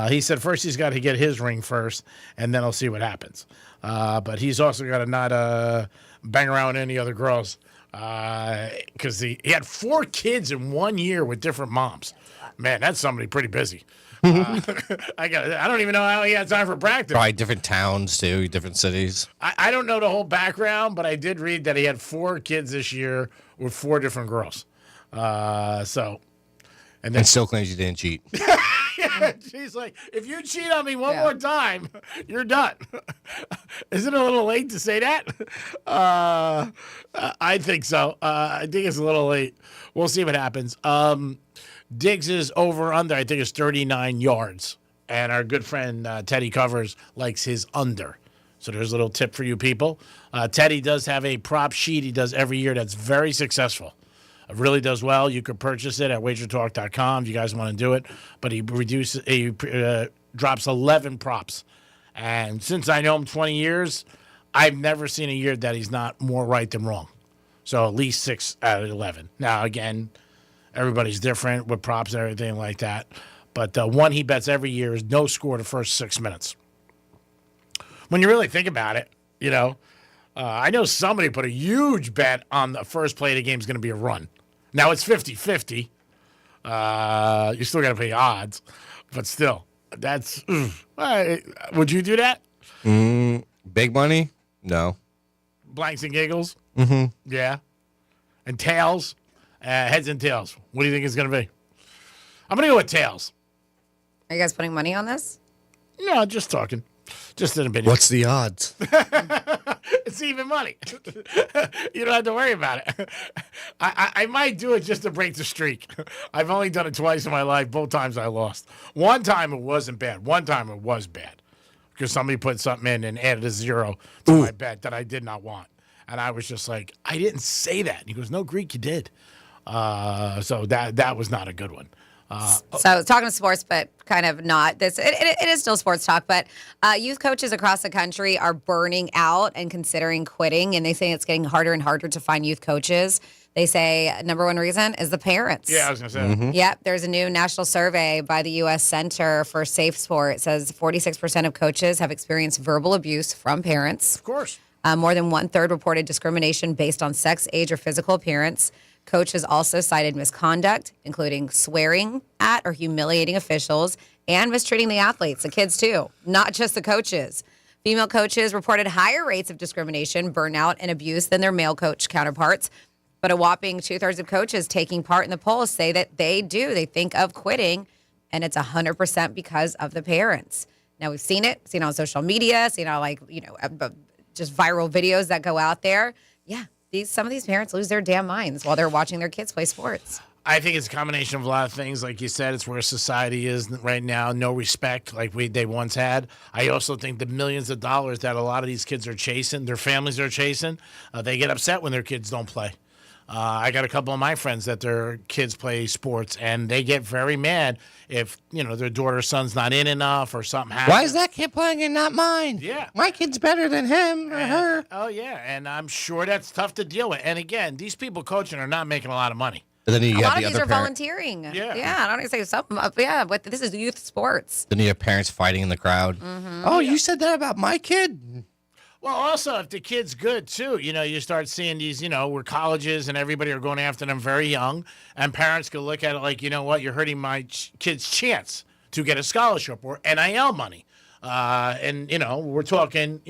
He said first he's got to get his ring first, and then he'll see what happens. But he's also got to not bang around any other girls because he had 4 kids in 1 year with different moms. Man, that's somebody pretty busy. I don't even know how he had time for practice. Probably different towns, too, different cities. I don't know the whole background, but I did read that he had 4 kids this year with 4 different girls. And still claims you didn't cheat. Yeah, she's like, if you cheat on me one more time, you're done. Isn't it a little late to say that? I think so. I think it's a little late. We'll see what happens. Diggs is over under, I think it's 39 yards. And our good friend Teddy Covers likes his under. So there's a little tip for you people. Teddy does have a prop sheet he does every year that's very successful. It really does well. You could purchase it at wagertalk.com if you guys want to do it. But he drops 11 props. And since I know him 20 years, I've never seen a year that he's not more right than wrong. So at least 6 out of 11. Now, again, everybody's different with props and everything like that. But one he bets every year is no score the first 6 minutes. When you really think about it, you know, I know somebody put a huge bet on the first play of the game is going to be a run. Now it's 50-50. You still got to pay odds. But still, that's... would you do that? Big money? No. Blanks and giggles? Mm-hmm. Yeah. And tails? Heads and tails. What do you think it's going to be? I'm going to go with tails. Are you guys putting money on this? No, just talking. Just an opinion. What's the odds? It's even money. You don't have to worry about it. I might do it just to break the streak. I've only done it twice in my life. Both times I lost. One time it wasn't bad. One time it was bad because somebody put something in and added a 0 to my bet that I did not want. And I was just like, I didn't say that. And he goes, no, Greek, you did. So that was not a good one. So talking sports, but kind of not. It is still sports talk, but youth coaches across the country are burning out and considering quitting, and they say it's getting harder and harder to find youth coaches. They say number one reason is the parents. Yeah, I was going to say. Yep, there's a new national survey by the U.S. Center for Safe Sport. It says 46% of coaches have experienced verbal abuse from parents. Of course. More than 1/3 reported discrimination based on sex, age, or physical appearance. Coaches also cited misconduct, including swearing at or humiliating officials and mistreating the athletes, the kids too, not just the coaches. Female coaches reported higher rates of discrimination, burnout, and abuse than their male coach counterparts. But a whopping 2/3 of coaches taking part in the polls say that they think of quitting, and it's 100% because of the parents. Now, we've seen it on social media, just viral videos that go out there. Yeah. Some of these parents lose their damn minds while they're watching their kids play sports. I think it's a combination of a lot of things. Like you said, it's where society is right now. No respect like they once had. I also think the millions of dollars that a lot of these kids are chasing, their families are chasing, they get upset when their kids don't play. I got a couple of my friends that their kids play sports, and they get very mad if, their daughter or son's not in enough or something happens. Why is that kid playing and not mine? Yeah. My kid's better than him or her. Oh, yeah, and I'm sure that's tough to deal with. And again, these people coaching are not making a lot of money. But then a lot of these are volunteering. Yeah, I don't want to say something. Yeah, but this is youth sports. Then you have parents fighting in the crowd. Mm-hmm. Oh, you said that about my kid? Well, also, if the kid's good, too, you start seeing these, where colleges and everybody are going after them very young, and parents can look at it like, you know what, you're hurting my kid's chance to get a scholarship or NIL money. And we're talking,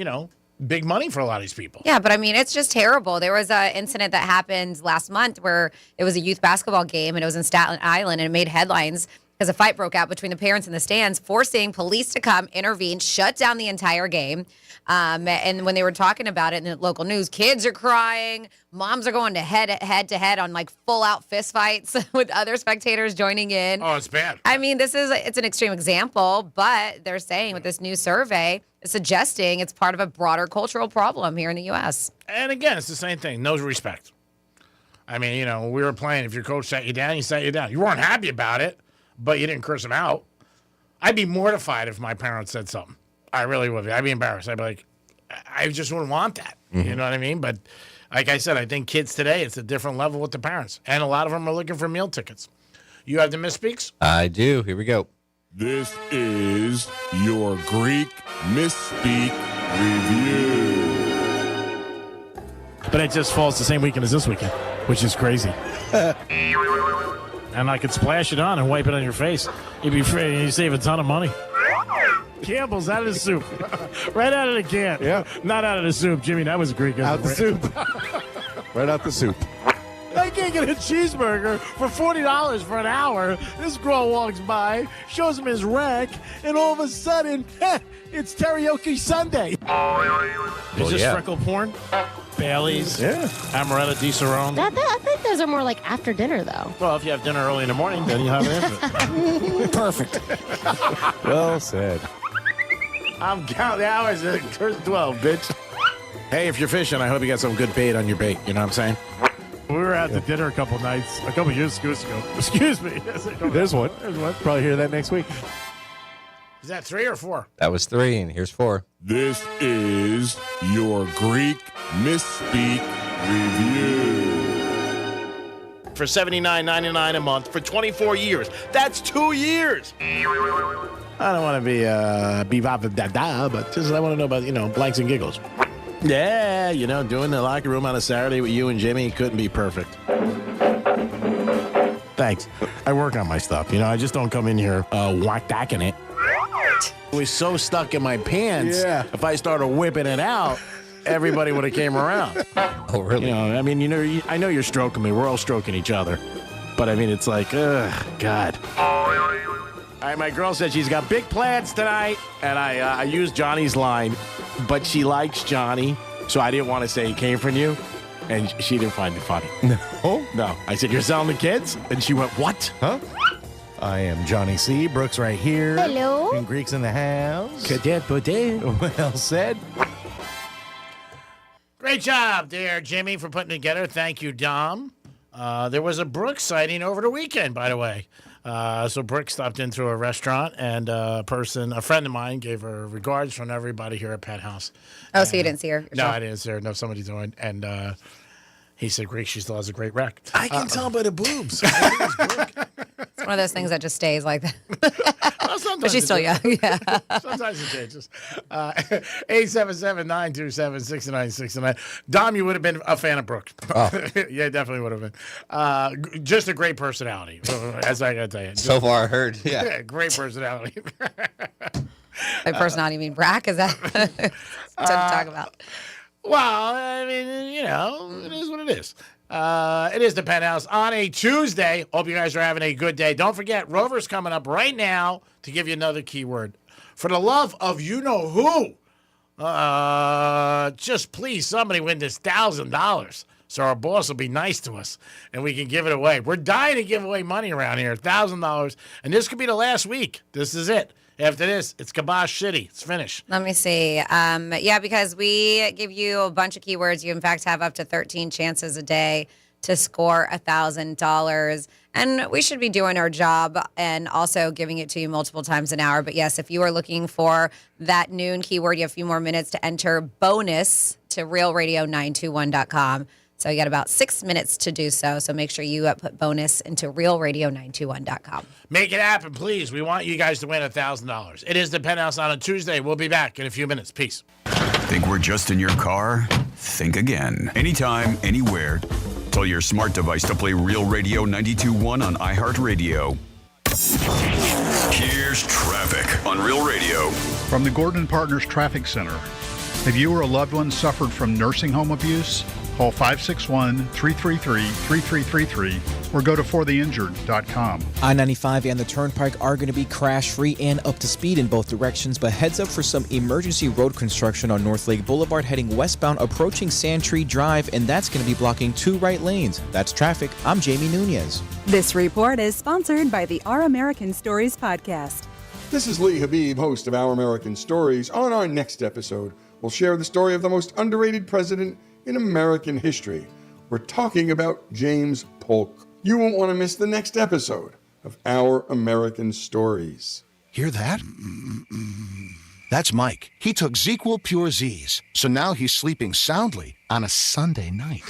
big money for a lot of these people. Yeah, but I mean, it's just terrible. There was an incident that happened last month where it was a youth basketball game, and it was in Staten Island, and it made headlines because a fight broke out between the parents in the stands, forcing police to come intervene, shut down the entire game. And when they were talking about it in the local news, kids are crying, moms are going to head to head on like full out fist fights with other spectators joining in. Oh, it's bad. I mean, it's an extreme example, but they're saying with this new survey, it's suggesting it's part of a broader cultural problem here in the U.S. And again, it's the same thing. No respect. I mean, we were playing. If your coach sat you down, he sat you down. You weren't happy about it, but you didn't curse him out. I'd be mortified if my parents said something. I really would be. I'd be embarrassed. I'd be like, I just wouldn't want that. You know what I mean? But like I said, I think kids today, it's a different level with the parents. And a lot of them are looking for meal tickets. You have the misspeaks? I do. Here we go. This is your Greek Misspeak Review. But it just falls the same weekend as this weekend, which is crazy. And I could splash it on and wipe it on your face. You'd be free and you save a ton of money. Campbell's out of the soup. Right out of the can. Yeah. Not out of the soup, Jimmy. That was Greek. Out the soup. Right out the soup. I can't get a cheeseburger for $40 for an hour. This girl walks by, shows him his rack, and all of a sudden, it's karaoke Sunday. Is this freckle porn? Bailey's, Amaretto Di Cerrone. I think those are more like after dinner, though. Well, if you have dinner early in the morning, then you'll have an infant. Perfect. Well said. I'm counting the hours. It turns 12, bitch. Hey, if you're fishing, I hope you got some good bait on your bait. You know what I'm saying? We were out to dinner a couple years ago. Excuse me. There's one. Probably hear that next week. Is that 3 or 4? That was 3, and here's 4. This is your Greek Misspeak Review. For $79.99 a month for 24 years. That's 2 years. I don't want to be bebop but just I want to know about, blanks and giggles. Yeah, doing the locker room on a Saturday with you and Jimmy couldn't be perfect. Thanks. I work on my stuff. I just don't come in here whack-dacking it. It was so stuck in my pants, if I started whipping it out, everybody would have came around. Oh, really? I know you're stroking me. We're all stroking each other. But I mean, it's like, God. All right, my girl said she's got big plans tonight, and I used Johnny's line, but she likes Johnny, so I didn't want to say he came from you, and she didn't find it funny. No? No. I said, you're selling the kids? And she went, what? Huh? I am Johnny C. Brooks right here. Hello. And Greek's in the house. Cadet Baudet. Well said. Great job there, Jimmy, for putting it together. Thank you, Dom. There was a Brooks sighting over the weekend, by the way. So Brooks stopped in through a restaurant, and a friend of mine, gave her regards from everybody here at Penthouse. Oh, so you didn't see her? No, I didn't see her. No, somebody doing. And he said, Greek, she still has a great rec. I can tell by the boobs. It's one of those things that just stays like that. But she's still young. Yeah. Sometimes it changes. 877-927-6969. Dom, you would have been a fan of Brooke. Oh. Yeah, definitely would have been. Just a great personality, as I got to tell you. So far, I heard. Yeah. Great personality. By personality, you mean Brack? Is that what to talk about? Well, I mean, it is what it is. It is the Penthouse on a Tuesday. Hope you guys are having a good day. Don't forget, Rover's coming up right now to give you another keyword. For the love of you-know-who, just please, somebody win this $1,000 so our boss will be nice to us and we can give it away. We're dying to give away money around here, $1,000, and this could be the last week. This is it. After this, it's Kibosh City. It's finished. Let me see. Yeah, because we give you a bunch of keywords. You, in fact, have up to 13 chances a day to score $1,000. And we should be doing our job and also giving it to you multiple times an hour. But, yes, if you are looking for that noon keyword, you have a few more minutes to enter bonus to realradio921.com. So you got about 6 minutes to do so. So make sure you put bonus into realradio921.com. Make it happen, please. We want you guys to win $1,000. It is the Penthouse on a Tuesday. We'll be back in a few minutes. Peace. Think we're just in your car? Think again. Anytime, anywhere. Tell your smart device to play Real Radio 92.1 on iHeartRadio. Here's traffic on Real Radio. From the Gordon Partners Traffic Center. Have you or a loved one suffered from nursing home abuse? Call 561-333-3333 or go to fortheinjured.com. I-95 and the Turnpike are going to be crash-free and up to speed in both directions, but heads up for some emergency road construction on North Lake Boulevard heading westbound approaching Sandtree Drive, and that's going to be blocking 2 right lanes. That's traffic. I'm Jamie Nunez. This report is sponsored by the Our American Stories podcast. This is Lee Habib, host of Our American Stories. On our next episode, we'll share the story of the most underrated president in American history. We're talking about James Polk. You won't want to miss the next episode of Our American Stories. Hear that? That's Mike. He took ZQL Pure Z's, so now he's sleeping soundly on a Sunday night.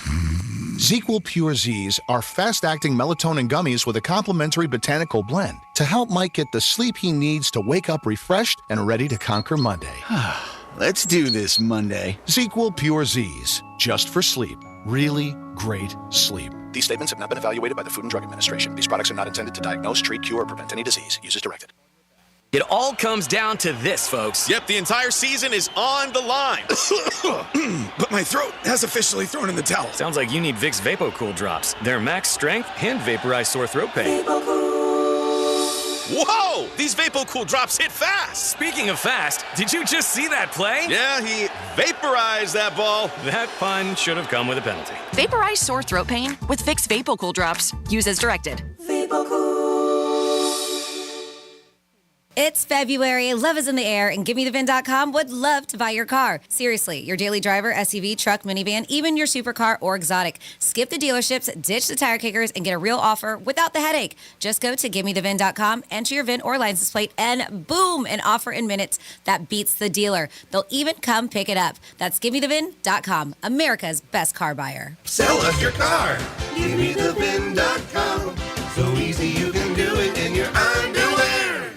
ZQL Pure Z's are fast-acting melatonin gummies with a complementary botanical blend to help Mike get the sleep he needs to wake up refreshed and ready to conquer Monday. Let's do this Monday. ZQL Pure Z's, just for sleep. Really great sleep. These statements have not been evaluated by the Food and Drug Administration. These products are not intended to diagnose, treat, cure, or prevent any disease. Use as directed. It all comes down to this, folks. Yep, the entire season is on the line. But my throat has officially thrown in the towel. Sounds like you need Vicks VapoCool drops. They're max strength and vaporize sore throat pain. Whoa! These VapoCool drops hit fast. Speaking of fast, did you just see that play? Yeah, he vaporized that ball. That pun should have come with a penalty. Vaporize sore throat pain with Vicks VapoCool drops. Use as directed. It's February, love is in the air, and GiveMeTheVin.com would love to buy your car. Seriously, your daily driver, SUV, truck, minivan, even your supercar or exotic. Skip the dealerships, ditch the tire kickers, and get a real offer without the headache. Just go to GiveMeTheVin.com, enter your VIN or license plate, and boom, an offer in minutes that beats the dealer. They'll even come pick it up. That's GiveMeTheVin.com, America's best car buyer. Sell us your car. GiveMeTheVin.com. So easy you can do it in your underwear.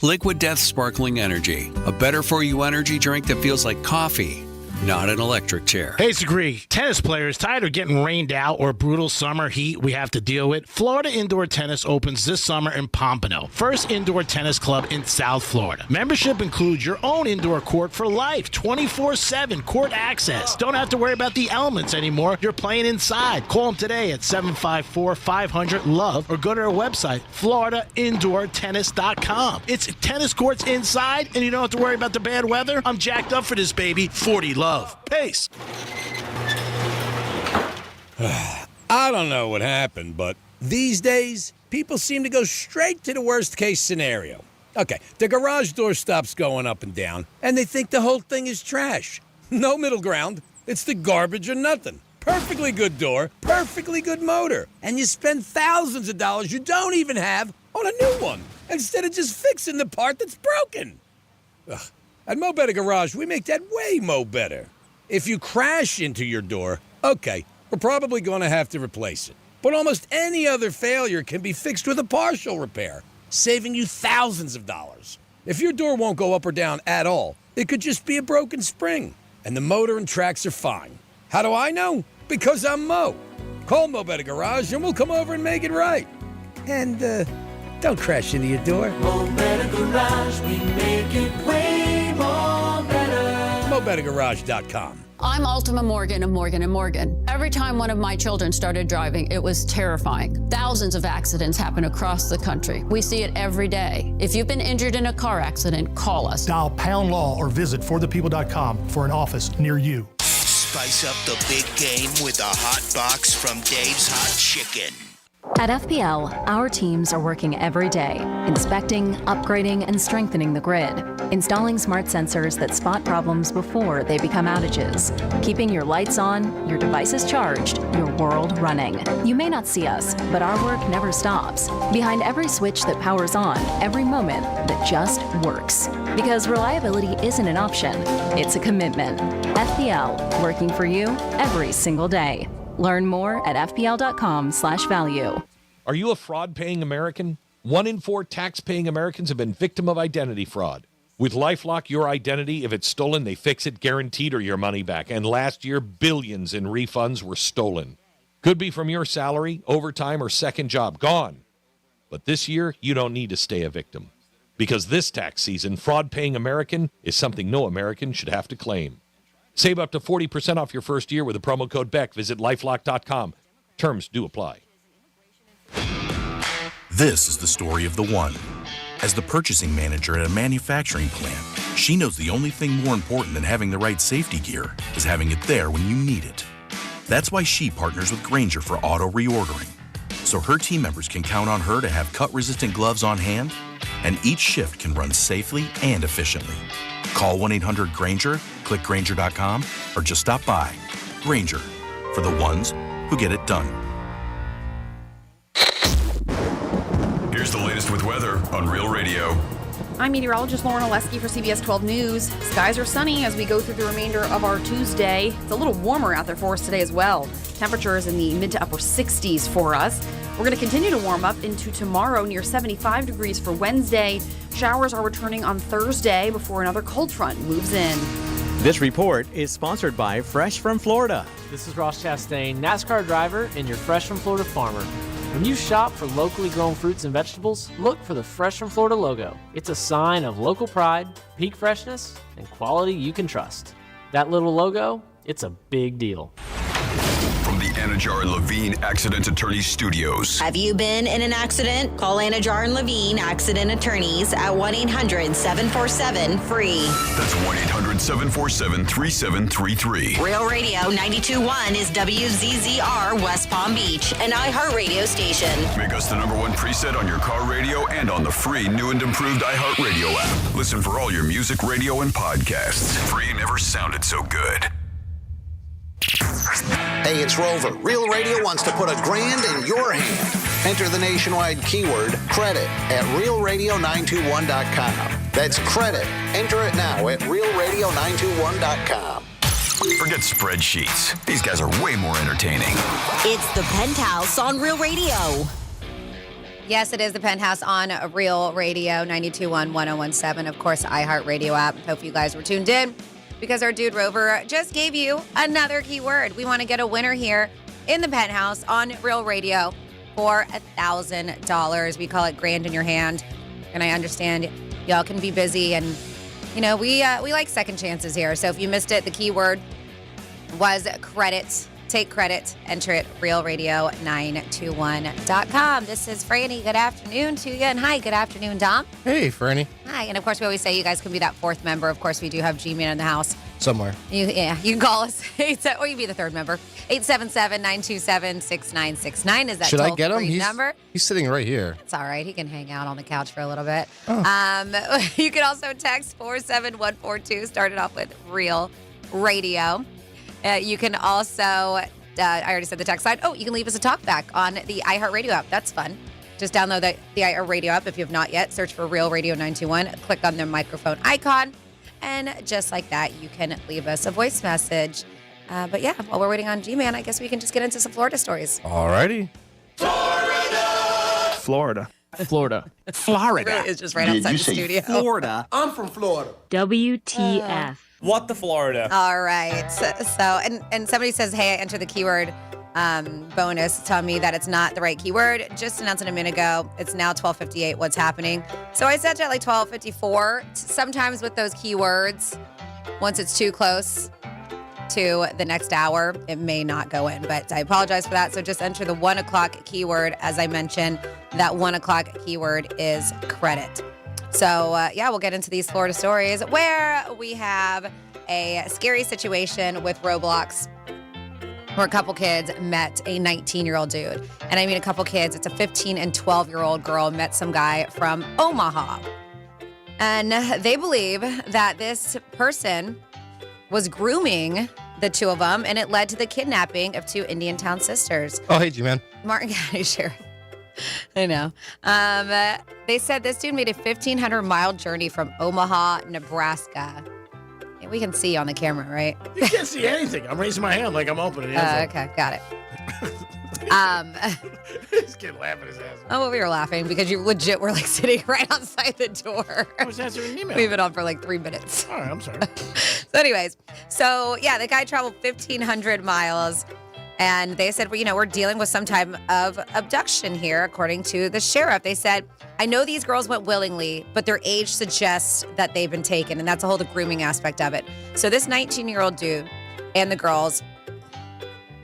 Liquid Death Sparkling Energy, a better-for-you energy drink that feels like coffee. not an electric chair. Hey, Agree. Tennis players tired of getting rained out or brutal summer heat we have to deal with? Florida Indoor Tennis opens this summer in Pompano, first indoor tennis club in South Florida. Membership includes your own indoor court for life, 24/7 court access. Don't have to worry about the elements anymore. You're playing inside. Call them today at 754-500-LOVE or go to their website, floridaindoortennis.com. It's tennis courts inside, and you don't have to worry about the bad weather. I'm jacked up for this, baby. 40 love. Peace. I don't know what happened, but these days, people seem to go straight to the worst case scenario. Okay, the garage door stops going up and down, and they think the whole thing is trash. No middle ground. It's the garbage or nothing. Perfectly good door, perfectly good motor, and you spend thousands of dollars you don't even have on a new one, instead of just fixing the part that's broken. Ugh. At Mo Better Garage, we make that way mo better. If you crash into your door, okay, we're probably going to have to replace it. But almost any other failure can be fixed with a partial repair, saving you thousands of dollars. If your door won't go up or down at all, it could just be a broken spring, and the motor and tracks are fine. How do I know? Because I'm Mo. Call Mo Better Garage and we'll come over and make it right. And, don't crash into your door. Mo Better Garage, we make it way more better. MoBetterGarage.com. I'm Ultima Morgan of Morgan & Morgan. Every time one of my children started driving, it was terrifying. Thousands of accidents happen across the country. We see it every day. If you've been injured in a car accident, call us. Dial #law or visit forthepeople.com for an office near you. Spice up the big game with a hot box from Dave's Hot Chicken. At FPL, our teams are working every day, inspecting, upgrading, and strengthening the grid, installing smart sensors that spot problems before they become outages, keeping your lights on, your devices charged, your world running. You may not see us, but our work never stops. Behind every switch that powers on, every moment that just works. Because reliability isn't an option, it's a commitment. FPL, working for you every single day. Learn more at fpl.com/value. Are you a fraud-paying American? 1 in 4 tax-paying Americans have been victim of identity fraud. With LifeLock, your identity, if it's stolen, they fix it guaranteed or your money back. And last year, billions in refunds were stolen. Could be from your salary, overtime, or second job. Gone. But this year, you don't need to stay a victim. Because this tax season, fraud-paying American is something no American should have to claim. Save up to 40% off your first year with the promo code BECK. Visit lifelock.com. Terms do apply. This is the story of the one. As the purchasing manager at a manufacturing plant, she knows the only thing more important than having the right safety gear is having it there when you need it. That's why she partners with Grainger for auto reordering, so her team members can count on her to have cut-resistant gloves on hand, and each shift can run safely and efficiently. Call 1-800-GRAINGER, click Grainger.com, or just stop by. Grainger, for the ones who get it done. Here's the latest with weather on Real Radio. I'm meteorologist Lauren Oleski for CBS 12 News. Skies are sunny as we go through the remainder of our Tuesday. It's a little warmer out there for us today as well. Temperatures in the mid to upper 60s for us. We're going to continue to warm up into tomorrow, near 75 degrees for Wednesday. Showers are returning on Thursday before another cold front moves in. This report is sponsored by Fresh from Florida. This is Ross Chastain, NASCAR driver and your Fresh from Florida farmer. When you shop for locally grown fruits and vegetables, look for the Fresh from Florida logo. It's a sign of local pride, peak freshness, and quality you can trust. That little logo, it's a big deal. From the Anajar and Levine Accident Attorneys Studios. Have you been in an accident? Call Anajar and Levine Accident Attorneys at 1-800-747-FREE. That's 1-800-747-3733. Real Radio 92.1 is WZZR West Palm Beach, an iHeartRadio station. Make us the #1 preset on your car radio and on the free new and improved iHeartRadio app. Listen for all your music, radio, and podcasts. Free never sounded so good. Hey, it's Rover. Real Radio wants to put $1,000 in your hand. Enter the nationwide keyword credit at realradio921.com. That's credit. Enter it now at realradio921.com. Forget spreadsheets. These guys are way more entertaining. It's the Penthouse on Real Radio. Yes, it is the Penthouse on Real Radio 92.1 1017. Of course, iHeartRadio app. Hope you guys were tuned in. because our dude Rover just gave you another keyword. We want to get a winner here in the Penthouse on Real Radio for $1,000. We call it grand in your hand. And I understand y'all can be busy, and we like second chances here. So if you missed it, the keyword was credit. Take credit. Enter it, realradio921.com. This is Franny. Good afternoon to you. And hi, good afternoon, Dom. Hey, Franny. Hi. And of course, we always say you guys can be that fourth member. Of course, we do have G-Man in the house. Somewhere. You can call us. Or you can be the third member. 877-927-6969 is that Should I get him? number. He's sitting right here. It's all right. He can hang out on the couch for a little bit. Oh. You can also text 47142. Start it off with Real Radio. You can also, I already said the text line. Oh, you can leave us a talk back on the iHeartRadio app. That's fun. Just download the iHeartRadio app if you have not yet. Search for Real Radio 921. Click on the microphone icon. And just like that, you can leave us a voice message. But yeah, while we're waiting on G-Man, I guess we can just get into some Florida stories. All righty. Florida. Florida. Really is just right outside the studio. Florida? I'm from Florida. WTF. What the Florida? All right. So and somebody says, hey, I entered the keyword bonus, telling me that it's not the right keyword. Just announced it a minute ago. It's now 12:58. What's happening? So I set it at like 12:54. Sometimes with those keywords, once it's too close to the next hour, it may not go in. But I apologize for that. So just enter the 1 o'clock keyword. As I mentioned, that 1 o'clock keyword is credit. So, we'll get into these Florida stories where we have a scary situation with Roblox where a couple kids met a 19-year-old dude. And I mean a couple kids. It's a 15 and 12-year-old girl met some guy from Omaha. And they believe that this person was grooming the two of them, and it led to the kidnapping of two Indiantown sisters. Oh, hey, G-Man. Martin County Sheriff. I know. They said this dude made a 1,500-mile journey from Omaha, Nebraska. Yeah, we can see on the camera, right? You can't see anything. I'm raising my hand like I'm opening it. Okay, got it. This kid laughing his ass off. Oh, well, we were laughing because you legit were like sitting right outside the door. I was answering an email. We've been on for like 3 minutes. All right, I'm sorry. So anyways, the guy traveled 1,500 miles. And they said, well, we're dealing with some type of abduction here, according to the sheriff. They said, I know these girls went willingly, but their age suggests that they've been taken. And that's a whole the grooming aspect of it. So this 19-year-old dude and the girls,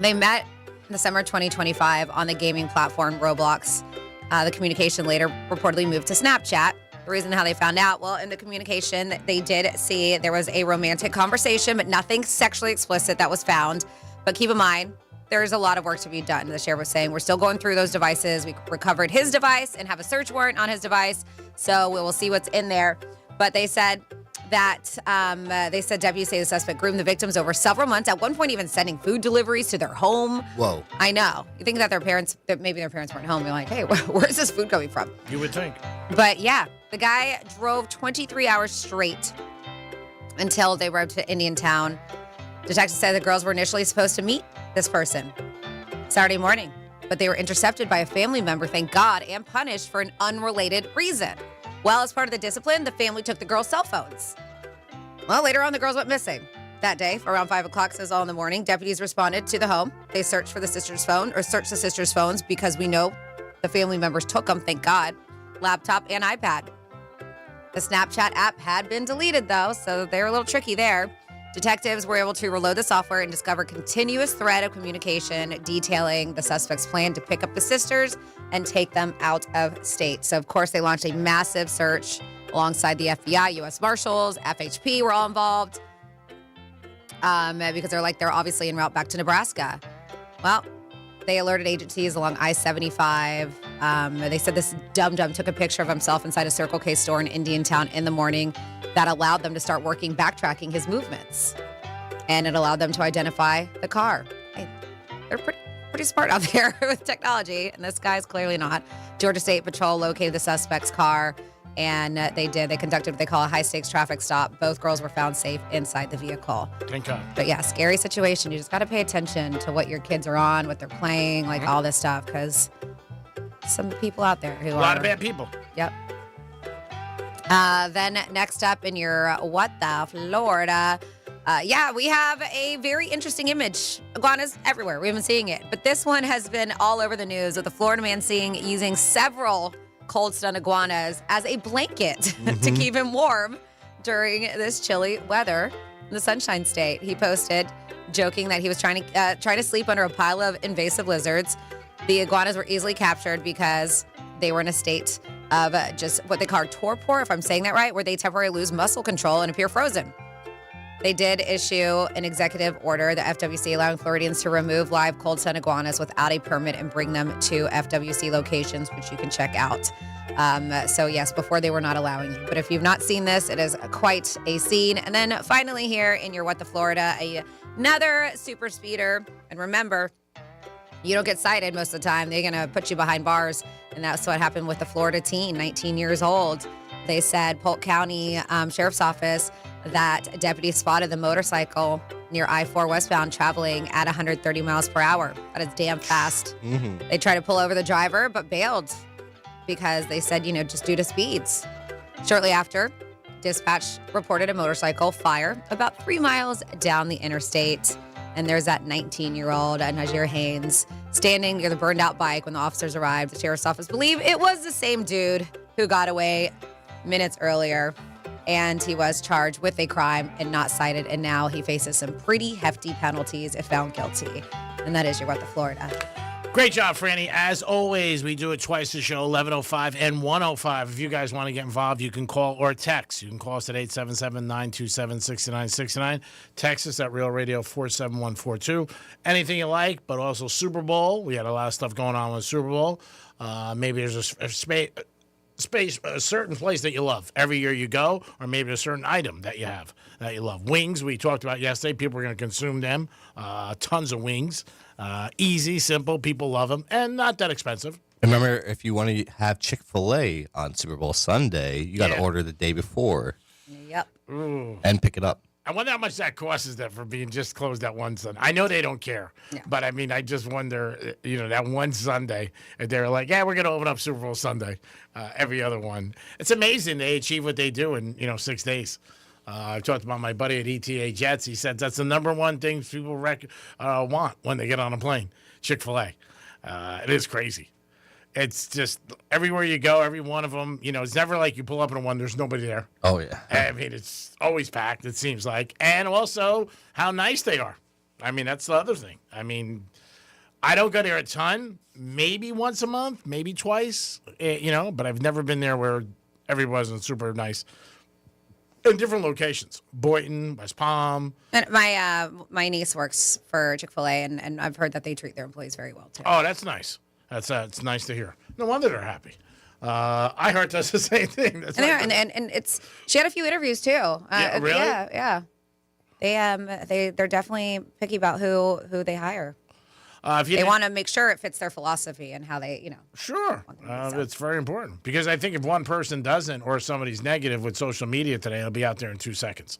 they met in the summer 2025 on the gaming platform Roblox. The communication later reportedly moved to Snapchat. The reason how they found out, well, in the communication, they did see there was a romantic conversation, but nothing sexually explicit that was found. But keep in mind, there's a lot of work to be done. The sheriff was saying we're still going through those devices. We recovered his device and have a search warrant on his device. So we will see what's in there. But they said that, deputies say the suspect groomed the victims over several months, at one point even sending food deliveries to their home. Whoa. I know. You think that maybe their parents weren't home. They're like, hey, where's this food coming from? You would think. But yeah, the guy drove 23 hours straight until they arrived to Indiantown. Detectives said the girls were initially supposed to meet this person Saturday morning, but they were intercepted by a family member, thank God, and punished for an unrelated reason. Well, as part of the discipline, the family took the girls' cell phones. Well, later on, the girls went missing. That day, around 5 o'clock, says all in the morning, deputies responded to the home. They searched the sisters' phones because we know the family members took them, thank God, laptop and iPad. The Snapchat app had been deleted, though, so they were a little tricky there. Detectives were able to reload the software and discover a continuous thread of communication detailing the suspect's plan to pick up the sisters and take them out of state. So, of course, they launched a massive search alongside the FBI, U.S. Marshals, FHP were all involved because they're obviously en route back to Nebraska. Well, they alerted agencies along I-75. They said this dum-dum took a picture of himself inside a Circle K store in Indiantown in the morning. That allowed them to start backtracking his movements. And it allowed them to identify the car. Hey, they're pretty smart out there with technology, and this guy's clearly not. Georgia State Patrol located the suspect's car, and they conducted what they call a high-stakes traffic stop. Both girls were found safe inside the vehicle. Thank God. But yeah, scary situation. You just got to pay attention to what your kids are on, what they're playing, all this stuff, because some people out there who a lot of bad people. Yep. Then next up in your What the Florida, Yeah, we have a very interesting image. Iguanas everywhere. We've been seeing it. But this one has been all over the news with a Florida man using several cold stun iguanas as a blanket to keep him warm during this chilly weather in the Sunshine State. He posted, joking that he was trying to sleep under a pile of invasive lizards. The iguanas were easily captured because they were in a state of just what they call torpor, if I'm saying that right, where they temporarily lose muscle control and appear frozen. They did issue an executive order, the FWC, allowing Floridians to remove live cold stun iguanas without a permit and bring them to FWC locations, which you can check out. So yes, before they were not allowing you. But if you've not seen this, it is quite a scene. And then finally here in your What the Florida, another super speeder. And remember, you don't get cited most of the time. They're going to put you behind bars. And that's what happened with the Florida teen, 19 years old. They said Polk County Sheriff's Office that deputies spotted the motorcycle near I-4 westbound traveling at 130 miles per hour. That is damn fast. Mm-hmm. They tried to pull over the driver, but bailed because they said, just due to speeds. Shortly after, dispatch reported a motorcycle fire about 3 miles down the interstate. And there's that 19-year-old Najir Haynes standing near the burned-out bike when the officers arrived. The sheriff's office believed it was the same dude who got away minutes earlier. And he was charged with a crime and not cited. And now he faces some pretty hefty penalties if found guilty. And that is your What the Florida. Great job, Franny. As always, we do it twice a show, 11:05 and 1:05. If you guys want to get involved, you can call or text. You can call us at 877-927-6969. Text us at Real Radio 47142. Anything you like, but also Super Bowl. We had a lot of stuff going on with Super Bowl. Maybe there's a certain place that you love every year you go, or maybe a certain item that you have that you love. Wings, we talked about yesterday. People are going to consume them. Tons of wings. Easy, simple. People love them, and not that expensive. Remember, if you want to have Chick-fil-A on Super Bowl Sunday, you got to order the day before. Yep. Ooh. And pick it up. I wonder how much that costs them for being just closed that one Sunday. I know they don't care, but I mean, I just wonder, that one Sunday, if they're like, yeah, we're going to open up Super Bowl Sunday, every other one. It's amazing they achieve what they do in, 6 days. I talked about my buddy at ETA Jets. He said that's the number one thing people want when they get on a plane, Chick-fil-A. It is crazy. It's just everywhere you go, every one of them, it's never like you pull up in one, there's nobody there. Oh, yeah. I mean, it's always packed, it seems like. And also how nice they are. I mean, that's the other thing. I mean, I don't go there a ton, maybe once a month, maybe twice, but I've never been there where everybody wasn't super nice. In different locations, Boynton, West Palm. And my niece works for Chick-fil-A, and I've heard that they treat their employees very well, too. Oh, that's nice. It's nice to hear. No wonder they're happy. iHeart does the same thing. That's and it's she had a few interviews too. Yeah, really? Yeah. They're definitely picky about who they hire. They want to make sure it fits their philosophy and how they, Sure. It's very important because I think if one person doesn't or somebody's negative with social media today, it'll be out there in 2 seconds.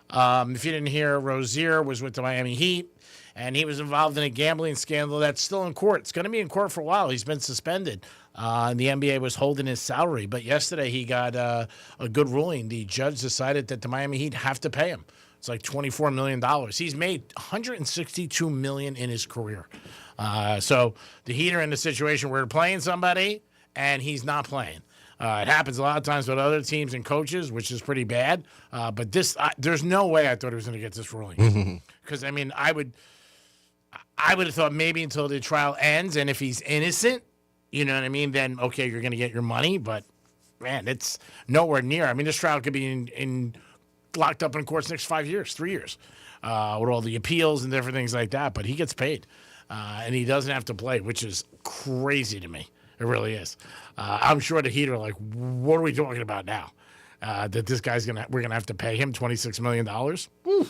If you didn't hear, Rozier was with the Miami Heat, and he was involved in a gambling scandal that's still in court. It's going to be in court for a while. He's been suspended. And the NBA was holding his salary. But yesterday he got a good ruling. The judge decided that the Miami Heat have to pay him. It's like $24 million. He's made $162 million in his career. So the Heat are in the situation where they're playing somebody, and he's not playing. It happens a lot of times with other teams and coaches, which is pretty bad. But this, there's no way I thought he was going to get this ruling. Because, I mean, I would have thought maybe until the trial ends, and if he's innocent, you know what I mean, then, okay, you're going to get your money. But, man, it's nowhere near. I mean, this trial could be locked up in courts next 5 years, 3 years, with all the appeals and different things like that. But he gets paid, and he doesn't have to play, which is crazy to me. It really is. I'm sure the Heat are like, what are we talking about now? That this guy's we're gonna have to pay him $26 million. Woo.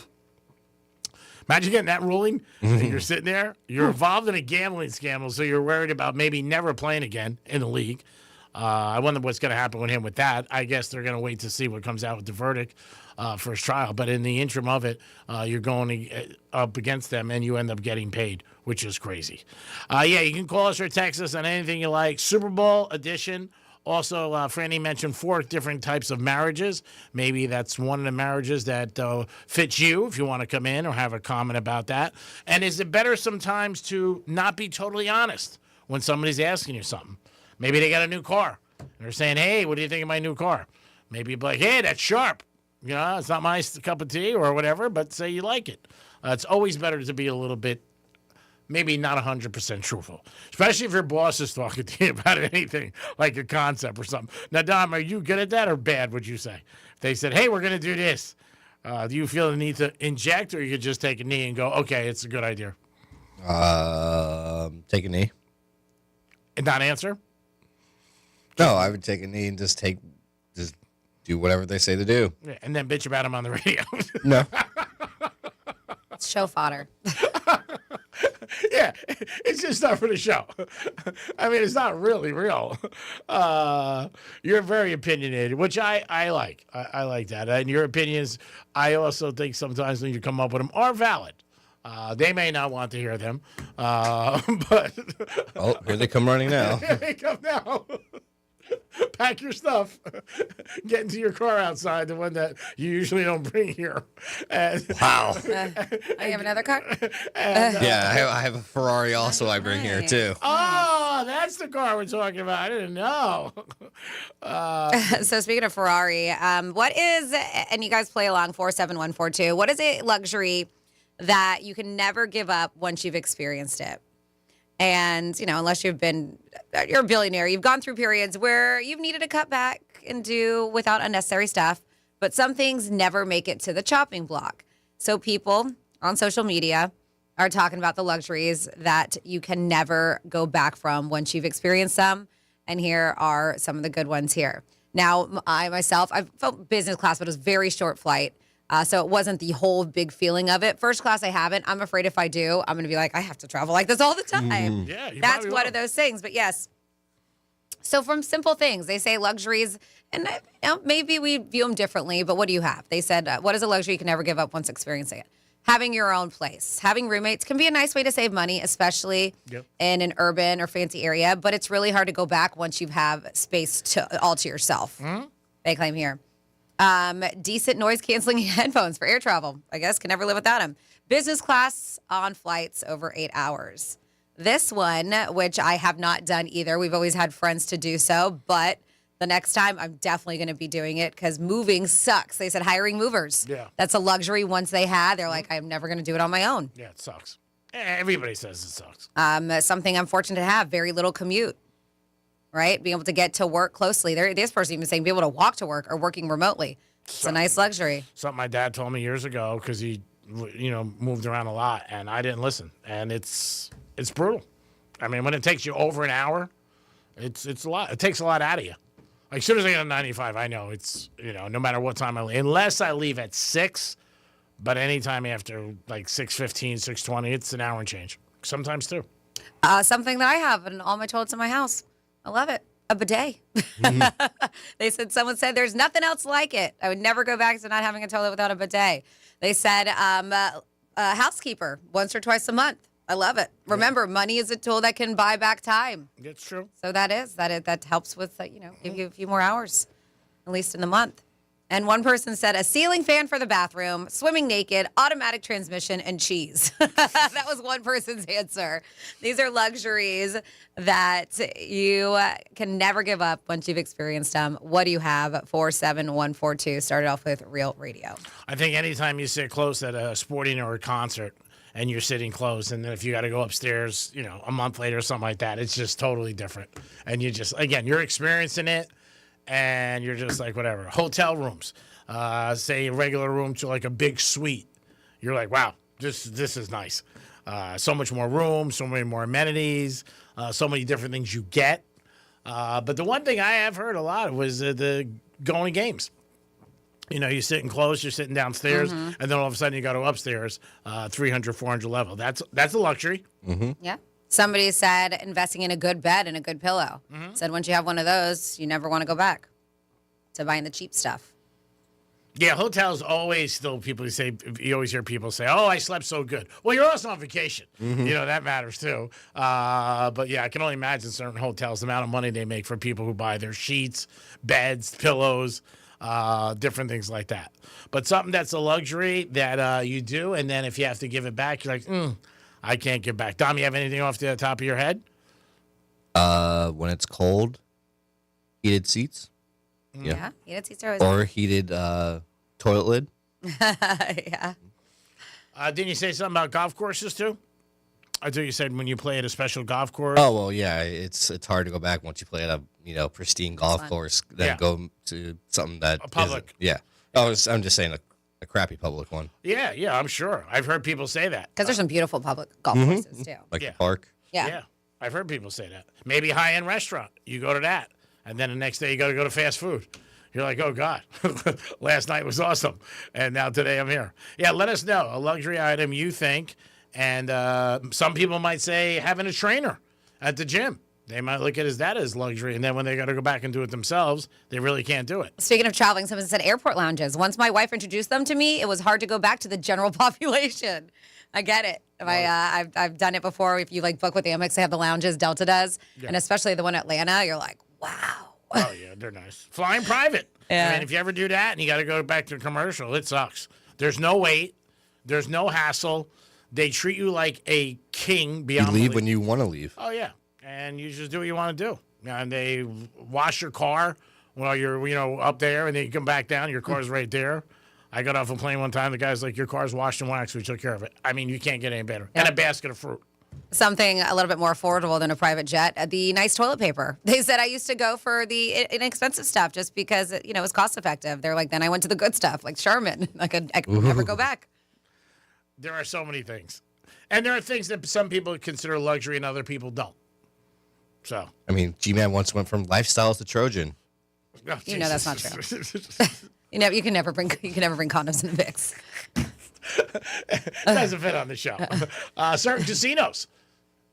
Imagine getting that ruling. And you're sitting there. You're involved in a gambling scandal, so you're worried about maybe never playing again in the league. I wonder what's going to happen with him with that. I guess they're going to wait to see what comes out with the verdict for his trial. But in the interim of it, you're going up against them, and you end up getting paid, which is crazy. You can call us or text us on anything you like. Super Bowl edition Also, Franny mentioned 4 different types of marriages. Maybe that's one of the marriages that fits you if you want to come in or have a comment about that. And is it better sometimes to not be totally honest when somebody's asking you something? Maybe they got a new car. And they're saying, hey, what do you think of my new car? Maybe you'd be like, hey, that's sharp. You know, it's not my cup of tea or whatever, but say you like it. It's always better to be a little bit, maybe not 100% truthful, especially if your boss is talking to you about anything like a concept or something. Now, Dom, are you good at that or bad, would you say? If they said, hey, we're going to do this, do you feel the need to inject, or you could just take a knee and go, okay, it's a good idea? Take a knee. And not answer? No, I would take a knee and just do whatever they say to do. Yeah, and then bitch about him on the radio. No. It's show fodder. Yeah, it's just not for the show. I mean, it's not really real. You're very opinionated, which I like. I like that. And your opinions, I also think sometimes when you come up with them, are valid. They may not want to hear them, but... Oh, here they come running now. Here they come now. Pack your stuff. Get into your car outside, the one that you usually don't bring here. And, wow. I have another car? Yeah, I have a Ferrari also I bring here, too. Oh, that's the car we're talking about. I didn't know. So speaking of Ferrari, what is, and you guys play along, 47142, what is a luxury that you can never give up once you've experienced it? And, you know, unless you're a billionaire, you've gone through periods where you've needed to cut back and do without unnecessary stuff, but some things never make it to the chopping block. So people on social media are talking about the luxuries that you can never go back from once you've experienced them. And here are some of the good ones here. Now, I felt business class, but it was a very short flight. So it wasn't the whole big feeling of it. First class, I haven't. I'm afraid if I do, I'm going to be like, I have to travel like this all the time. Yeah, you That's probably one will. of those things. But yes. So from simple things, they say luxuries, and maybe we view them differently, but what do you have? They said, what is a luxury you can never give up once experiencing it? Having your own place. Having roommates can be a nice way to save money, especially in an urban or fancy area, but it's really hard to go back once you have space all to yourself. They claim here. Decent noise canceling headphones for air travel. I guess can never live without them. Business class on flights over 8 hours. This one, which I have not done either. We've always had friends to do so, but the next time I'm definitely going to be doing it because moving sucks. They said hiring movers. Yeah. That's a luxury once they had. They're like, I'm never going to do it on my own. Yeah, it sucks. Everybody says it sucks. Something I'm fortunate to have, very little commute. Right? Being able to get to work closely. This person even saying be able to walk to work or working remotely. It's a nice luxury. Something my dad told me years ago because he, moved around a lot, and I didn't listen. And it's brutal. I mean, when it takes you over an hour, it's a lot. It takes a lot out of you. Like, as soon as I get on 95, I know it's, no matter what time I leave. Unless I leave at 6, but anytime after, like, 6:15, 6:20, it's an hour and change. Sometimes, too. Something that I have in all my toilets in my house. I love it. A bidet. Someone said there's nothing else like it. I would never go back to not having a toilet without a bidet. They said a housekeeper once or twice a month. I love it. Remember, money is a tool that can buy back time. That's true. So that helps with, give you a few more hours, at least in the month. And one person said a ceiling fan for the bathroom, swimming naked, automatic transmission, and cheese. That was one person's answer. These are luxuries that you can never give up once you've experienced them. What do you have? 47142. Started off with Real Radio. I think anytime you sit close at a sporting or a concert and you're sitting close, and then if you got to go upstairs, a month later or something like that, it's just totally different. And you're experiencing it. And you're just like, whatever. Hotel rooms, say a regular room to like a big suite. You're like, wow, this is nice. So much more room, so many more amenities, so many different things you get. But the one thing I have heard a lot was the going to games. You're sitting close, you're sitting downstairs, and then all of a sudden you go to upstairs, 300, 400 level. That's a luxury. Yeah. Somebody said investing in a good bed and a good pillow. Said once you have one of those, you never want to go back to buying the cheap stuff. Yeah, hotels always still people say, you always hear people say, oh, I slept so good. Well, you're also on vacation. You know, that matters too. But yeah, I can only imagine certain hotels, the amount of money they make for people who buy their sheets, beds, pillows, different things like that. But something that's a luxury that you do, and then if you have to give it back, you're like, I can't give back. Dom, you have anything off the top of your head? When it's cold, heated seats. Yeah, heated seats are always Or heated toilet lid. yeah. Didn't you say something about golf courses too? I thought you said when you play at a special golf course. Oh well, yeah. It's hard to go back once you play at a pristine golf course. Then go to something that a public. Yeah. Oh, I'm just saying a crappy public one. Yeah, I'm sure. I've heard people say that. Because there's some beautiful public golf courses too. Like the park. Yeah. I've heard people say that. Maybe high-end restaurant. You go to that, and then the next day you got to go to fast food. You're like, oh, God, last night was awesome, and now today I'm here. Yeah, let us know. A luxury item you think, and some people might say having a trainer at the gym. They might look at that as luxury, and then when they got to go back and do it themselves, they really can't do it. Speaking of traveling, someone said airport lounges. Once my wife introduced them to me, it was hard to go back to the general population. I get it. I've done it before. If you book with Amex, they have the lounges. Delta does, and especially the one in Atlanta. You're like, wow. Oh yeah, they're nice. Flying private. Yeah. I mean, if you ever do that and you got to go back to a commercial, it sucks. There's no wait. There's no hassle. They treat you like a king beyond. You leave when you want to leave. Oh yeah, and you just do what you want to do. And they wash your car while you're up there, and then you come back down. Your car's right there. I got off a plane one time. The guy's like, "Your car's washed and waxed. We took care of it." I mean, you can't get any better. And a basket of fruit. Something a little bit more affordable than a private jet, the nice toilet paper. They said I used to go for the inexpensive stuff just because it was cost effective. They're like, then I went to the good stuff like Charmin. I could never go back. There are so many things. And there are things that some people consider luxury and other people don't. So, I mean, G-Man once went from lifestyles to Trojan. Oh, that's not true. You can never bring condoms in the mix. Doesn't fit on the show. Certain casinos.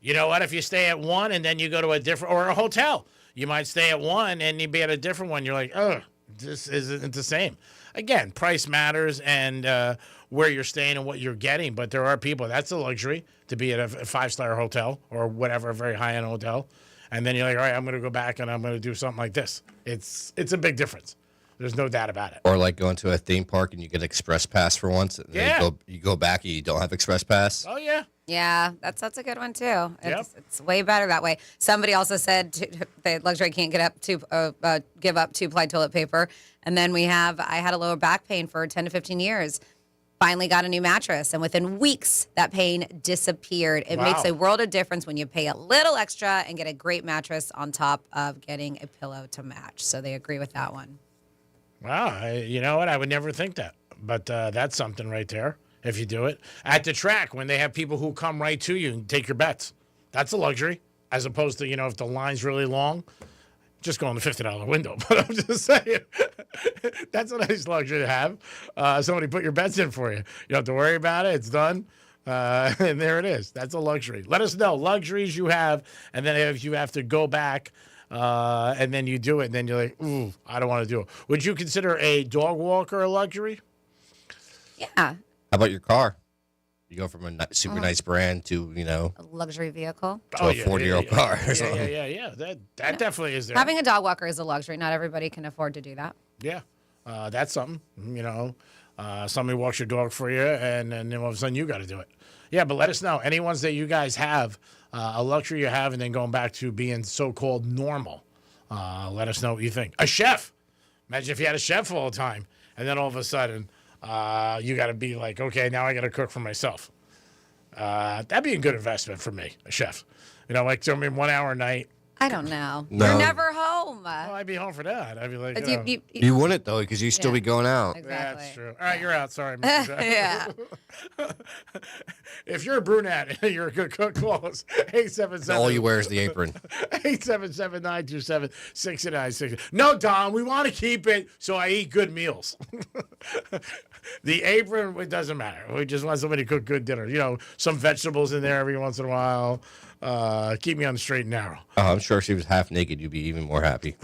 You know what? If you stay at one and then you go to a different, or a hotel, you might stay at one and you be at a different one. You're like, oh, this isn't the same. Again, price matters and where you're staying and what you're getting. But there are people, that's a luxury to be at a 5-star hotel or whatever, a very high-end hotel. And then you're like, all right, I'm going to go back and I'm going to do something like this. It's a big difference. There's no doubt about it. Or like going to a theme park and you get Express Pass for once. And then you go back and you don't have Express Pass. Oh, yeah. Yeah, that's a good one, too. It's way better that way. Somebody also said that luxury can't give up two-ply toilet paper. And then I had a lower back pain for 10 to 15 years. Finally got a new mattress, and within weeks, that pain disappeared. It makes a world of difference when you pay a little extra and get a great mattress on top of getting a pillow to match. So they agree with that one. Wow, you know what? I would never think that. But that's something right there, if you do it. At the track, when they have people who come right to you and take your bets, that's a luxury, as opposed to, if the line's really long, just go in the $50 window. But I'm just saying, that's a nice luxury to have. Somebody put your bets in for you. You don't have to worry about it. It's done. And there it is. That's a luxury. Let us know luxuries you have, and then if you have to go back and then you do it, and then you're like, ooh, I don't want to do it. Would you consider a dog walker a luxury? Yeah. How about your car? You go from a super nice brand to, a luxury vehicle. To a 40-year-old car or something. Yeah. That definitely is there. Having a dog walker is a luxury. Not everybody can afford to do that. Yeah. That's something, somebody walks your dog for you, and then all of a sudden you got to do it. Yeah, but let us know. Any ones that you guys have, a luxury you have, and then going back to being so-called normal. Let us know what you think. A chef. Imagine if you had a chef all the time, and then all of a sudden you got to be like, okay, now I got to cook for myself. That'd be a good investment for me, a chef. Like 1 hour a night. I don't know. No. You're never home. Well, I'd be home for that. I'd be like, you wouldn't, though, because you'd still be going out. Exactly. That's true. All right, you're out. Sorry, Mr. Yeah. If you're a brunette and you're a good cook, call us. 877. All you wear is the apron. 877-927-6960. No, Don, we want to keep it so I eat good meals. The apron, it doesn't matter. We just want somebody to cook good dinner. Some vegetables in there every once in a while. Keep me on the straight and narrow. Oh, I'm sure if she was half naked, you'd be even more happy.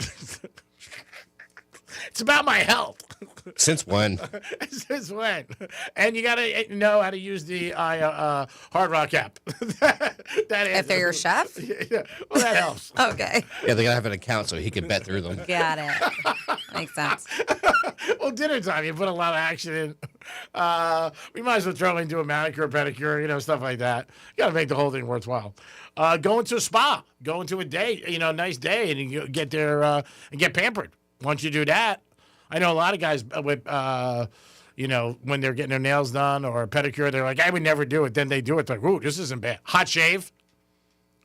It's about my health. Since when? Since when? And you got to know how to use the Hard Rock app. That is. If they're your chef? Yeah. Well, that helps. Okay. Yeah, they gotta have an account so he can bet through them. Got it. Makes sense. Well, dinner time, you put a lot of action in. We might as well throw into a manicure, pedicure, stuff like that. You got to make the whole thing worthwhile. Going to a spa, going to a day, nice day, and you get there and get pampered. Once you do that, I know a lot of guys with, when they're getting their nails done or a pedicure, they're like, I would never do it. Then they do it. They're like, ooh, this isn't bad. Hot shave.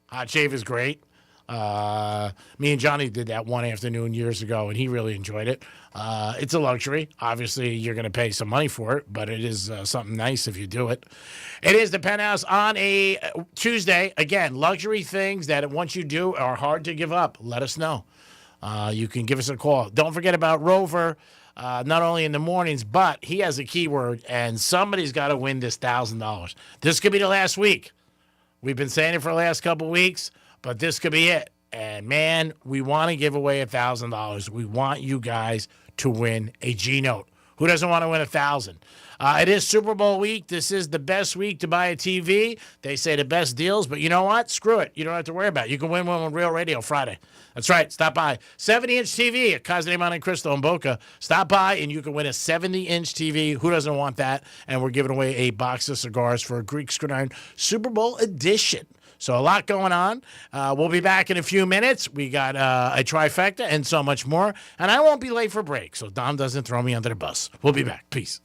Hot shave is great. Me and Johnny did that one afternoon years ago, and he really enjoyed it. It's a luxury. Obviously, you're going to pay some money for it, but it is something nice if you do it. It is the Penthouse on a Tuesday. Again, luxury things that once you do are hard to give up. Let us know. You can give us a call. Don't forget about Rover, not only in the mornings, but he has a keyword, and somebody's got to win this $1,000. This could be the last week. We've been saying it for the last couple weeks, but this could be it. And, man, we want to give away $1,000. We want you guys to win a G-Note. Who doesn't want to win $1,000? It is Super Bowl week. This is the best week to buy a TV. They say the best deals, but you know what? Screw it. You don't have to worry about it. You can win one on Real Radio Friday. That's right. Stop by. 70-inch TV at Casa de Monte Cristo in Boca. Stop by, and you can win a 70-inch TV. Who doesn't want that? And we're giving away a box of cigars for a Greek Gridiron Super Bowl edition. So a lot going on. We'll be back in a few minutes. We got a trifecta and so much more. And I won't be late for break, so Dom doesn't throw me under the bus. We'll be back. Peace.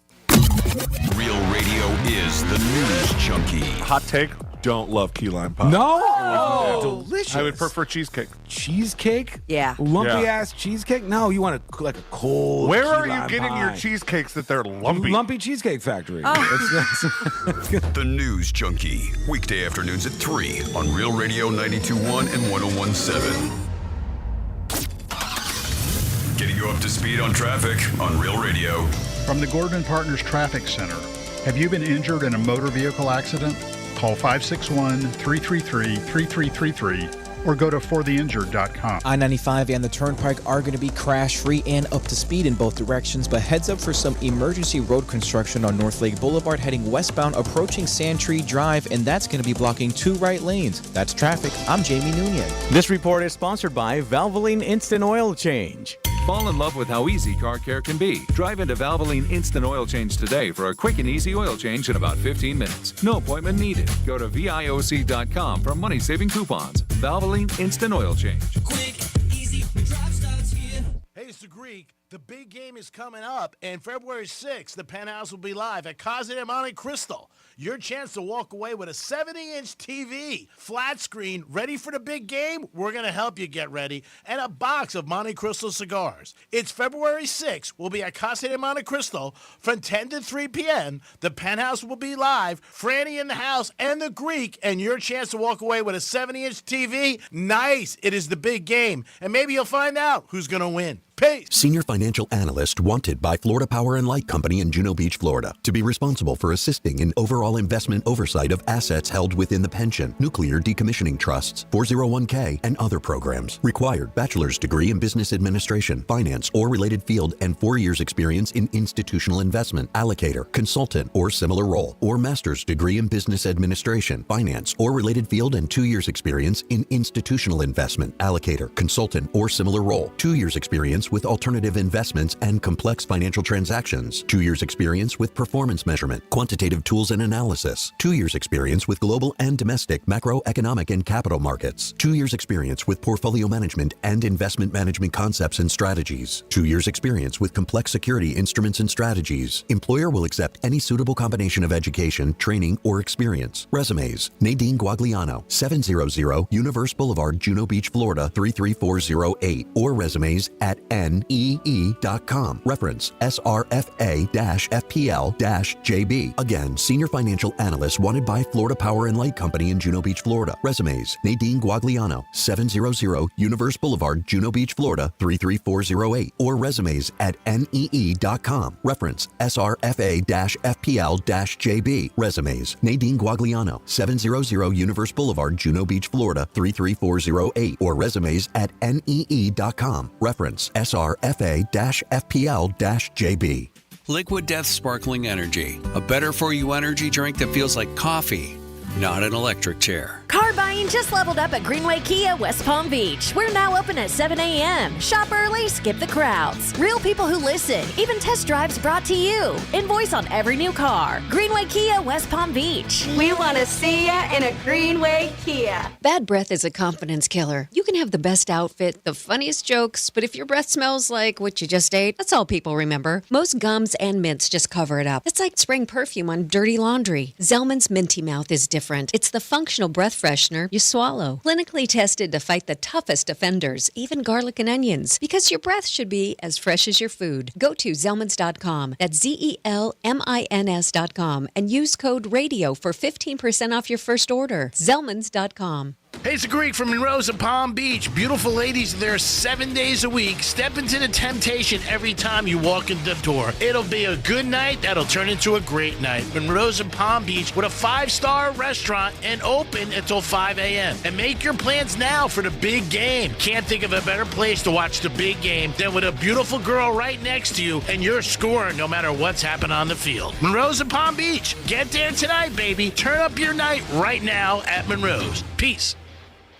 Real Radio is the news junkie. Hot take, don't love key lime pie. No! Delicious. I would prefer cheesecake. Cheesecake? Yeah. Lumpy ass cheesecake? No, you want like a cold Where key are you lime getting pie. your cheesecakes that they're lumpy? Lumpy Cheesecake Factory. The News Junkie. Weekday afternoons at 3 on Real Radio 92.1 and 101.7. Getting you up to speed on traffic on Real Radio. From the Gordon Partners Traffic Center. Have you been injured in a motor vehicle accident? Call 561-333-3333 or go to fortheinjured.com. I-95 and the Turnpike are going to be crash-free and up to speed in both directions, but heads up for some emergency road construction on North Lake Boulevard heading westbound approaching Sandtree Drive, and that's going to be blocking 2 right lanes. That's traffic. I'm Jamie Noonian. This report is sponsored by Valvoline Instant Oil Change. Fall in love with how easy car care can be. Drive into Valvoline Instant Oil Change today for a quick and easy oil change in about 15 minutes. No appointment needed. Go to VIOC.com for money-saving coupons. Valvoline Instant Oil Change. Quick, easy, drive starts here. Hey, it's the Greek. The big game is coming up, and February 6th, the Penthouse will be live at Casa de Monte Cristo. Your chance to walk away with a 70-inch TV, flat screen, ready for the big game? We're going to help you get ready, and a box of Monte Cristo cigars. It's February 6th. We'll be at Casa de Monte Cristo from 10 to 3 p.m. The Penthouse will be live. Franny in the house and the Greek, and your chance to walk away with a 70-inch TV? Nice. It is the big game, and maybe you'll find out who's going to win. Peace. Senior financial analyst wanted by Florida Power and Light Company in Juno Beach, Florida, to be responsible for assisting in overall investment oversight of assets held within the pension, nuclear decommissioning trusts, 401k, and other programs. Required bachelor's degree in business administration, finance, or related field, and 4 years experience in institutional investment, allocator, consultant, or similar role, or master's degree in business administration, finance, or related field, and 2 years experience in institutional investment, allocator, consultant, or similar role, 2 years experience with alternative investments and complex financial transactions, 2 years experience with performance measurement, quantitative tools and analysis, 2 years experience with global and domestic macroeconomic and capital markets, 2 years experience with portfolio management and investment management concepts and strategies, 2 years experience with complex security instruments and strategies. Employer will accept any suitable combination of education, training, or experience. Resumes: Nadine Guagliano, 700 Universe Boulevard, Juno Beach, Florida 33408, or resumes at NEE.com. Reference SRFA-FPL-JB. Again, Senior Financial Analyst wanted by Florida Power and Light Company in Juno Beach, Florida. Resumes: Nadine Guagliano, 700 Universe Boulevard, Juno Beach, Florida 33408, or resumes at NEE.com. Reference SRFA-FPL-JB. Resumes: Nadine Guagliano, 700 Universe Boulevard, Juno Beach, Florida 33408, or resumes at NEE.com. Reference SRFA-FPL-JB. Liquid Death Sparkling Energy, a better-for-you energy drink that feels like coffee, not an electric chair. Car buying just leveled up at Greenway Kia, West Palm Beach. We're now open at 7 a.m. Shop early, skip the crowds. Real people who listen, even test drives brought to you. Invoice on every new car. Greenway Kia, West Palm Beach. We want to see ya in a Greenway Kia. Bad breath is a confidence killer. You can have the best outfit, the funniest jokes, but if your breath smells like what you just ate, that's all people remember. Most gums and mints just cover it up. It's like spraying perfume on dirty laundry. Zellman's Minty Mouth is different. It's the functional breath freshener you swallow. Clinically tested to fight the toughest offenders, even garlic and onions, because your breath should be as fresh as your food. Go to Zellmans.com. That's ZELMINS.com and use code RADIO for 15% off your first order. Zellmans.com. Hey, it's Greek from Monroe's and Palm Beach. Beautiful ladies there 7 days a week. Step into the temptation every time you walk in the door. It'll be a good night that'll turn into a great night. Monroe's and Palm Beach with a 5-star restaurant and open until 5 a.m. And make your plans now for the big game. Can't think of a better place to watch the big game than with a beautiful girl right next to you and you're scoring no matter what's happening on the field. Monroe's and Palm Beach. Get there tonight, baby. Turn up your night right now at Monroe's. Peace.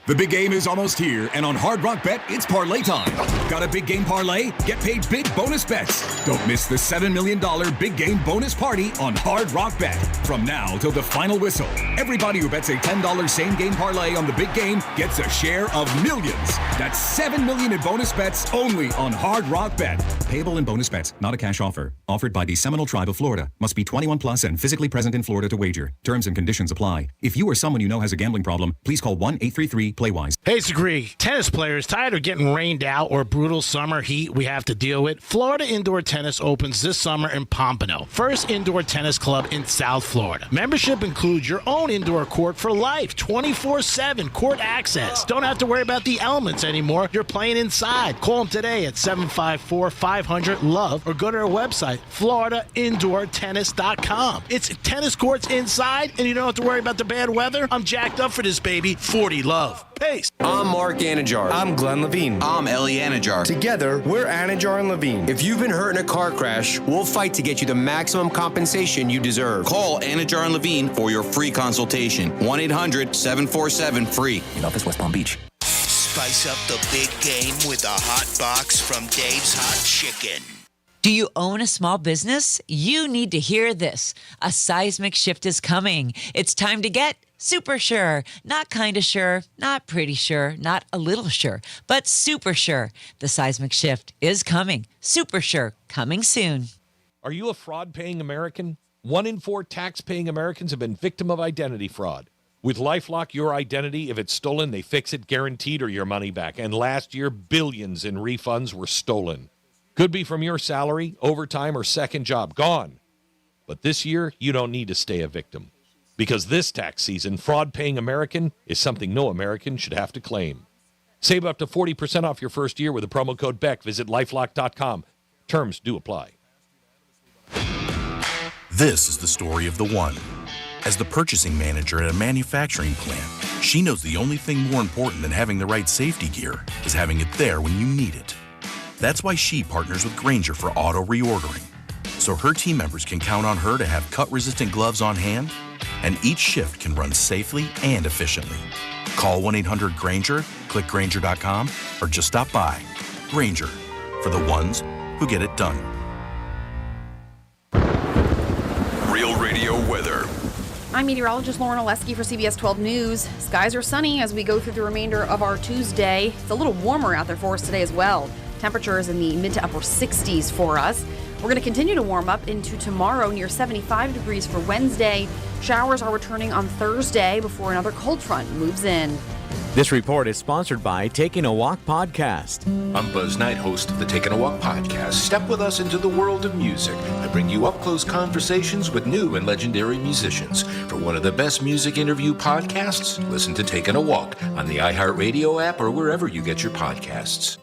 The big game is almost here, and on Hard Rock Bet, it's parlay time. Got a big game parlay? Get paid big bonus bets. Don't miss the $7 million big game bonus party on Hard Rock Bet. From now till the final whistle, everybody who bets a $10 same game parlay on the big game gets a share of millions. That's $7 million in bonus bets only on Hard Rock Bet. Payable in bonus bets, not a cash offer. Offered by the Seminole Tribe of Florida. Must be 21 plus and physically present in Florida to wager. Terms and conditions apply. If you or someone you know has a gambling problem, please call 1-833-PLAY-WISE. Hey, it's Agree. Tennis players tired of getting rained out or brutal summer heat we have to deal with? Florida Indoor Tennis opens this summer in Pompano, first indoor tennis club in South Florida. Membership includes your own indoor court for life, 24/7 court access. Don't have to worry about the elements anymore. You're playing inside. Call them today at 754-500-LOVE or go to their website, floridaindoortennis.com. It's tennis courts inside, and you don't have to worry about the bad weather. I'm jacked up for this, baby. 40 Love. Peace. I'm Mark Anajar. I'm Glenn Levine. I'm Ellie Anajar. Together, we're Anajar and Levine. If you've been hurt in a car crash, we'll fight to get you the maximum compensation you deserve. Call Anajar and Levine for your free consultation. 1-800-747-FREE. In office, West Palm Beach. Spice up the big game with a hot box from Dave's Hot Chicken. Do you own a small business? You need to hear this. A seismic shift is coming. It's time to get super sure. Not kind of sure, not pretty sure, not a little sure, but super sure. The seismic shift is coming. Super sure, coming soon. Are you a fraud-paying American? 1 in 4 tax-paying Americans have been victim of identity fraud. With LifeLock, your identity, if it's stolen, they fix it guaranteed or your money back. And last year, billions in refunds were stolen. Could be from your salary, overtime, or second job. Gone. But this year, you don't need to stay a victim. Because this tax season, fraud-paying American is something no American should have to claim. Save up to 40% off your first year with the promo code BECK. Visit LifeLock.com. Terms do apply. This is the story of the one. As the purchasing manager at a manufacturing plant, she knows the only thing more important than having the right safety gear is having it there when you need it. That's why she partners with Grainger for auto reordering, so her team members can count on her to have cut-resistant gloves on hand, and each shift can run safely and efficiently. Call 1-800-GRAINGER, click Grainger.com, or just stop by. Grainger, for the ones who get it done. Real Radio weather. I'm meteorologist Lauren Oleski for CBS 12 News. Skies are sunny as we go through the remainder of our Tuesday. It's a little warmer out there for us today as well. Temperatures in the mid to upper 60s for us. We're going to continue to warm up into tomorrow, near 75 degrees for Wednesday. Showers are returning on Thursday before another cold front moves in. This report is sponsored by Taking a Walk Podcast. I'm Buzz Knight, host of the Taking a Walk Podcast. Step with us into the world of music. I bring you up-close conversations with new and legendary musicians. For one of the best music interview podcasts, listen to Taking a Walk on the iHeartRadio app or wherever you get your podcasts.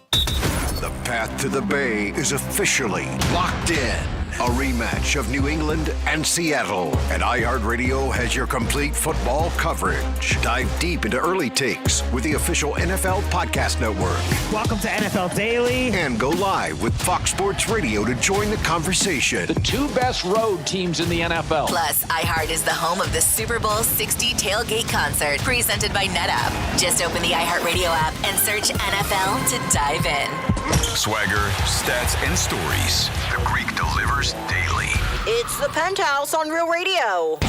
The path to the Bay is officially locked in. A rematch of New England and Seattle. And iHeartRadio has your complete football coverage. Dive deep into early takes with the official NFL Podcast Network. Welcome to NFL Daily. And go live with Fox Sports Radio to join the conversation. The two best road teams in the NFL. Plus, iHeart is the home of the Super Bowl 60 tailgate concert, presented by NetApp. Just open the iHeartRadio app and search NFL to dive in. Swagger, stats, and stories. The Greek delivers daily. It's the Penthouse on Real Radio.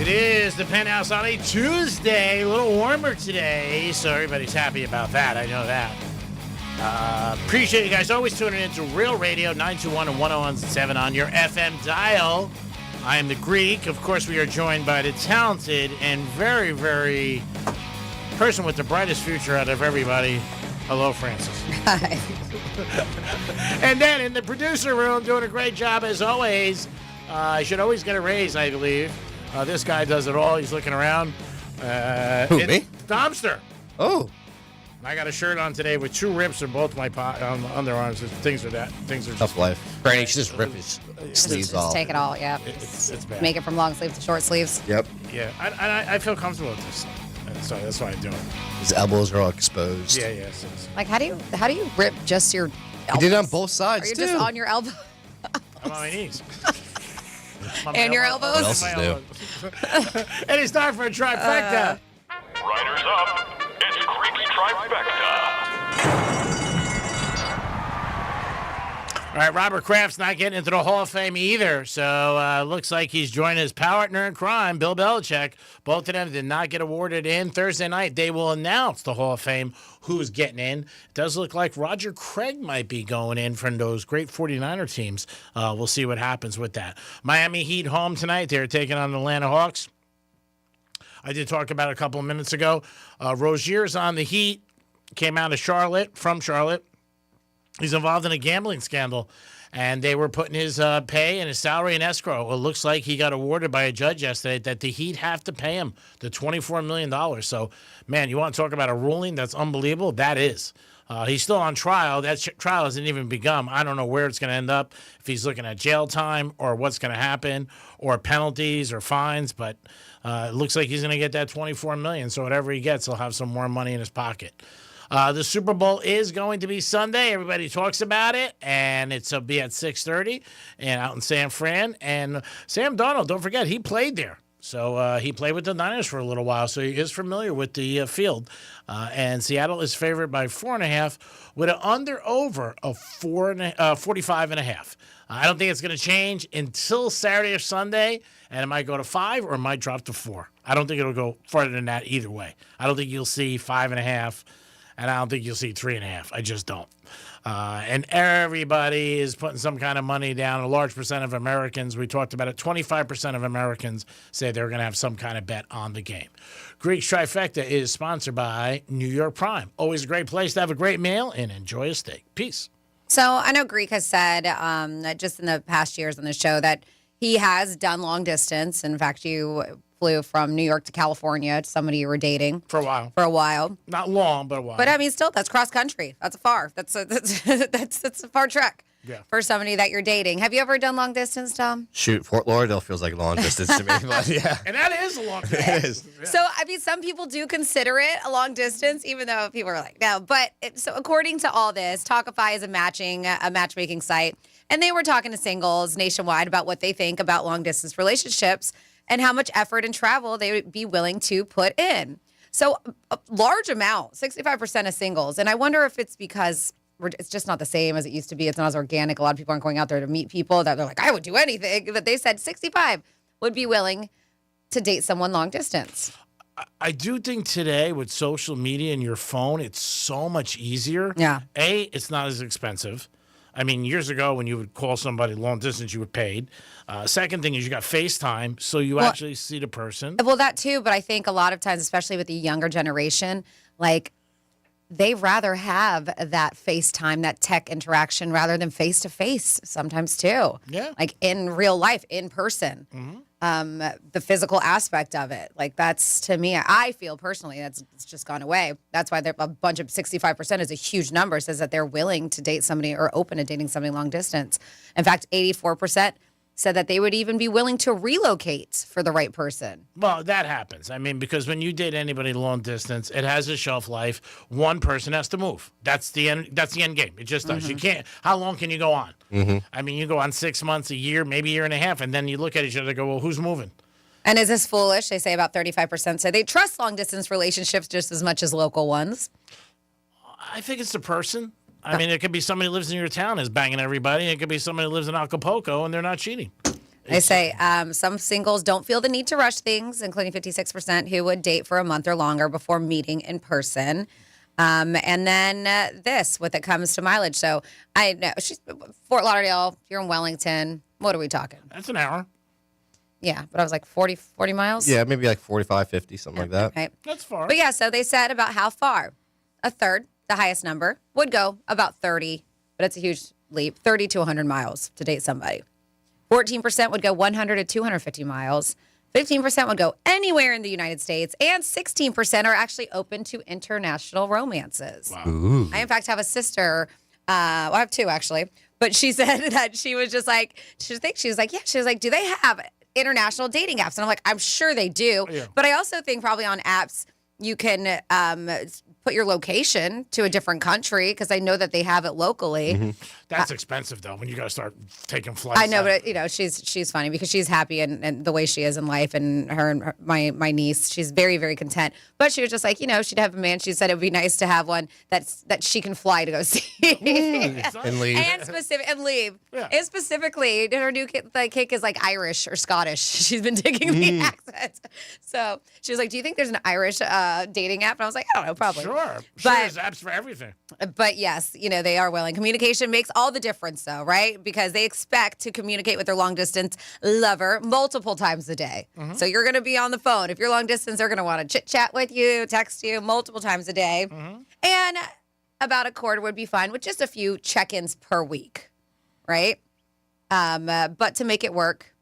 It is the Penthouse on a Tuesday. A little warmer today, so everybody's happy about that. I know that. Appreciate you guys always tuning in to Real Radio 921 and 101.7 on your FM dial. I am the Greek. Of course, we are joined by the talented and very, very person with the brightest future out of everybody. Hello, Francis. Hi. And then in the producer room, doing a great job as always. I should always get a raise, I believe. This guy does it all. He's looking around. Who, me? Domster. Oh. I got a shirt on today with 2 rips in both my underarms. Things are Tough just life. Granny should just rip his sleeves off. Just take it all, yeah. It's bad. Make it from long sleeve to short sleeves. Yep. Yeah, I feel comfortable with this. So that's why I do it. His elbows are all exposed. Yeah. Like, how do you rip just your elbows? He did it on both sides, Are you too. just on your elbow? I'm on my knees. And your elbows? What else is new? And it's time for a trifecta. Riders up. It's Greek's Trifecta. All right, Robert Kraft's not getting into the Hall of Fame either, so looks like he's joining his partner in crime, Bill Belichick. Both of them did not get awarded in. Thursday night, they will announce the Hall of Fame, who's getting in. It does look like Roger Craig might be going in from those great 49er teams. We'll see what happens with that. Miami Heat home tonight. They're taking on the Atlanta Hawks. I did talk about it a couple of minutes ago. Rozier's on the Heat, came out of from Charlotte. He's involved in a gambling scandal, and they were putting his pay and his salary in escrow. Well, it looks like he got awarded by a judge yesterday that the Heat have to pay him the $24 million. So, man, you want to talk about a ruling that's unbelievable? That is. He's still on trial. That trial hasn't even begun. I don't know where it's going to end up, if he's looking at jail time or what's going to happen or penalties or fines, but it looks like he's going to get that $24 million. So whatever he gets, he'll have some more money in his pocket. The Super Bowl is going to be Sunday. Everybody talks about it, and it'll be at 6:30 and out in San Fran. And Sam Darnold, don't forget, he played there. So he played with the Niners for a little while, so he is familiar with the field. And Seattle is favored by 4.5 with an under-over of 45.5. I don't think it's going to change until Saturday or Sunday, and it might go to 5 or it might drop to 4. I don't think it'll go farther than that either way. I don't think you'll see 5.5. And I don't think you'll see 3.5. I just don't. And everybody is putting some kind of money down. A large percent of Americans, we talked about it, 25% of Americans say they're going to have some kind of bet on the game. Greek's Trifecta is sponsored by New York Prime. Always a great place to have a great meal and enjoy a steak. Peace. So I know Greek has said that just in the past years on the show that he has done long distance. In fact, you flew from New York to California to somebody you were dating. For a while. Not long, but a while. But I mean, still, that's cross country. That's far. That's a far trek for somebody that you're dating. Have you ever done long distance, Tom? Shoot, Fort Lauderdale feels like long distance to me. But yeah. And that is a long distance. It is. Yeah. So, I mean, some people do consider it a long distance, even though people are like, no. But so according to all this, Talkify is a matchmaking site. And they were talking to singles nationwide about what they think about long distance relationships and how much effort and travel they would be willing to put in. So a large amount, 65% of singles. And I wonder if it's because it's just not the same as it used to be. It's not as organic. A lot of people aren't going out there to meet people that they're like, I would do anything. But they said 65 would be willing to date someone long distance. I do think today with social media and your phone, it's so much easier. Yeah. It's not as expensive. I mean, years ago when you would call somebody long distance, you were paid. Second thing is you got FaceTime, so you actually see the person. Well, that too, but I think a lot of times, especially with the younger generation, like they rather have that FaceTime, that tech interaction rather than face-to-face sometimes too. Yeah. Like in real life, in person. Mm-hmm. the physical aspect of it. Like that's, to me, I feel personally, it's just gone away. That's why a bunch of 65% is a huge number, says that they're willing to date somebody or open to dating somebody long distance. In fact, 84% said that they would even be willing to relocate for the right person. Well, that happens. I mean, because when you date anybody long distance, it has a shelf life. One person has to move. That's the end. That's the end game. It just does. You can't. How long can you go on? I mean, you go on 6 months, a year, maybe a year and a half, and then you look at each other and go, "Well, who's moving?" And is this foolish? They say about 35% say they trust long distance relationships just as much as local ones. I think it's the person. I mean, it could be somebody who lives in your town is banging everybody. It could be somebody who lives in Acapulco and they're not cheating. They say some singles don't feel the need to rush things, including 56% who would date for a month or longer before meeting in person. And then this, when it comes to mileage. So I know she's Fort Lauderdale. You're in Wellington. What are we talking? That's an hour. Yeah, but I was like 40 miles. Yeah, maybe like 45, 50, something like that. Right. That's far. But yeah, so they said about how far. A third, the highest number, would go about 30, but it's a huge leap, 30 to 100 miles to date somebody. 14% would go 100 to 250 miles. 15% would go anywhere in the United States, and 16% are actually open to international romances. Ooh. I, in fact, have a sister. Well, I have two, actually. But she said that she was just like, she was like, do they have international dating apps? And I'm like, I'm sure they do. Yeah. But I also think probably on apps, you can put your location to a different country because I know that they have it locally. That's expensive, though, when you got to start taking flights. I know, but she's funny because she's happy and the way she is in life, and my niece, she's very, very content. But she was just like, she'd have a man. She said it would be nice to have one that she can fly to go see And leave. and leave. Yeah. And specifically, her new kick is like Irish or Scottish. She's been digging the accent. So she was like, "Do you think there's an Irish dating app?" And I was like, "I don't know, probably." Sure, But there's apps for everything. But yes, they are willing. Communication makes all the difference, though, right? Because they expect to communicate with their long distance lover multiple times a day. So you're going to be on the phone. If you're long distance, they're going to want to chit chat with you, text you multiple times a day. And about a quarter would be fine with just a few check-ins per week, right? But to make it work,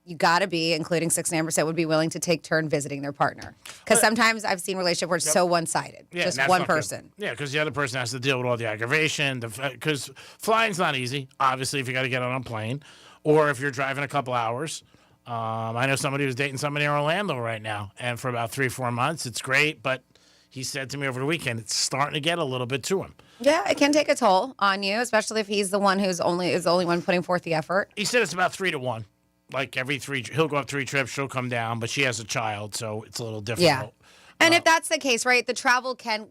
you got to be, including 69% would be willing to take turn visiting their partner. Because sometimes I've seen relationships where it's so one-sided, just one person. Yeah, because the other person has to deal with all the aggravation. Because flying's not easy, obviously, if you got to get on a plane. Or if you're driving a couple hours. I know somebody who's dating somebody in Orlando right now. And for about 3-4 months, it's great. But he said to me over the weekend, it's starting to get a little bit to him. Yeah, it can take a toll on you, especially if he's the one who's is the only one putting forth the effort. He said it's about 3 to 1. Like every 3, he'll go up 3 trips, she'll come down, but she has a child, so it's a little difficult. Yeah. And if that's the case, right, the travel can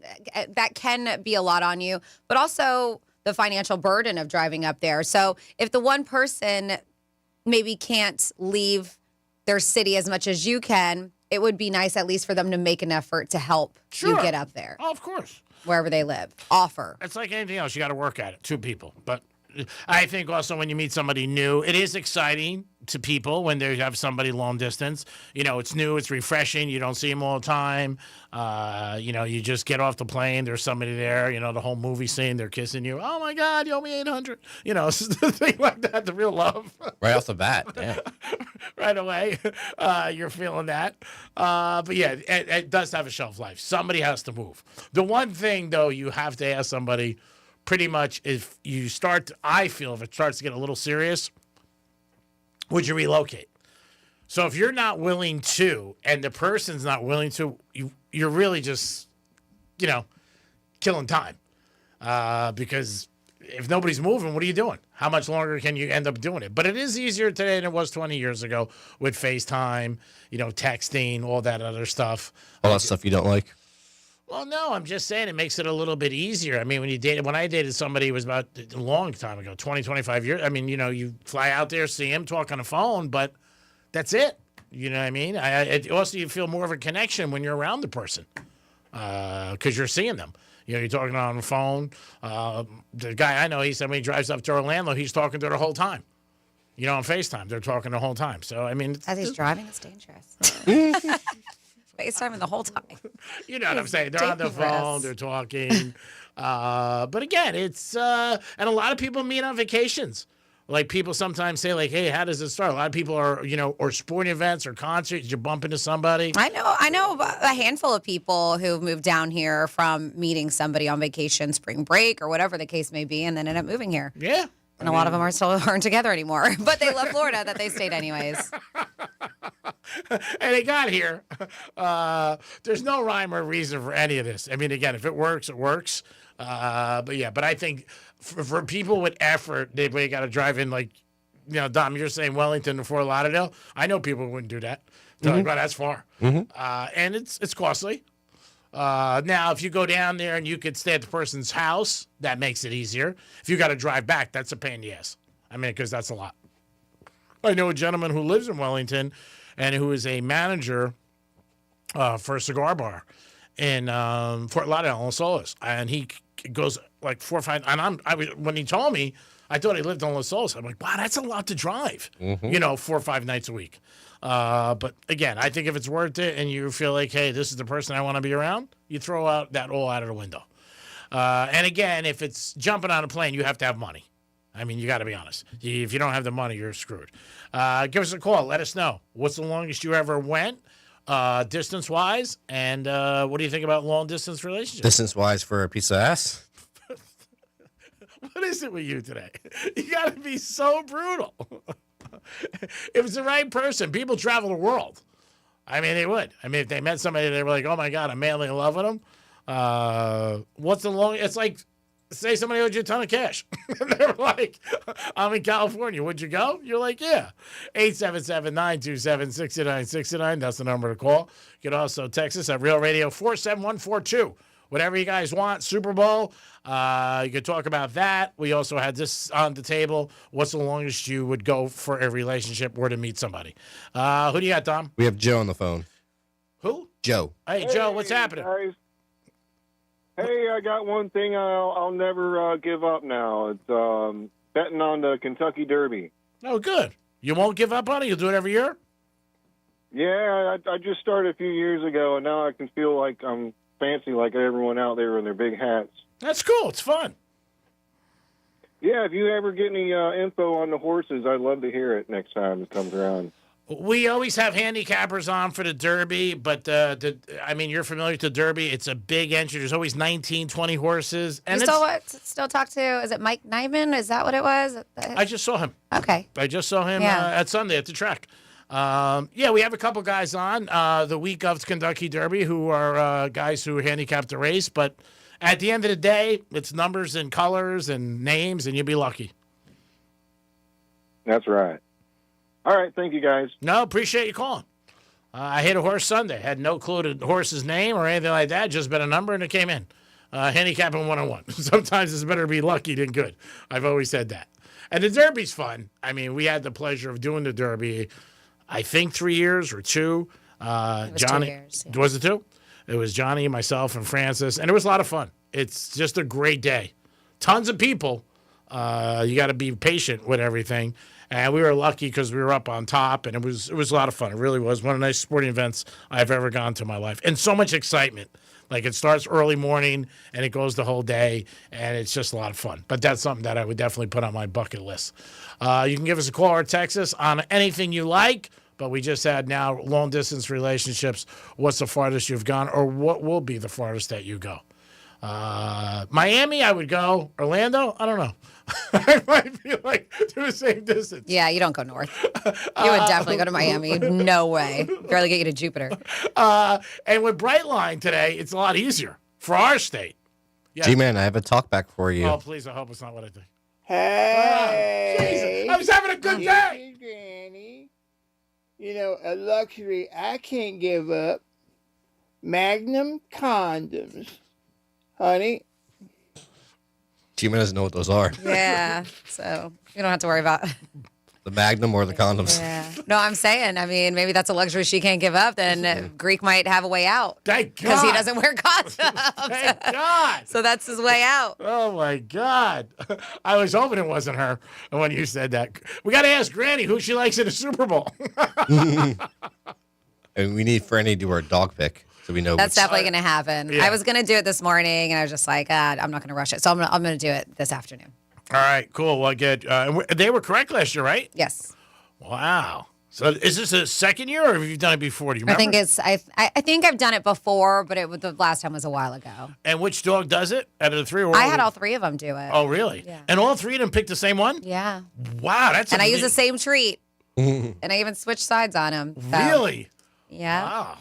be a lot on you, but also the financial burden of driving up there. So if the one person maybe can't leave their city as much as you can, it would be nice at least for them to make an effort to help you get up there. Oh, of course. Wherever they live. Offer. It's like anything else. You got to work at it. 2 people. But I think also when you meet somebody new, it is exciting to people when they have somebody long distance. It's new, it's refreshing. You don't see them all the time. You just get off the plane. There's somebody there. The whole movie scene, they're kissing you. Oh my God, you owe me $800. Thing like that, the real love. Right off the bat, damn. Right away, you're feeling that. But yeah, it does have a shelf life. Somebody has to move. The one thing though, you have to ask somebody. Pretty much, if it starts to get a little serious, would you relocate? So if you're not willing to, and the person's not willing to, you're really just, killing time. Because if nobody's moving, what are you doing? How much longer can you end up doing it? But it is easier today than it was 20 years ago with FaceTime, texting, all that other stuff. All that stuff you don't like? Well, no, I'm just saying it makes it a little bit easier. I mean, when I dated somebody, it was about a long time ago, 20, 25 years. I mean, you fly out there, see him, talk on the phone, but that's it. You know what I mean? Also, you feel more of a connection when you're around the person because you're seeing them. You're talking on the phone. The guy I know, he said when he drives up to Orlando, he's talking to her the whole time. On FaceTime, they're talking the whole time. So, I mean. As he's driving, it's dangerous. FaceTime the whole time. You know what I'm saying? They're on the phone, they're talking. But again, it's and a lot of people meet on vacations Like people sometimes say, like, "Hey, how does it start?" A lot of people are, or sporting events or concerts. You bump into somebody. I know a handful of people who've moved down here from meeting somebody on vacation, spring break, or whatever the case may be, and then end up moving here. Yeah. And a lot of them aren't together anymore, but they love Florida that they stayed anyways. And they got here. There's no rhyme or reason for any of this. I mean, again, if it works, it works. But I think for people with effort, they got to drive in like, Dom, you're saying Wellington to Fort Lauderdale. I know people wouldn't do that. They're like, well, that's far. And it's costly. Now, if you go down there and you could stay at the person's house, that makes it easier. If you got to drive back, that's a pain in the ass. I mean, because that's a lot. I know a gentleman who lives in Wellington and who is a manager for a cigar bar in Fort Lauderdale, Los Olas. And he goes like 4 or 5. And when he told me, I thought he lived on Los Olas. I'm like, wow, that's a lot to drive, 4 or 5 nights a week. But again, I think if it's worth it and you feel like, hey, this is the person I want to be around, you throw out that all out of the window. And again, if it's jumping on a plane, you have to have money. I mean, you got to be honest. If you don't have the money, you're screwed. Give us a call. Let us know. What's the longest you ever went, distance-wise? And what do you think about long-distance relationships? Distance-wise for a piece of ass? What is it with you today? You got to be so brutal. If it's the right person, people travel the world. I mean, they would. I mean, if they met somebody, they were like, oh, my God, I'm madly in love with them. What's the long? It's like, say somebody owed you a ton of cash. They're like, I'm in California. Would you go? You're like, yeah. 877-927-6969. That's the number to call. You can also text us at Real Radio 47142. Whatever you guys want, Super Bowl, you could talk about that. We also had this on the table. What's the longest you would go for a relationship or to meet somebody? Who do you got, Tom? We have Joe on the phone. Who? Joe. Hey, Joe, what's happening? Guys. Hey, I got one thing I'll never give up now. It's betting on the Kentucky Derby. Oh, good. You won't give up on it? You'll do it every year? Yeah, I just started a few years ago, and now I can feel like I'm fancy like everyone out there in their big hats. That's cool. It's fun. Yeah, if you ever get any info on the horses, I'd love to hear it next time it comes around. We always have handicappers on for the Derby, but I mean, you're familiar with the Derby. It's a big entry. There's always 19, 20 horses. And you still talk to, is it Mike Nyman? Is that what it was? I just saw him. Okay. I just saw him at Sunday at the track. Yeah, we have a couple guys on the week of the Kentucky Derby who are guys who handicapped the race, but at the end of the day, it's numbers and colors and names, and you'll be lucky. That's right. All right, thank you, guys. No, appreciate you calling. I hit a horse Sunday. Had no clue the horse's name or anything like that. Just bet a number, and it came in. Handicapping 101. Sometimes it's better to be lucky than good. I've always said that. And the Derby's fun. I mean, we had the pleasure of doing the Derby, I think 3 years or 2. Johnny, 2 years. Yeah. Was it 2? It was Johnny, myself, and Francis, and it was a lot of fun. It's just a great day. Tons of people. You got to be patient with everything. And we were lucky because we were up on top, and it was a lot of fun. It really was one of the nice sporting events I've ever gone to in my life. And so much excitement. Like, it starts early morning, and it goes the whole day, and it's just a lot of fun. But that's something that I would definitely put on my bucket list. You can give us a call or text us on anything you like, but we just had now long-distance relationships. What's the farthest you've gone, or what will be the farthest that you go? Miami, I would go. Orlando, I don't know. I might be like to the same distance. Yeah, you don't go north. You would definitely go to Miami. No way. Barely get you to Jupiter. And with Brightline today, it's a lot easier for our state. Yeah. G-Man, I have a talk back for you. Oh, please, I hope it's not what I think. Hey. Jesus, I was having a good day. Granny. You know, a luxury I can't give up. Magnum condoms. Honey. G-Man doesn't know what those are. Yeah, so you don't have to worry about the Magnum or the condoms. Yeah. No, I'm saying, I mean, maybe that's a luxury she can't give up. Then Greek might have a way out. Thank God. Because he doesn't wear condoms. Thank God. So that's his way out. Oh, my God. I was hoping it wasn't her when you said that. We got to ask Granny who she likes in the Super Bowl. And we need Franny to do our dog pick. So we know that's definitely going to happen. Yeah. I was going to do it this morning, and I was just like, I'm not going to rush it. So I'm going to do it this afternoon. All right, cool. Well, good. They were correct last year, right? Yes. Wow. So is this a second year, or have you done it before? Do you remember? I think it's. I think I've done it before, but the last time was a while ago. And which dog does it out of the three? I had all three of them do it. Oh, really? Yeah. And all three of them picked the same one? Yeah. Wow, that's. And I use the same treat, and I even switched sides on him. So. Really? Yeah. Wow.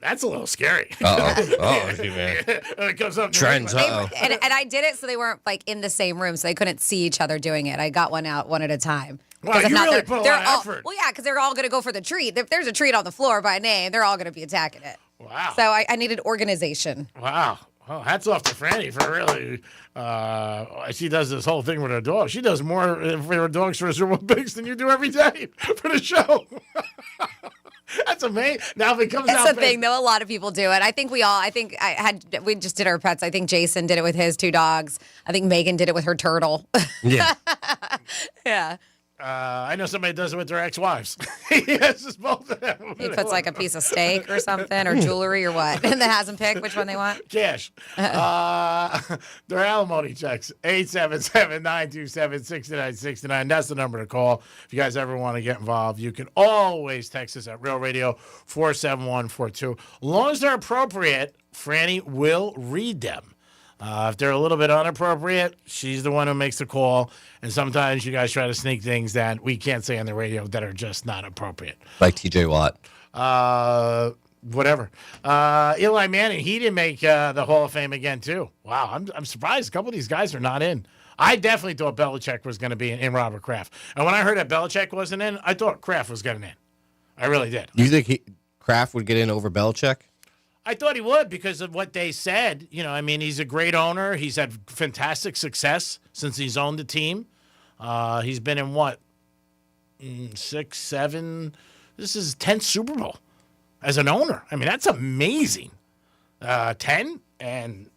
That's a little scary. Man. It comes up Trends. And I did it so they weren't like in the same room, so they couldn't see each other doing it. I got one out one at a time. Wow, you really put a lot of effort. Well, yeah, because they're all going to go for the treat. If there's a treat on the floor by name, they're all going to be attacking it. Wow. So I needed organization. Wow. Oh, hats off to Franny for really. She does this whole thing with her dog. She does more for her dogs for Super Bowl picks than you do every day for the show. That's amazing. Now if it comes out. It's a thing, though. A lot of people do it. I think we just did our pets. I think Jason did it with his 2 dogs. I think Megan did it with her turtle. Yeah. Yeah. I know somebody does it with their ex-wives. Yes, it's both of them. He puts like a piece of steak or something, or jewelry or what, and then has them pick which one they want. Cash. Their alimony checks. 877-927-6969. That's the number to call. If you guys ever want to get involved, you can always text us at Real Radio 47142. As long as they're appropriate, Franny will read them. If they're a little bit inappropriate, she's the one who makes the call. And sometimes you guys try to sneak things that we can't say on the radio that are just not appropriate. Like TJ Watt. Whatever. Eli Manning, he didn't make the Hall of Fame again, too. Wow, I'm surprised. A couple of these guys are not in. I definitely thought Belichick was going to be in Robert Kraft. And when I heard that Belichick wasn't in, I thought Kraft was getting in. I really did. You think Kraft would get in over Belichick? I thought he would because of what they said. You know, I mean, he's a great owner. He's had fantastic success since he's owned the team. He's been in what? 6, 7. This is his 10th Super Bowl as an owner. I mean, that's amazing. 10 and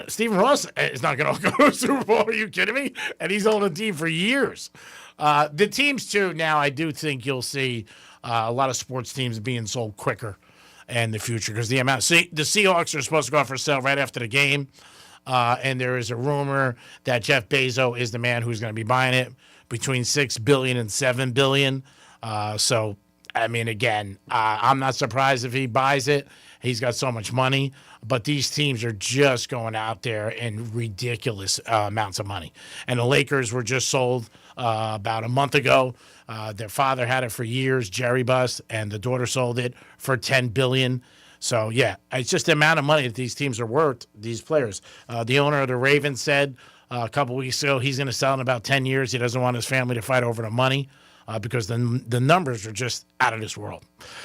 Stephen Ross is not going to go to a Super Bowl. Are you kidding me? And he's owned a team for years. The teams too. Now, I do think you'll see a lot of sports teams being sold quicker in the future because the Seahawks are supposed to go out for sale right after the game. And there is a rumor that Jeff Bezos is the man who's going to be buying it between $6 billion and $7 billion. So, I mean, again, I'm not surprised if he buys it. He's got so much money. But these teams are just going out there in ridiculous amounts of money. And the Lakers were just sold about a month ago. Their father had it for years, Jerry Buss, and the daughter sold it for $10 billion. So, yeah, it's just the amount of money that these teams are worth, these players. The owner of the Ravens said a couple weeks ago he's going to sell in about 10 years. He doesn't want his family to fight over the money because the numbers are just out of this world.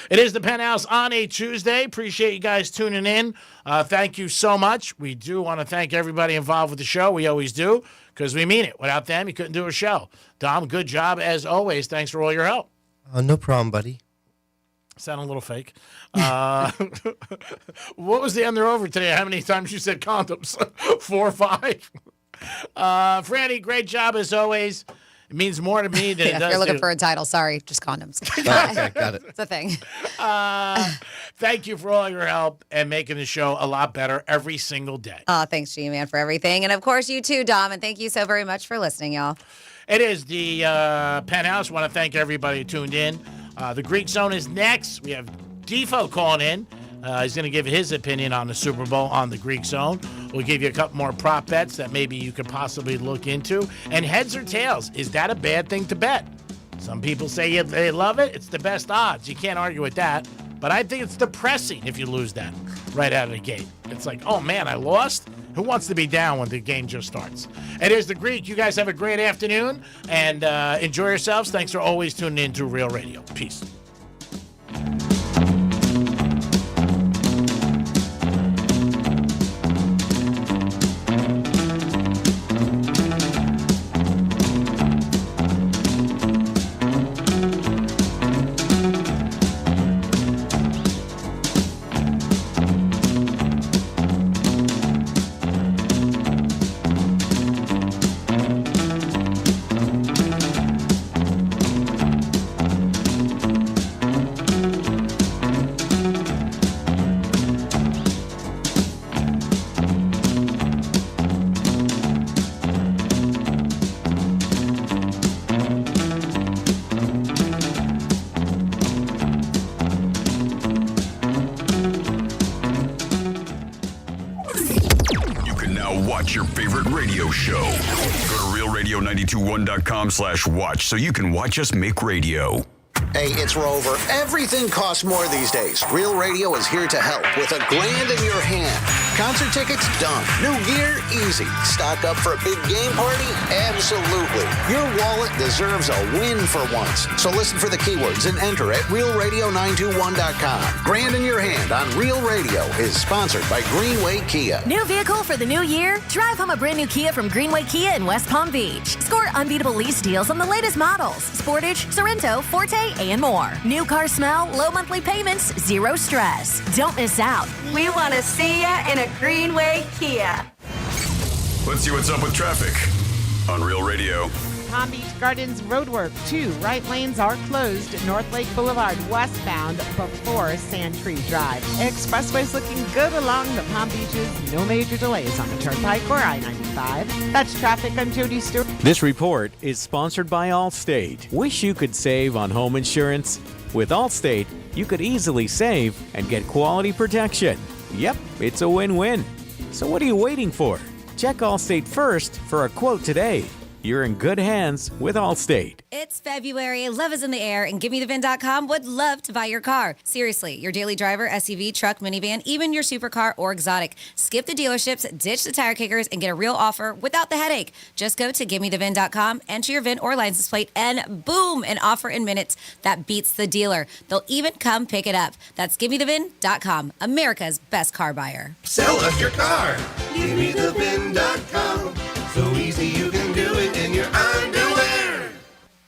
It is the Penthouse on a Tuesday. Appreciate you guys tuning in. Thank you so much. We do want to thank everybody involved with the show. We always do because we mean it. Without them, you couldn't do a show. Dom, good job as always. Thanks for all your help. No problem, buddy. Sound a little fake. What was the under over today? How many times you said condoms? 4 or 5? Franny, great job as always. It means more to me than it does if you're looking to... for a title, sorry, just condoms. Okay, got it. It's a thing. Thank you for all your help and making the show a lot better every single day. Thanks, G-Man, for everything. And, of course, you too, Dom. And thank you so very much for listening, y'all. It is the Penthouse. I want to thank everybody who tuned in. The Greek Zone is next. We have Defo calling in. He's going to give his opinion on the Super Bowl on the Greek Zone. We'll give you a couple more prop bets that maybe you could possibly look into. And heads or tails, is that a bad thing to bet? Some people say they love it. It's the best odds. You can't argue with that. But I think it's depressing if you lose that right out of the gate. It's like, oh, man, I lost? Who wants to be down when the game just starts? It is the Greek. You guys have a great afternoon and enjoy yourselves. Thanks for always tuning in to Real Radio. Peace. watch your favorite radio show. Go to realradio921.com/watch so you can watch us make radio. Hey, it's Rover. Everything costs more these days. Real Radio is here to help with $1,000 in your hand. Concert tickets? Done. New gear? Easy. Stock up for a big game party? Absolutely. Your wallet deserves a win for once. So listen for the keywords and enter at realradio921.com. $1,000 in your hand on Real Radio is sponsored by Greenway Kia. New vehicle for the new year? Drive home a brand new Kia from Greenway Kia in West Palm Beach. Score unbeatable lease deals on the latest models. Sportage, Sorento, Forte, and more. New car smell, low monthly payments, zero stress. Don't miss out. We want to see ya in a Greenway Kia. Let's see what's up with traffic on Real Radio. Palm Beach Gardens roadwork. 2 right lanes are closed. North Lake Boulevard westbound before Sandtree Drive. Expressway's looking good along the Palm Beaches. No major delays on the Turnpike or I-95. That's traffic. I'm Jody Stewart. This report is sponsored by Allstate. Wish you could save on home insurance? With Allstate, you could easily save and get quality protection. Yep, it's a win-win. So what are you waiting for? Check Allstate first for a quote today. You're in good hands with Allstate. It's February, love is in the air, and GiveMeTheVin.com would love to buy your car. Seriously, your daily driver, SUV, truck, minivan, even your supercar or exotic. Skip the dealerships, ditch the tire kickers, and get a real offer without the headache. Just go to GiveMeTheVin.com, enter your VIN or license plate, and boom, an offer in minutes that beats the dealer. They'll even come pick it up. That's GiveMeTheVin.com, America's best car buyer. Sell us your car. GiveMeTheVin.com. So easy you can do it in your underwear.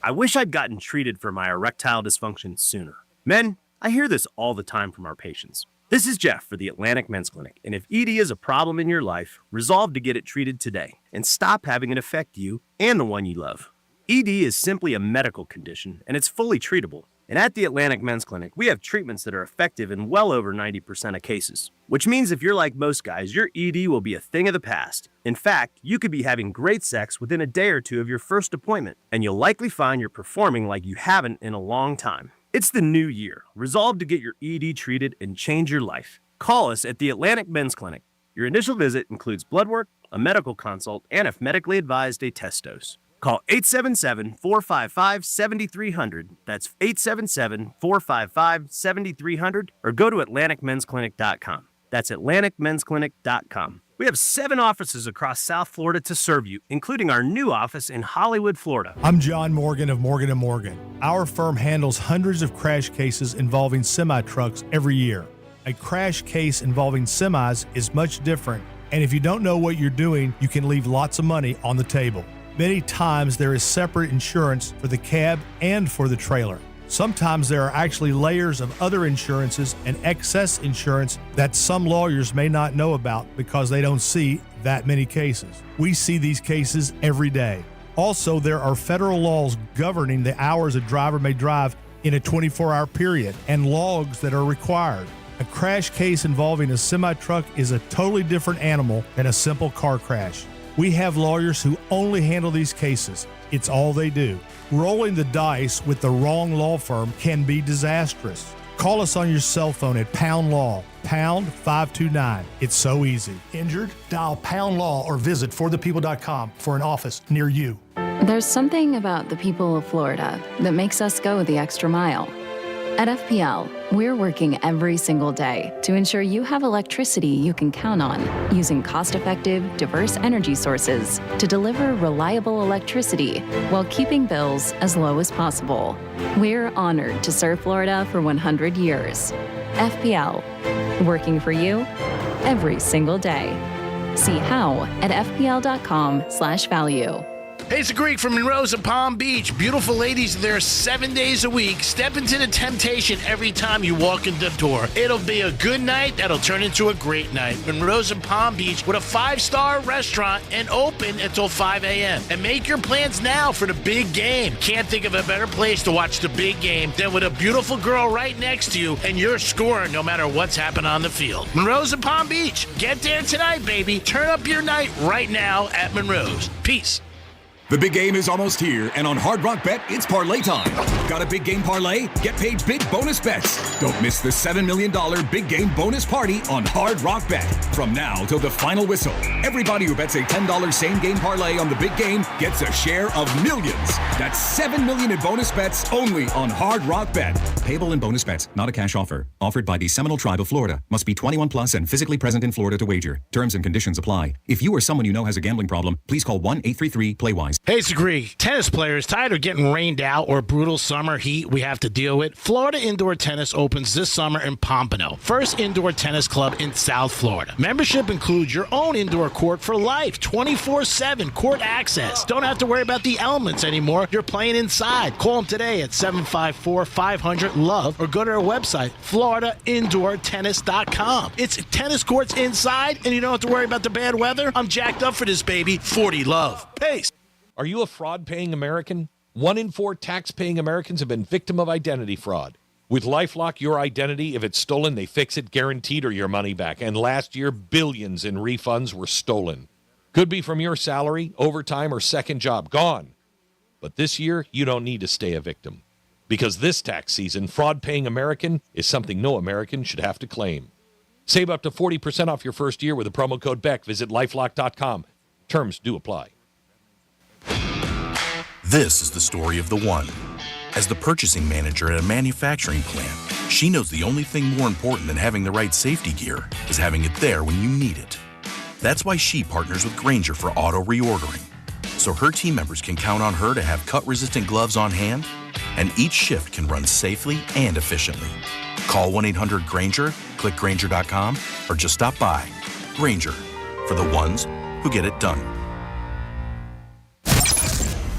I wish I'd gotten treated for my erectile dysfunction sooner. Men, I hear this all the time from our patients. This is Jeff for the Atlantic Men's Clinic, and if ED is a problem in your life, resolve to get it treated today and stop having it affect you and the one you love. ED is simply a medical condition, and it's fully treatable. And at the Atlantic Men's Clinic, we have treatments that are effective in well over 90% of cases, which means if you're like most guys, your ED will be a thing of the past. In fact, you could be having great sex within a day or two of your first appointment, and you'll likely find you're performing like you haven't in a long time. It's the new year. Resolve to get your ED treated and change your life. Call us at the Atlantic Men's Clinic. Your initial visit includes blood work, a medical consult, and if medically advised, a test dose. Call 877-455-7300. That's 877-455-7300. Or go to AtlanticMen'sClinic.com. That's AtlanticMen'sClinic.com. We have 7 offices across South Florida to serve you, including our new office in Hollywood, Florida. I'm John Morgan of Morgan & Morgan. Our firm handles hundreds of crash cases involving semi-trucks every year. A crash case involving semis is much different, and if you don't know what you're doing, you can leave lots of money on the table. Many times there is separate insurance for the cab and for the trailer. Sometimes there are actually layers of other insurances and excess insurance that some lawyers may not know about because they don't see that many cases. We see these cases every day. Also, there are federal laws governing the hours a driver may drive in a 24-hour period and logs that are required. A crash case involving a semi-truck is a totally different animal than a simple car crash. We have lawyers who only handle these cases. It's all they do. Rolling the dice with the wrong law firm can be disastrous. Call us on your cell phone at Pound Law, pound 529. It's so easy. Injured? Dial Pound Law or visit forthepeople.com for an office near you. There's something about the people of Florida that makes us go the extra mile. At FPL, we're working every single day to ensure you have electricity you can count on, using cost-effective, diverse energy sources to deliver reliable electricity while keeping bills as low as possible. We're honored to serve Florida for 100 years. FPL, working for you every single day. See how at fpl.com/value. Hey, it's a Greek from Monroe's and Palm Beach. Beautiful ladies there 7 days a week. Step into the temptation every time you walk in the door. It'll be a good night that'll turn into a great night. Monroe's and Palm Beach with a 5-star restaurant and open until 5 a.m. And make your plans now for the big game. Can't think of a better place to watch the big game than with a beautiful girl right next to you and you're scoring no matter what's happening on the field. Monroe's and Palm Beach. Get there tonight, baby. Turn up your night right now at Monroe's. Peace. The big game is almost here, and on Hard Rock Bet, it's parlay time. Got a big game parlay? Get paid big bonus bets. Don't miss the $7 million big game bonus party on Hard Rock Bet. From now till the final whistle, everybody who bets a $10 same game parlay on the big game gets a share of millions. That's $7 million in bonus bets only on Hard Rock Bet. Payable in bonus bets, not a cash offer. Offered by the Seminole Tribe of Florida. Must be 21 plus and physically present in Florida to wager. Terms and conditions apply. If you or someone you know has a gambling problem, please call 1-833-PLAY-WISE. Hey, it's Agree. Tennis players tired of getting rained out or brutal summer heat we have to deal with? Florida Indoor Tennis opens this summer in Pompano, first indoor tennis club in South Florida. Membership includes your own indoor court for life, 24/7 court access. Don't have to worry about the elements anymore. You're playing inside. Call them today at 754-500-LOVE or go to their website, floridaindoortennis.com. It's tennis courts inside, and you don't have to worry about the bad weather. I'm jacked up for this, baby. 40 Love. Pace. Are you a fraud-paying American? 1 in 4 tax-paying Americans have been victim of identity fraud. With LifeLock, your identity, if it's stolen, they fix it, guaranteed, or your money back. And last year, billions in refunds were stolen. Could be from your salary, overtime, or second job. Gone. But this year, you don't need to stay a victim. Because this tax season, fraud-paying American is something no American should have to claim. Save up to 40% off your first year with the promo code BECK. Visit LifeLock.com. Terms do apply. This is the story of the one. As the purchasing manager at a manufacturing plant, she knows the only thing more important than having the right safety gear is having it there when you need it. That's why she partners with Grainger for auto reordering, so her team members can count on her to have cut-resistant gloves on hand, and each shift can run safely and efficiently. Call 1-800-GRAINGER, click Grainger.com, or just stop by. Grainger, for the ones who get it done.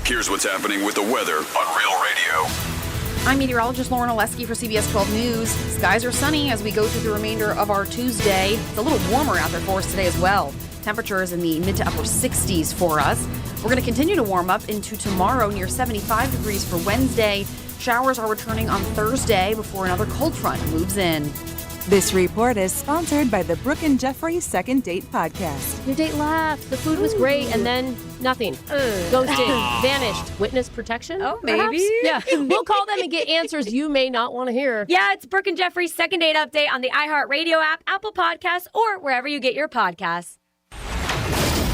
Here's what's happening with the weather on Real Radio. I'm meteorologist Lauren Oleski for CBS 12 News. Skies are sunny as we go through the remainder of our Tuesday. It's a little warmer out there for us today as well. Temperatures in the mid to upper 60s for us. We're going to continue to warm up into tomorrow, near 75 degrees for Wednesday. Showers are returning on Thursday before another cold front moves in. This report is sponsored by the Brooke and Jeffrey Second Date Podcast. Your date laughed, the food was great, and then nothing. Ghosted, vanished. Witness protection? Oh, perhaps? maybe. Yeah, we'll call them and get answers you may not want to hear. Yeah, it's Brooke and Jeffrey's Second Date Update on the iHeartRadio app, Apple Podcasts, or wherever you get your podcasts.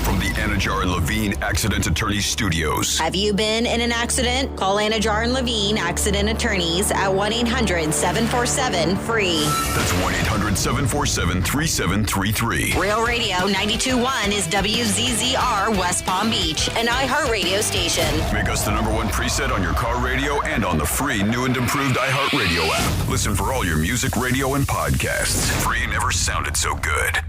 From the Anajar and Levine Accident Attorneys Studios. Have you been in an accident? Call Anajar and Levine Accident Attorneys at 1-800-747-FREE. That's 1-800-747-3733. Real Radio 92.1 is WZZR West Palm Beach, an iHeartRadio station. Make us the #1 preset on your car radio and on the free new and improved iHeartRadio app. Listen for all your music, radio, and podcasts. Free never sounded so good.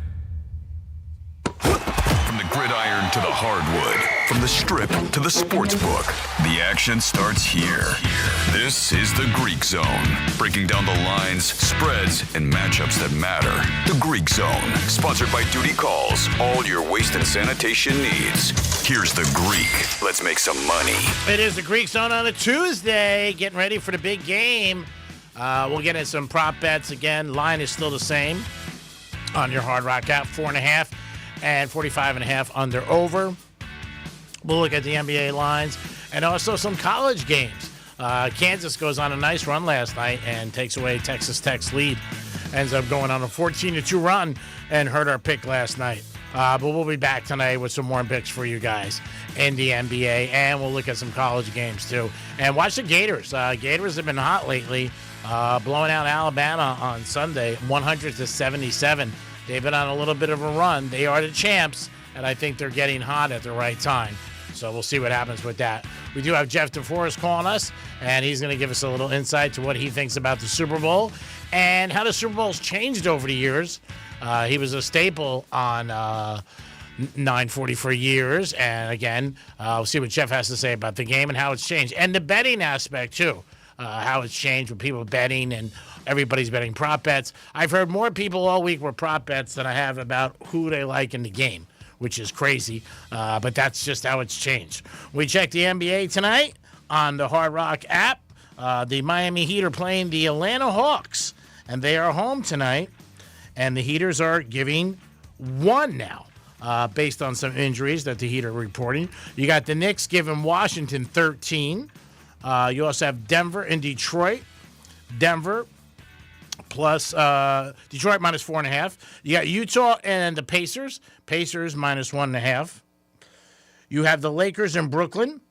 From the gridiron to the hardwood, from the strip to the sports book, the action starts here. This is the Greek Zone, breaking down the lines, spreads, and matchups that matter. The Greek Zone, sponsored by Duty Calls, all your waste and sanitation needs. Here's the Greek. Let's make some money. It is the Greek Zone on a Tuesday, getting ready for the big game. We'll get in some prop bets again. Line is still the same on your Hard Rock app, 4.5. and 45.5 under over. We'll look at the NBA lines and also some college games. Kansas goes on a nice run last night and takes away Texas Tech's lead. Ends up going on a 14-2 run and hurt our pick last night. But we'll be back tonight with some more picks for you guys in the NBA, and we'll look at some college games too. And watch the Gators. Gators have been hot lately, blowing out Alabama on Sunday, 100-77. They've been on a little bit of a run. They are the champs, and I think they're getting hot at the right time. So we'll see what happens with that. We do have Jeff DeForest calling us, and he's going to give us a little insight to what he thinks about the Super Bowl and how the Super Bowl's changed over the years. He was a staple on 940 for years, and again, we'll see what Jeff has to say about the game and how it's changed. And the betting aspect, too, how it's changed with people betting and everybody's betting prop bets. I've heard more people all week with prop bets than I have about who they like in the game, which is crazy, but that's just how it's changed. We checked the NBA tonight on the Hard Rock app. The Miami Heat are playing the Atlanta Hawks, and they are home tonight, and the Heaters are giving 1 now. based on some injuries that the Heat are reporting. You got the Knicks giving Washington 13. You also have Denver and Detroit. Denver plus Detroit minus 4.5. You got Utah and the Pacers. Pacers minus 1.5. You have the Lakers in Brooklyn,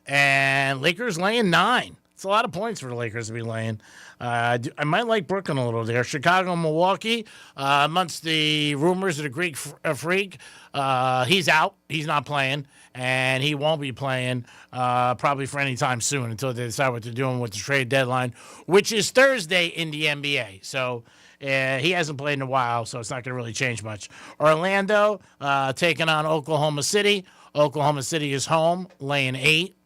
and Lakers laying 9. It's a lot of points for the Lakers to be laying. I might like Brooklyn a little there. Chicago, Milwaukee, amongst the rumors of the Greek freak, he's out. He's not playing, and he won't be playing probably for any time soon until they decide what they're doing with the trade deadline, which is Thursday in the NBA. So he hasn't played in a while, so it's not going to really change much. Orlando taking on Oklahoma City. Oklahoma City is home, laying 8.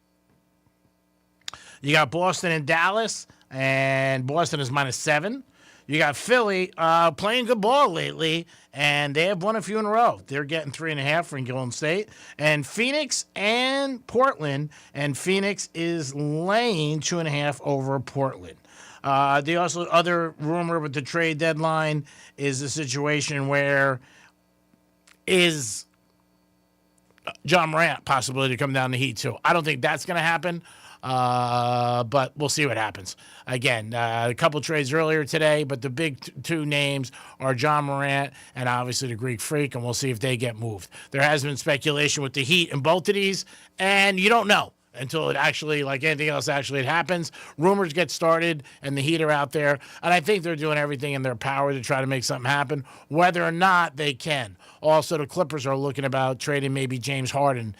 You got Boston and Dallas, and Boston is minus 7. You got Philly playing good ball lately, and they have won a few in a row. They're getting 3.5 from Golden State. And Phoenix and Portland, and Phoenix is laying 2.5 over Portland. The other rumor with the trade deadline is the situation where is John Morant possibility to come down the Heat too. I don't think that's going to happen. But we'll see what happens. Again, a couple trades earlier today, but the big two names are John Morant and obviously the Greek Freak, and we'll see if they get moved. There has been speculation with the Heat in both of these, and you don't know until it actually, like anything else, actually it happens. Rumors get started, and the Heat are out there, and I think they're doing everything in their power to try to make something happen, whether or not they can. Also, the Clippers are looking about trading maybe James Harden.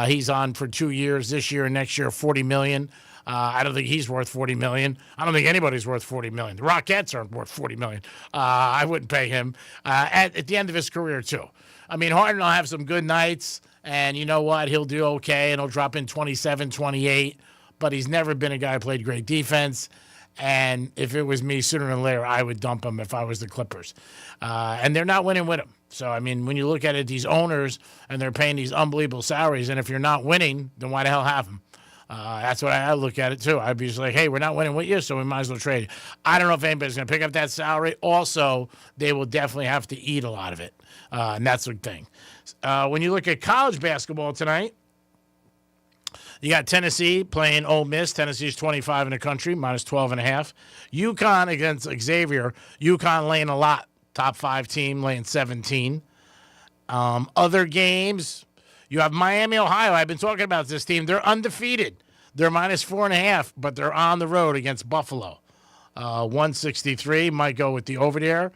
He's on for 2 years, this year and next year, $40 million. I don't think he's worth $40 million. I don't think anybody's worth $40 million. The Rockettes aren't worth $40 million. I wouldn't pay him at the end of his career, too. I mean, Harden will have some good nights, and you know what? He'll do okay, and he'll drop in 27, 28, but he's never been a guy who played great defense. And if it was me, sooner than later, I would dump him if I was the Clippers. And they're not winning with him. So, I mean, when you look at it, these owners, and they're paying these unbelievable salaries, and if you're not winning, then why the hell have them? That's what I look at it, too. I'd be just like, hey, we're not winning with you, so we might as well trade you. I don't know if anybody's going to pick up that salary. Also, they will definitely have to eat a lot of it, and that's the thing. When you look at college basketball tonight, you got Tennessee playing Ole Miss. Tennessee's 25 in the country, minus 12.5. UConn against Xavier. UConn laying a lot. Top 5 team laying 17. Other games, you have Miami, Ohio. I've been talking about this team. They're undefeated. They're minus 4.5, but they're on the road against Buffalo. 163 might go with the over there.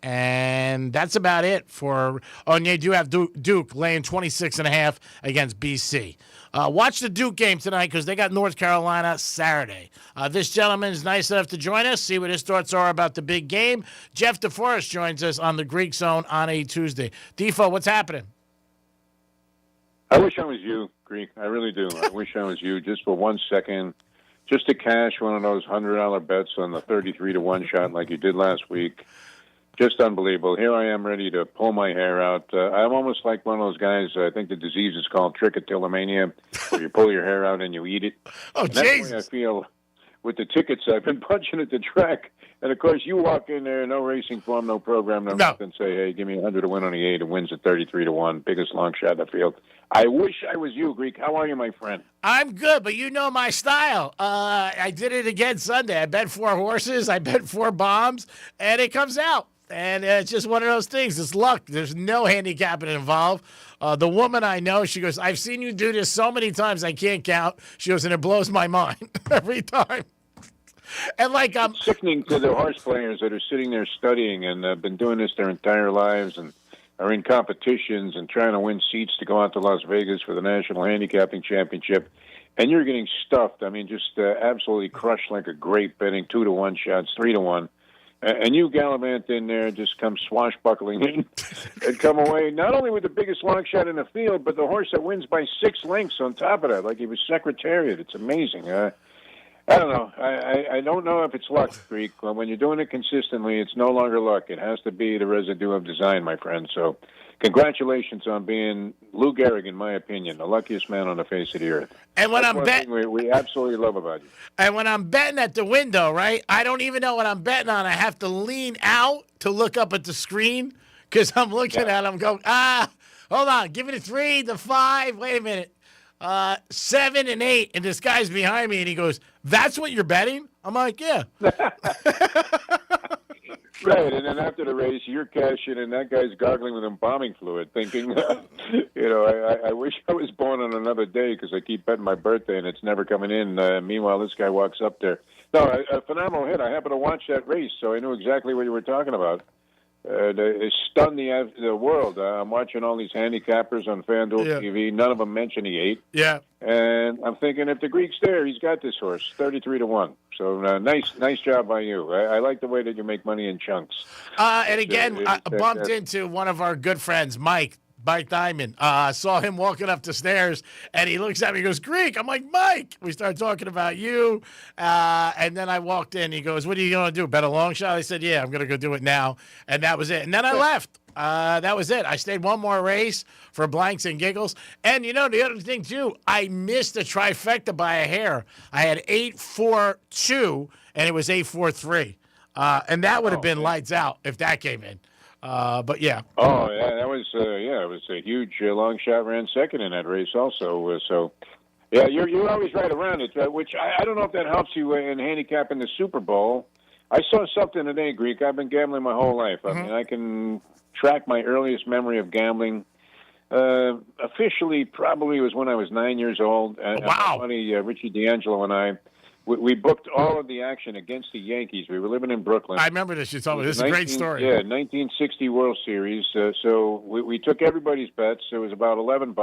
And that's about it for. Oh, and you do have Duke laying 26.5 against BC. Watch the Duke game tonight because they got North Carolina Saturday. This gentleman is nice enough to join us, see what his thoughts are about the big game. Jeff DeForest joins us on the Greek Zone on a Tuesday. Defo, what's happening? I wish I was you, Greek. I really do. I wish I was you just for 1 second, just to cash one of those $100 bets on the 33-1 shot like you did last week. Just unbelievable. Here I am ready to pull my hair out. I'm almost like one of those guys, I think the disease is called trichotillomania, where you pull your hair out and you eat it. Oh, Jesus. That's the way I feel with the tickets. I've been punching at the track. And, of course, you walk in there, no racing form, no program, no nothing. Say, hey, give me 100 to win on the 8 and wins at 33-1. Biggest long shot in the field. I wish I was you, Greek. How are you, my friend? I'm good, but you know my style. I did it again Sunday. I bet 4 horses. I bet 4 bombs, and it comes out. And it's just one of those things. It's luck. There's no handicapping involved. The woman I know, she goes, I've seen you do this so many times I can't count. She goes, and it blows my mind every time. And like it's sickening to the horse players that are sitting there studying and have been doing this their entire lives and are in competitions and trying to win seats to go out to Las Vegas for the National Handicapping Championship. And you're getting stuffed. I mean, just absolutely crushed like a grape, betting 2-1 shots, 3-1. And you gallivant in there, just come swashbuckling in and come away not only with the biggest long shot in the field, but the horse that wins by 6 lengths on top of that, like he was Secretariat. It's amazing. I don't know. I don't know if it's luck, Greek. When you're doing it consistently, it's no longer luck. It has to be the residue of design, my friend. So congratulations on being Lou Gehrig, in my opinion, the luckiest man on the face of the earth. And when That's I'm betting, we absolutely love about you. And when I'm betting at the window, right, I don't even know what I'm betting on. I have to lean out to look up at the screen because I'm looking at it. I'm going, hold on. Give it a 3, the 5. Wait a minute. 7 and 8. And this guy's behind me, and he goes, that's what you're betting? I'm like, yeah. Right, and then after the race, you're cashing, and that guy's gargling with embalming fluid, thinking, I wish I was born on another day because I keep betting my birthday and it's never coming in. Meanwhile, this guy walks up there. No, a phenomenal hit. I happened to watch that race, so I knew exactly what you were talking about. It stunned the world. I'm watching all these handicappers on FanDuel TV. None of them mention the 8. Yeah. And I'm thinking, if the Greek's there, he's got this horse, 33-1. So nice job by you. I like the way that you make money in chunks. And again, I bumped into one of our good friends, Mike Diamond. Saw him walking up the stairs, and he looks at me and goes, Greek. I'm like, Mike. We started talking about you. And then I walked in. He goes, what are you going to do, bet a long shot? I said, yeah, I'm going to go do it now. And that was it. And then I left. That was it. I stayed one more race for blanks and giggles. And, the other thing, too, I missed the trifecta by a hair. I had 8-4-2, and it was 8-4-3. And that would have been lights out if that came in. But yeah. Oh yeah, that was it was a huge long shot. Ran second in that race also. So yeah, you're always right around it. Which I don't know if that helps you in handicapping the Super Bowl. I saw something today, Greek. I've been gambling my whole life. I mean, I can track my earliest memory of gambling. Officially, probably was when I was 9 years old. And wow. My buddy Richie D'Angelo and I. We booked all of the action against the Yankees. We were living in Brooklyn. I remember this. You told me. This is a great story. Yeah, 1960 World Series. So we took everybody's bets. It was about $11,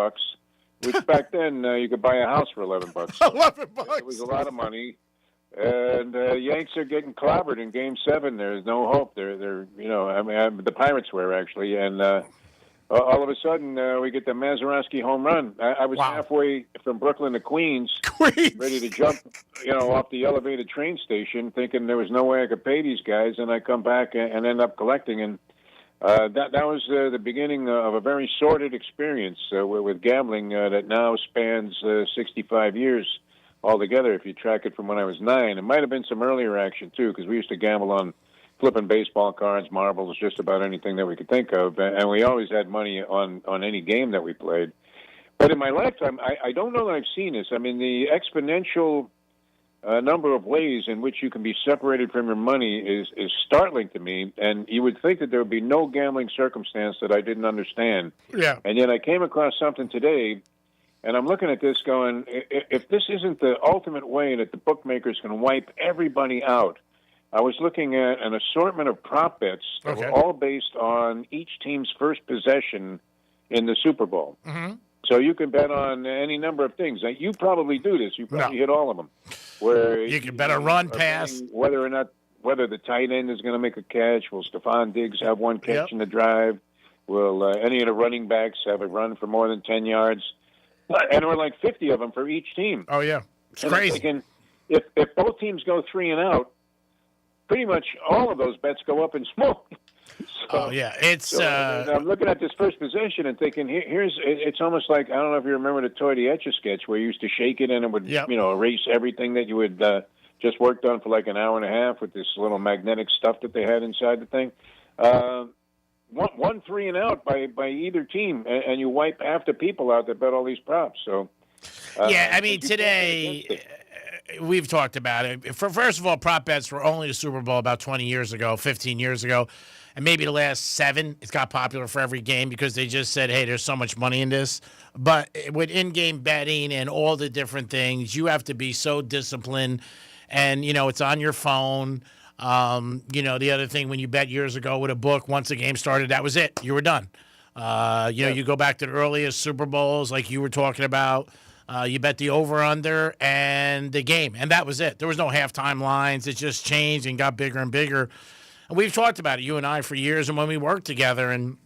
which back then you could buy a house for $11. $11. It was a lot of money. And Yanks are getting clobbered in Game 7. There's no hope. They're the Pirates were actually, and all of a sudden we get the Mazeroski home run. I was halfway from Brooklyn to Queens, ready to jump, off the elevated train station, thinking there was no way I could pay these guys, and I come back and end up collecting. And that was the beginning of a very sordid experience with gambling that now spans 65 years altogether. If you track it from when I was 9, it might have been some earlier action too, because we used to gamble on flipping baseball cards, marbles, just about anything that we could think of, and we always had money on any game that we played. But in my lifetime, I don't know that I've seen this. I mean, the exponential number of ways in which you can be separated from your money is startling to me, and you would think that there would be no gambling circumstance that I didn't understand. Yeah. And yet I came across something today, and I'm looking at this going, if this isn't the ultimate way that the bookmakers can wipe everybody out. I was looking at an assortment of prop bets that were all based on each team's first possession in the Super Bowl. Mm-hmm. So you can bet on any number of things. Now, you probably do this. You probably hit all of them. Where you can bet a run pass. Whether the tight end is going to make a catch. Will Stephon Diggs have one catch in the drive? Will any of the running backs have a run for more than 10 yards? And there were like 50 of them for each team. Oh, yeah. It's and crazy. I'm thinking, if both teams go 3 and out, pretty much all of those bets go up in smoke. I'm looking at this first position and thinking, it's almost like, I don't know if you remember the Toy the Etcher sketch where you used to shake it and it would, erase everything that you had just worked on for like an hour and a half with this little magnetic stuff that they had inside the thing. 1 3 and out by either team, and you wipe half the people out that bet all these props. So, I mean, today we've talked about it. First of all, prop bets were only the Super Bowl about 20 years ago, 15 years ago. And maybe the last 7, it's got popular for every game because they just said, hey, there's so much money in this. But with in-game betting and all the different things, you have to be so disciplined. And, it's on your phone. The other thing, when you bet years ago with a book, once the game started, that was it. You were done. You go back to the earliest Super Bowls like you were talking about. You bet the over-under and the game, and that was it. There was no halftime lines. It just changed and got bigger and bigger. And we've talked about it, you and I, for years, and when we worked together, and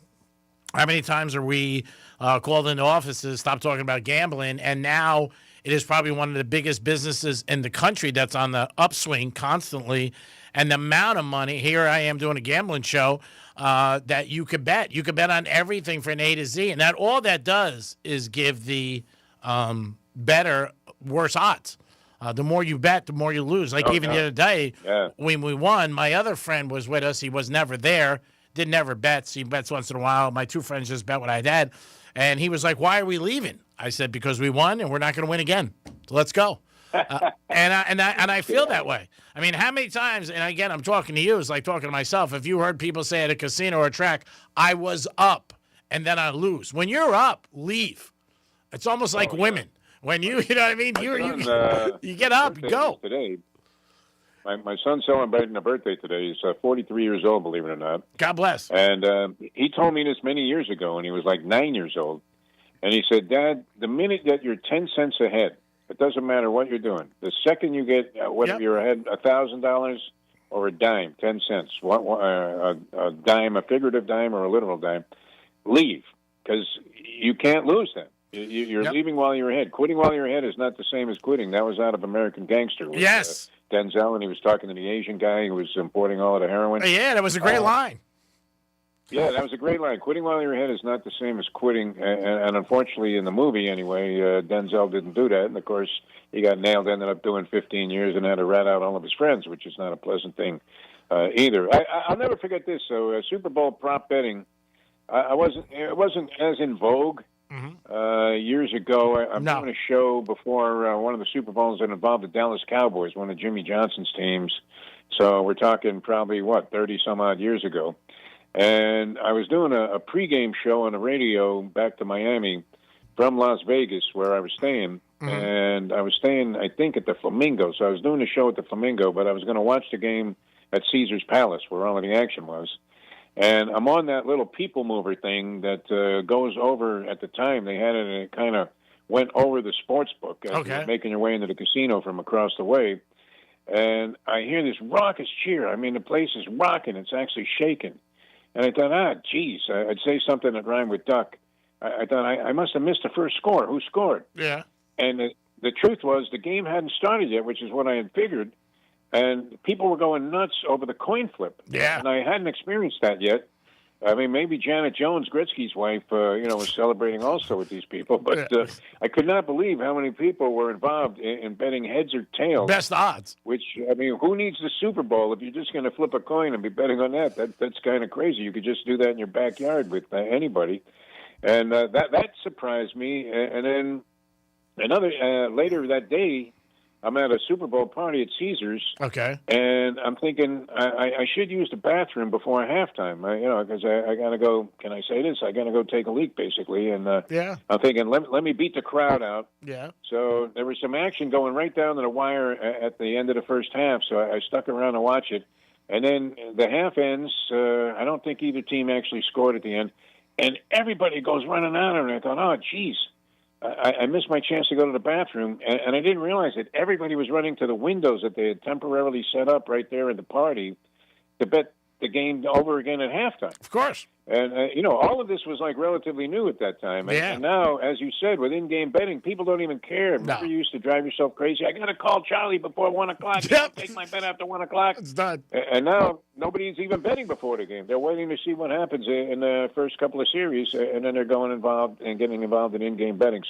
how many times are we called into offices, stop talking about gambling, and now it is probably one of the biggest businesses in the country that's on the upswing constantly, and the amount of money, here I am doing a gambling show, that you could bet. You could bet on everything from A to Z, and that all that does is give the better, worse odds. The more you bet, the more you lose. Like even the other day, when we won, my other friend was with us. He was never there, didn't ever bet. He bets once in a while. My 2 friends just bet what I had. And he was like, "Why are we leaving?" I said, "Because we won and we're not going to win again. So let's go." And I feel that way. I mean, how many times? And again, I'm talking to you. It's like talking to myself. If you heard people say at a casino or a track, "I was up and then I lose." When you're up, leave. It's almost like women. When you know what I mean. You get up, you go. Today, my son's celebrating a birthday today. He's 43 years old, believe it or not. God bless. And he told me this many years ago, and he was like 9 years old. And he said, "Dad, the minute that you're 10 cents ahead, it doesn't matter what you're doing. The second you get, whether you're ahead $1,000 or a dime, 10 cents, a dime, a figurative dime or a literal dime, leave, because you can't lose then. You're leaving while you're ahead. Quitting while you're ahead is not the same as quitting. That was out of American Gangster. With, yes. Denzel, and he was talking to the Asian guy who was importing all of the heroin. Yeah, that was a great line. Yeah, that was a great line. Quitting while you're ahead is not the same as quitting. And unfortunately, in the movie anyway, Denzel didn't do that. And, of course, he got nailed, ended up doing 15 years, and had to rat out all of his friends, which is not a pleasant thing either. I'll never forget this. So Super Bowl prop betting, it wasn't as in vogue. Years ago, I'm doing a show before one of the Super Bowls that involved the Dallas Cowboys, one of Jimmy Johnson's teams. So we're talking probably, 30-some-odd years ago. And I was doing a pregame show on the radio back to Miami from Las Vegas, where I was staying. And I was staying, I think, at the Flamingo. So I was doing the show at the Flamingo, but I was going to watch the game at Caesar's Palace, where all of the action was. And I'm on that little people mover thing that goes over, at the time, they had it, and it kind of went over the sports book as you're making your way into the casino from across the way. And I hear this raucous cheer. I mean, the place is rocking. It's actually shaking. And I thought, geez, I'd say something that rhymed with duck. I thought, I must have missed the first score. Who scored? Yeah. And the truth was the game hadn't started yet, which is what I had figured. And people were going nuts over the coin flip. Yeah. And I hadn't experienced that yet. I mean, maybe Janet Jones, Gretzky's wife, was celebrating also with these people. But I could not believe how many people were involved in betting heads or tails. Best odds. Which, I mean, who needs the Super Bowl if you're just going to flip a coin and be betting on that? That's kind of crazy. You could just do that in your backyard with anybody. And that surprised me. And then later that day, I'm at a Super Bowl party at Caesars. Okay. And I'm thinking I should use the bathroom before halftime, because I got to go. Can I say this? I got to go take a leak, basically. And I'm thinking, let me beat the crowd out. Yeah. So there was some action going right down to the wire at the end of the first half, so I stuck around to watch it. And then the half ends. I don't think either team actually scored at the end. And everybody goes running out of it. And I thought, oh, geez. I missed my chance to go to the bathroom, and I didn't realize that everybody was running to the windows that they had temporarily set up right there in the party to bet the game over again at halftime. Of course. And, all of this was like relatively new at that time. And now, as you said, with in-game betting, people don't even care. Remember you used to drive yourself crazy? I got to call Charlie before 1 o'clock. Take my bet after 1 o'clock. It's done. And now nobody's even betting before the game. They're waiting to see what happens in the first couple of series, and then they're getting involved in in-game betting.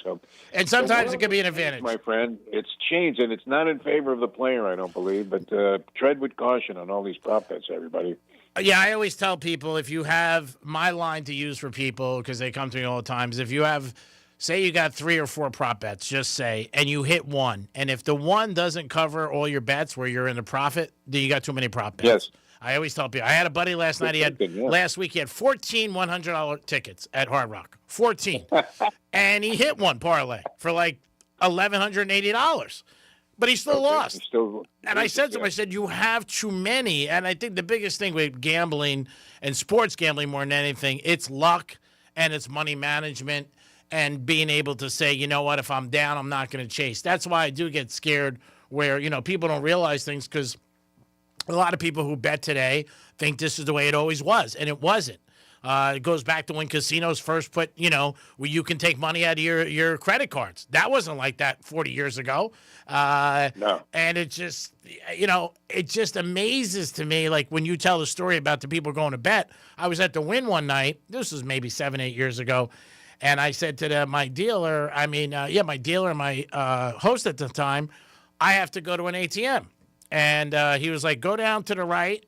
And sometimes it can be an advantage. My friend, it's changed, and it's not in favor of the player, I don't believe. But tread with caution on all these prop bets, everybody. Yeah, I always tell people, if you have my line to use for people, because they come to me all the time, is if you have, say you got 3 or 4 prop bets, just say, and you hit one, and if the one doesn't cover all your bets where you're in the profit, then you got too many prop bets. Yes. I always tell people. I had a buddy last night. Last week he had 14 $100 tickets at Hard Rock. 14. And he hit one parlay for like $1,180. But he still lost. And I said to him, I said, you have too many. And I think the biggest thing with gambling and sports gambling more than anything, it's luck and it's money management and being able to say, you know what, if I'm down, I'm not going to chase. That's why I do get scared where, people don't realize things, because a lot of people who bet today think this is the way it always was, and it wasn't. It goes back to when casinos first put, where you can take money out of your credit cards. That wasn't like that 40 years ago. No. And it just, it just amazes to me, like when you tell the story about the people going to bet. I was at the Wynn one night. This was maybe 7-8 years ago. And I said to my dealer, my host at the time, I have to go to an ATM. And he was like, go down to the right.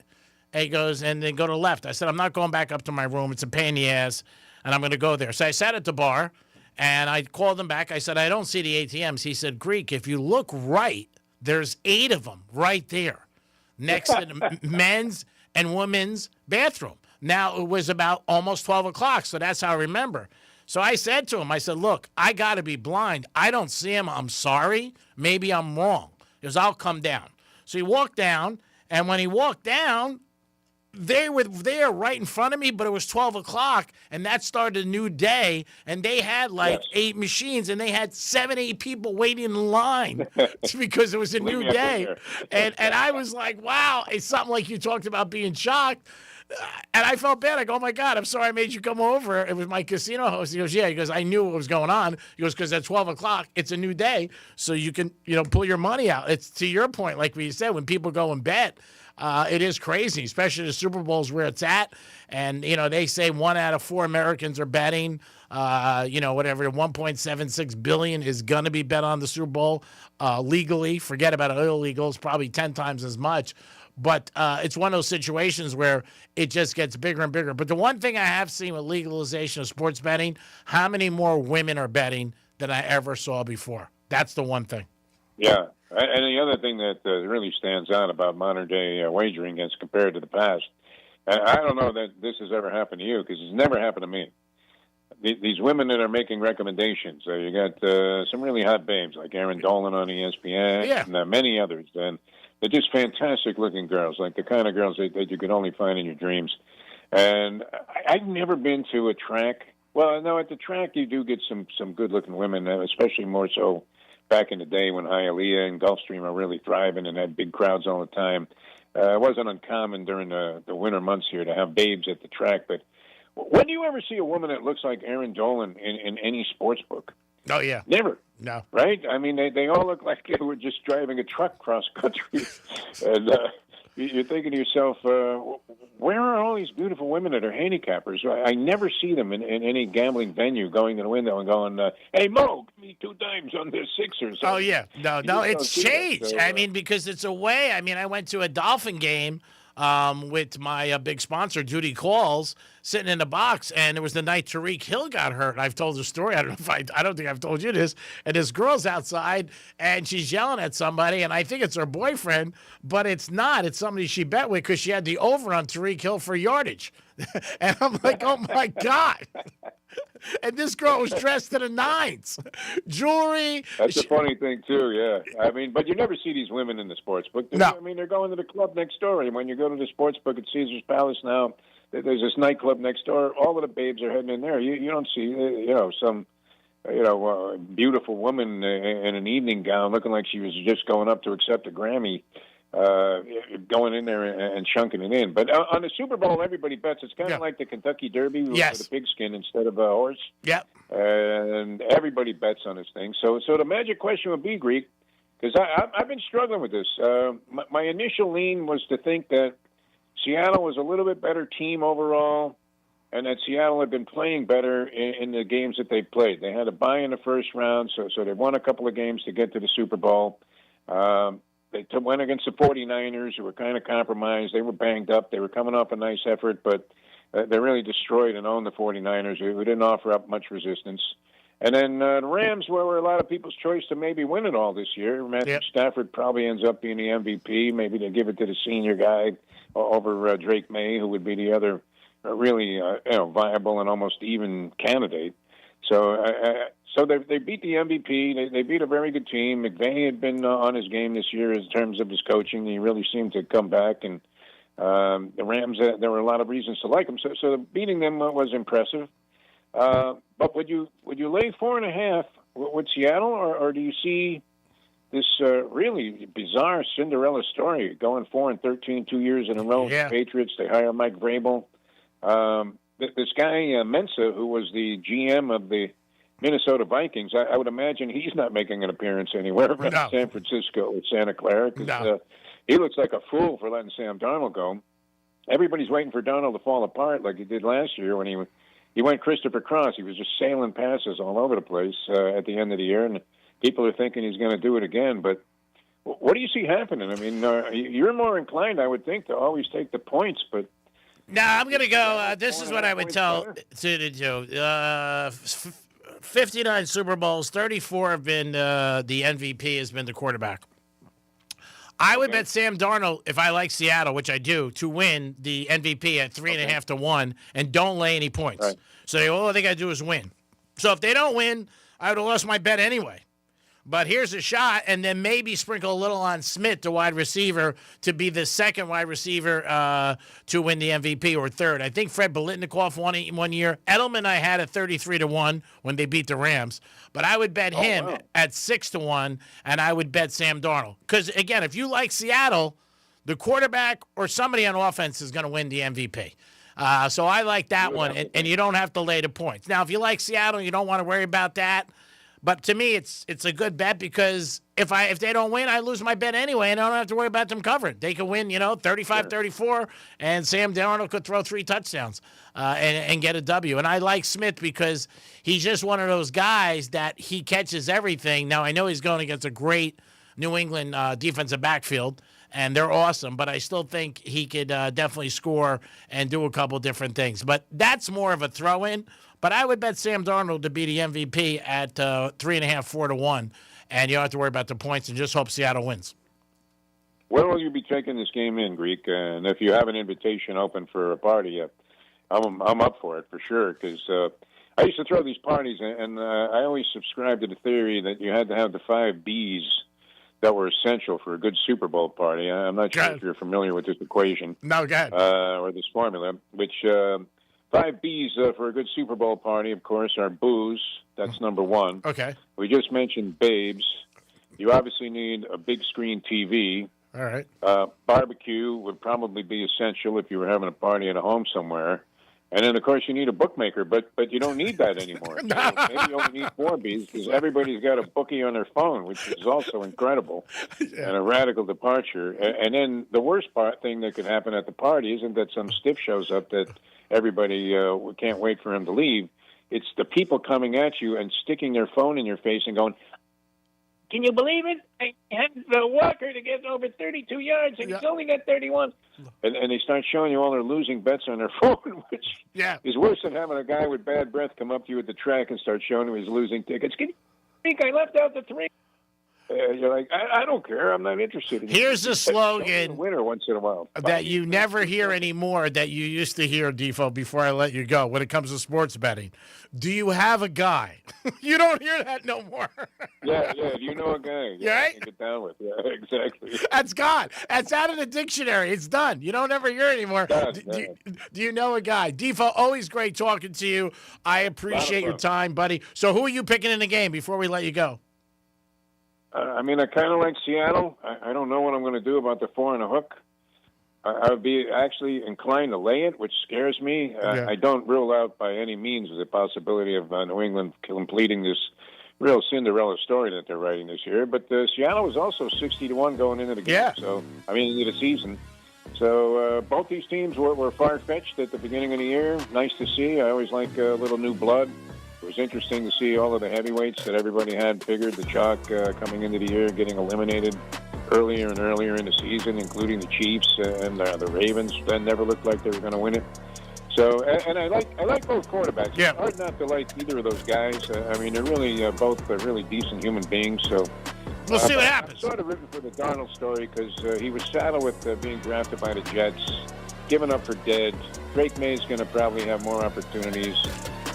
And he goes, and then go to the left. I said, I'm not going back up to my room. It's a pain in the ass. and I'm going to go there. So I sat at the bar, and I called him back. I said, I don't see the ATMs. He said, Greek, if you look right, there's 8 of them right there next to the men's and women's bathroom. Now, it was about almost 12 o'clock, so that's how I remember. So I said to him, I said, look, I got to be blind. I don't see him. I'm sorry. Maybe I'm wrong. He goes, I'll come down. So he walked down, and when he walked down, they were there right in front of me, but it was 12 o'clock, and that started a new day, and they had like 8 machines, and they had 7, 8 people waiting in line because it was a new day. And I was like, wow, it's something like you talked about being shocked. And I felt bad. I go, oh, my God, I'm sorry I made you come over. It was my casino host. He goes, yeah. He goes, I knew what was going on. He goes, because at 12 o'clock, it's a new day, so you can, pull your money out. It's to your point, like we said, when people go and bet, it is crazy, especially the Super Bowls where it's at. And, they say 1 out of 4 Americans are betting. Whatever, 1.76 billion is going to be bet on the Super Bowl legally. Forget about illegal. It's probably 10 times as much. But it's one of those situations where it just gets bigger and bigger. But the one thing I have seen with legalization of sports betting, how many more women are betting than I ever saw before? That's the one thing. Yeah. And the other thing that really stands out about modern-day wagering as compared to the past, I don't know that this has ever happened to you because it's never happened to me. These women that are making recommendations, you got some really hot babes like Erin Dolan on ESPN and many others. And they're just fantastic-looking girls, like the kind of girls that you could only find in your dreams. And I've never been to a track. Well, no, at the track you do get some good-looking women, especially more so back in the day when Hialeah and Gulfstream were really thriving and had big crowds all the time. It wasn't uncommon during the winter months here to have babes at the track. But when do you ever see a woman that looks like Erin Dolan in any sports book? Oh, yeah. Never. No. Right? I mean, they all look like they were just driving a truck cross country. And you're thinking to yourself, where are all these beautiful women that are handicappers? I never see them in any gambling venue going to the window and going, hey, Mo, give me 2 dimes on the Sixers. Oh, yeah. No, it's changed. So, because it's a way. I went to a Dolphin game with my big sponsor, Duty Calls, sitting in the box, and it was the night Tariq Hill got hurt. I've told the story. I don't think I've told you this. And this girl's outside, and she's yelling at somebody, and I think it's her boyfriend, but it's not. It's somebody she bet with because she had the over on Tariq Hill for yardage. And I'm like, oh, my God. And this girl was dressed to the nines. Jewelry. That's a funny thing, too, yeah. But you never see these women in the sports book. No. They're going to the club next door. And when you go to the sports book at Caesar's Palace now, there's this nightclub next door. All of the babes are heading in there. You don't see, some, beautiful woman in an evening gown looking like she was just going up to accept a Grammy. Going in there and chunking it in. But on the Super Bowl, everybody bets. It's kind of like the Kentucky Derby with a pigskin instead of a horse. Yep. And everybody bets on this thing. So the magic question would be, Greek, because I've been struggling with this. My initial lean was to think that Seattle was a little bit better team overall, and that Seattle had been playing better in the games that they played. They had a bye in the first round, so they won a couple of games to get to the Super Bowl. They went against the 49ers, who were kind of compromised. They were banged up. They were coming off a nice effort, but they really destroyed and owned the 49ers, who didn't offer up much resistance. And then the Rams were a lot of people's choice to maybe win it all this year. Matthew Stafford probably ends up being the MVP. Maybe they give it to the senior guy over Drake May, who would be the other really viable and almost even candidate. So they beat the MVP. They beat a very good team. McVay had been on his game this year in terms of his coaching. He really seemed to come back. And the Rams, there were a lot of reasons to like them. So beating them was impressive. But would you lay 4.5 with Seattle, or do you see this really bizarre Cinderella story going 4-13 2 years in a row? Yeah. The Patriots, they hire Mike Vrabel. This guy Mensa, who was the GM of the Minnesota Vikings, I would imagine he's not making an appearance anywhere around San Francisco or Santa Clara, because he looks like a fool for letting Sam Darnold go. Everybody's waiting for Darnold to fall apart like he did last year when he went Christopher Cross. He was just sailing passes all over the place at the end of the year, and people are thinking he's going to do it again. But what do you see happening? You're more inclined, I would think, to always take the points, but No, I'm going to go. This is what I would tell to do. 59 Super Bowls, 34 have been the MVP has been the quarterback. I would bet Sam Darnold, if I like Seattle, which I do, to win the MVP at 3.5 to 1, and don't lay any points. Right. So all they got to do is win. So if they don't win, I would have lost my bet anyway. But here's a shot, and then maybe sprinkle a little on Smith, the wide receiver, to be the second wide receiver to win the MVP or third. I think Fred Biletnikoff won it 1 year. Edelman I had at 33 to 1 when they beat the Rams. But I would bet him at 6 to 1, and I would bet Sam Darnold. Because, again, if you like Seattle, the quarterback or somebody on offense is going to win the MVP. So I like that one, and you don't have to lay the points. Now, if you like Seattle, you don't want to worry about that. But to me, it's a good bet because if they don't win, I lose my bet anyway, and I don't have to worry about them covering. They could win, 35-34, and Sam Darnold could throw 3 touchdowns and get a W. And I like Smith because he's just one of those guys that he catches everything. Now, I know he's going against a great New England defensive backfield, and they're awesome, but I still think he could definitely score and do a couple different things. But that's more of a throw-in. But I would bet Sam Darnold to be the MVP at 3.5, 4 to 1, and you don't have to worry about the points and just hope Seattle wins. Where will you be taking this game in, Greek? And if you have an invitation open for a party, I'm up for it for sure. Because I used to throw these parties, and I always subscribed to the theory that you had to have the 5 Bs that were essential for a good Super Bowl party. I'm not sure if you're familiar with this equation. No, go ahead. Or this formula, which 5 Bs for a good Super Bowl party, of course, are booze. That's number 1. Okay. We just mentioned babes. You obviously need a big screen TV. All right. Barbecue would probably be essential if you were having a party at a home somewhere. And then, of course, you need a bookmaker, but you don't need that anymore. So maybe you only need 4 Bs because everybody's got a bookie on their phone, which is also incredible and a radical departure. And then the worst thing that could happen at the party isn't that some stiff shows up that everybody can't wait for him to leave. It's the people coming at you and sticking their phone in your face and going, "Can you believe it? I had the Walker to get over 32 yards, and he's only got 31." And they start showing you all their losing bets on their phone, which is worse than having a guy with bad breath come up to you at the track and start showing you his losing tickets. "Can you think I left out the 3? You're like, I don't care. I'm not interested in Here's the slogan winner once in a while that you never hear anymore that you used to hear, Defo, before I let you go when it comes to sports betting. Do you have a guy? You don't hear that no more. Yeah. Do you know a guy? Yeah, right? I can get down with. Yeah, exactly. That's gone. That's out of the dictionary. It's done. You don't ever hear it anymore. Do you know a guy? Defo, always great talking to you. I appreciate your time, buddy. So who are you picking in the game before we let you go? I kind of like Seattle. I don't know what I'm going to do about the 4 and a hook. I would be actually inclined to lay it, which scares me. I don't rule out by any means the possibility of New England completing this real Cinderella story that they're writing this year. But Seattle was also 60 to 1 going into the game. Yeah. So, into the season. So both these teams were far-fetched at the beginning of the year. Nice to see. I always like a little new blood. It was interesting to see all of the heavyweights that everybody had figured the chalk coming into the year getting eliminated earlier and earlier in the season, including the Chiefs and the Ravens. That never looked like they were going to win it. So, and I like both quarterbacks. Yeah. It's hard not to like either of those guys. They're really both really decent human beings. So we'll see what happens. I'm sort of rooting for the Darnold story because he was saddled with being drafted by the Jets, given up for dead. Drake May's going to probably have more opportunities.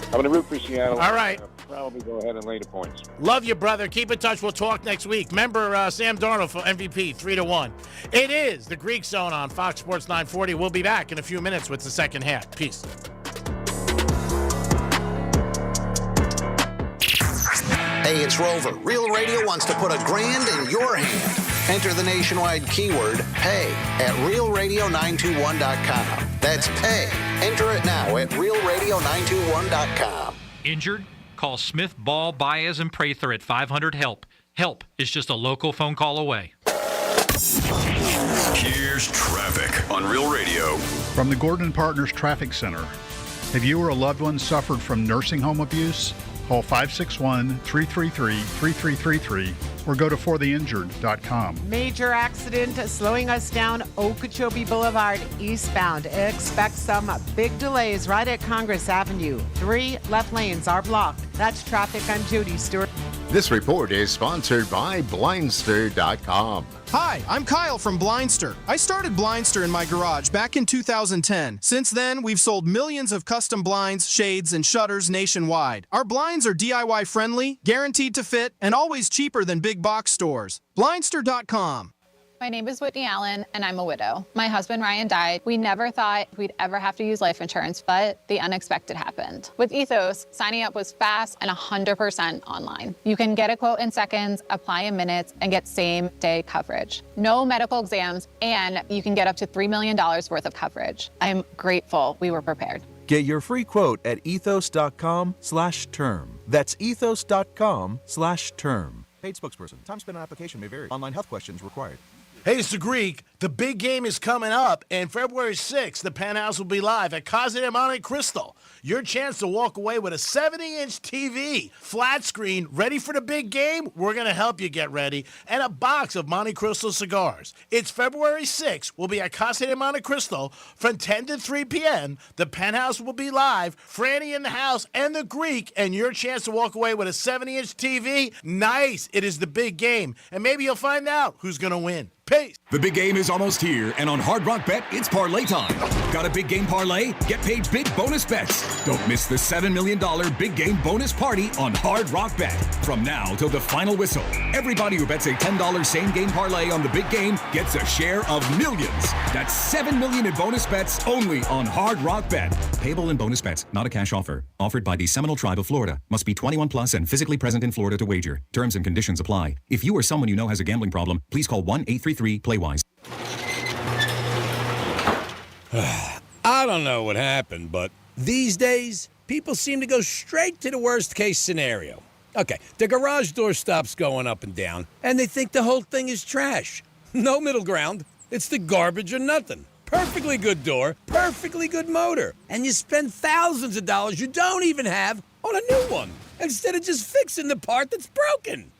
I'm going to root for Seattle. All right. Probably go ahead and lay the points. Love you, brother. Keep in touch. We'll talk next week. Remember Sam Darnold for MVP, 3 to 1. It is the Greek Zone on Fox Sports 940. We'll be back in a few minutes with the second half. Peace. Hey, it's Rover. Real Radio wants to put $1,000 in your hand. Enter the nationwide keyword PAY at realradio921.com. That's PAY. Enter it now at realradio921.com. Injured? Call Smith, Ball, Baez, and Prather at 500-HELP. Help is just a local phone call away. Here's traffic on Real Radio. From the Gordon Partners Traffic Center. Have you or a loved one suffered from nursing home abuse? Call 561-333-3333 or go to fortheinjured.com. Major accident slowing us down Okeechobee Boulevard eastbound. Expect some big delays right at Congress Avenue. 3 left lanes are blocked. That's traffic. I'm Judy Stewart. This report is sponsored by Blindster.com. Hi, I'm Kyle from Blindster. I started Blindster in my garage back in 2010. Since then, we've sold millions of custom blinds, shades, and shutters nationwide. Our blinds are DIY friendly, guaranteed to fit, and always cheaper than big box stores. Blindster.com. My name is Whitney Allen, and I'm a widow. My husband, Ryan, died. We never thought we'd ever have to use life insurance, but the unexpected happened. With Ethos, signing up was fast and 100% online. You can get a quote in seconds, apply in minutes, and get same-day coverage. No medical exams, and you can get up to $3 million worth of coverage. I'm grateful we were prepared. Get your free quote at ethos.com/term. That's ethos.com/term. Paid spokesperson. Time spent on application may vary. Online health questions required. Hey, it's the Greek. The big game is coming up, and February 6th, the Penthouse will be live at Casa de Monte Cristo. Your chance to walk away with a 70-inch TV, flat screen, ready for the big game? We're going to help you get ready, and a box of Monte Cristo cigars. It's February 6th. We'll be at Casa de Monte Cristo from 10 to 3 p.m. The Penthouse will be live, Franny in the house, and the Greek, and your chance to walk away with a 70-inch TV? Nice. It is the big game, and maybe you'll find out who's going to win. Peace. The big game is almost here, and on Hard Rock Bet, it's parlay time. Got a big game parlay? Get paid big bonus bets. Don't miss the $7 million big game bonus party on Hard Rock Bet. From now till the final whistle, everybody who bets a $10 same game parlay on the big game gets a share of millions. That's $7 million in bonus bets only on Hard Rock Bet. Payable in bonus bets, not a cash offer. Offered by the Seminole Tribe of Florida. Must be 21 plus and physically present in Florida to wager. Terms and conditions apply. If you or someone you know has a gambling problem, please call 1-833-PLAY-WISE. I don't know what happened, but these days, people seem to go straight to the worst case scenario. Okay, the garage door stops going up and down, and they think the whole thing is trash. No middle ground. It's the garbage or nothing. Perfectly good door, perfectly good motor, and you spend thousands of dollars you don't even have on a new one, instead of just fixing the part that's broken.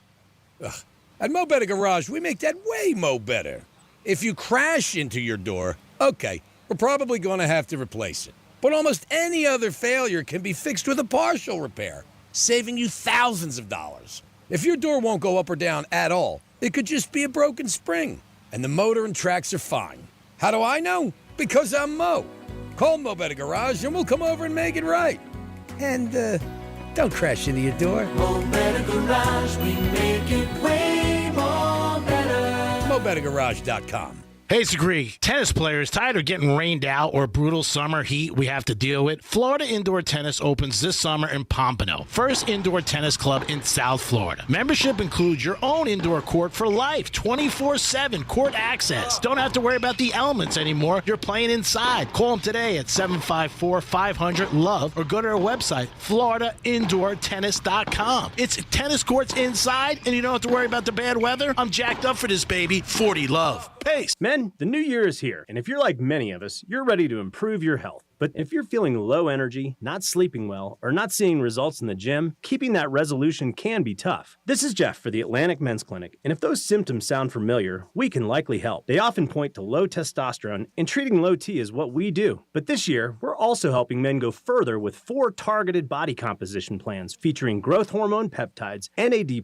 Ugh. At Mo Better Garage, we make that way mo better. If you crash into your door, okay, we're probably going to have to replace it. But almost any other failure can be fixed with a partial repair, saving you thousands of dollars. If your door won't go up or down at all, it could just be a broken spring, and the motor and tracks are fine. How do I know? Because I'm Mo. Call Mo Better Garage and we'll come over and make it right. And, don't crash into your door. Mo Better Garage, we make it way more better. MoBetterGarage.com. Hey, it's the Greek. Tennis players tired of getting rained out or brutal summer heat we have to deal with? Florida Indoor Tennis opens this summer in Pompano, first indoor tennis club in South Florida. Membership includes your own indoor court for life, 24/7 court access. Don't have to worry about the elements anymore. You're playing inside. Call them today at 754-500-LOVE or go to our website, FloridaIndoorTennis.com. It's tennis courts inside, and you don't have to worry about the bad weather. I'm jacked up for this, baby. 40 Love. Pace. Men, the new year is here, and if you're like many of us, you're ready to improve your health. But if you're feeling low energy, not sleeping well, or not seeing results in the gym, keeping that resolution can be tough. This is Jeff for the Atlantic Men's Clinic, and if those symptoms sound familiar, we can likely help. They often point to low testosterone, and treating low T is what we do. But this year, we're also helping men go further with 4 targeted body composition plans featuring growth hormone peptides, NAD+,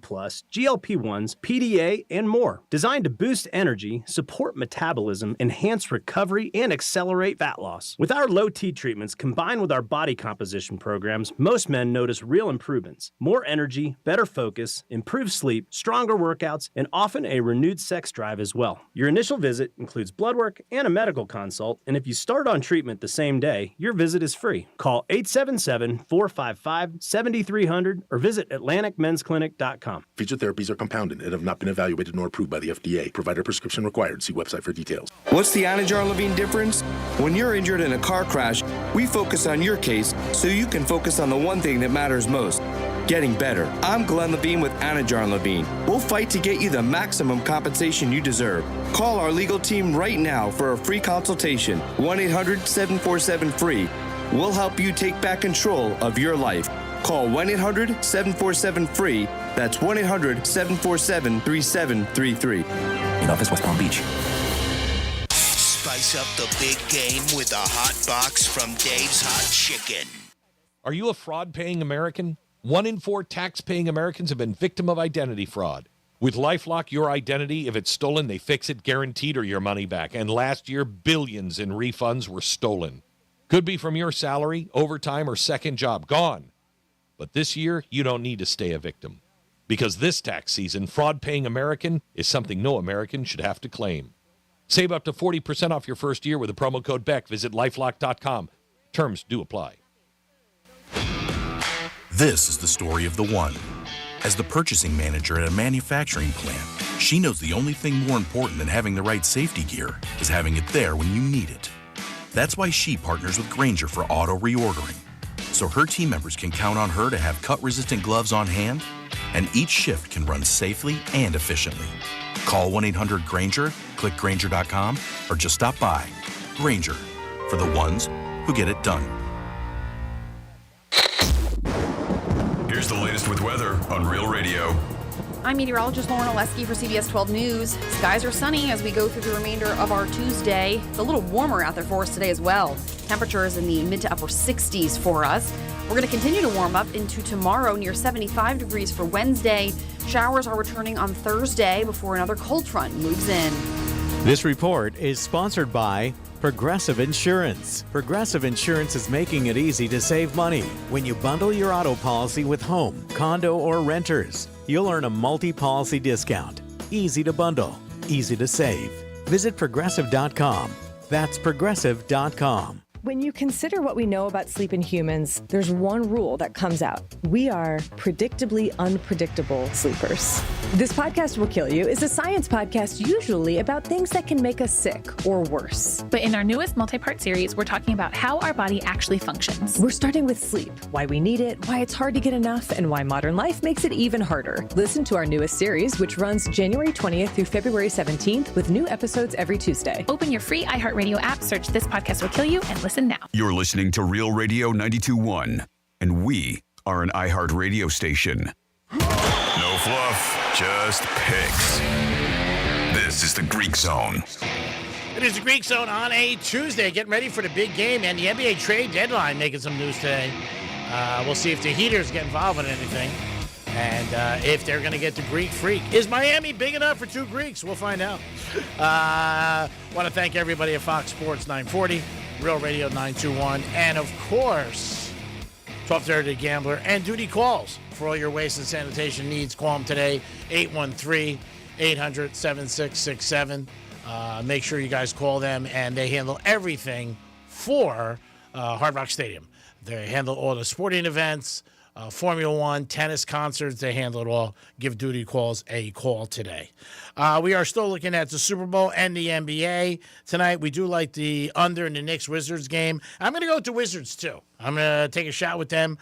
GLP-1s, PDA, and more, designed to boost energy, support metabolism, enhance recovery, and accelerate fat loss. With our low T treatments combined with our body composition programs, most men notice real improvements. More energy, better focus, improved sleep, stronger workouts, and often a renewed sex drive as well. Your initial visit includes blood work and a medical consult, and if you start on treatment the same day, your visit is free. Call 877-455-7300 or visit AtlanticMen'sClinic.com. Featured therapies are compounded and have not been evaluated nor approved by the FDA. Provider prescription required. See website for details. What's the Anajar Levine difference? When you're injured in a car crash, we focus on your case so you can focus on the one thing that matters most, getting better. I'm Glenn Levine with Anajar Levine. We'll fight to get you the maximum compensation you deserve. Call our legal team right now for a free consultation, 1-800-747-FREE. We'll help you take back control of your life. Call 1-800-747-FREE. That's 1-800-747-3733. In office, West Palm Beach. Spice up the big game with a hot box from Dave's Hot Chicken. Are you a fraud-paying American? 1 in 4 tax-paying Americans have been victim of identity fraud. With LifeLock, your identity, if it's stolen, they fix it guaranteed or your money back. And last year, billions in refunds were stolen. Could be from your salary, overtime, or second job. Gone. But this year, you don't need to stay a victim. Because this tax season, fraud-paying American is something no American should have to claim. Save up to 40% off your first year with the promo code BECK. Visit LifeLock.com. Terms do apply. This is the story of the one. As the purchasing manager at a manufacturing plant, she knows the only thing more important than having the right safety gear is having it there when you need it. That's why she partners with Grainger for auto reordering, so her team members can count on her to have cut-resistant gloves on hand, and each shift can run safely and efficiently. Call 1-800-GRAINGER, click Grainger.com, or just stop by. Grainger, for the ones who get it done. Here's the latest with weather on Real Radio. I'm meteorologist Lauren Oleski for CBS 12 News. Skies are sunny as we go through the remainder of our Tuesday. It's a little warmer out there for us today as well. Temperatures in the mid to upper 60s for us. We're going to continue to warm up into tomorrow, near 75 degrees for Wednesday. Showers are returning on Thursday before another cold front moves in. This report is sponsored by Progressive Insurance. Progressive Insurance is making it easy to save money. When you bundle your auto policy with home, condo, or renters, you'll earn a multi-policy discount. Easy to bundle, easy to save. Visit Progressive.com. That's Progressive.com. When you consider what we know about sleep in humans, there's one rule that comes out. We are predictably unpredictable sleepers. This Podcast Will Kill You is a science podcast usually about things that can make us sick or worse. But in our newest multi-part series, we're talking about how our body actually functions. We're starting with sleep, why we need it, why it's hard to get enough, and why modern life makes it even harder. Listen to our newest series, which runs January 20th through February 17th with new episodes every Tuesday. Open your free iHeartRadio app, search This Podcast Will Kill You, and listen now. You're listening to Real Radio 92.1, and we are an iHeartRadio station. No fluff, just picks. This is the Greek Zone. It is the Greek Zone on a Tuesday. Getting ready for the big game and the NBA trade deadline making some news today. We'll see if the Heaters get involved in anything and if they're going to get the Greek Freak. Is Miami big enough for 2 Greeks? We'll find out. Want to thank everybody at Fox Sports 940, Real Radio 921, and of course, 1230 Gambler and Duty Calls. For all your waste and sanitation needs, call them today, 813-800-7667. Make sure you guys call them, and they handle everything for Hard Rock Stadium. They handle all the sporting events, Formula One, tennis concerts. They handle it all. Give Duty Calls a call today. We are still looking at the Super Bowl and the NBA tonight. We do like the under in the Knicks-Wizards game. I'm going to go with the Wizards, too. I'm going to take a shot with them,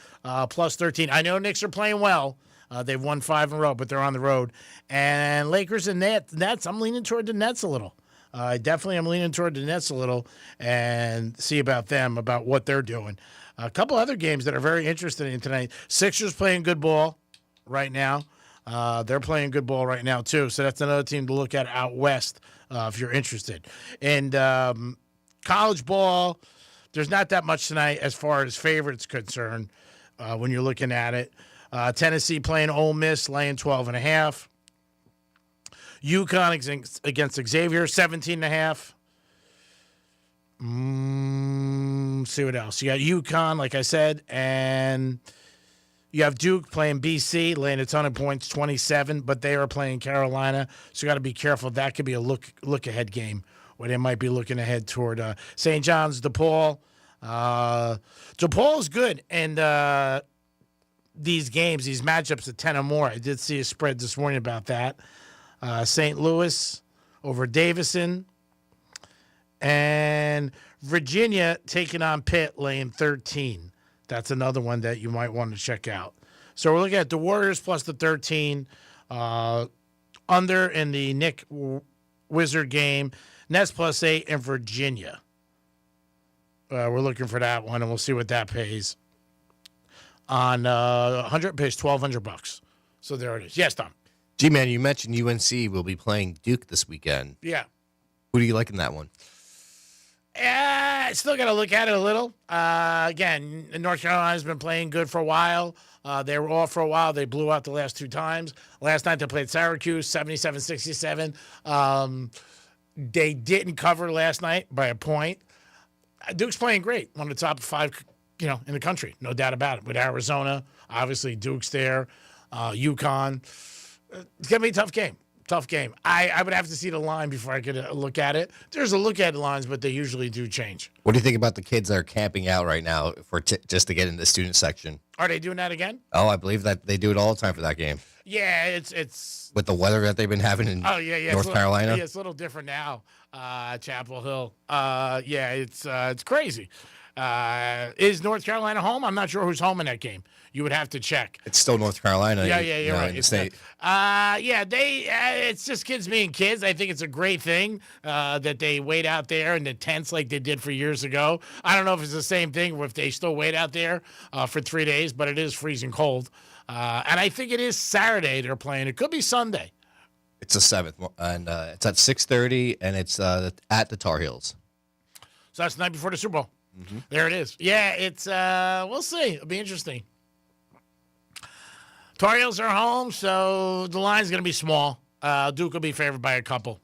plus 13. I know Knicks are playing well. They've won 5 in a row, but they're on the road. And Lakers and Nets, I'm leaning toward the Nets a little. I definitely am leaning toward the Nets a little and see about them, about what they're doing. A couple other games that are very interesting tonight. Sixers playing good ball right now. They're playing good ball right now, too. So that's another team to look at out west if you're interested. And college ball, there's not that much tonight as far as favorites concerned when you're looking at it. Tennessee playing Ole Miss, laying 12.5. UConn against Xavier, 17.5. See what else. You got UConn, like I said, and you have Duke playing BC, laying a ton of points, 27, but they are playing Carolina, so you got to be careful. That could be a look-ahead game where they might be looking ahead toward St. John's, DePaul. DePaul is good, and these games, these matchups at 10 or more. I did see a spread this morning about that. St. Louis over Davison. And Virginia taking on Pitt, laying 13. That's another one that you might want to check out. So we're looking at the Warriors plus the 13. Under in the Nick Wizard game. Nets plus 8 in Virginia. We're looking for that one, and we'll see what that pays. on 100 pays $1,200. So there it is. Yes, Tom. G-Man, you mentioned UNC will be playing Duke this weekend. Yeah. Who do you like in that one? Still got to look at it a little. Again, North Carolina's been playing good for a while. They were off for a while. They blew out the last 2 times. Last night they played Syracuse, 77-67. They didn't cover last night by a point. Duke's playing great. One of the top 5, in the country. No doubt about it. With Arizona, obviously Duke's there. UConn. It's going to be a tough game. Tough game. I would have to see the line before I could look at it. There's a look at lines, but they usually do change. What do you think about the kids that are camping out right now for just to get in the student section? Are they doing that again? Oh, I believe that they do it all the time for that game. Yeah, it's with the weather that they've been having in North Carolina. Yeah, it's a little different now. Chapel Hill. Yeah, it's crazy. Is North Carolina home? I'm not sure who's home in that game. You would have to check. It's still North Carolina. Yeah, you're right. In the state. It's just kids being kids. I think it's a great thing that they wait out there in the tents like they did for years ago. I don't know if it's the same thing or if they still wait out there for 3 days, but it is freezing cold. And I think it is Saturday they're playing. It could be Sunday. It's the 7th, and it's at 6:30, and it's at the Tar Heels. So that's the night before the Super Bowl. Mm-hmm. There it is. Yeah, it's we'll see. It'll be interesting. Tar Heels are home, so the line's going to be small. Duke will be favored by a couple.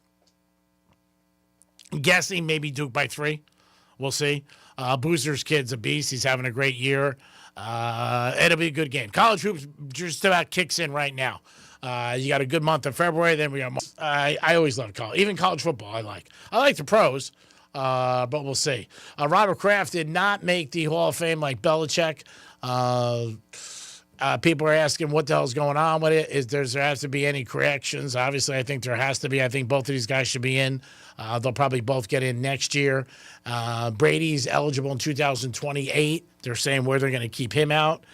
I'm guessing maybe Duke by 3. We'll see. Boozer's kid's a beast. He's having a great year. It'll be a good game. College hoops just about kicks in right now. You got a good month of February. Then we got. I always love college, even college football. I like the pros, but we'll see. Robert Kraft did not make the Hall of Fame like Belichick. People are asking what the hell's going on with it. There has to be any corrections? Obviously, I think there has to be. I think both of these guys should be in. They'll probably both get in next year. Brady's eligible in 2028. They're saying where they're going to keep him out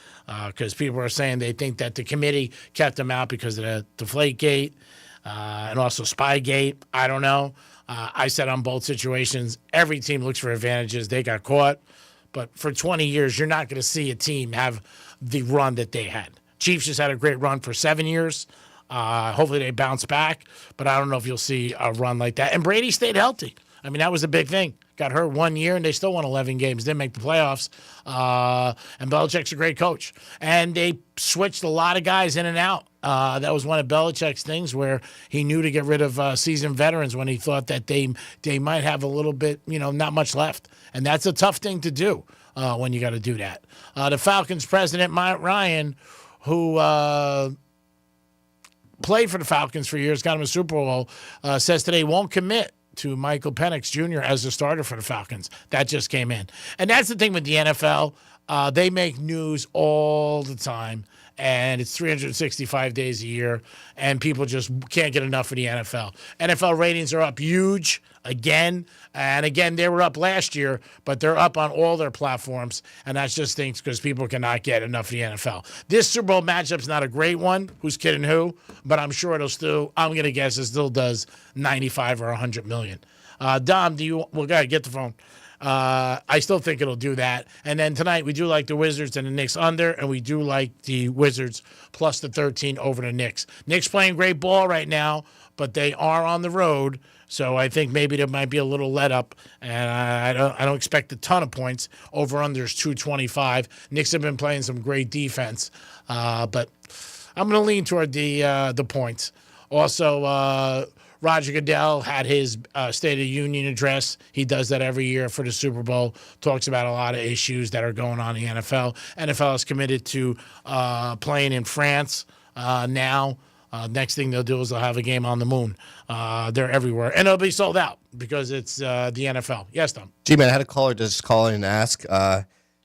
because people are saying they think that the committee kept him out because of the Deflategate and also Spygate. I don't know. I said on both situations, every team looks for advantages. They got caught. But for 20 years, you're not going to see a team have the run that they had. Chiefs just had a great run for 7 years. Hopefully they bounce back, but I don't know if you'll see a run like that. And Brady stayed healthy. I mean, that was a big thing. Got hurt 1 year, and they still won 11 games. Didn't make the playoffs. And Belichick's a great coach. And they switched a lot of guys in and out. That was one of Belichick's things where he knew to get rid of seasoned veterans when he thought that they might have a little bit, not much left. And that's a tough thing to do when you got to do that. The Falcons president, Matt Ryan, who played for the Falcons for years, got him a Super Bowl, says today he won't commit to Michael Penix Jr. as the starter for the Falcons. That just came in. And that's the thing with the NFL. They make news all the time, and it's 365 days a year, and people just can't get enough of the NFL. NFL ratings are up huge again, and again, they were up last year, but they're up on all their platforms, and that's just things because people cannot get enough of the NFL. This Super Bowl matchup's not a great one. Who's kidding who? But I'm sure it'll still, I'm going to guess it still does 95 or 100 million. Dom, well, go ahead, get the phone. I still think it'll do that. And then tonight, we do like the Wizards and the Knicks under, and we do like the Wizards plus the 13 over the Knicks. Knicks playing great ball right now, but they are on the road, so I think maybe there might be a little let up, and I don't expect a ton of points. Over under is 225. Knicks have been playing some great defense, but I'm going to lean toward the points. Also, Roger Goodell had his State of the Union address. He does that every year for the Super Bowl, talks about a lot of issues that are going on in the NFL. NFL is committed to playing in France now. Next thing they'll do is they'll have a game on the moon. They're everywhere. And it'll be sold out because it's the NFL. Yes, Tom? G-Man, I had a caller just call in and ask.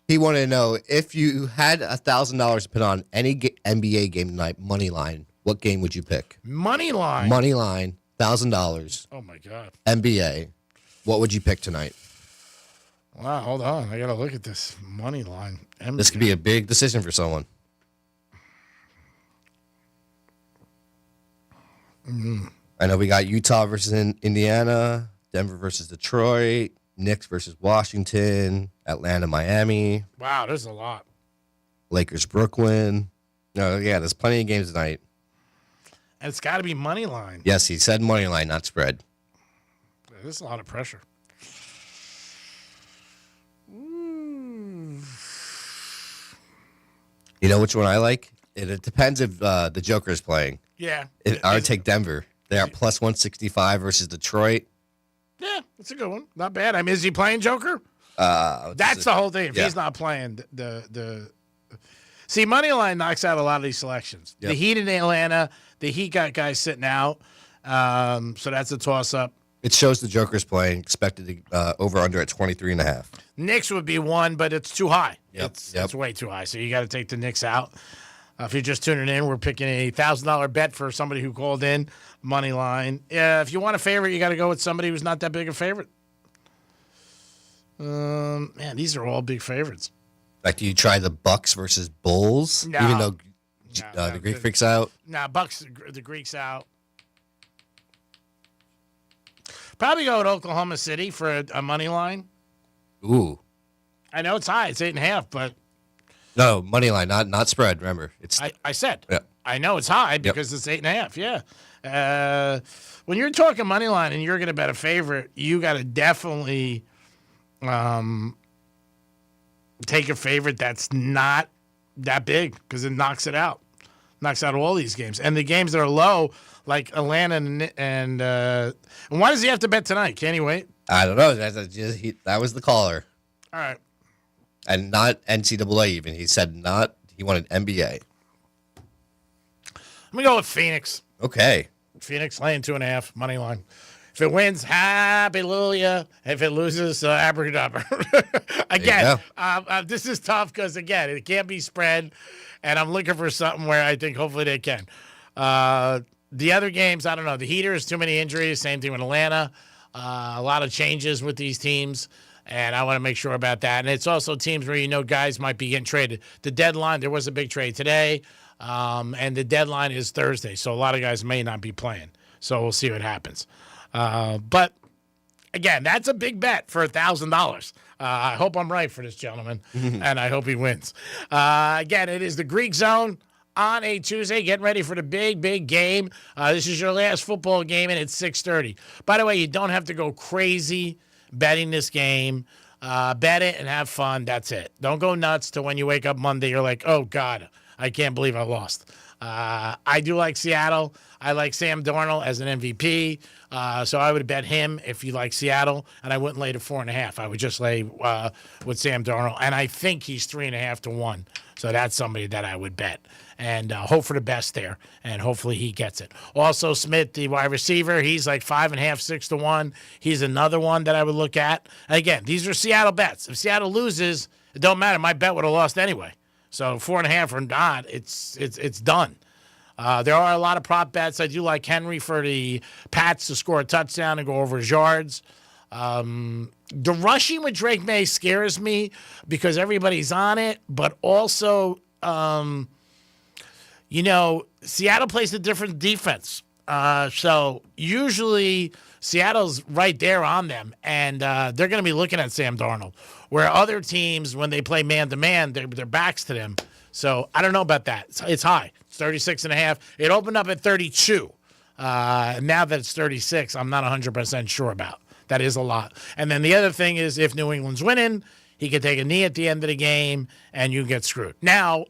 He wanted to know, if you had $1,000 to put on any NBA game tonight, money line, what game would you pick? Money line? Money line. $1,000. Oh, my God. NBA. What would you pick tonight? Wow, hold on. I got to look at this money line. NBA. This could be a big decision for someone. Mm-hmm. I know we got Utah versus Indiana, Denver versus Detroit, Knicks versus Washington, Atlanta, Miami. Wow, there's a lot. Lakers Brooklyn. No, yeah, there's plenty of games tonight. And it's got to be money line. Yes, he said money line, not spread. There's a lot of pressure. You know which one I like? It depends if the Joker is playing. Yeah. I would take Denver. They are plus 165 versus Detroit. Yeah, that's a good one. Not bad. I mean, is he playing Joker? That's That's the whole thing. If he's not playing, see, money line knocks out a lot of these selections. Yep. The Heat in Atlanta, the Heat got guys sitting out, so that's a toss up. It shows the Joker's playing. Expected to over under at 23.5. Knicks would be one, but it's too high. Yep. It's way too high. So you got to take the Knicks out. If you're just tuning in, we're picking a $1,000 bet for somebody who called in, money line. If you want a favorite, you got to go with somebody who's not that big a favorite. Man, these are all big favorites. Like, do you try the Bucks versus Bulls? No. Even though the Greek Freak's out? Nah, Bucks, the Greeks out. Probably go with Oklahoma City for a money line. Ooh. I know it's high. It's 8.5, but No, money line, not spread. Remember, it's I said. Yeah. I know it's high because it's 8.5. Yeah. When you're talking money line and you're going to bet a favorite, you got to definitely take a favorite that's not that big because it knocks it out. Knocks out all these games. And the games that are low, like Atlanta and why does he have to bet tonight? Can't he wait? I don't know. That was the caller. All right. And not NCAA even. He said he wanted NBA. Let me go with Phoenix. Okay. Phoenix laying 2.5 money line. If it wins, hallelujah. If it loses, abracadabra. Again, this is tough because again, it can't be spread, and I'm looking for something where I think hopefully they can. The other games, I don't know. The Heaters, too many injuries. Same thing with Atlanta. A lot of changes with these teams. And I want to make sure about that. And it's also teams where you know guys might be getting traded. The deadline, there was a big trade today, and the deadline is Thursday. So a lot of guys may not be playing. So we'll see what happens. But, again, that's a big bet for $1,000. I hope I'm right for this gentleman, and I hope he wins. Again, it is the Greek Zone on a Tuesday. Getting ready for the big, big game. This is your last football game, and it's 6:30. By the way, you don't have to go crazy betting this game. Bet it and have fun. That's it. Don't go nuts till when you wake up Monday. You're like, oh, God, I can't believe I lost. I do like Seattle. I like Sam Darnold as an MVP. So I would bet him if you like Seattle, and I wouldn't lay to 4.5. I would just lay with Sam Darnold, and I think he's 3.5 to 1. So that's somebody that I would bet and hope for the best there, and hopefully he gets it. Also, Smith, the wide receiver, he's like 5.5, 6 to 1. He's another one that I would look at. And again, these are Seattle bets. If Seattle loses, it don't matter. My bet would have lost anyway. So 4.5 or not, it's done. There are a lot of prop bets. I do like Henry for the Pats to score a touchdown and go over his yards. The rushing with Drake May scares me because everybody's on it, but also, Seattle plays a different defense. So usually Seattle's right there on them, and they're going to be looking at Sam Darnold, where other teams, when they play man-to-man, their backs to them. So I don't know about that. It's high. It's 36.5. It opened up at 32. Now that it's 36, I'm not 100% sure about. That is a lot. And then the other thing is if New England's winning, he could take a knee at the end of the game, and you get screwed. Now,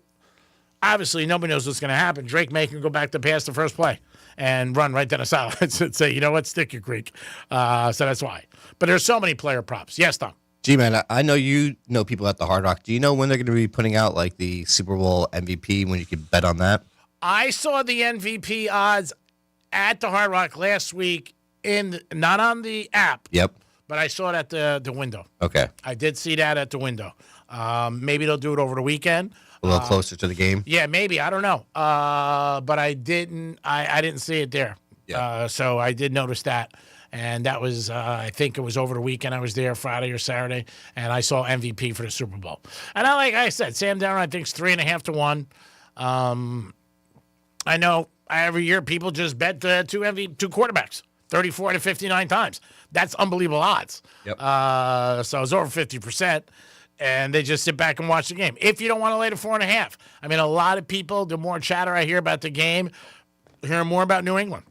obviously, nobody knows what's going to happen. Drake May can go back to pass the first play and run right down the sidelines and say, you know what, stick your Greek. So that's why. But there's so many player props. Yes, Tom. G-Man, I know you know people at the Hard Rock. Do you know when they're going to be putting out, like, the Super Bowl MVP, when you can bet on that? I saw the MVP odds at the Hard Rock last week, not on the app. Yep. But I saw it at the window. Okay. I did see that at the window. Maybe they'll do it over the weekend. A little closer to the game? Yeah, maybe. I don't know. But I didn't see it there. Yeah. So I did notice that. And that was, I think it was over the weekend. I was there Friday or Saturday, and I saw MVP for the Super Bowl. And like I said, Sam Darnold, I think, is 3.5 to 1. I know every year people just bet two quarterbacks 34 to 59 times. That's unbelievable odds. Yep. So it's over 50%. and they just sit back and watch the game. If you don't want to lay the 4.5. I mean, a lot of people, the more chatter I hear about the game, hearing more about New England.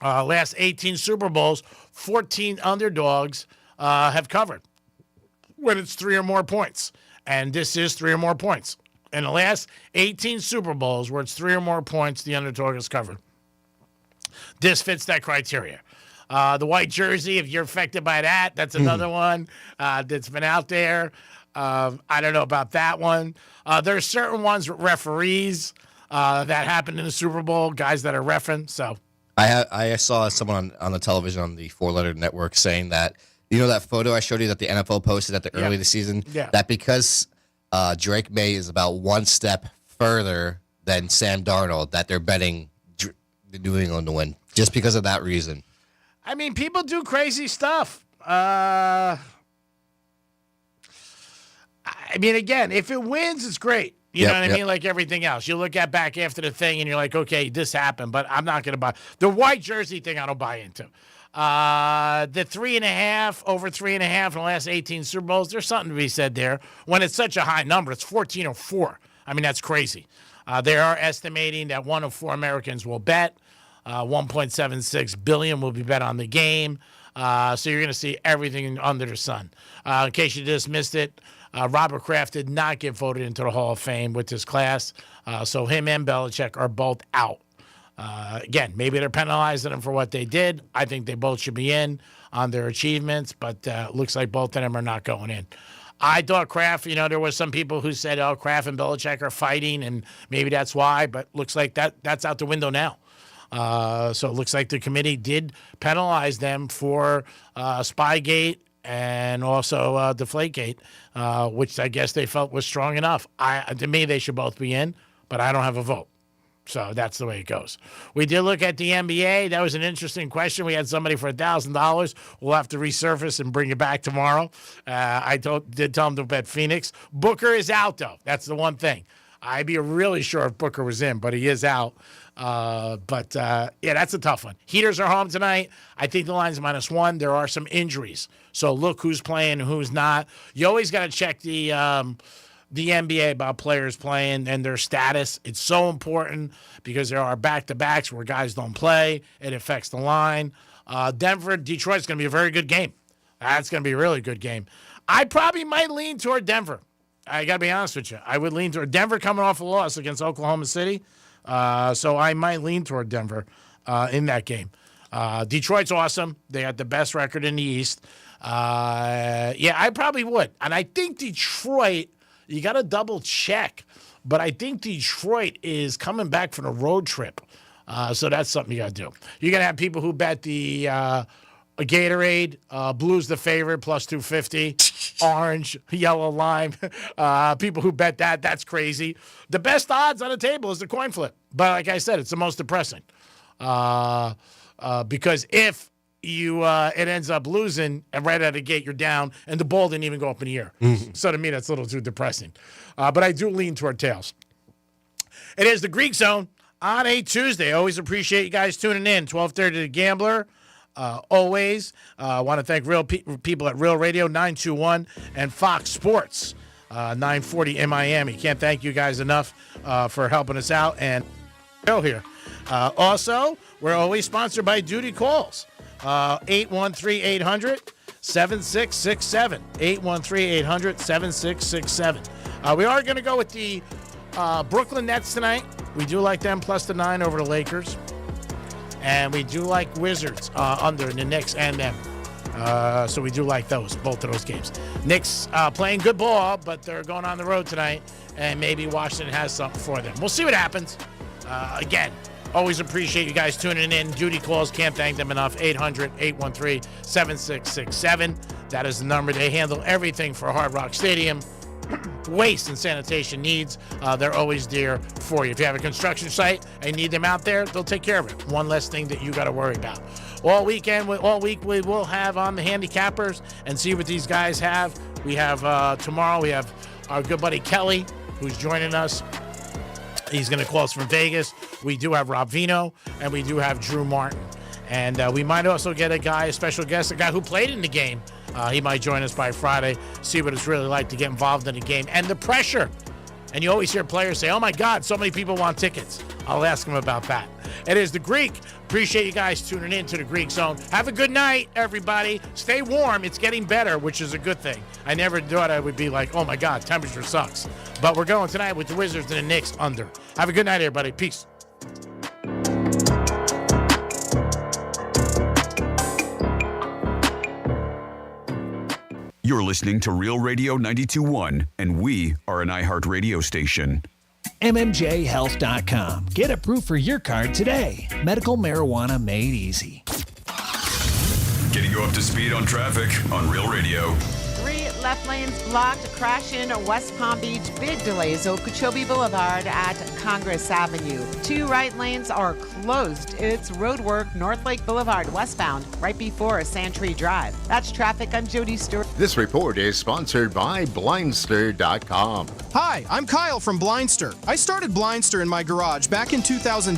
Last 18 Super Bowls, 14 underdogs have covered when it's 3 or more points. And this is 3 or more points. In the last 18 Super Bowls where it's 3 or more points, the underdog is covered. This fits that criteria. The white jersey, if you're affected by that, that's another one that's been out there. I don't know about that one. There's certain ones with referees that happened in the Super Bowl, guys that are reffing. So I saw someone on the television on the 4-letter network saying that, you know, that photo I showed you that the NFL posted at the early of the season, that because Drake May is about one step further than Sam Darnold, that they're betting the New England to win just because of that reason. I mean, people do crazy stuff. I mean, again, if it wins, it's great. You know what I mean? Like everything else. You look at back after the thing and you're like, okay, this happened, but I'm not going to buy. The white jersey thing I don't buy into. The 3.5, over 3.5 in the last 18 Super Bowls, there's something to be said there. When it's such a high number, it's 14 or 4. I mean, that's crazy. They are estimating that 1 of 4 Americans will bet. 1.76 billion will be bet on the game. So you're going to see everything under the sun. In case you just missed it, Robert Kraft did not get voted into the Hall of Fame with this class. So him and Belichick are both out. Again, maybe they're penalizing them for what they did. I think they both should be in on their achievements, but looks like both of them are not going in. I thought Kraft, you know, there was some people who said, oh, Kraft and Belichick are fighting, and maybe that's why, but looks like that's out the window now. So it looks like the committee did penalize them for Spygate and also Deflategate, which I guess they felt was strong enough. To me, they should both be in, but I don't have a vote. So that's the way it goes. We did look at the NBA. That was an interesting question. We had somebody for $1,000. We'll have to resurface and bring it back tomorrow. I did tell him to bet Phoenix. Booker is out, though. That's the one thing. I'd be really sure if Booker was in, but he is out. Yeah, that's a tough one. Heaters are home tonight. I think the line's -1. There are some injuries. So look who's playing, who's not. You always got to check the NBA about players playing and their status. It's so important because there are back-to-backs where guys don't play. It affects the line. Denver, Detroit's going to be a very good game. That's going to be a really good game. I probably might lean toward Denver. I got to be honest with you. I would lean toward Denver coming off a loss against Oklahoma City. So I might lean toward Denver in that game. Detroit's awesome. They had the best record in the East. Yeah, I probably would. And I think Detroit, you got to double check, but I think Detroit is coming back from a road trip. So that's something you got to do. You're going to have people who bet the Gatorade, Blue's the favorite, plus 250, orange, yellow, lime. People who bet that, that's crazy. The best odds on the table is the coin flip. But like I said, it's the most depressing. Because if it ends up losing, and right out of the gate you're down, and the ball didn't even go up in the air. So to me, that's a little too depressing. But I do lean toward tails. It is the Greek Zone on a Tuesday. Always appreciate you guys tuning in. 12:30 The Gambler. Always. I want to thank people at Real Radio 921 and Fox Sports 940 in Miami. Can't thank you guys enough for helping us out and here. Also, we're always sponsored by Duty Calls. 813-800-7667. 813-800-7667. We are going to go with the Brooklyn Nets tonight. We do like them plus the 9 over the Lakers. And we do like Wizards under the Knicks and them. So we do like both of those games. Knicks playing good ball, but they're going on the road tonight. And maybe Washington has something for them. We'll see what happens. Again, always appreciate you guys tuning in. Duty Calls, can't thank them enough. 800-813-7667. That is the number. They handle everything for Hard Rock Stadium. Waste and sanitation needs, they're always there for you. If you have a construction site and need them out there, they'll take care of it. One less thing that you got to worry about. All week we will have on the handicappers and see what these guys have. We have tomorrow, we have our good buddy Kelly, who's joining us. He's going to call us from Vegas. We do have Rob Vino, and we do have Drew Martin. And we might also get a special guest, a guy who played in the game He might join us by Friday, see what it's really like to get involved in a game and the pressure. And you always hear players say, oh my God, so many people want tickets. I'll ask them about that. It is The Greek. Appreciate you guys tuning in to The Greek Zone. Have a good night, everybody. Stay warm. It's getting better, which is a good thing. I never thought I would be like, oh my God, temperature sucks. But we're going tonight with the Wizards and the Knicks under. Have a good night, everybody. Peace. You're listening to Real Radio 92.1, and we are an iHeart radio station. MMJHealth.com. Get approved for your card today. Medical marijuana made easy. Getting you up to speed on traffic on Real Radio. 3 left lanes blocked. Crash in West Palm Beach. Big delays. Okeechobee Boulevard at Congress Avenue. 2 right lanes are closed. It's roadwork North Lake Boulevard westbound right before Santry Drive. That's traffic. I'm Jody Stewart. This report is sponsored by Blindster.com. Hi, I'm Kyle from Blindster. I started Blindster in my garage back in 2010.